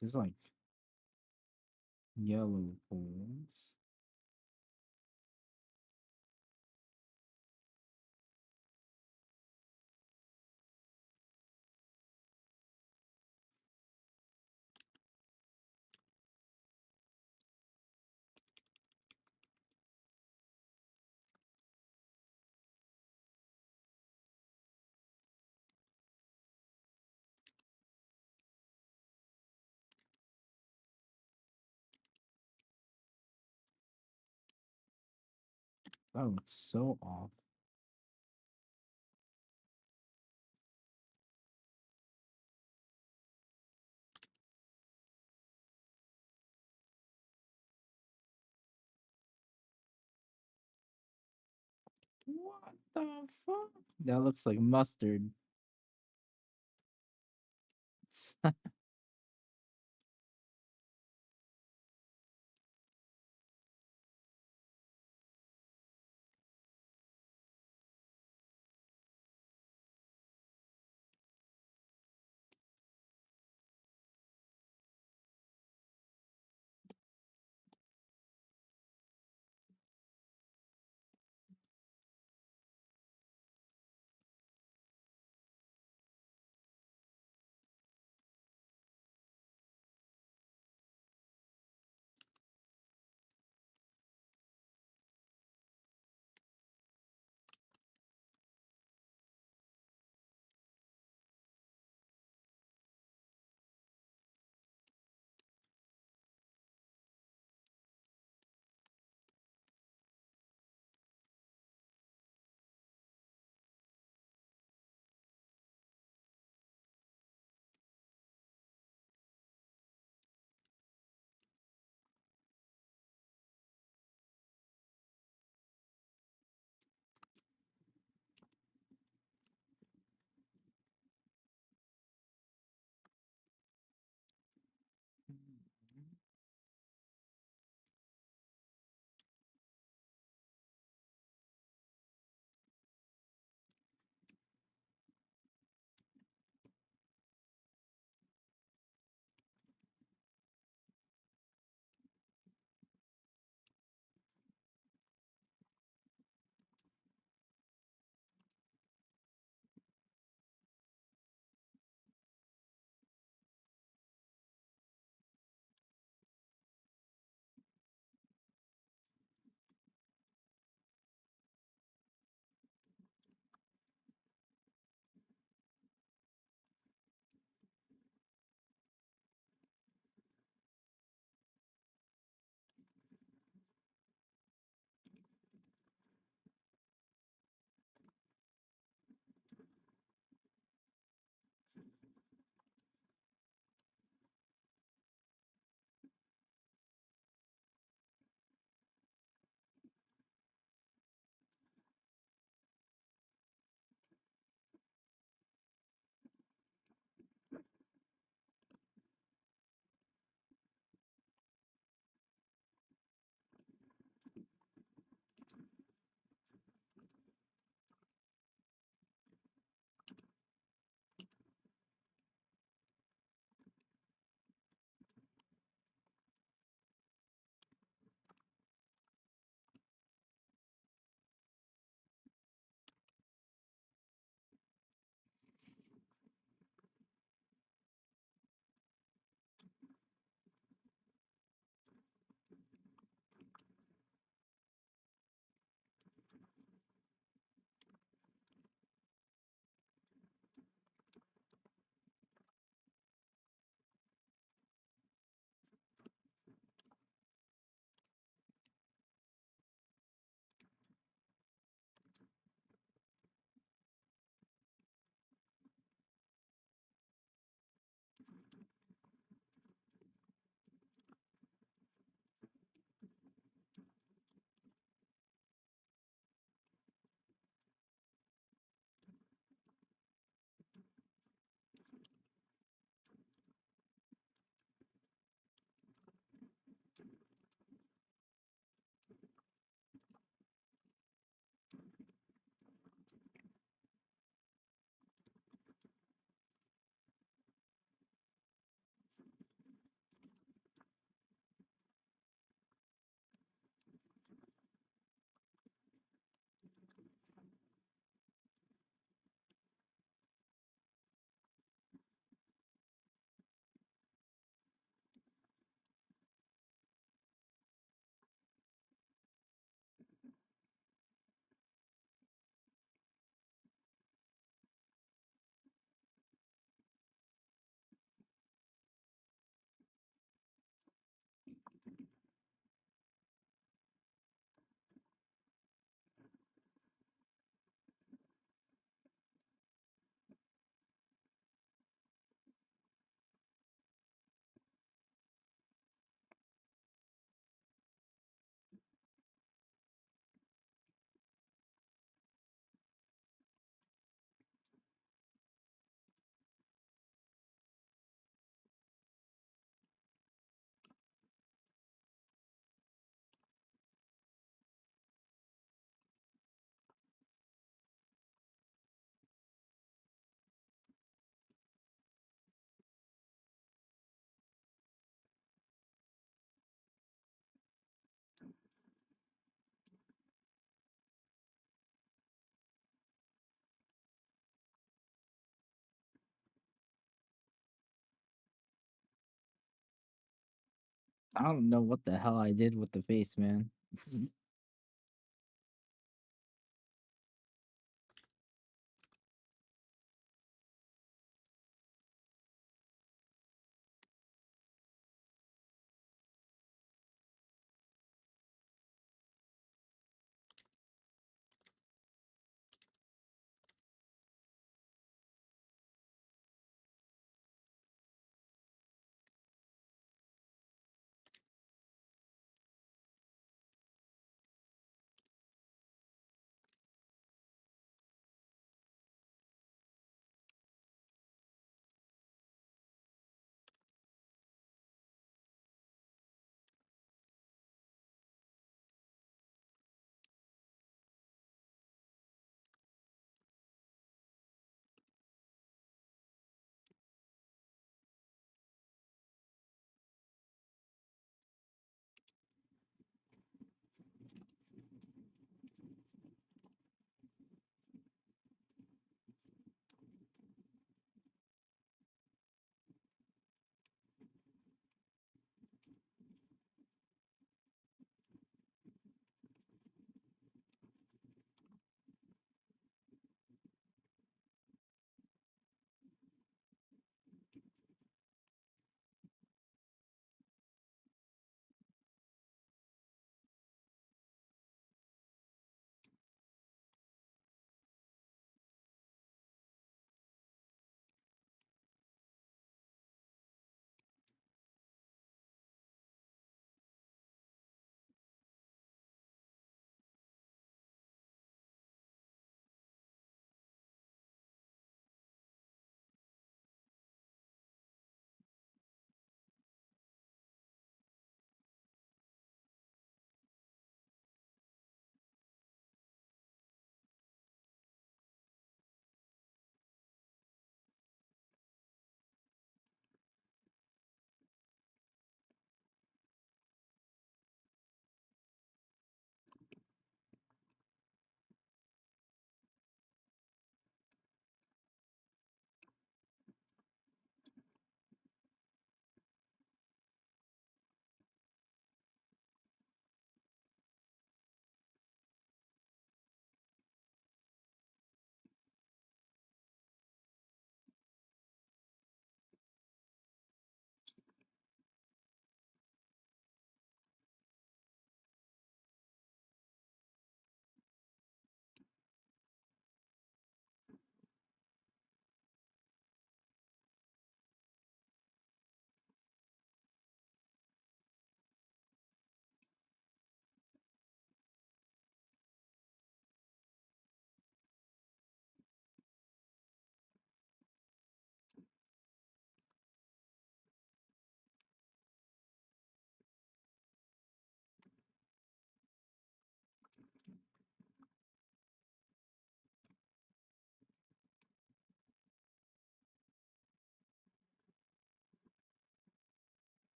There's like yellow holes. That looks so off. What the fuck? That looks like mustard. I don't know what the hell I did with the face, man.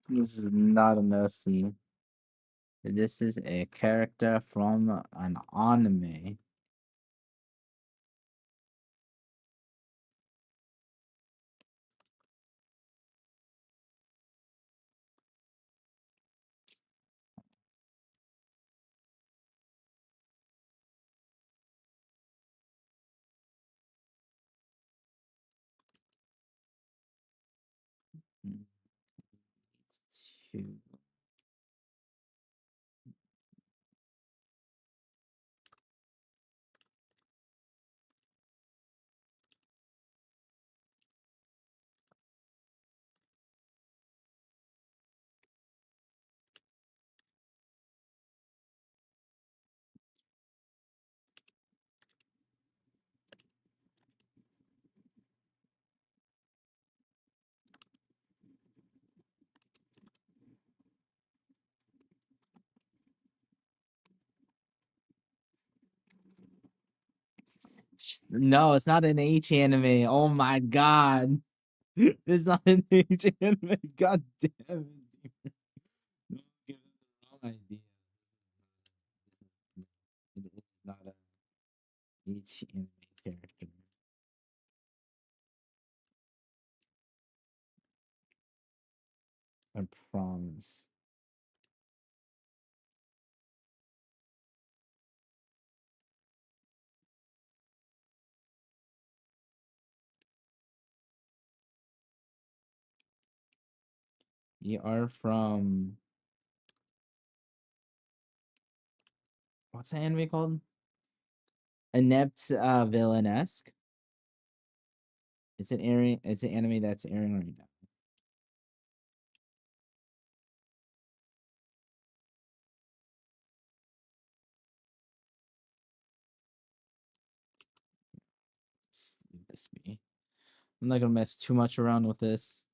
This is not an OC. This is a character from an anime. Hmm, two. No, it's not an H anime. Oh my god. It's not an H anime. God damn it. Don't give them the wrong idea. It is not a H anime character. I promise. You are from what's the anime called? Inept Villainesque. It's an anime that's airing right now. Let's leave this be. I'm not gonna mess too much around with this.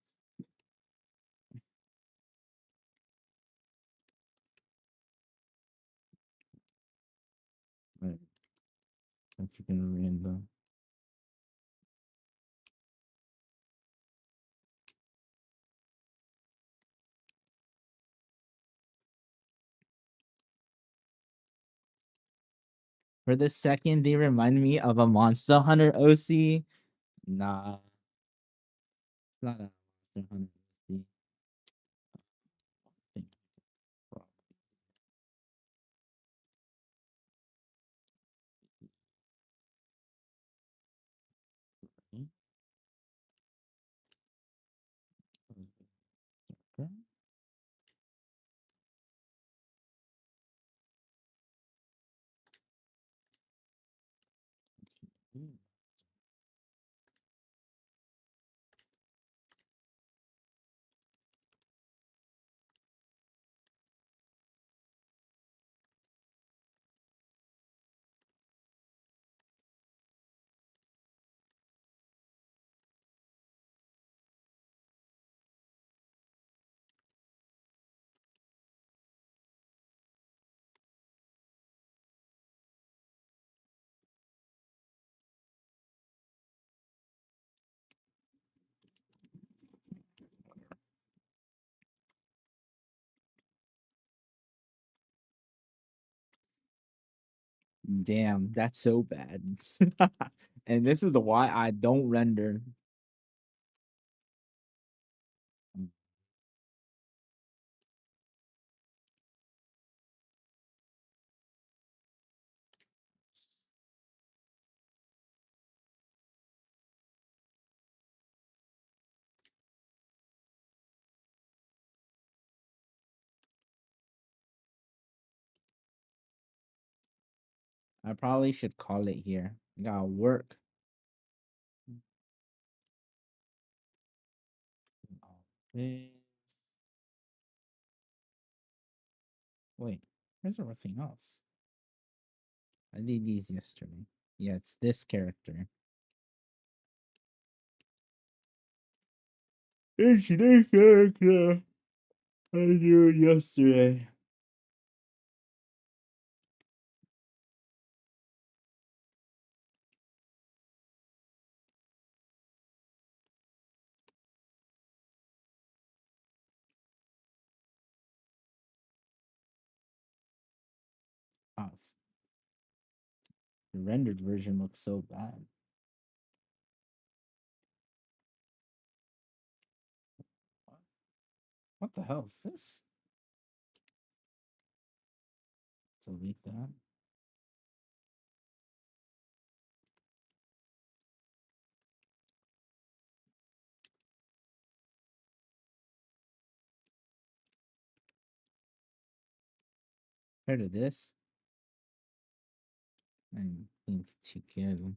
Right. I'm freaking random. For the second, they remind me of a Monster Hunter OC. Nah, it's not a Monster Hunter OC. Think probably. Okay. Damn, that's so bad. And this is why I don't render. Mm, I probably should call it here. I gotta work. All this. Wait, where's everything else? I did these yesterday. Yeah, it's this character. It's this character. I knew it yesterday. Oh, the rendered version looks so bad. What the hell is this? Delete that. Heard of this? I think together.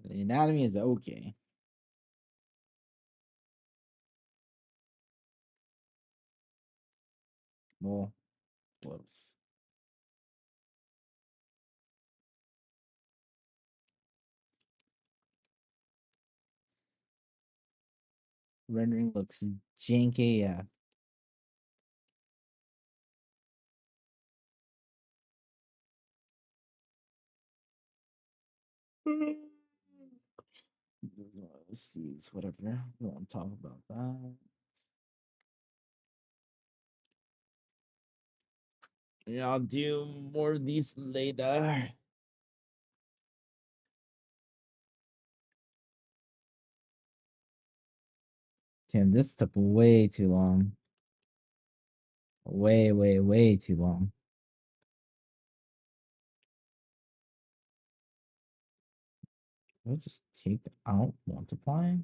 The anatomy is okay. Well, close. Rendering looks janky. Yeah. Let's see, whatever. We won't talk about that. Yeah, I'll do more of these later. Damn, this took way too long. Way too long. I'll just take out multiply.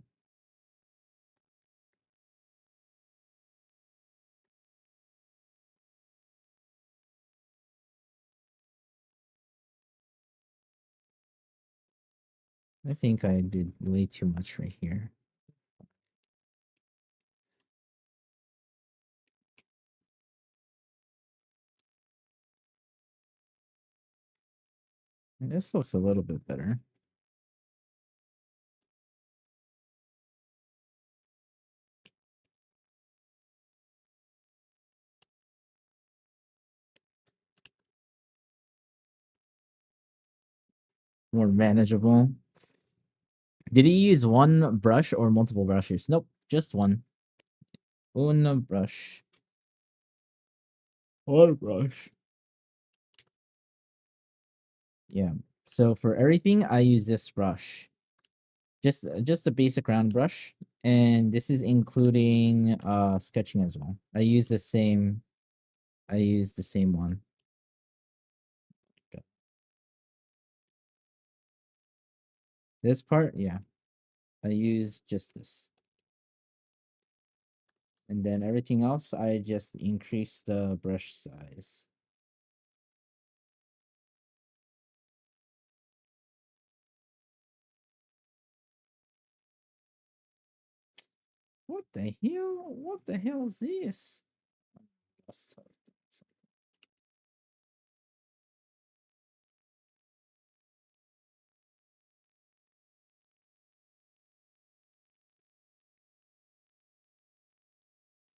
I think I did way too much right here. This looks a little bit better. More manageable. Did he use one brush or multiple brushes? Nope, just one. One brush. One brush. Yeah. So for everything, I use this brush. Just a basic round brush, and this is including sketching as well. I use the same one. Okay. This part, yeah. I use just this. And then everything else, I just increase the brush size. What the hell? What the hell is this?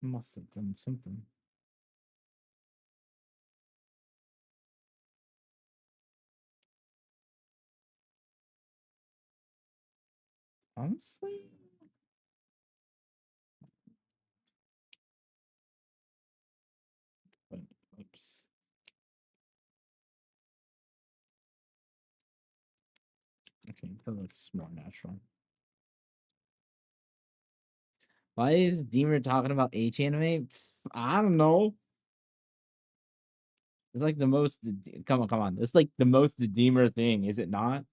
Must have done something. Honestly? Oops. Okay, that looks more natural. Why is Deemer talking about H anime? I don't know. It's like the most. Come on. It's like the most Deemer thing, is it not?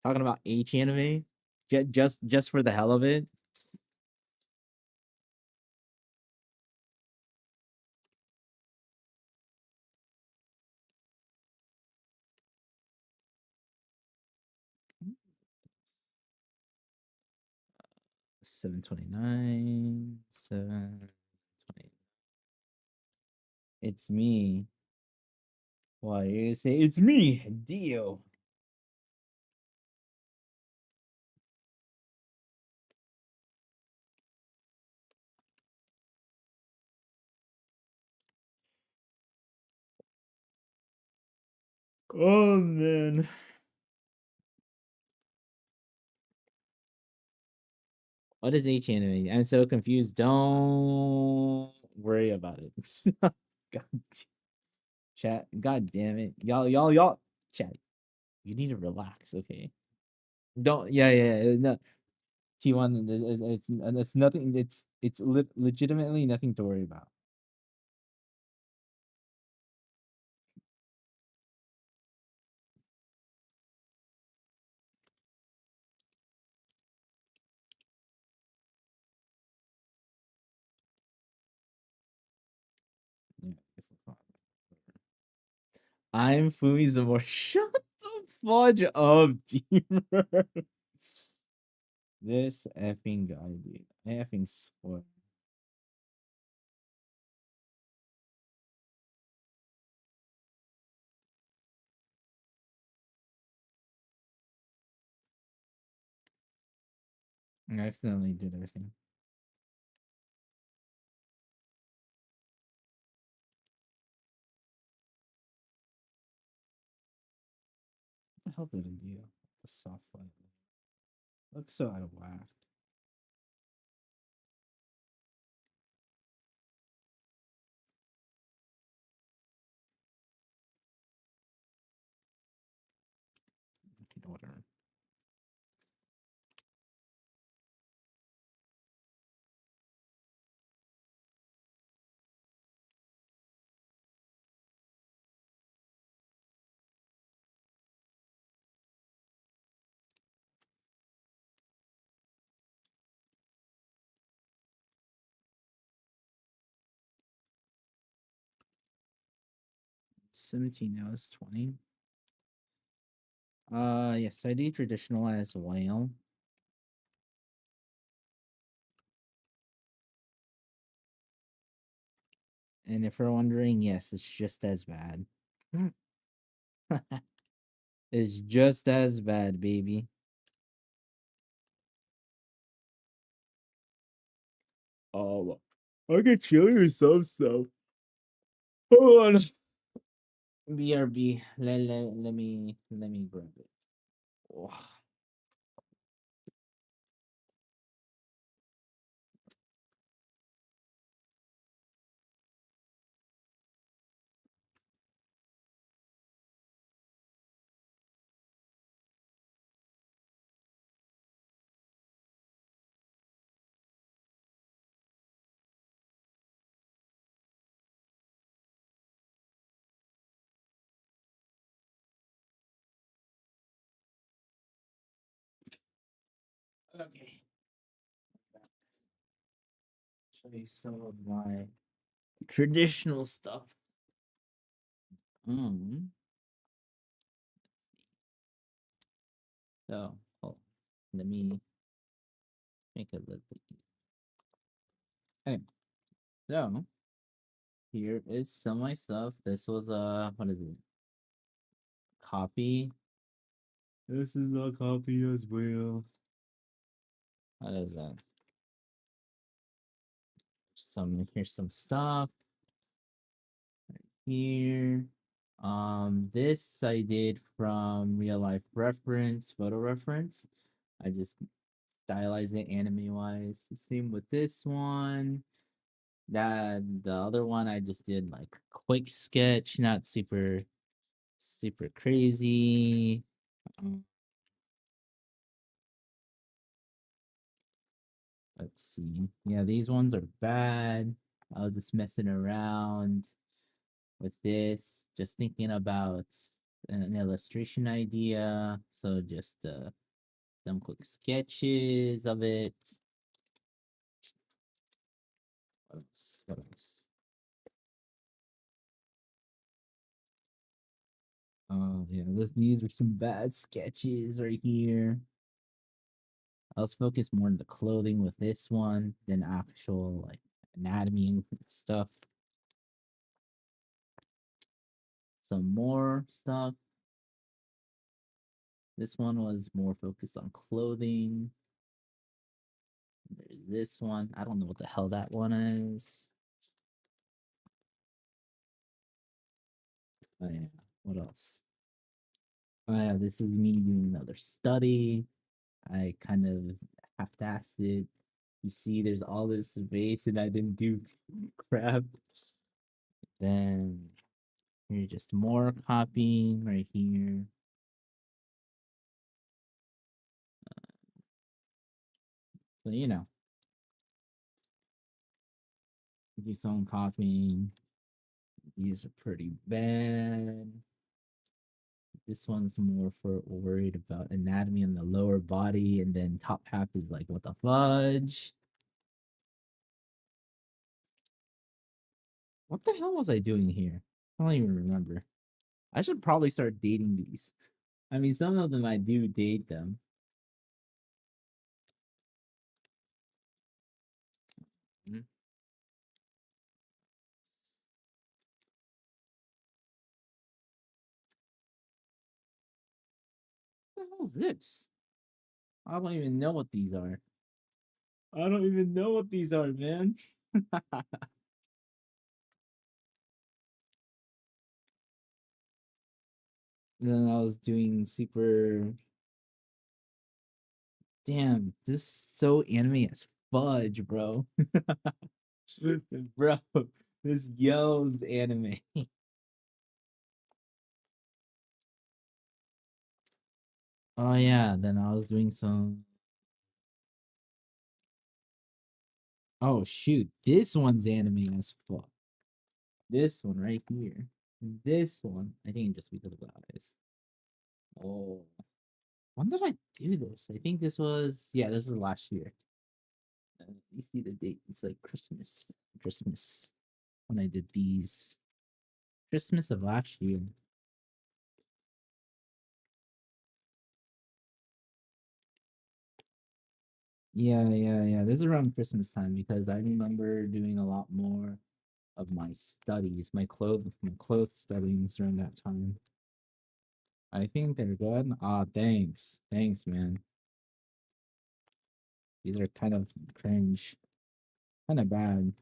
Talking about H anime, just for the hell of it. 729, 720. It's me. Why you say it's me, Dio? Oh man. What is H anime? I'm so confused. Don't worry about it. God, chat. God damn it, y'all. Chat. You need to relax, okay? Don't. Yeah. No. T1. It's nothing. It's legitimately nothing to worry about. Yeah, it's fine. I'm Fumi Zamor. Shut the fudge up, Deemer. This effing guy, dude. I effing swear. I accidentally did everything. hell did I do? The soft light looks so out of whack. Okay, whatever. $17 now is 20. Yes, I do traditional as well. And if you're wondering, yes, it's just as bad. It's just as bad, baby. Oh, I can show you some stuff. Hold on. BRB. Let me grab it. Oh. Okay. Show you some of my traditional stuff. So, let me make it a little bit. Okay. So, here is some of my stuff. This was what is it? Copy. This is a copy as well. What is that? Here's some stuff. Right here. This I did from real life reference, photo reference. I just stylized it anime wise. Same with this one. That the other one I just did like quick sketch, not super crazy. Let's see. Yeah, these ones are bad. I was just messing around with this, just thinking about an illustration idea. So just some quick sketches of it. What else? What else? Oh yeah, these are some bad sketches right here. I was focused more on the clothing with this one than actual like anatomy and stuff. Some more stuff. This one was more focused on clothing. There's this one. I don't know what the hell that one is. Oh yeah. What else? Oh yeah, this is me doing another study. I kind of half-assed it. You see, there's all this space, and I didn't do crap. Then here's just more copying right here. So you know, do some copying. These are pretty bad. This one's more for worried about anatomy in the lower body, and then top half is like, what the fudge? What the hell was I doing here? I don't even remember. I should probably start dating these. I mean, some of them I do date them. Hmm? What the hell is this? I don't even know what these are. I don't even know what these are, man. then I was doing super. Damn, this is so anime as fudge, bro. Bro, this yells anime. Oh yeah, then I was doing some. Oh shoot, this one's anime as fuck. This one right here. This one, I think just because of the eyes. Oh, when did I do this? I think this was, yeah, this is last year. You see the date? It's like Christmas. Christmas when I did these. Christmas of last year. Yeah. This is around Christmas time because I remember doing a lot more of my studies, my clothes studies during that time. I think they're good. Ah, thanks. Thanks, man. These are kind of cringe. Kind of bad.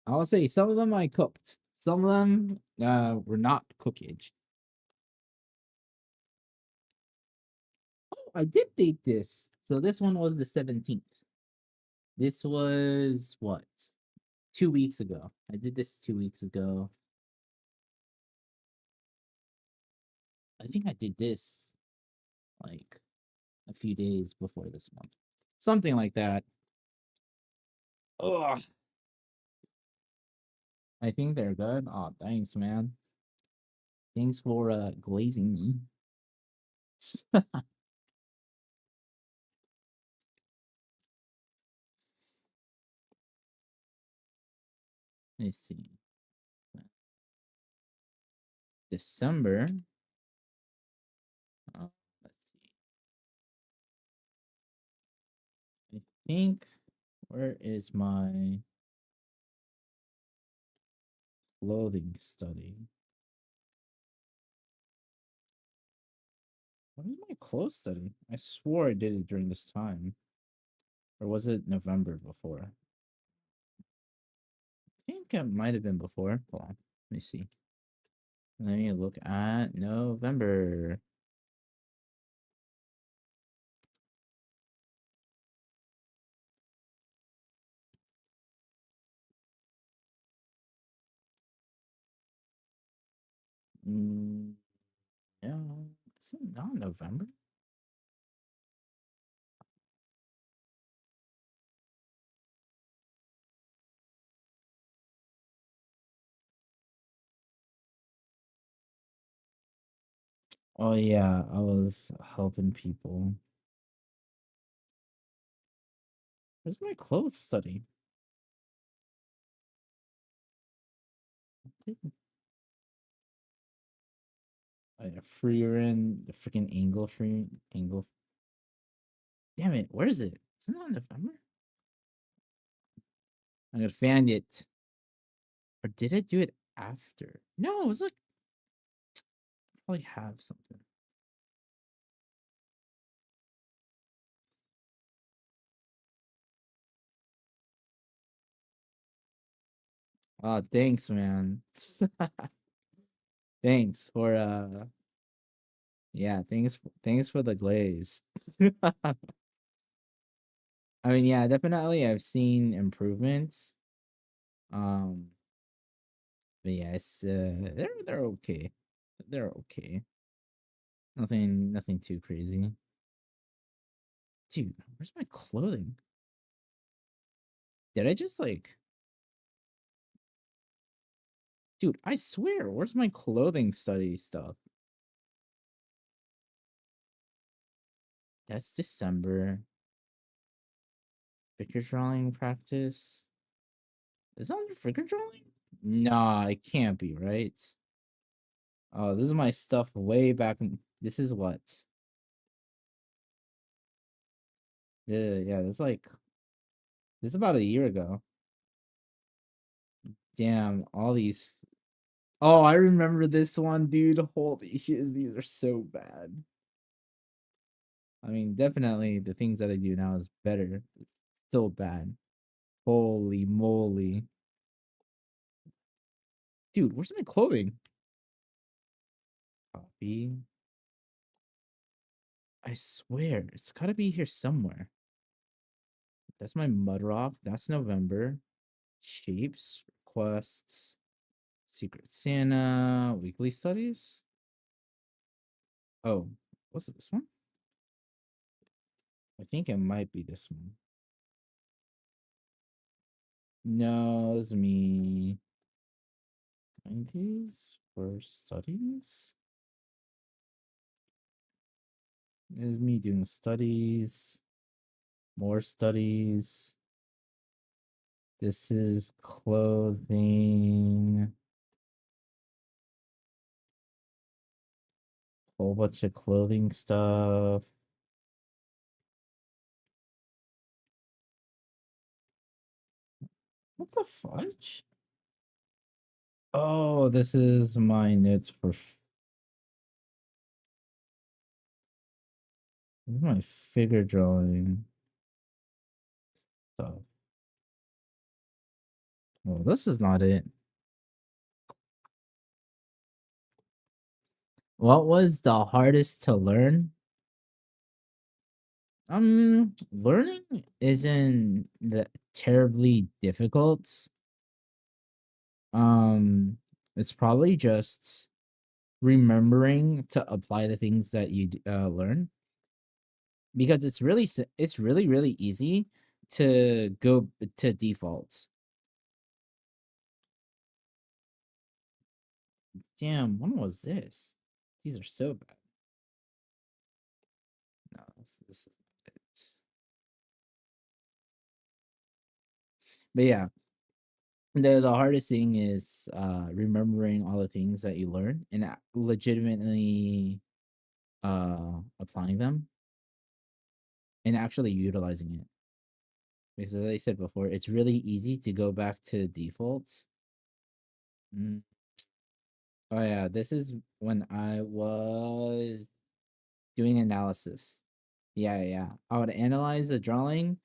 I'll say some of them I cooked. Some of them were not cookage. Oh, I did date this. So this one was the 17th. This was what? 2 weeks ago. I did this 2 weeks ago. I think I did this like a few days before this month. Something like that. Ugh. I think they're good. Oh, thanks, man. Thanks for glazing me. Let's see. December. Let's see. I think where is my clothing study? What is my clothes study? I swore I did it during this time. Or was it November before? I think it might have been before. Hold on. Let me see. Let me look at November. Mm, yeah. Is it not November? Oh yeah, I was helping people. Where's my clothes study? Freerin, the freaking angle free angle. Damn it, where is it? Is it not November? I'm gonna find it. Or did I do it after? No, it was like probably have something. Oh, thanks, man. Thanks for yeah, thanks for the glaze. I mean, yeah, definitely I've seen improvements. Um, but yeah, it's they're okay. They're okay. Nothing too crazy. Dude, where's my clothing? Did I just like dude, I swear, where's my clothing study stuff? That's December. Figure drawing practice. Is that under figure drawing? Nah, it can't be, right? Oh, this is my stuff way back in this is what? Yeah, this like this is about a year ago. Damn, all these oh, I remember this one, dude. Holy shit, these are so bad. I mean, definitely the things that I do now is better. Still bad. Holy moly. Dude, where's my clothing? be. I swear, it's gotta be here somewhere. That's my mud rock. That's November. Shapes, requests, Secret Santa, weekly studies. Oh, what's this one? I think it might be this one. No, it's me. 90s for studies? It's me doing studies. More studies. This is clothing. Whole bunch of clothing stuff. What the fudge? Oh, this is my knits for. This is my figure drawing stuff. Well, this is not it. What was the hardest to learn? Learning isn't that terribly difficult. Um, it's probably just remembering to apply the things that you learn, because it's really easy to go to defaults. Damn, when was this? These are so bad. No, this is it. But yeah, the hardest thing is remembering all the things that you learn and legitimately applying them and actually utilizing it. Because as I said before, it's really easy to go back to defaults. Oh yeah, this is when I was doing analysis. Yeah. I would analyze the drawing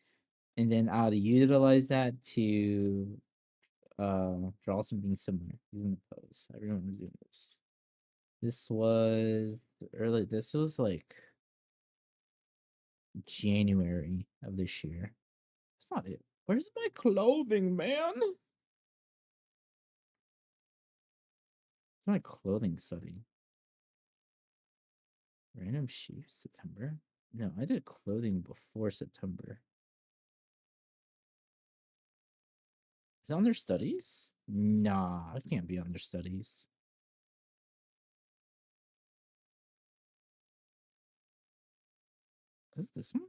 and then I would utilize that to draw something similar using the pose. I remember doing this. This was this was like January of this year. That's not it. Where's my clothing, man? It's my clothing study. Random shapes, September? No, I did clothing before September. Is it under studies? Nah, it can't be under studies. Is this one?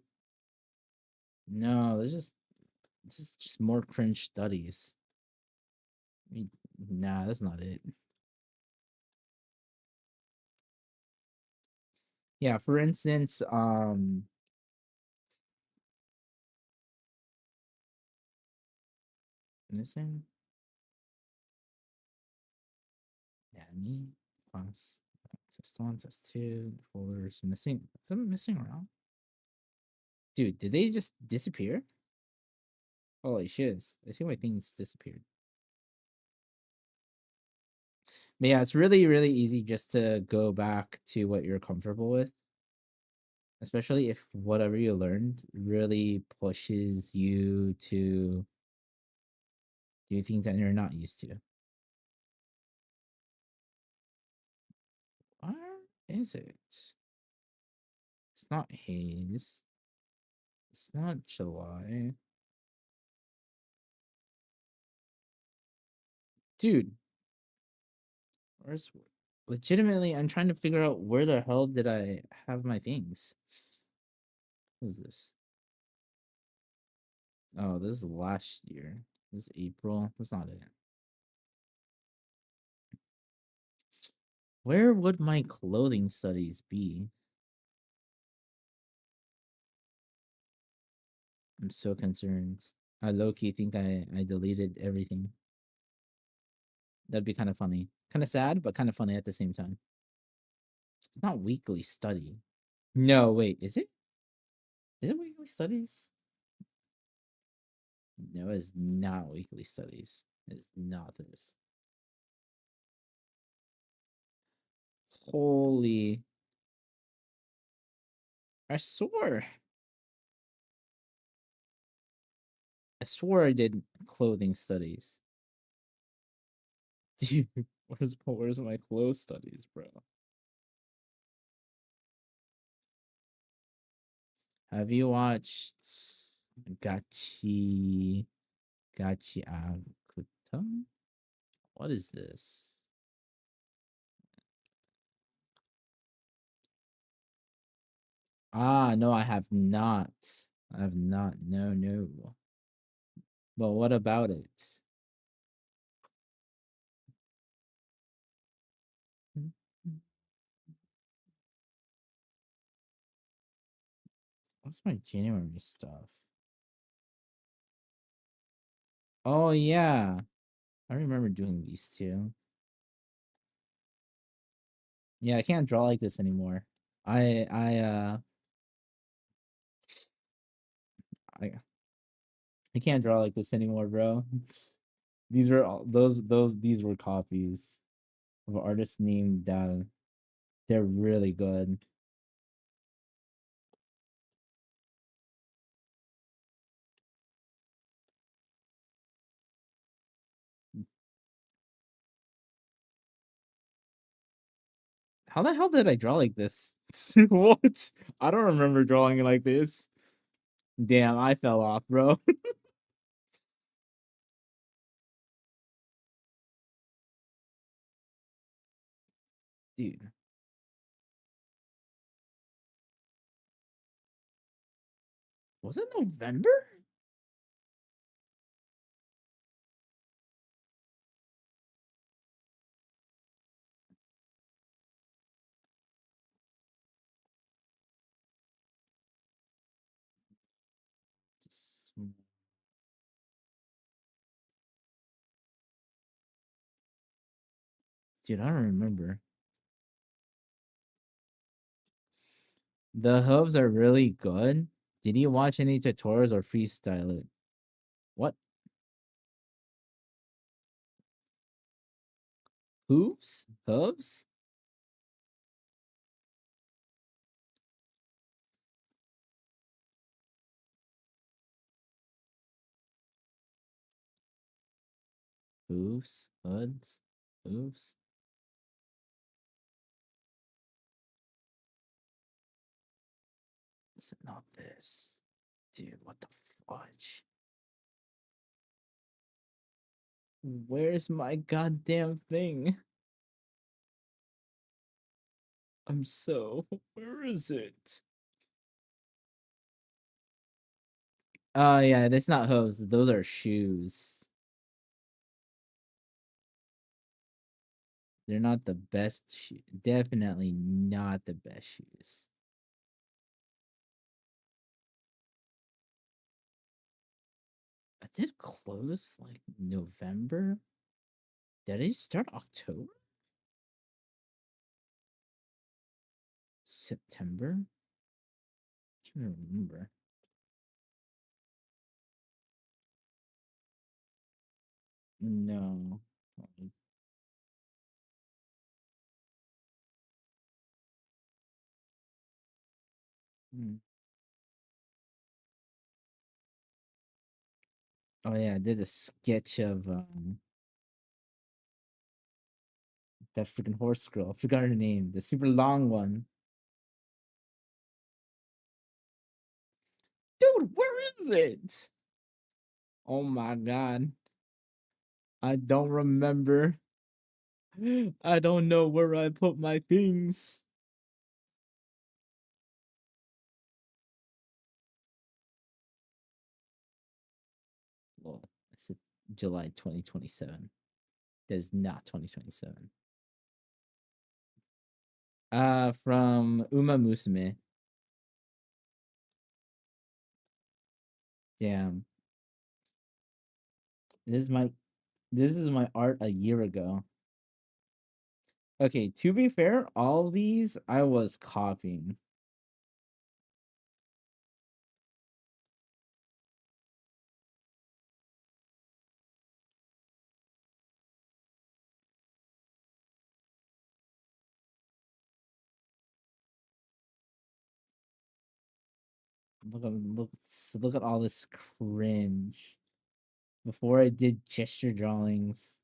No, there's just more cringe studies. Nah, that's not it. Yeah, for instance, missing anatomy class test 1, test 2 folders missing. Is something missing around? Dude, did they just disappear? Holy shiz. I think my things disappeared. But yeah, it's really easy just to go back to what you're comfortable with. Especially if whatever you learned really pushes you to do things that you're not used to. Where is it? It's not haze. It's not July. Dude, where's legitimately I'm trying to figure out where the hell did I have my things. What is this? Oh, this is last year. This is April. That's not it. Where would my clothing studies be? I'm so concerned. I low-key think I deleted everything. That'd be kind of funny. Kind of sad, but kind of funny at the same time. It's not weekly study. No, wait, is it? Is it weekly studies? No, it's not weekly studies. It's not this. Holy. I swore. I swore I did clothing studies. Dude, where's my clothes studies, bro? Have you watched Gachi Akuta? What is this? Ah, no, I have not. I have not. No, no. But what about it? What's my January stuff? Oh yeah, I remember doing these two. Yeah, I can't draw like this anymore. I I uh I I can't draw like this anymore, bro. These were all these were copies of artists named Dal. They're really good. How the hell did I draw like this? What? I don't remember drawing it like this. Damn, I fell off, bro. Dude, was it November? Dude, I don't remember. The hooves are really good. Did you watch any tutorials or freestyle it? What? Hooves? Hooves? Hooves? Hoods? Hooves? Is it not this? Dude, what the fudge? Where's my goddamn thing? I'm so. Where is it? Oh, yeah, that's not hooves. Those are shoes. They're not the best. Definitely not the best shoes. I did close like November. Did I start October? September? I'm trying to remember. No. Hmm. Oh yeah, I did a sketch of that freaking horse girl. I forgot her name. The super long one. Dude, where is it? Oh my god. I don't remember. I don't know where I put my things. Well, it's July 2027. That is not 2027. From Uma Musume. Damn. This is my art a year ago. Okay, to be fair, all these I was copying. Look at all this cringe. Before I did gesture drawings.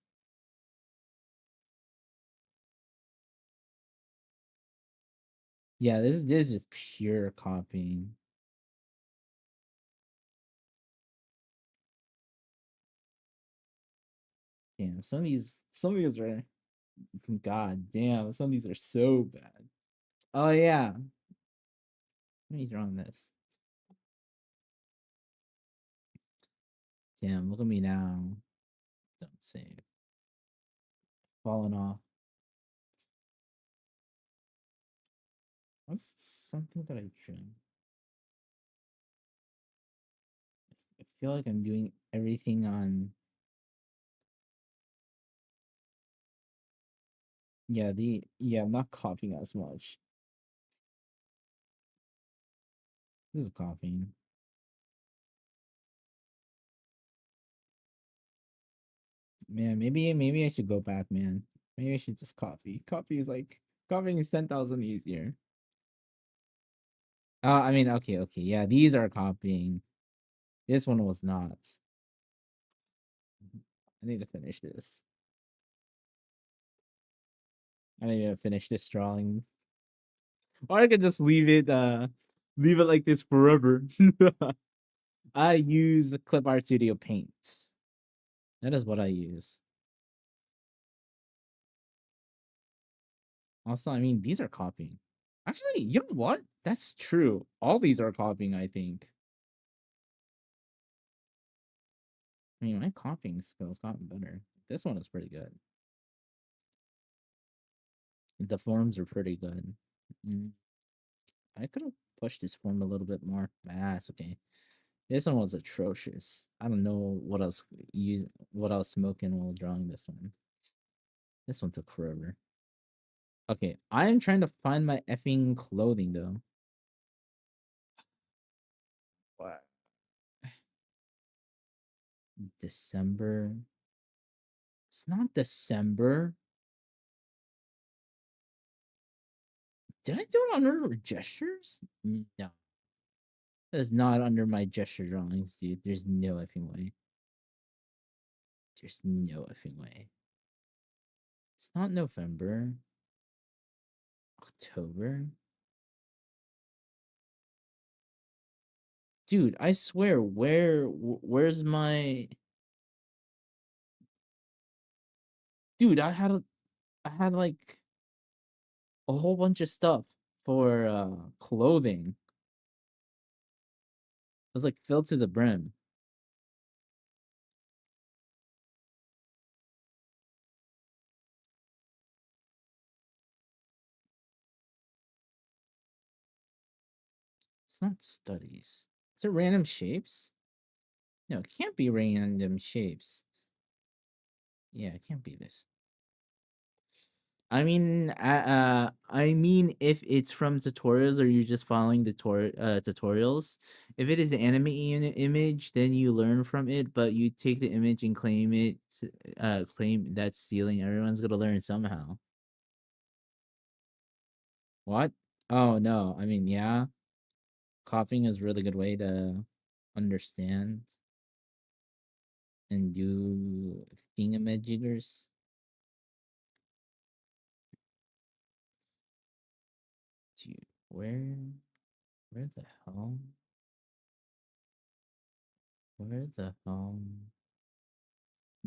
Yeah, this is just pure copying. Damn, some of these are, god damn, some of these are so bad. Oh yeah. Let me draw on this. Damn, look at me now. Don't save. Falling off. What's something that I drew? I feel like I'm doing everything on. Yeah, I'm not copying as much. This is copying. Man, maybe I should go back, man. Maybe I should just copy. Copying is 10,000 easier. I mean, okay, yeah, these are copying. This one was not. I need to finish this. I need to finish this drawing. Or I could just leave it like this forever. I use Clip Art Studio Paint. That is what I use. Also, I mean, these are copying. Actually, you know what? That's true. All these are copying, I think. I mean, my copying skills gotten better. This one is pretty good. The forms are pretty good. I could have pushed this form a little bit more. Ah, it's okay. This one was atrocious. I don't know what I was smoking while drawing this one. This one took forever. Okay, I am trying to find my effing clothing though. What? December. It's not December. Did I do it under gestures? No. That is not under my gesture drawings, dude. There's no effing way. There's no effing way. It's not November. October. Dude, I swear, where's my... Dude, I had like a whole bunch of stuff for clothing. It was like filled to the brim. It's not studies. Is it random shapes? No, it can't be random shapes. Yeah, it can't be this. I mean, if it's from tutorials or you're just following the tutorials, if it is an anime image, then you learn from it. But you take the image and claim it, claim that's stealing. Everyone's gonna learn somehow. What? Oh no, I mean, yeah, copying is a really good way to understand and do thingamajiggers. Dude, where the hell? Where the hell?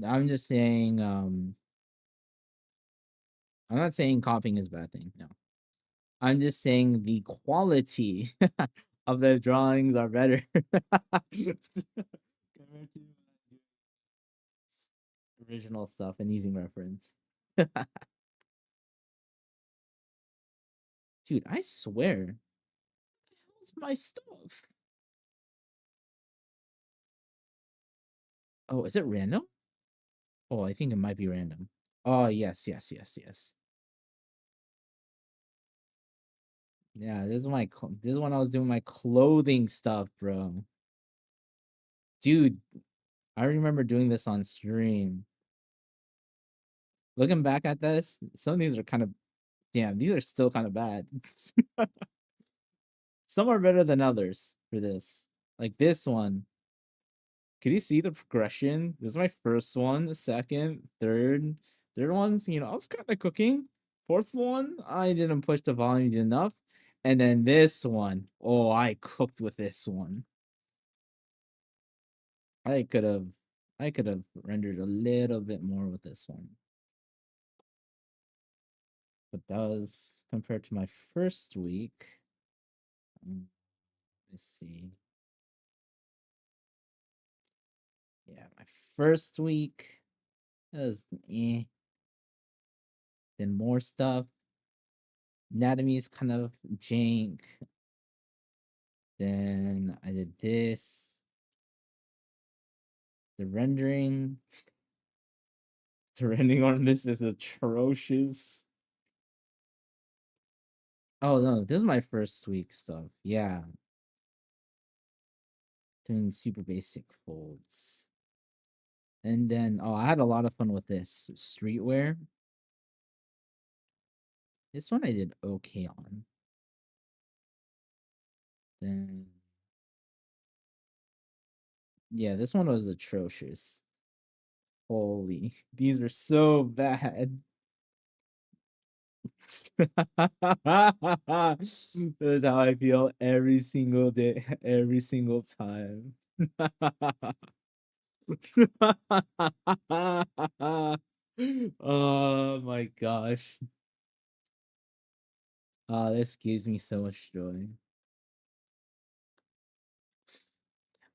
I'm just saying, I'm not saying copying is a bad thing. No. I'm just saying the quality of the drawings are better. Original stuff and using reference. Dude, I swear. What the hell is my stuff? Oh, is it random? Oh, I think it might be random. Oh, yes. Yeah, this is when I was doing my clothing stuff, bro. Dude, I remember doing this on stream. Looking back at this, some of these are kind of, damn, these are still kind of bad. some are better than others for this. Like this one. Can you see the progression? This is my first one, the second, third. Third one's, I was kind of cooking. Fourth one, I didn't push the volume enough. And then this one, oh, I cooked with this one. I could have rendered a little bit more with this one. But that was compared to my first week. Let's see. Yeah, my first week, it was Then more stuff. Anatomy is kind of jank. Then I did this. The rendering. The rendering on this is atrocious. Oh no, this is my first week stuff. Yeah. Doing super basic folds. And then, I had a lot of fun with this streetwear. This one I did okay on. Then, yeah, this one was atrocious. Holy, these are so bad. That's how I feel every single day, every single time. Oh my gosh. This gives me so much joy.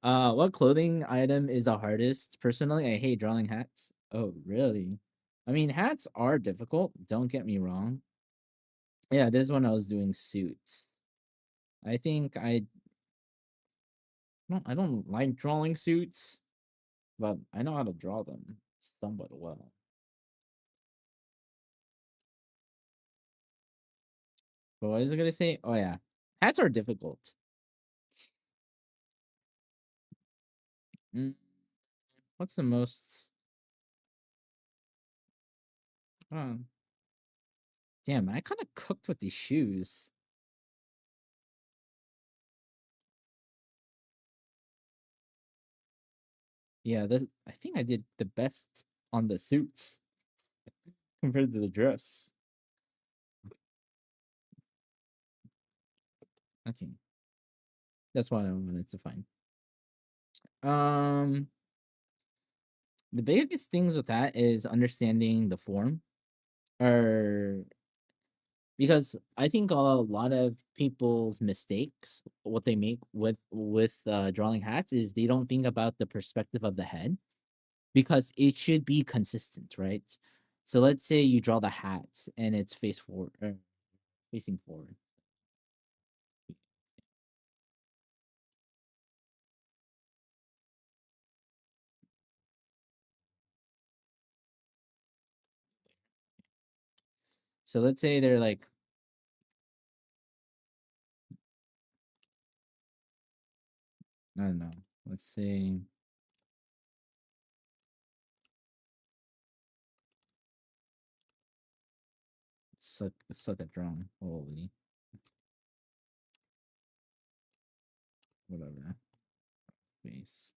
What clothing item is the hardest? Personally, I hate drawing hats. Oh, really? I mean, hats are difficult, don't get me wrong. Yeah, this one I was doing suits. I think I don't like drawing suits, but I know how to draw them somewhat well. But what was I gonna say? Oh yeah, hats are difficult. Mm, what's the most? Uh, damn, I kind of cooked with these shoes. Yeah, I think I did the best on the suits compared to the dress. Okay, that's what I wanted to find. Um, the biggest things with that is understanding the form, or because I think a lot of people's mistakes, what they make with drawing hats, is they don't think about the perspective of the head, because it should be consistent, right? So let's say you draw the hat and it's facing forward. So let's say they're like, I don't know. Let's say suck at drawing. Holy, whatever. Face.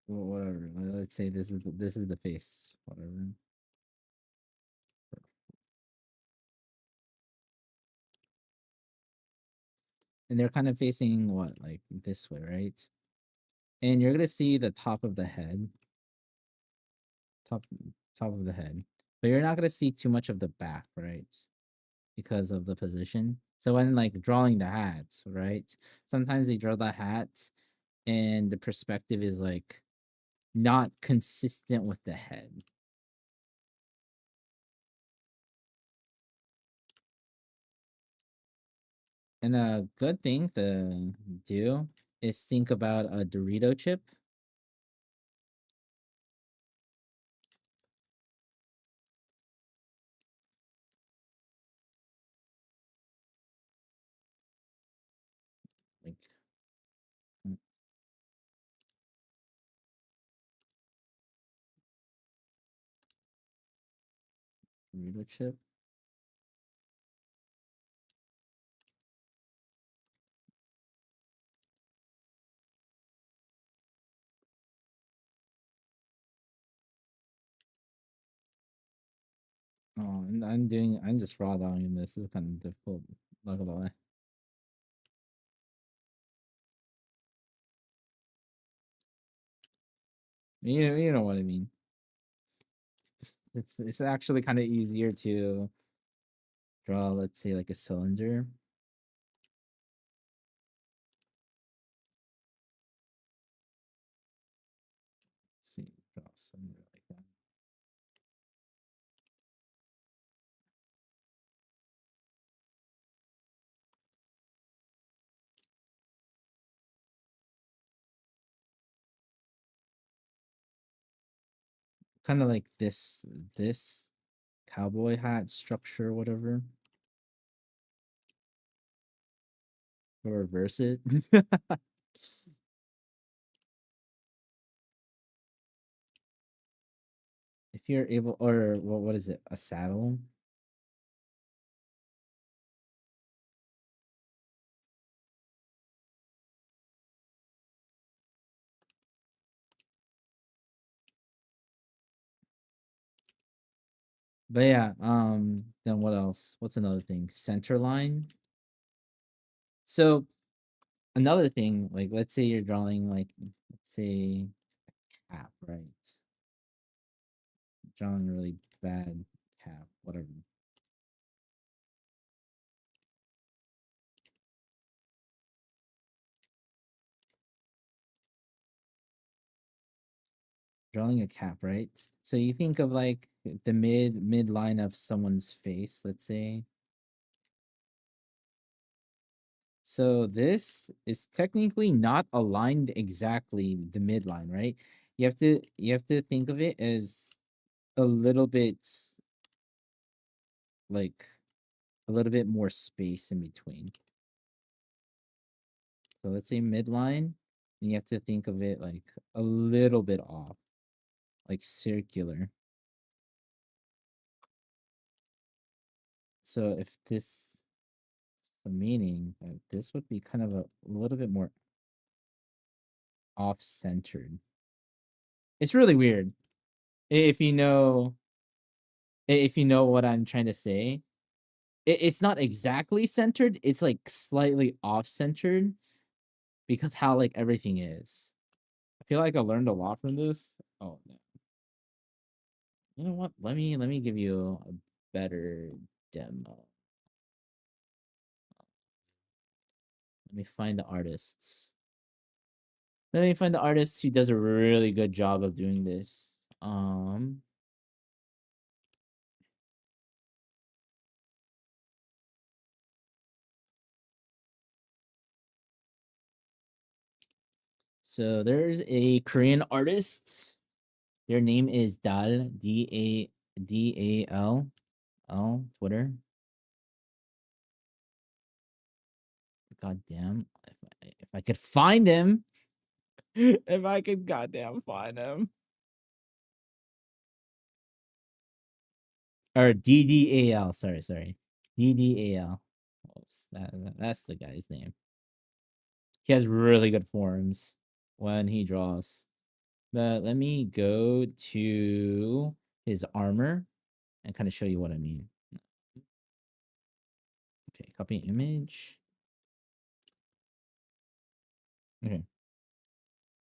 Well, whatever. Let's say this is the face. Whatever. And they're kind of facing what, like this way, right? And you're gonna see the top of the head, top top of the head, but you're not gonna see too much of the back, right? Because of the position. So when like drawing the hats, right? Sometimes they draw the hats and the perspective is like not consistent with the head. And a good thing to do is think about a Dorito chip. Like, mm, burrito chip. Oh, and I'm just raw dogging this. This is kind of difficult. Not gonna lie. You know what I mean. It's actually kind of easier to draw, let's say, like a cylinder. Let's see, draw a cylinder like that. Kind of like this cowboy hat structure, whatever. Or reverse it. If you're able, or what is it? A saddle? But yeah, then what else? What's another thing? Center line. So another thing, like let's say you're drawing like let's say cap, right? Drawing a really bad cap, whatever. Drawing a cap, right? So you think of like the midline of someone's face, let's say. So this is technically not aligned exactly the midline, right? You have to think of it as a little bit like a little bit more space in between. So let's say midline, and you have to think of it like a little bit off, like circular. So if this the meaning, this would be kind of a little bit more off-centered. It's really weird. If you know if you know what I'm trying to say, it's not exactly centered, it's like slightly off-centered because how like everything is. I feel like I learned a lot from this. Oh no. You know what? Let me give you a better demo. Let me find the artists. Let me find the artist who does a really good job of doing this. So there's a Korean artist. Their name is Dal, DAL, Twitter. God damn. If I could find him. If I could goddamn find him. Or DDAL, sorry. DDAL. Oops, that's the guy's name. He has really good forms when he draws. But let me go to his armor and kind of show you what I mean. Okay, copy image. Okay.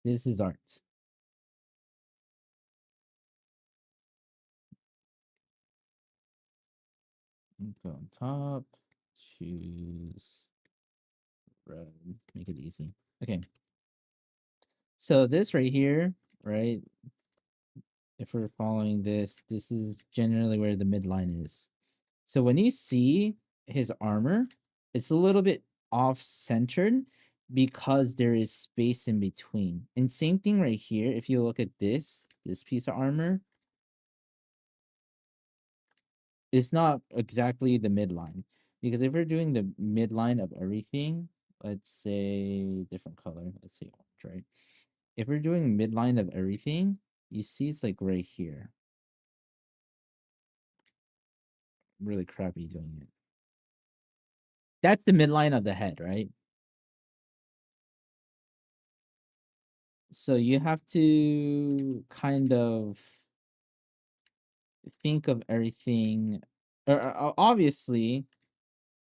This is art. Go on top. Choose red. Make it easy. Okay. So this right here, right? If we're following this, this is generally where the midline is. So when you see his armor, it's a little bit off-centered because there is space in between. And same thing right here. If you look at this piece of armor, it's not exactly the midline. Because if we're doing the midline of everything, let's say different color, let's say orange, right? If we're doing midline of everything, you see it's like right here. really crappy doing it. That's the midline of the head, right? So you have to kind of think of everything. Obviously,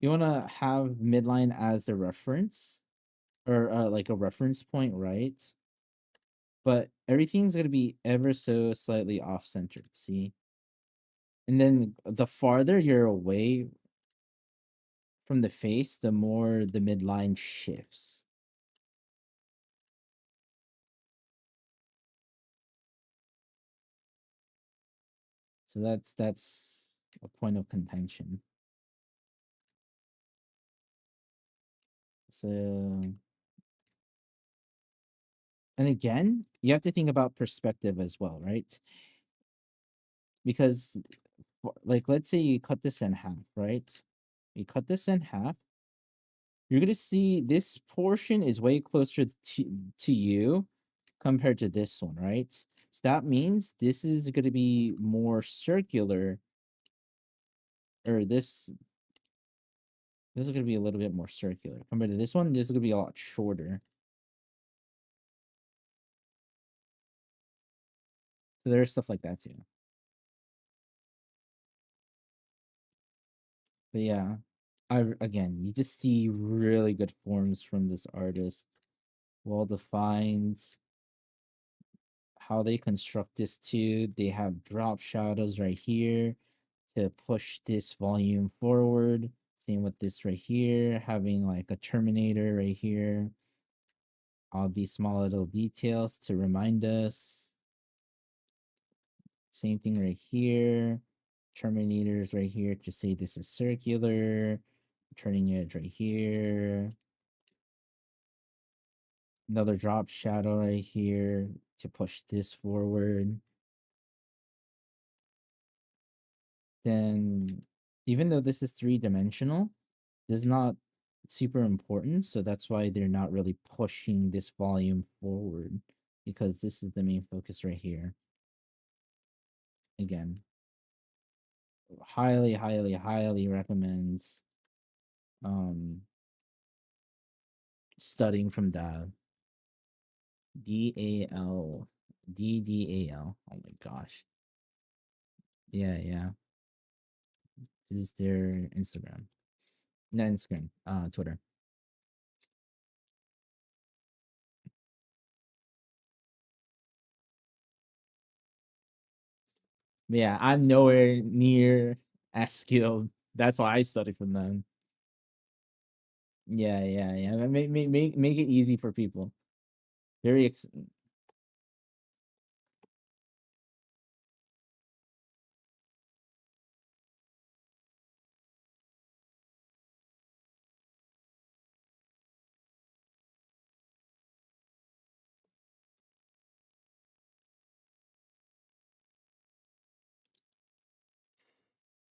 you want to have midline as a reference or like a reference point, right? But everything's going to be ever so slightly off-centered, see? And then the farther you're away from the face, the more the midline shifts. So that's a point of contention. So, and again, you have to think about perspective as well, right? Because, like, let's say you cut this in half, right? You cut this in half, you're gonna see this portion is way closer to you compared to this one, right? So that means this is gonna be more circular, or this is gonna be a little bit more circular compared to this one. This is gonna be a lot shorter. So there's stuff like that too. But yeah, again, you just see really good forms from this artist. Well defined. How they construct this too. They have drop shadows right here to push this volume forward. Same with this right here, having like a terminator right here. All these small little details to remind us. Same thing right here. Terminators right here to say this is circular. Turning edge right here. Another drop shadow right here to push this forward. Then, even though this is three-dimensional, this is not super important. So that's why they're not really pushing this volume forward, because this is the main focus right here. Again, highly, highly, highly recommend studying from DAL. DAL. DDAL. Oh my gosh. Yeah, yeah. This is their Instagram. Not Instagram, Twitter. But yeah, I'm nowhere near as skilled. That's why I study from them. Yeah, yeah, yeah. Make it easy for people. Very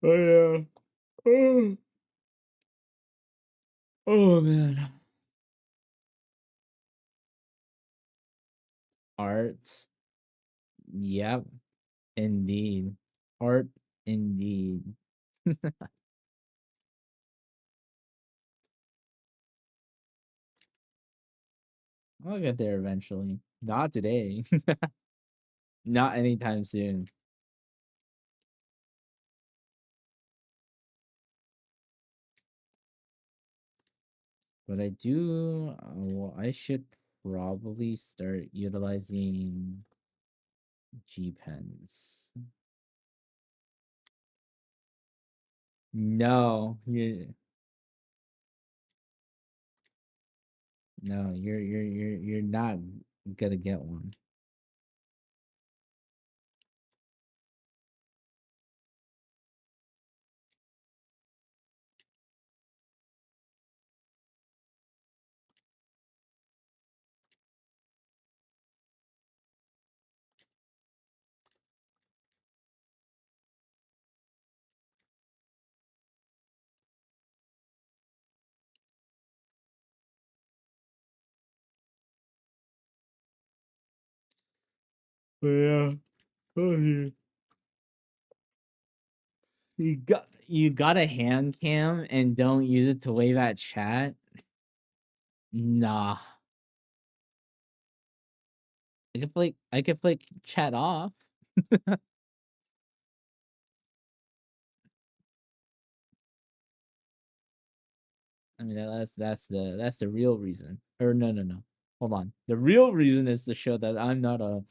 Oh yeah. Oh, oh man. Arts. Yep. Indeed. Art indeed. I'll get there eventually. Not today. Not anytime soon. But I do well, I should probably start utilizing G pens. No, you're not gonna get one. But yeah. Oh, yeah. You got a hand cam and don't use it to wave at chat? Nah. I could flick chat off. I mean that's the real reason. Or no. Hold on. The real reason is to show that I'm not a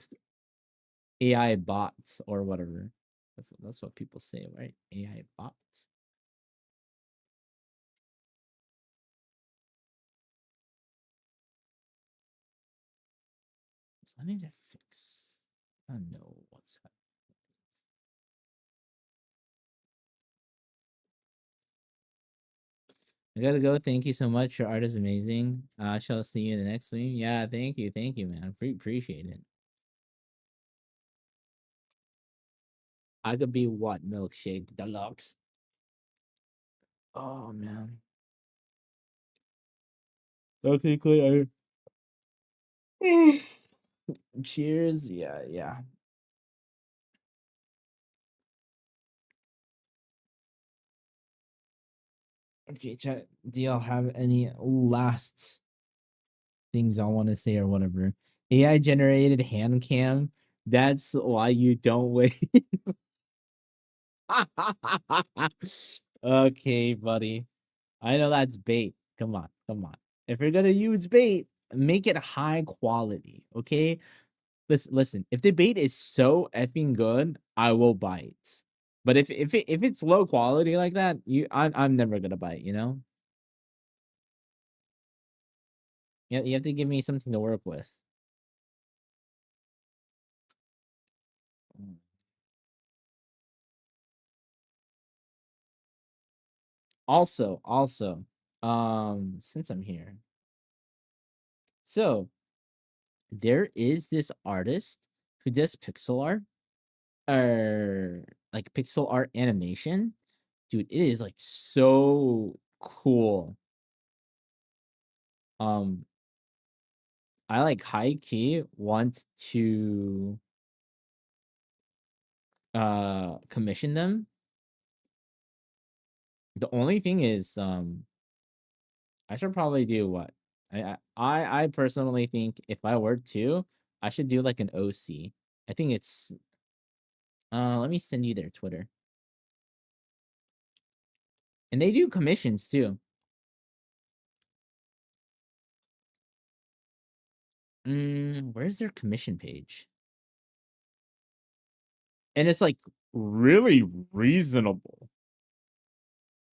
AI bot or whatever. That's what people say, right? AI bot. So I need to fix. I don't know what's happening. I gotta go. Thank you so much. Your art is amazing. I shall see you in the next stream. Yeah, thank you, man. Appreciate it. I could be what milkshake deluxe. Oh man. Okay, Clay. Cheers. Yeah. Okay, chat. Do y'all have any last things I want to say or whatever? AI generated hand cam. That's why you don't wait. Okay, buddy. I know that's bait. Come on. If you're gonna use bait, make it high quality. Okay. Listen. If the bait is so effing good, I will buy it. But if it's low quality like that, I'm never gonna buy it. You know. Yeah, you have to give me something to work with. Also, since I'm here, so there is this artist who does pixel art or like pixel art animation. Dude, it is like so cool. I like high key want to commission them. The only thing is I should probably do what? I personally think if I were to, I should do like an OC. I think it's let me send you their Twitter. And they do commissions too. Where's their commission page? And it's like really reasonable.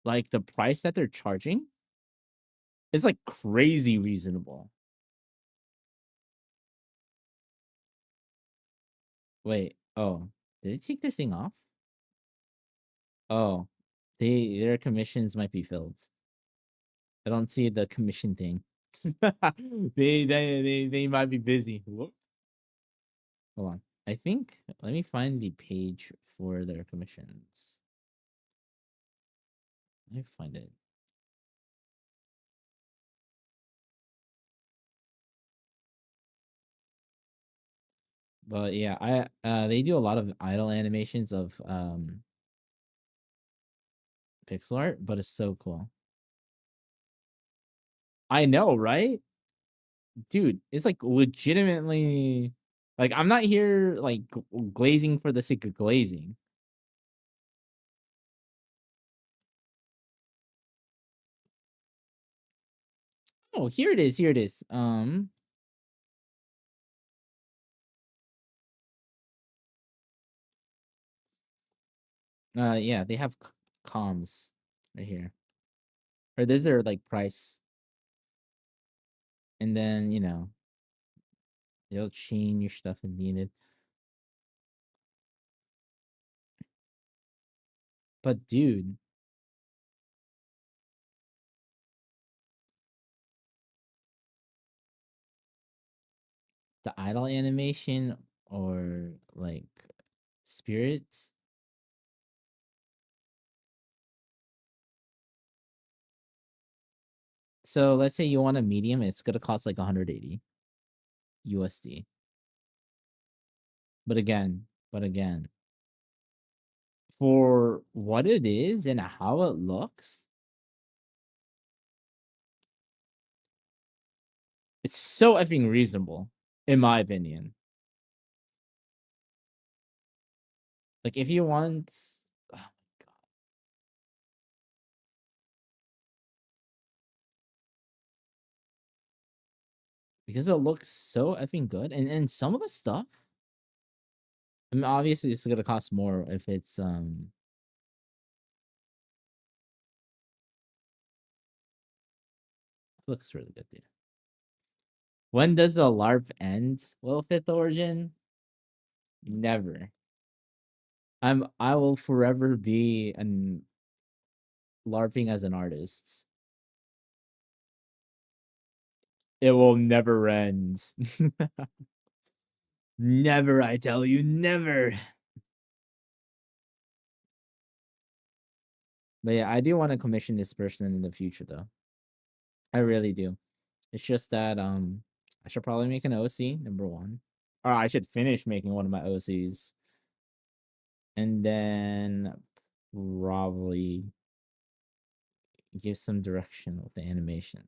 Like the price that they're charging is like crazy reasonable. Wait, oh, did they take their thing off? Oh, their commissions might be filled. I don't see the commission thing. They might be busy. Whoop. Hold on. I think let me find the page for their commissions. Let me find it. But yeah, they do a lot of idle animations of pixel art, but it's so cool. I know, right? Dude, it's like legitimately like I'm not here like glazing for the sake of glazing. Oh, here it is. Yeah, they have comms right here. Or there's their like price. And then, they'll chain your stuff if needed. But dude, the idle animation or like spirits. So let's say you want a medium, it's gonna cost like 180 USD. But again, for what it is and how it looks, it's so effing reasonable, in my opinion. Like, if you want, oh my god, because it looks so effing good, and some of the stuff, I mean, obviously it's gonna cost more if it's it looks really good, dude. When does the LARP end? Well, Fifth Origin, never. I will forever be an LARPing as an artist. It will never end. Never, I tell you, never. But yeah, I do want to commission this person in the future, though. I really do. It's just that I should probably make an OC, number one. Or I should finish making one of my OCs. And then probably give some direction with the animation.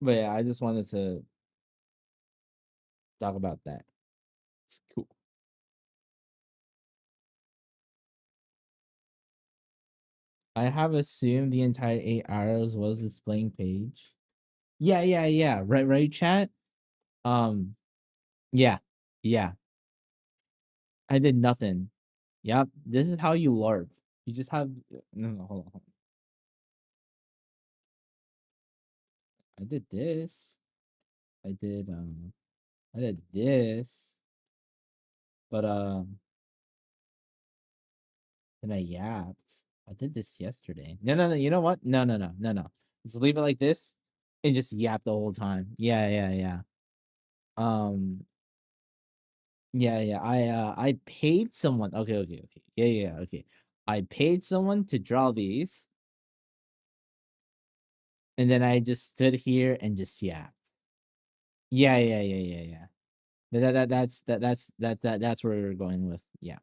But yeah, I just wanted to talk about that. It's cool. I have assumed the entire 8 hours was displaying page. Yeah. Right, chat. Um, yeah, yeah. I did nothing. Yep. This is how you LARP. You just have no, hold on. I did this. I did this. But then I yapped. I did this yesterday. No. You know what? No. Just leave it like this and just yap the whole time. Yeah. Um, yeah. I paid someone. Okay. Yeah. Okay. I paid someone to draw these, and then I just stood here and just yapped. Yeah. That's where we're going with. Yeah.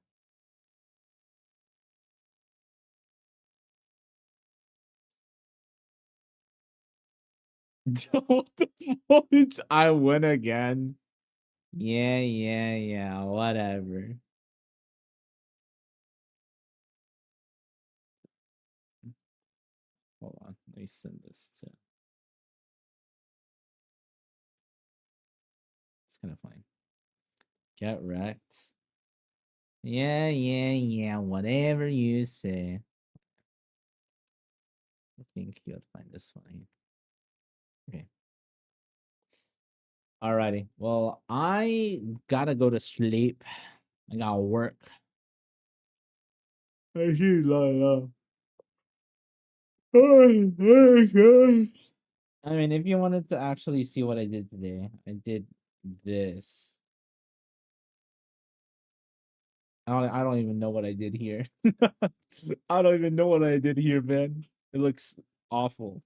What the fuck? I win again. Yeah. Whatever. Hold on. Let me send this to. It's kind of funny. Get wrecked. Yeah. Whatever you say. I think you'll find this funny. Okay. Alrighty. Well, I gotta go to sleep. I gotta work. I should lie. I mean, if you wanted to actually see what I did today, I did this. I don't even know what I did here. I don't even know what I did here, man. It looks awful.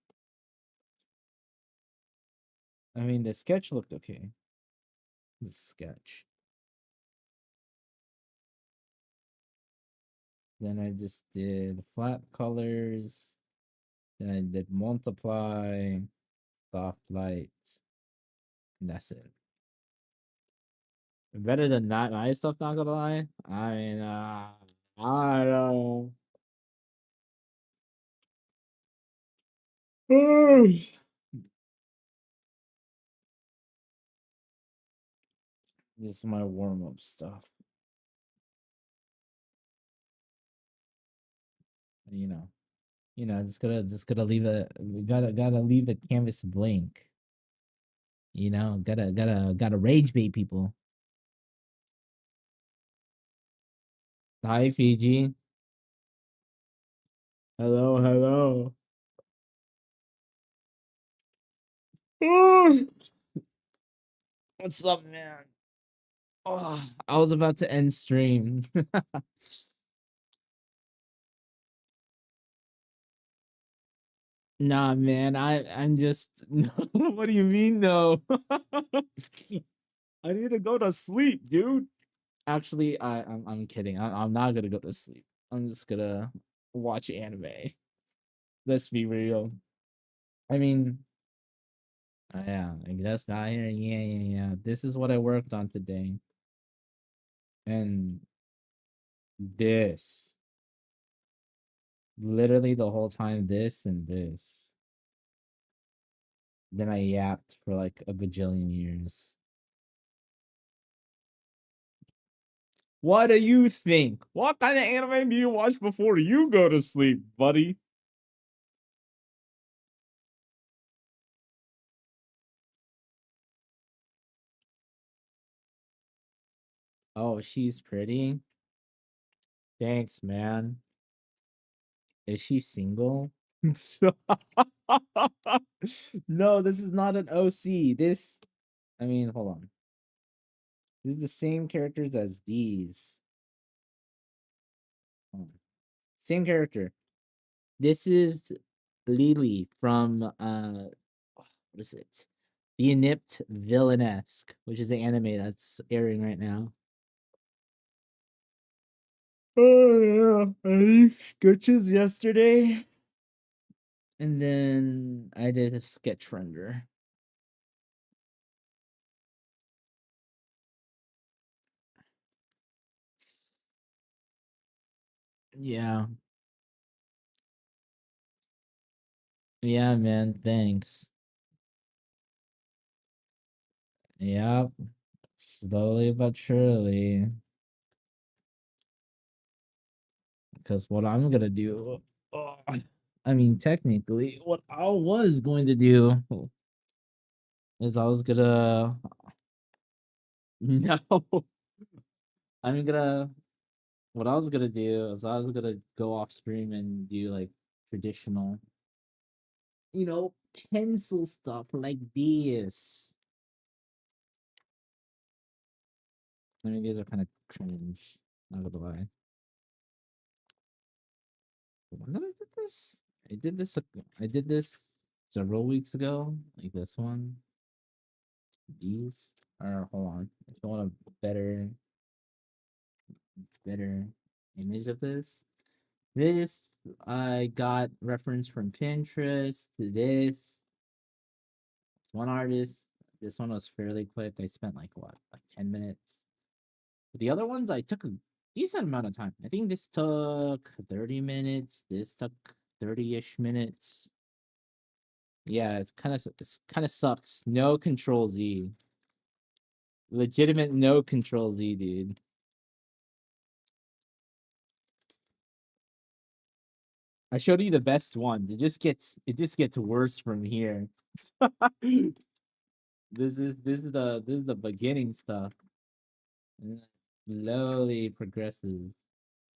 I mean, the sketch looked okay. The sketch. Then I just did flat colors. Then I did multiply, soft light, and that's it. Better than that, my stuff, not gonna lie. I mean, I don't know. This is my warm-up stuff. Just gotta leave it. We gotta leave the canvas blank. Gotta rage bait people. Hi, Fiji. Hello. What's up, man? Oh, I was about to end stream. Nah, man, I'm just no, what do you mean no? I need to go to sleep, dude. Actually, I'm kidding. I'm not gonna go to sleep. I'm just gonna watch anime. Let's be real. I mean, yeah, I just got here. Yeah. This is what I worked on today. And this. Literally the whole time, this and this. Then I yapped for like a bajillion years. What do you think? What kind of anime do you watch before you go to sleep, buddy? Oh, she's pretty. Thanks, man. Is she single? No, this is not an OC. This, I mean, hold on. This is the same characters as these. Same character. This is Lily from what is it? The Inept Villainesque, which is the anime that's airing right now. Oh yeah, I did sketches yesterday, and then I did a sketch render. Yeah, yeah, man. Thanks. Yep, slowly but surely. Because what I'm gonna do, oh, I mean, technically, what I was going to do is I was gonna no, I'm gonna what I was gonna do is I was gonna go off stream and do like traditional, pencil stuff like this. I mean, these are kind of cringe. Not gonna lie. When did I did this? I did this. I did this several weeks ago. Like this one. These. Or hold on. If you want a better image of this. This I got reference from Pinterest to this. One artist. This one was fairly quick. I spent like what, like 10 minutes. But the other ones I took a decent amount of time. I think this took 30 minutes. This took 30-ish minutes. Yeah, it's kind of sucks. No control Z. Legitimate no control Z, dude. I showed you the best one. It just gets worse from here. This is the beginning stuff. And then slowly progresses.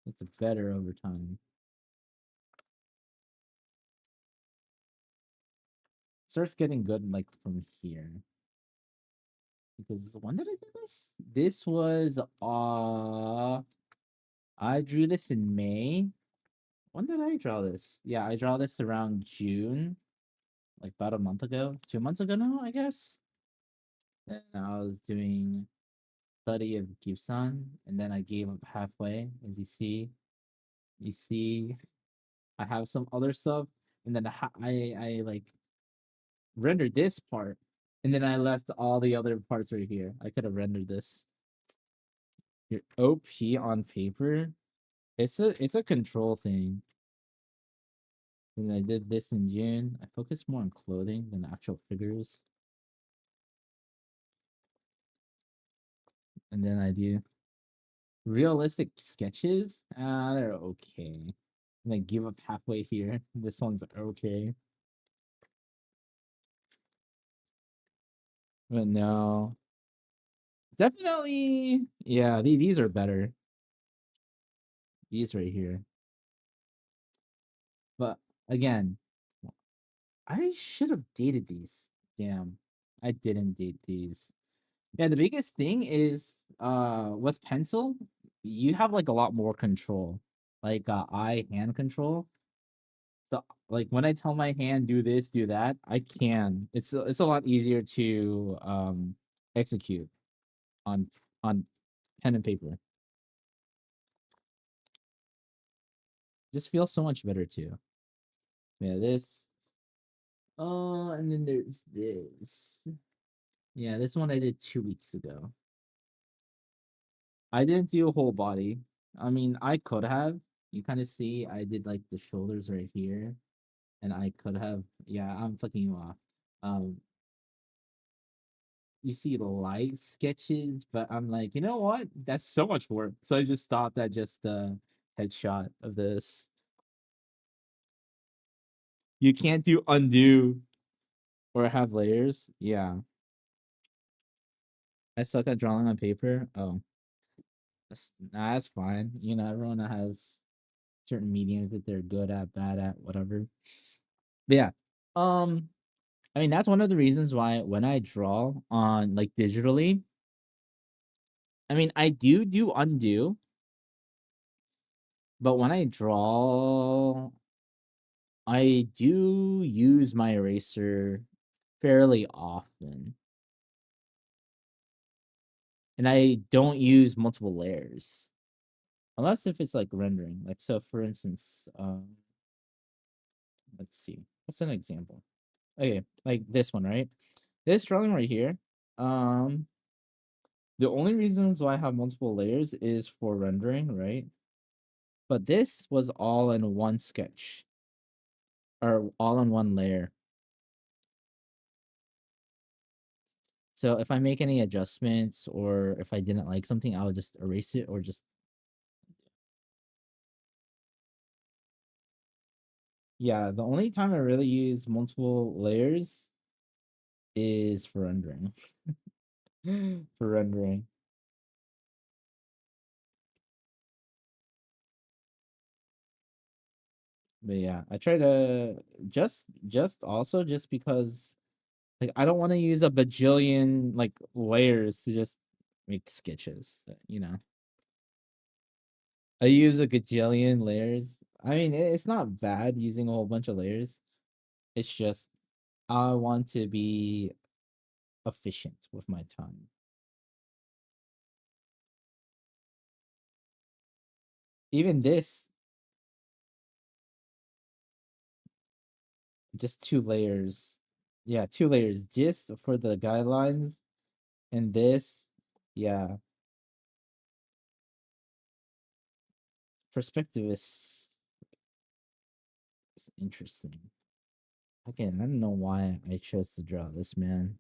It's better over time. Starts getting good like from here. Because when did I do this? This was I drew this in May. When did I draw this? Yeah, I draw this around June, like about a month ago, 2 months ago now, I guess. And I was doing study of Gibson, and then I gave up halfway. As you see, I have some other stuff, and then I like rendered this part, and then I left all the other parts right here. I could have rendered this. Your OP on paper. It's a control thing. And I did this in June. I focused more on clothing than actual figures. And then I do realistic sketches. They're okay. And I give up halfway here. This one's okay. But no. Definitely. Yeah, these are better. These right here. But again, I should have dated these. Damn, I didn't date these. Yeah, the biggest thing is with pencil, you have like a lot more control, like eye hand control. So like when I tell my hand do this, do that, I can. It's a lot easier to execute on on pen and paper. Just feels so much better too. Yeah, this. Oh, and then there's this. Yeah, this one I did 2 weeks ago. I didn't do a whole body. I mean, I could have. You kind of see I did like the shoulders right here, and I could have. Yeah, I'm fucking you off. Um, you see the light sketches, but I'm like, you know what? That's so much work. So I just stopped at just the headshot of this. You can't do undo or have layers. Yeah, I suck at drawing on paper. Oh, that's fine. You know, everyone has certain mediums that they're good at, bad at, whatever. But yeah, um, I mean that's one of the reasons why when I draw on like digitally, I mean I do undo, but when I draw, I do use my eraser fairly often, and I don't use multiple layers unless if it's like rendering. Like so, for instance, let's see, what's an example? Okay, like this one, right? This drawing right here, um, the only reasons why I have multiple layers is for rendering, right? But this was all in one sketch or all in one layer. So if I make any adjustments or if I didn't like something, I'll just erase it or just yeah, the only time I really use multiple layers is for rendering. For rendering. But yeah, I try to just also just because like I don't want to use a bajillion like layers to just make sketches, you know. I use a gajillion layers. I mean, it's not bad using a whole bunch of layers. It's just I want to be efficient with my time. Even this, just 2 layers. Yeah, 2 layers just for the guidelines. And this, yeah, perspective is interesting. Again, I don't know why I chose to draw this, man.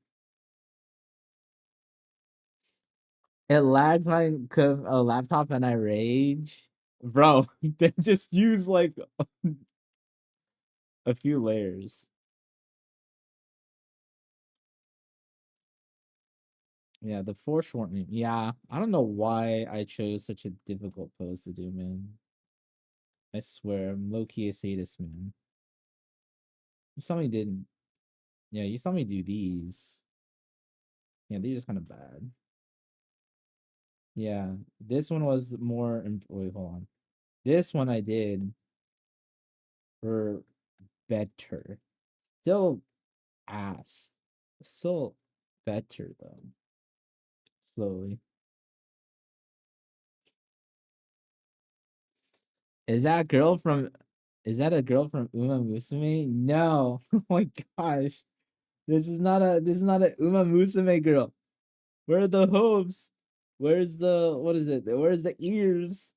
It lags my laptop and I rage. Bro, then just use like a few layers. Yeah, the foreshortening. Yeah, I don't know why I chose such a difficult pose to do, man. I swear, I'm low-key a sadist, man. You saw me didn't. Yeah, you saw me do these. Yeah, these are kind of bad. Yeah, this one was more. Wait, hold on. This one I did for better. Still ass. Still better though. Slowly. Is that a girl from? Is that a girl from Uma Musume? No. Oh my gosh. This is not a Uma Musume girl. Where are the hopes? Where's the what is it? Where's the ears?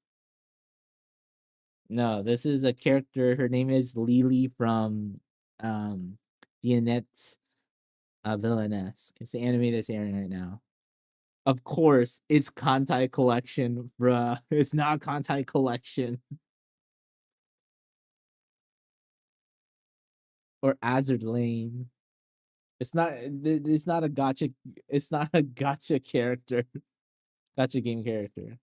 No, this is a character. Her name is Lily from the Annette Villainess. It's the anime that's airing right now. Of course, it's Kantai Collection, bruh. It's not Kantai Collection or Azard Lane. It's not. It's not a gotcha. It's not a gotcha character. Gotcha game character.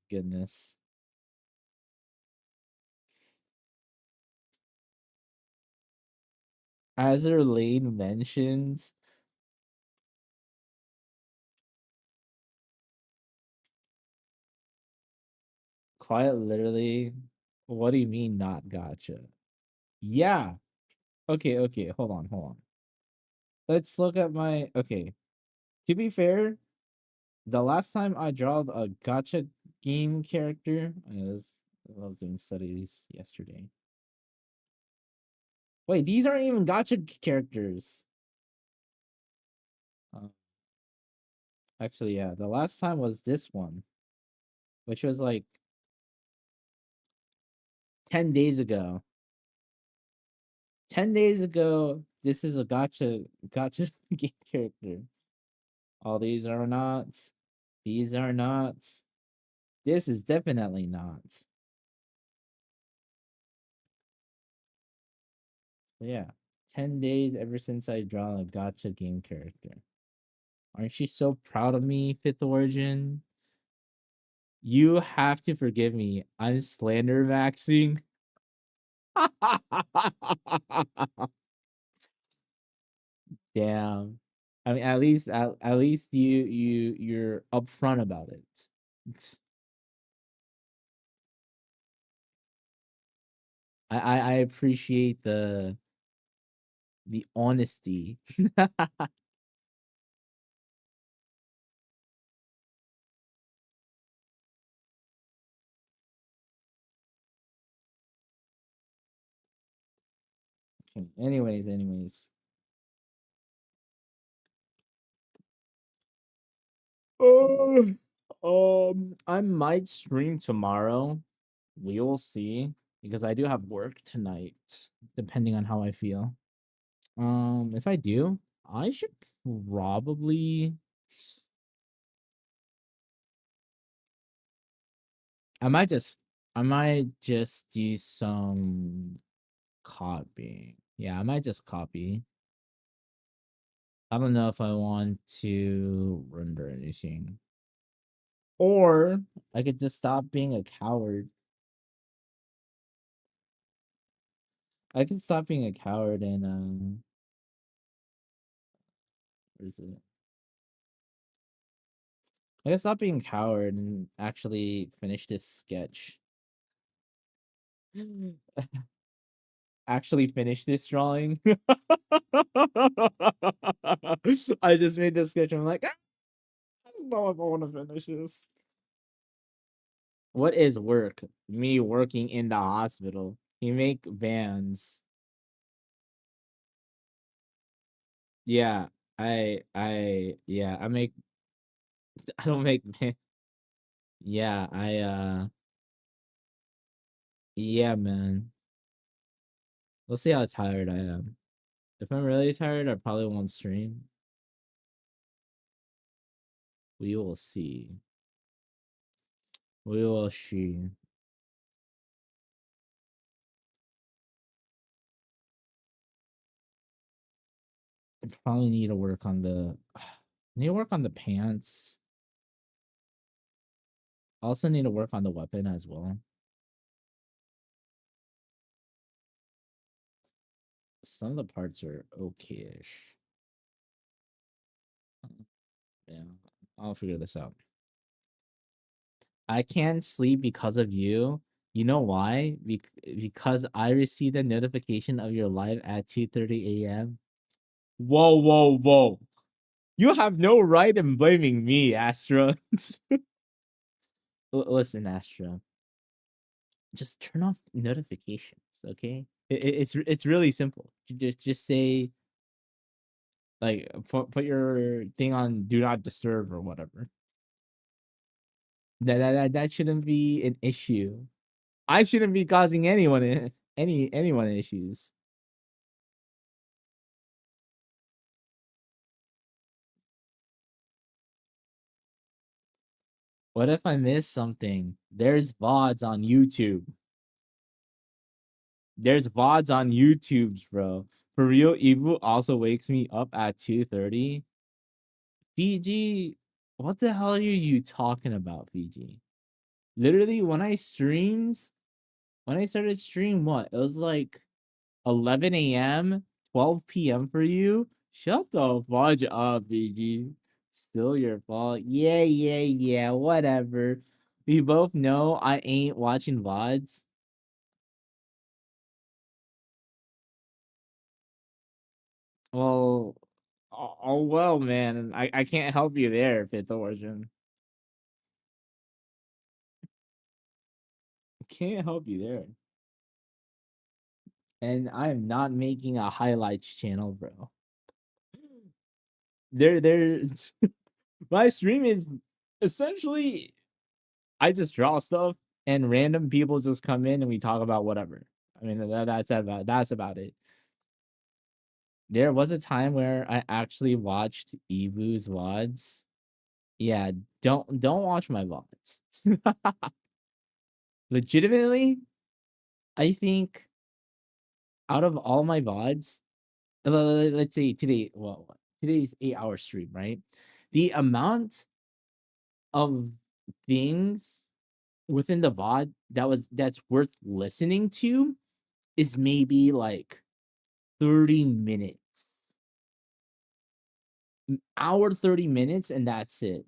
Goodness. As Lane mentions, quite literally, what do you mean not gotcha? Yeah. Okay, hold on. Let's look at my okay. To be fair, the last time I draw a gotcha game character, I was doing studies yesterday. Wait, these aren't even gotcha characters. Uh, Actually, yeah, the last time was this one, which was like 10 days ago. 10 days ago, this is a gotcha game character. All these are not. These are not. This is definitely not. So yeah, 10 days ever since I draw a gotcha game character. Aren't you so proud of me, Fifth Origin? You have to forgive me. I'm slander maxing. Damn. I mean, at least you're upfront about it. I appreciate the honesty. Okay, anyways. Oh, I might stream tomorrow. We will see because I do have work tonight, depending on how I feel. If I do, I should probably. I might just. I might just do some copying. Yeah, I might just copy. I don't know if I want to render anything. Or I could just stop being a coward. I could stop being a coward and where is it? I could stop being a coward and actually finish this sketch. Actually finish this drawing. I just made this sketch. I'm like, "Ah, I don't know if I want to finish this." What is work? Me working in the hospital. You make vans. Yeah, yeah, I make I don't make man. Yeah, yeah, man. We'll see how tired I am. If I'm really tired, I probably won't stream. We will see. We will see. I probably need to work on the need to work on the pants. Also need to work on the weapon as well. Some of the parts are okay-ish. Yeah, I'll figure this out. I can't sleep because of you. You know why? Because I received a notification of your live at 2:30 a.m. Whoa. You have no right in blaming me, Astra. Listen, Astra. Just turn off notifications, okay? It's really simple. Just say like put your thing on do not disturb or whatever. That shouldn't be an issue. I shouldn't be causing anyone issues. What if I miss something? There's VODs on YouTube. There's VODs on YouTube, bro. For real, Evil also wakes me up at 2:30. PG, what the hell are you talking about, PG? Literally, when I started stream, what? It was like 11 a.m. 12 p.m. for you? Shut the fudge up, BG. Still your fault. Yeah, whatever. We both know I ain't watching VODs. Well, oh well, man. I can't help you there, Fifth Origin. Can't help you there. And I am not making a highlights channel, bro. There my stream is essentially I just draw stuff and random people just come in and we talk about whatever. I mean that's about it. There was a time where I actually watched Evu's VODs. Yeah, don't watch my VODs. Legitimately, I think out of all my VODs, let's say today, well, today's 8-hour stream, right? The amount of things within the VOD that's worth listening to is maybe like 30 minutes. Hour 30 minutes, and that's it.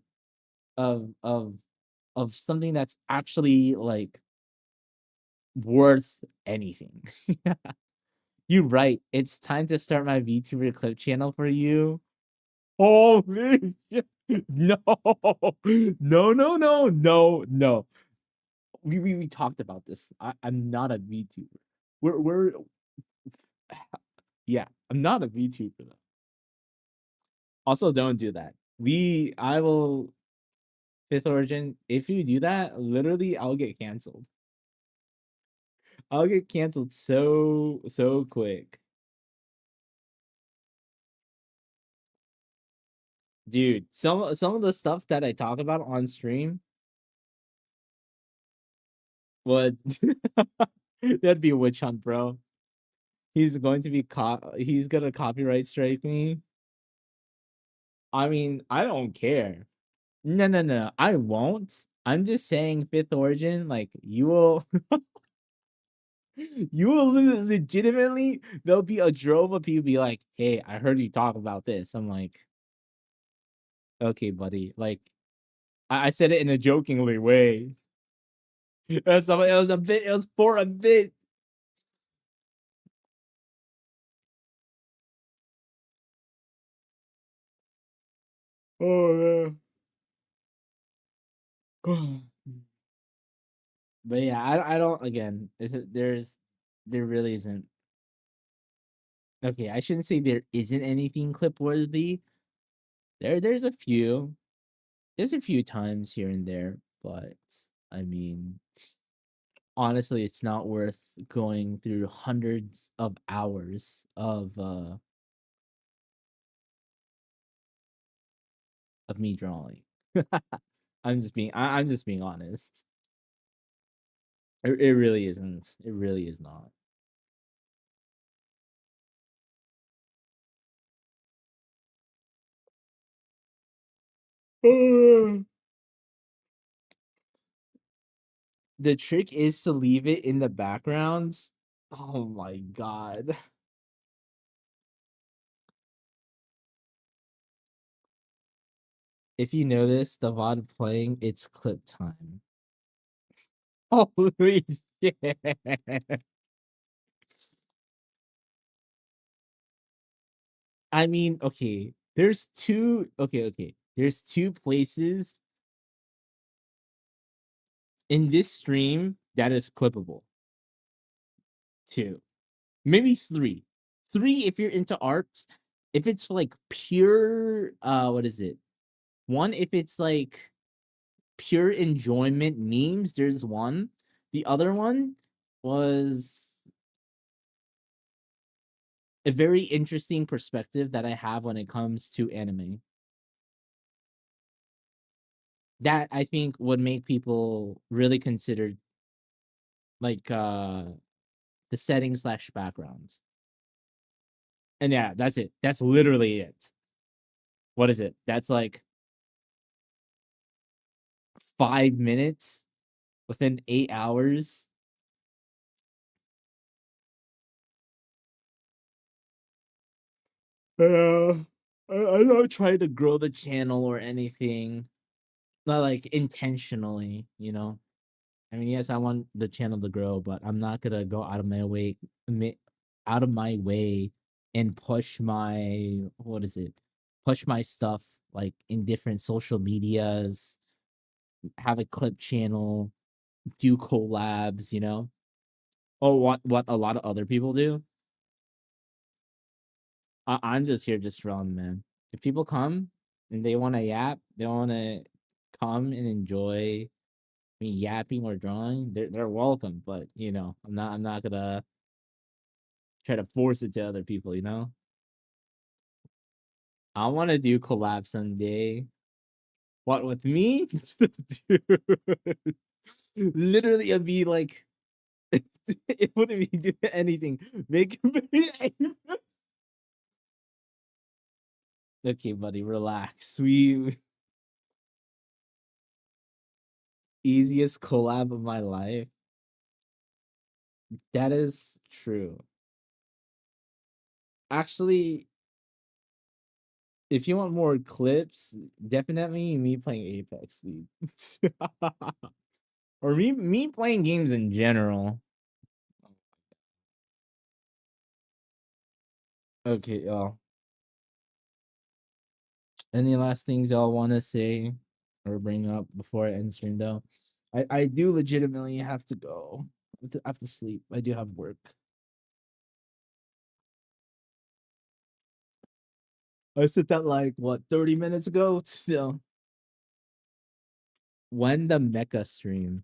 Of something that's actually like worth anything. You right. It's time to start my VTuber clip channel for you. Holy shit. No. No. We talked about this. I'm not a VTuber. We're yeah, I'm not a VTuber though. Also, don't do that. I will Fifth Origin. If you do that, literally I'll get canceled. I'll get canceled so quick. Dude, some of the stuff that I talk about on stream would that'd be a witch hunt, bro. He's going to be he's gonna copyright strike me. I mean, I don't care. No. I won't. I'm just saying Fifth Origin, like you will you will legitimately there'll be a drove of people be like, hey, I heard you talk about this. I'm like, okay, buddy. Like I said it in a jokingly way. It was a bit, it was for a bit. Oh man. But yeah, I don't again, there really isn't. Okay, I shouldn't say there isn't anything clip worthy. There's a few. There's a few times here and there, but I mean, honestly, it's not worth going through hundreds of hours of me drawing. I'm just being honest. It really isn't. It really is not. The trick is to leave it in the backgrounds. Oh my god. If you notice the VOD playing, it's clip time. Holy shit. I mean, okay. There's two okay. There's two places in this stream that is clippable. Two. Maybe three. Three if you're into arts. If it's like pure what is it? One if it's like pure enjoyment memes, there's one. The other one was a very interesting perspective that I have when it comes to anime. That I think would make people really consider like the setting slash backgrounds. And yeah, that's it. That's literally it. What is it? That's like 5 minutes within 8 hours. I'm not trying to grow the channel or anything. Not like intentionally, you know. I mean, yes, I want the channel to grow, but I'm not gonna go out of my way, out of my way, and push my what is it? Push my stuff like in different social medias, have a clip channel, do collabs, you know. Or what a lot of other people do. I'm just here just run, man. If people come and they want to yap, they want to come and enjoy me yapping or drawing, they're welcome. But you know, I'm not gonna try to force it to other people. You know, I want to do collab someday. What with me? Dude, literally, it'd be like it wouldn't be doing anything. Make okay, buddy, relax. We easiest collab of my life. That is true. Actually, if you want more clips, definitely me playing Apex League. Or me playing games in general. Okay, y'all. Any last things y'all want to say or bring up before I end stream though? I do legitimately have to go. I have to sleep. I do have work. I said that like what 30 minutes ago? Still. When the mecha stream?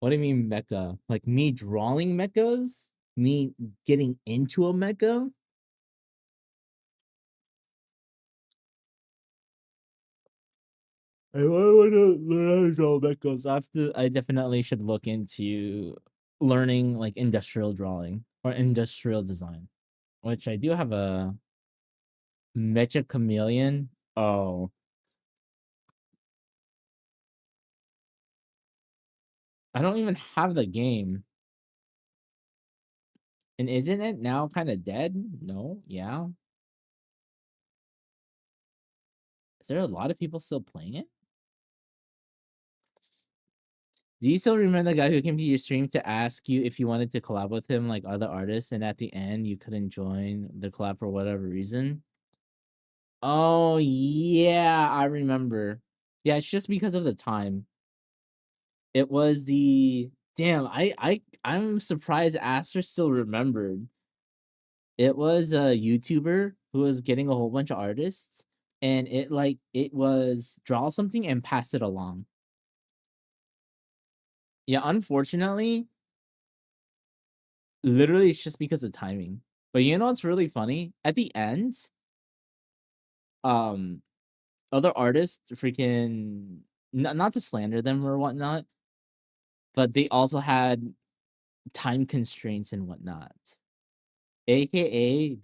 What do you mean mecha? Like me drawing mechas? Me getting into a mecha? I want to learn how to draw mechas. I definitely should look into learning like industrial drawing or industrial design, which I do have a Mecha Chameleon. Oh, I don't even have the game. And isn't it now kind of dead? No, yeah. Is there a lot of people still playing it? Do you still remember the guy who came to your stream to ask you if you wanted to collab with him like other artists, and at the end you couldn't join the collab for whatever reason? Oh yeah, I remember. Yeah, it's just because of the time. It was the damn. I'm surprised Aster still remembered. It was a YouTuber who was getting a whole bunch of artists, and it was draw something and pass it along. Yeah, unfortunately, literally it's just because of timing. But you know what's really funny? At the end, um, other artists freaking not to slander them or whatnot, but they also had time constraints and whatnot. AKA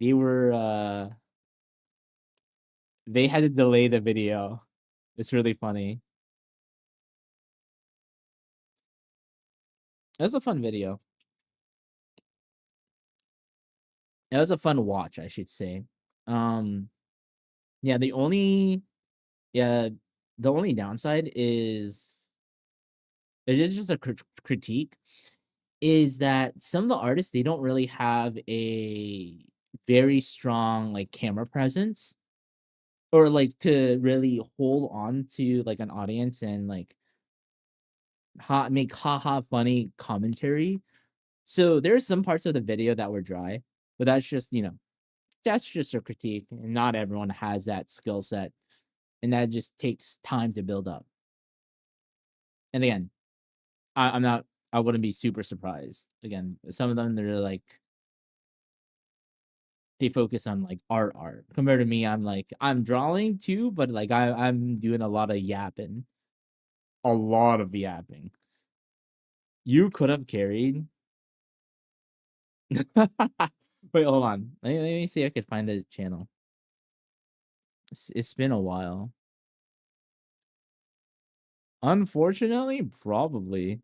they had to delay the video. It's really funny. It was a fun video. It was a fun watch, I should say. Um, yeah, yeah, the only downside is it's just a critique is that some of the artists they don't really have a very strong like camera presence or like to really hold on to like an audience and like make haha funny commentary. So there's some parts of the video that were dry, but that's just, you know, that's just a critique. And not everyone has that skill set. And that just takes time to build up. And again, I'm not I wouldn't be super surprised. Again, some of them they're like they focus on like art. Compared to me, I'm like I'm drawing too, but like I'm doing a lot of yapping. A lot of yapping. You could have carried. Wait, hold on. Let me see if I could find the channel. It's been a while. Unfortunately, probably.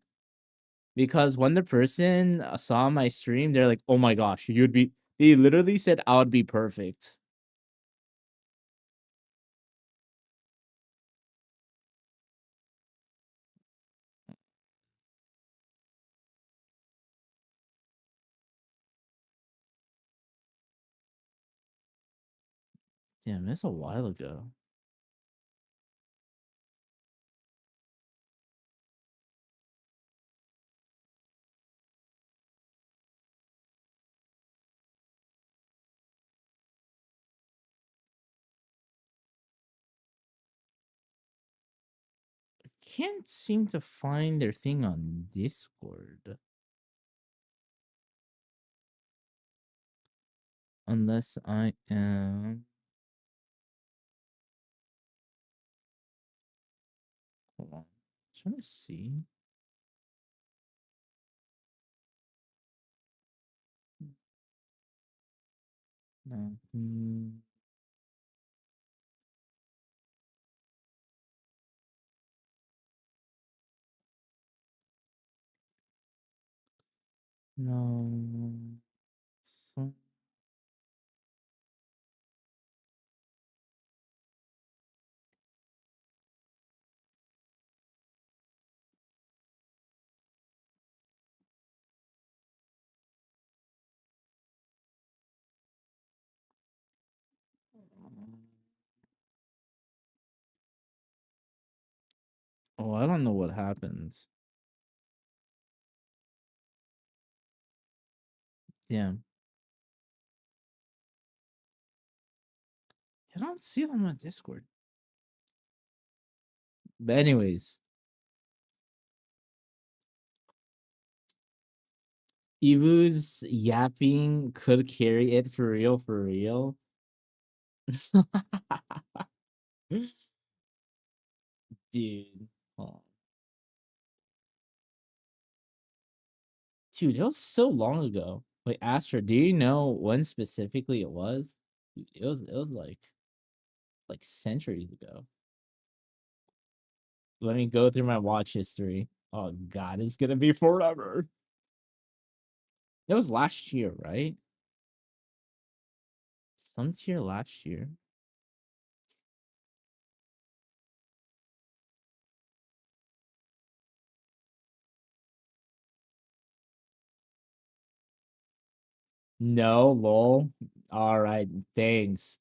Because when the person saw my stream, they're like, "Oh my gosh, you'd be." They literally said I would be perfect. Damn, that's a while ago. I can't seem to find their thing on Discord. Unless I am... Hold on. I'm trying to see. No. No. So... Oh, I don't know what happens. Damn. I don't see them on Discord. But anyways. Ibu's yapping could carry it for real, for real. Dude. Oh. Dude, it was so long ago. Wait, Astra, do you know when specifically it was? Dude, it was like centuries ago. Let me go through my watch history. Oh god, it's gonna be forever. It was last year, right? Some tier last year. No, lol. All right, thanks.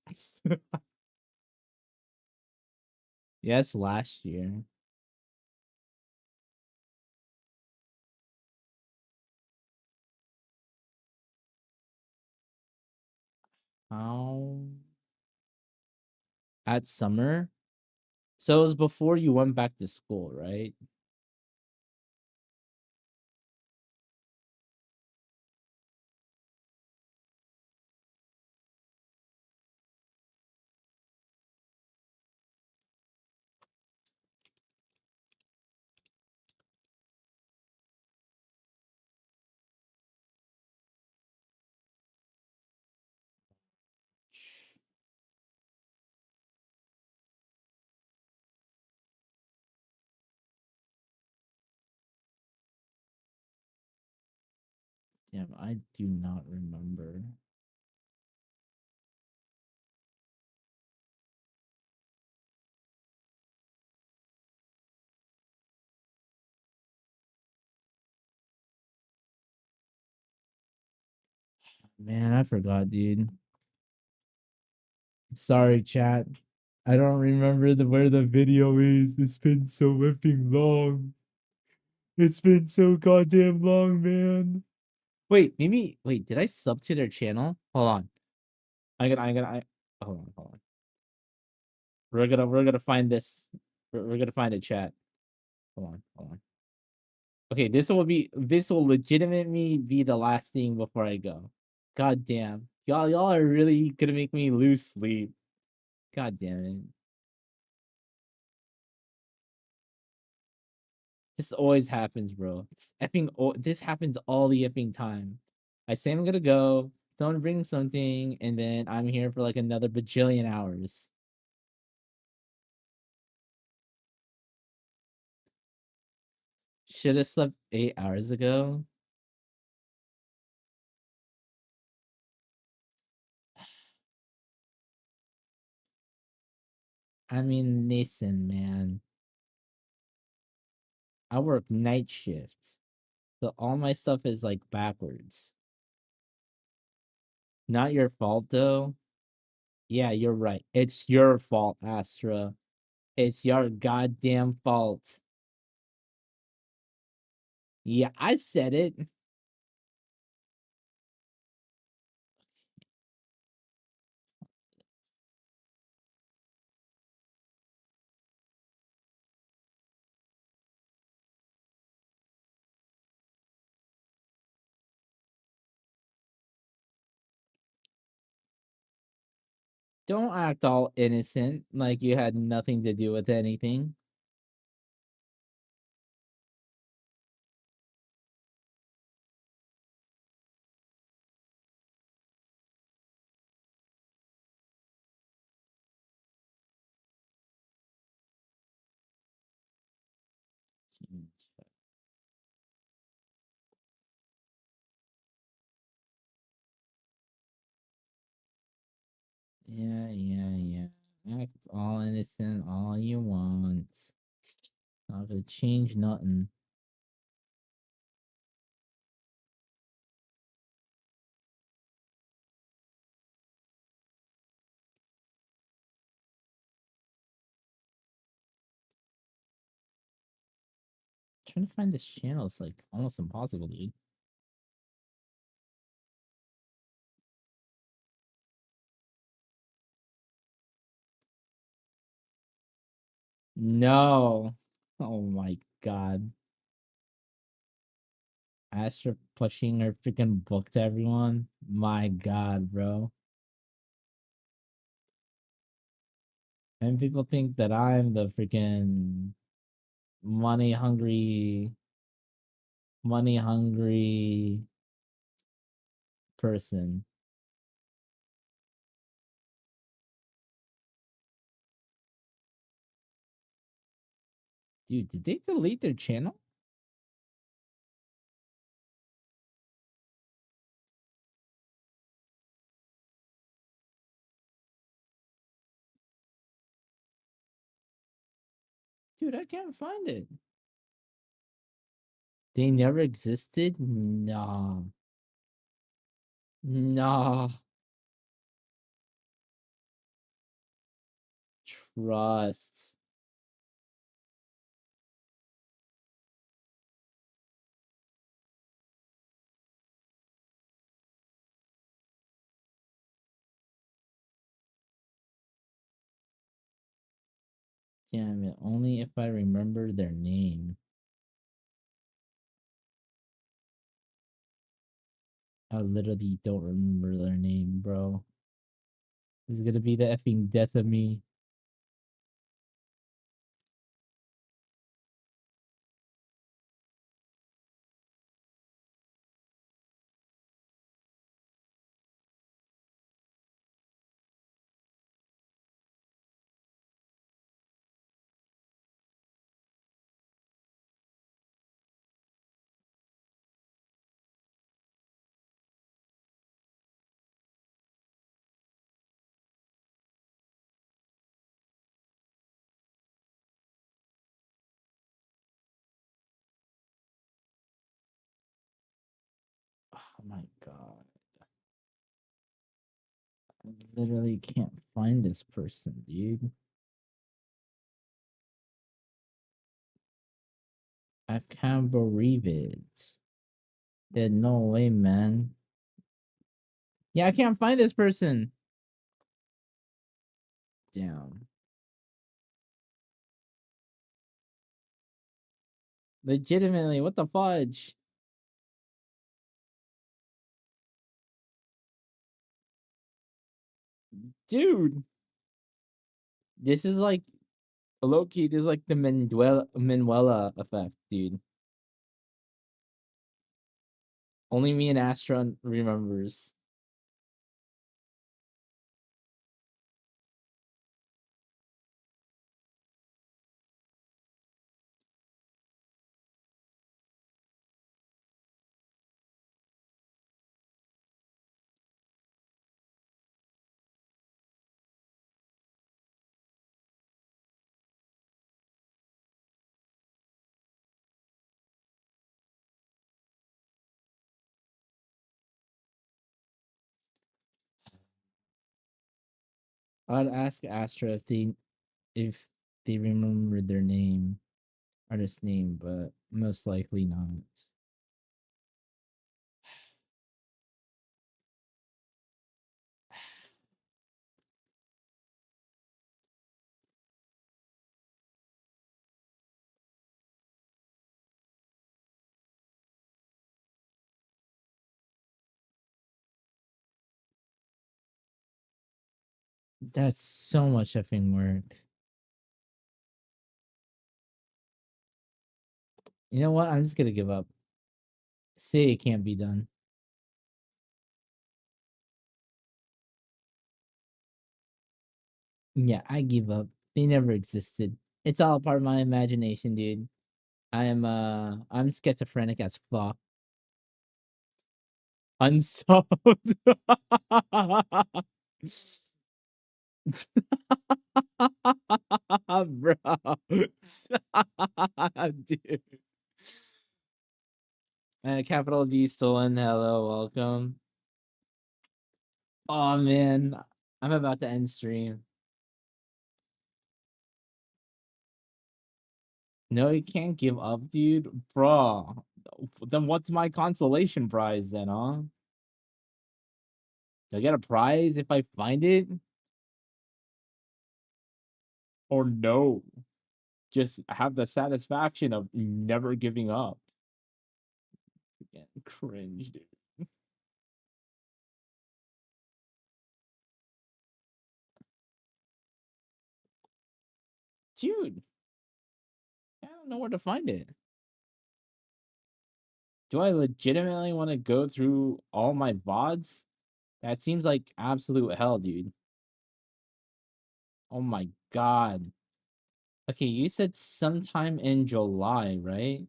Yes, last year. How? At summer? So it was before you went back to school, right? Damn, I do not remember. Man, I forgot, dude. Sorry, chat. I don't remember where the video is. It's been so whipping long. It's been so goddamn long, man. Wait, did I sub to their channel? Hold on. Hold on. We're gonna find this. We're gonna find the chat. Hold on. Okay, this will legitimately be the last thing before I go. God damn. Y'all are really gonna make me lose sleep. God damn it. This always happens, bro. This happens all the effing time. I say I'm gonna go, someone brings something, and then I'm here for like another bajillion hours. Should have slept 8 hours ago. I mean, listen, man. I work night shift. So all my stuff is like backwards. Not your fault though. Yeah, you're right. It's your fault, Astra. It's your goddamn fault. Yeah, I said it. Don't act all innocent like you had nothing to do with anything. Yeah. Act all innocent all you want. Not gonna change nothing. Trying to find this channel is like almost impossible, dude. No. Oh my god. Astra pushing her freaking book to everyone. My god, bro. And people think that I'm the freaking money hungry person. Dude, did they delete their channel? Dude, I can't find it. They never existed? Nah. Nah. Trust. Damn it. Only if I remember their name. I literally don't remember their name, bro. This is gonna be the effing death of me. Oh my god. I literally can't find this person, dude. I can't believe it. There's no way, man. Yeah, I can't find this person. Damn. Legitimately, what the fudge? Dude. This is like low key, this is like the Manuela effect, dude. Only me and Astron remembers. I'd ask Astra if they remember their name, artist name, but most likely not. That's so much effing work. You know what? I'm just gonna give up. Say it can't be done. Yeah, I give up. They never existed. It's all part of my imagination, dude. I'm schizophrenic as fuck. Unsolved. Bro. Dude. Capital V stolen. Hello, welcome. Oh man. I'm about to end stream. No, you can't give up, dude. Bro. Then what's my consolation prize then, huh? Do I get a prize if I find it? Or no? Just have the satisfaction of never giving up. Again, cringe, dude. Dude, I don't know where to find it. Do I legitimately want to go through all my VODs? That seems like absolute hell, dude. Oh my god. Okay, you said sometime in July, right?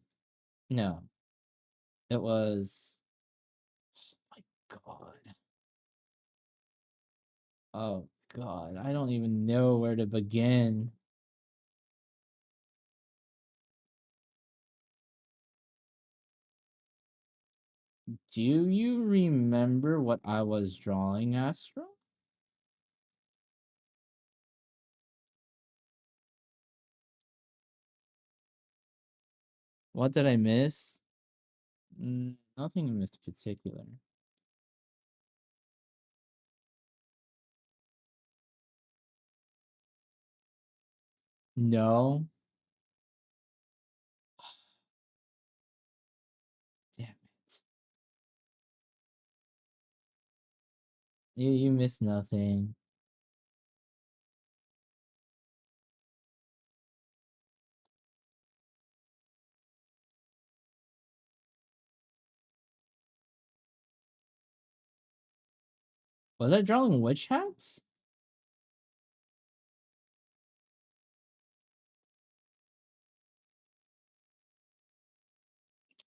No. It was. Oh my god. Oh god. I don't even know where to begin. Do you remember what I was drawing, Astro? What did I miss? Nothing in particular. No. Damn it. You missed nothing. Was I drawing witch hats?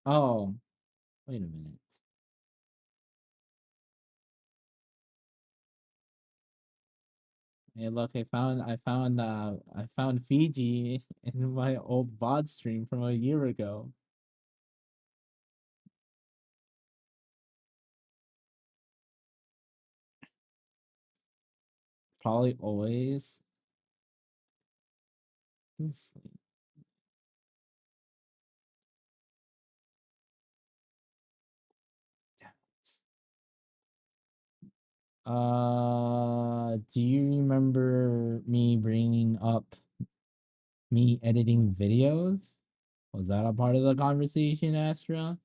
Oh, wait a minute. Hey, look, I found Fiji in my old VOD stream from a year ago. Probably always. Do you remember me bringing up me editing videos? Was that a part of the conversation, Astra?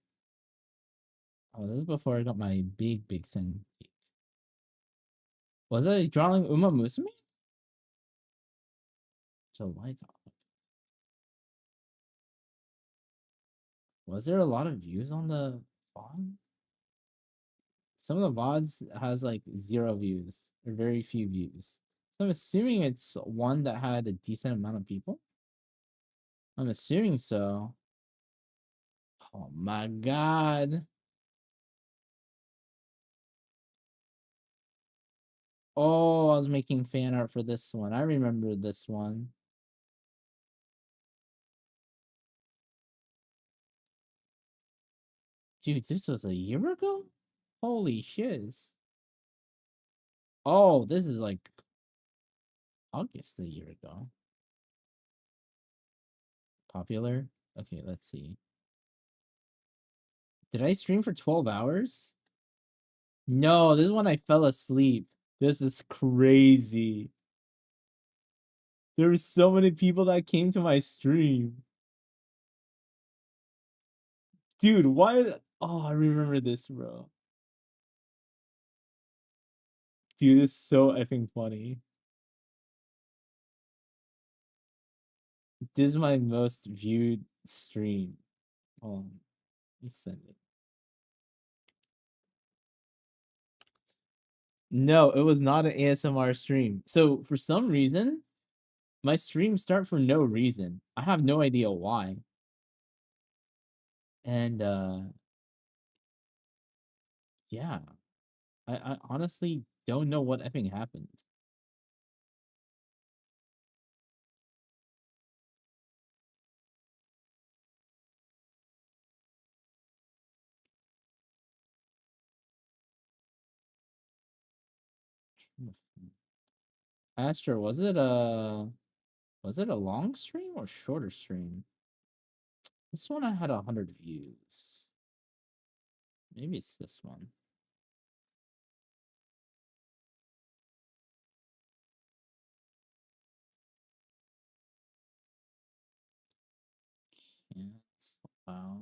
Oh, this is before I got my big Cintiq. Was I drawing Uma Musume? July. Was there a lot of views on the VOD? Some of the VODs has like 0 views or very few views. So I'm assuming it's one that had a decent amount of people. I'm assuming so. Oh my god. Oh, I was making fan art for this one. I remember this one. Dude, this was a year ago? Holy shiz. Oh, this is like August a year ago. Popular? Okay, let's see. Did I stream for 12 hours? No, this is when I fell asleep. This is crazy. There were so many people that came to my stream. Dude, why? Oh, I remember this, bro. Dude, it's so effing funny. This is my most viewed stream. Hold on. Let me send it. No, it was not an ASMR stream. So for some reason, my streams start for no reason. I have no idea why. And yeah. I honestly don't know what effing happened. Astro, was it a long stream or shorter stream? This one I had 100 views. Maybe it's this one. Can't. Wow.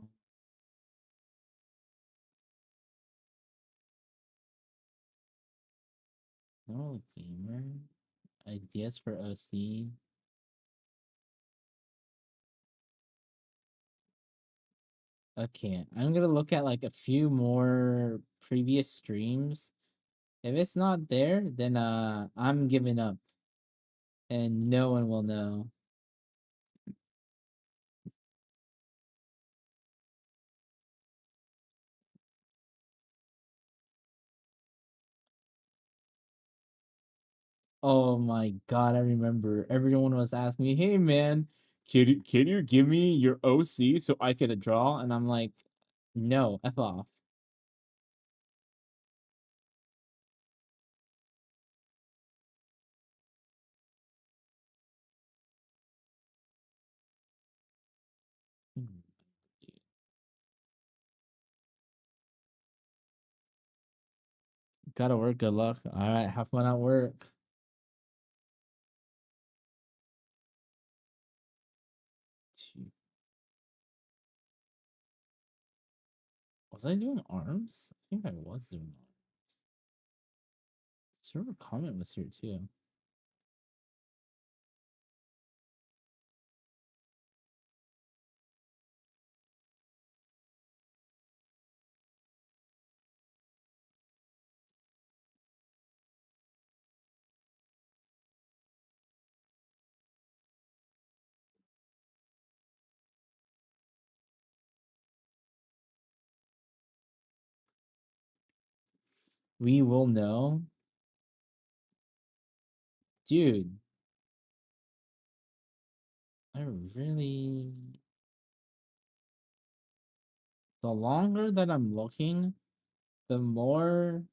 No gamer. Ideas for OC. Okay, I'm gonna look at like a few more previous streams. If it's not there, then I'm giving up. And no one will know. Oh my god, I remember everyone was asking me, "Hey man, can you give me your OC so I could draw?" And I'm like, "No, F off." Gotta work, good luck. Alright, have fun at work. Was I doing arms? I think I was doing arms. Server comment was here too. We will know. Dude. I really... The longer that I'm looking, the more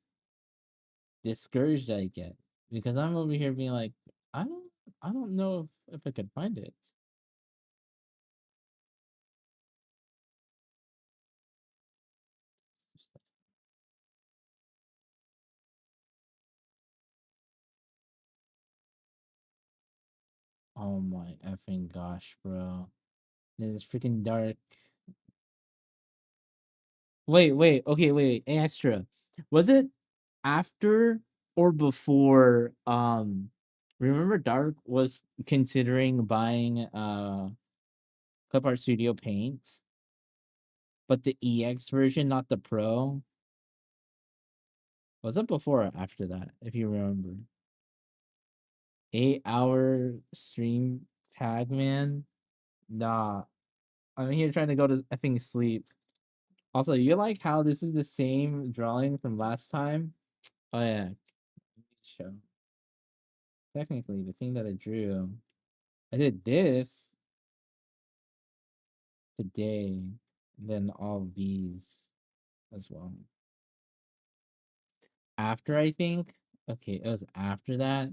discouraged I get. Because I'm over here being like, I don't I don't know if I could find it. Oh my effing gosh, bro. It's freaking dark. Wait, okay, wait, extra. Was it after or before remember Dark was considering buying Clip Art Studio Paint, but the EX version, not the Pro? Was it before or after that, if you remember? 8-hour stream tag, man. Nah. I'm here trying to go to effing sleep. Also, you like how this is the same drawing from last time? Oh yeah. Show. Technically, the thing that I drew, I did this today, and then all these as well. After, I think. Okay, it was after that.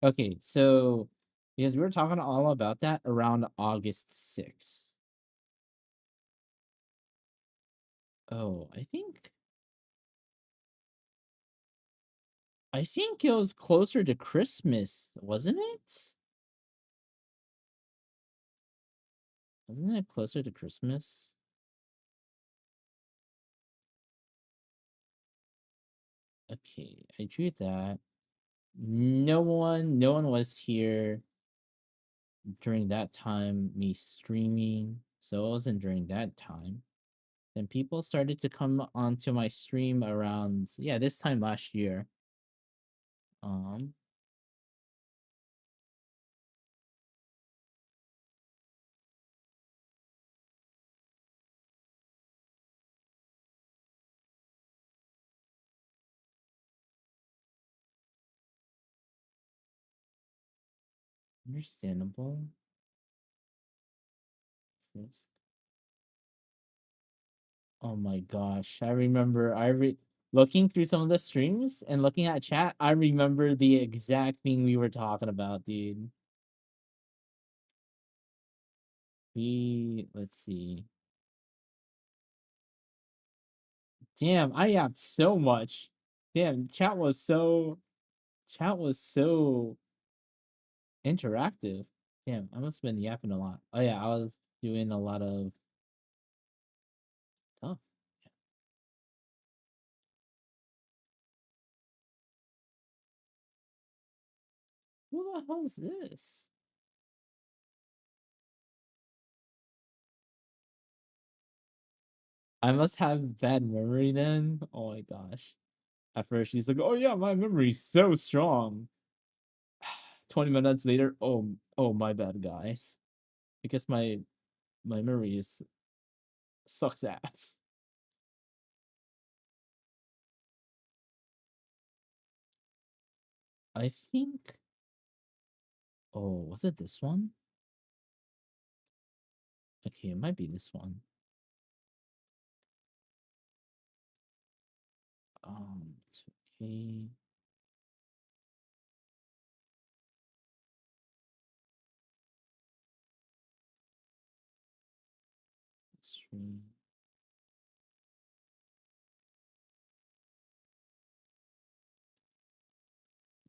Okay, so because we were talking all about that around August 6th. Oh, I think it was closer to Christmas, wasn't it? Wasn't it closer to Christmas? Okay, I drew that. No one was here during that time, me streaming. So it wasn't during that time. Then people started to come onto my stream around, yeah, this time last year. Um, Understandable. Yes. Oh my gosh. I remember looking through some of the streams and looking at chat, I remember the exact thing we were talking about, dude. Let's see. Damn, I yapped so much. Damn, chat was so interactive. Damn, I must have been yapping a lot. Oh yeah, I was doing a lot of stuff. Who the hell is this? I must have bad memory then. Oh my gosh. At first she's like, "Oh yeah, my memory's so strong." 20 minutes later, oh my bad guys. Because my memory is sucks ass. I think oh, was it this one? Okay, it might be this one. It's okay. Stream.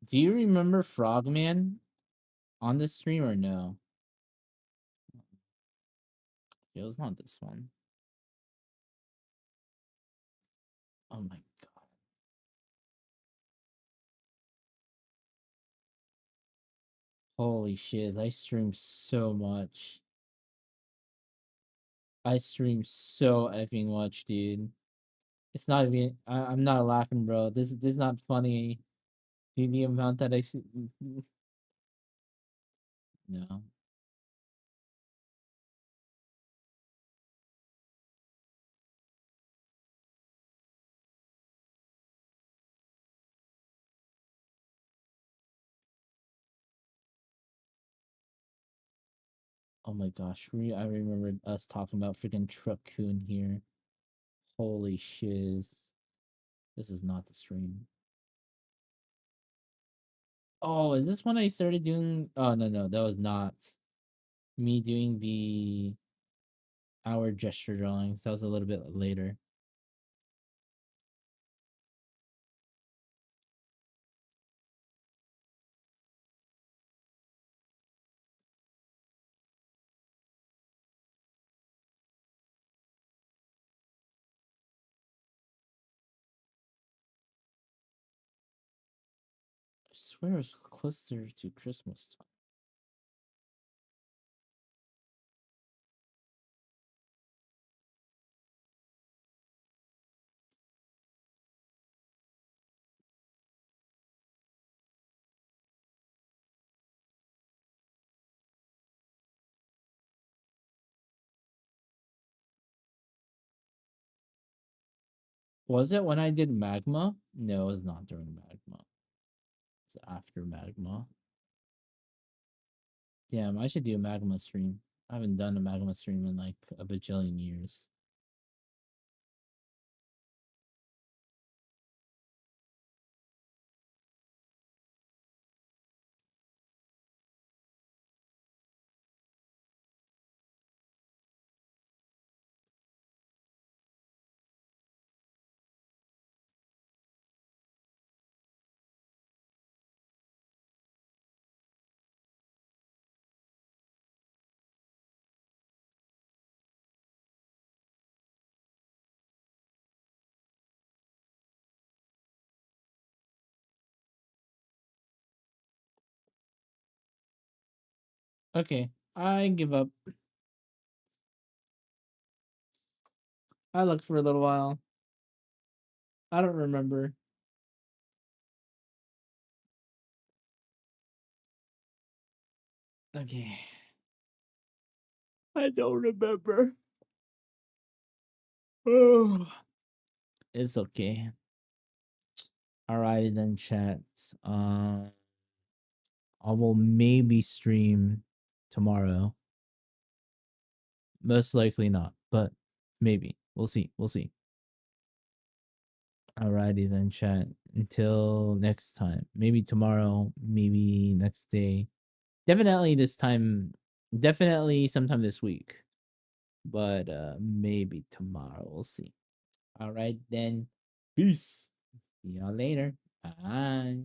Do you remember Frogman on the stream or no? It was not this one. Oh my god. Holy shit, I stream so much. I stream so effing much, dude. It's not even I'm not laughing, bro. This is not funny. The amount that I see. No. Oh my gosh, I remember us talking about freaking Truck-kun here. Holy shiz. This is not the stream. Oh, is this when I started doing oh no, that was not me doing the hour gesture drawings. That was a little bit later. I swear it's closer to Christmas time. Was it when I did Magma? No, it was not during Magma. It's after Magma. Damn, I should do a Magma stream. I haven't done a Magma stream in like a bajillion years. Okay, I give up. I looked for a little while. I don't remember. Okay. I don't remember. Oh. It's okay. Alrighty then, chat. I will maybe stream tomorrow. Most likely not, but maybe. We'll see. We'll see. Alrighty then, chat. Until next time. Maybe tomorrow, maybe next day. Definitely this time. Definitely sometime this week. But maybe tomorrow. We'll see. Alright then. Peace. See y'all later. Bye.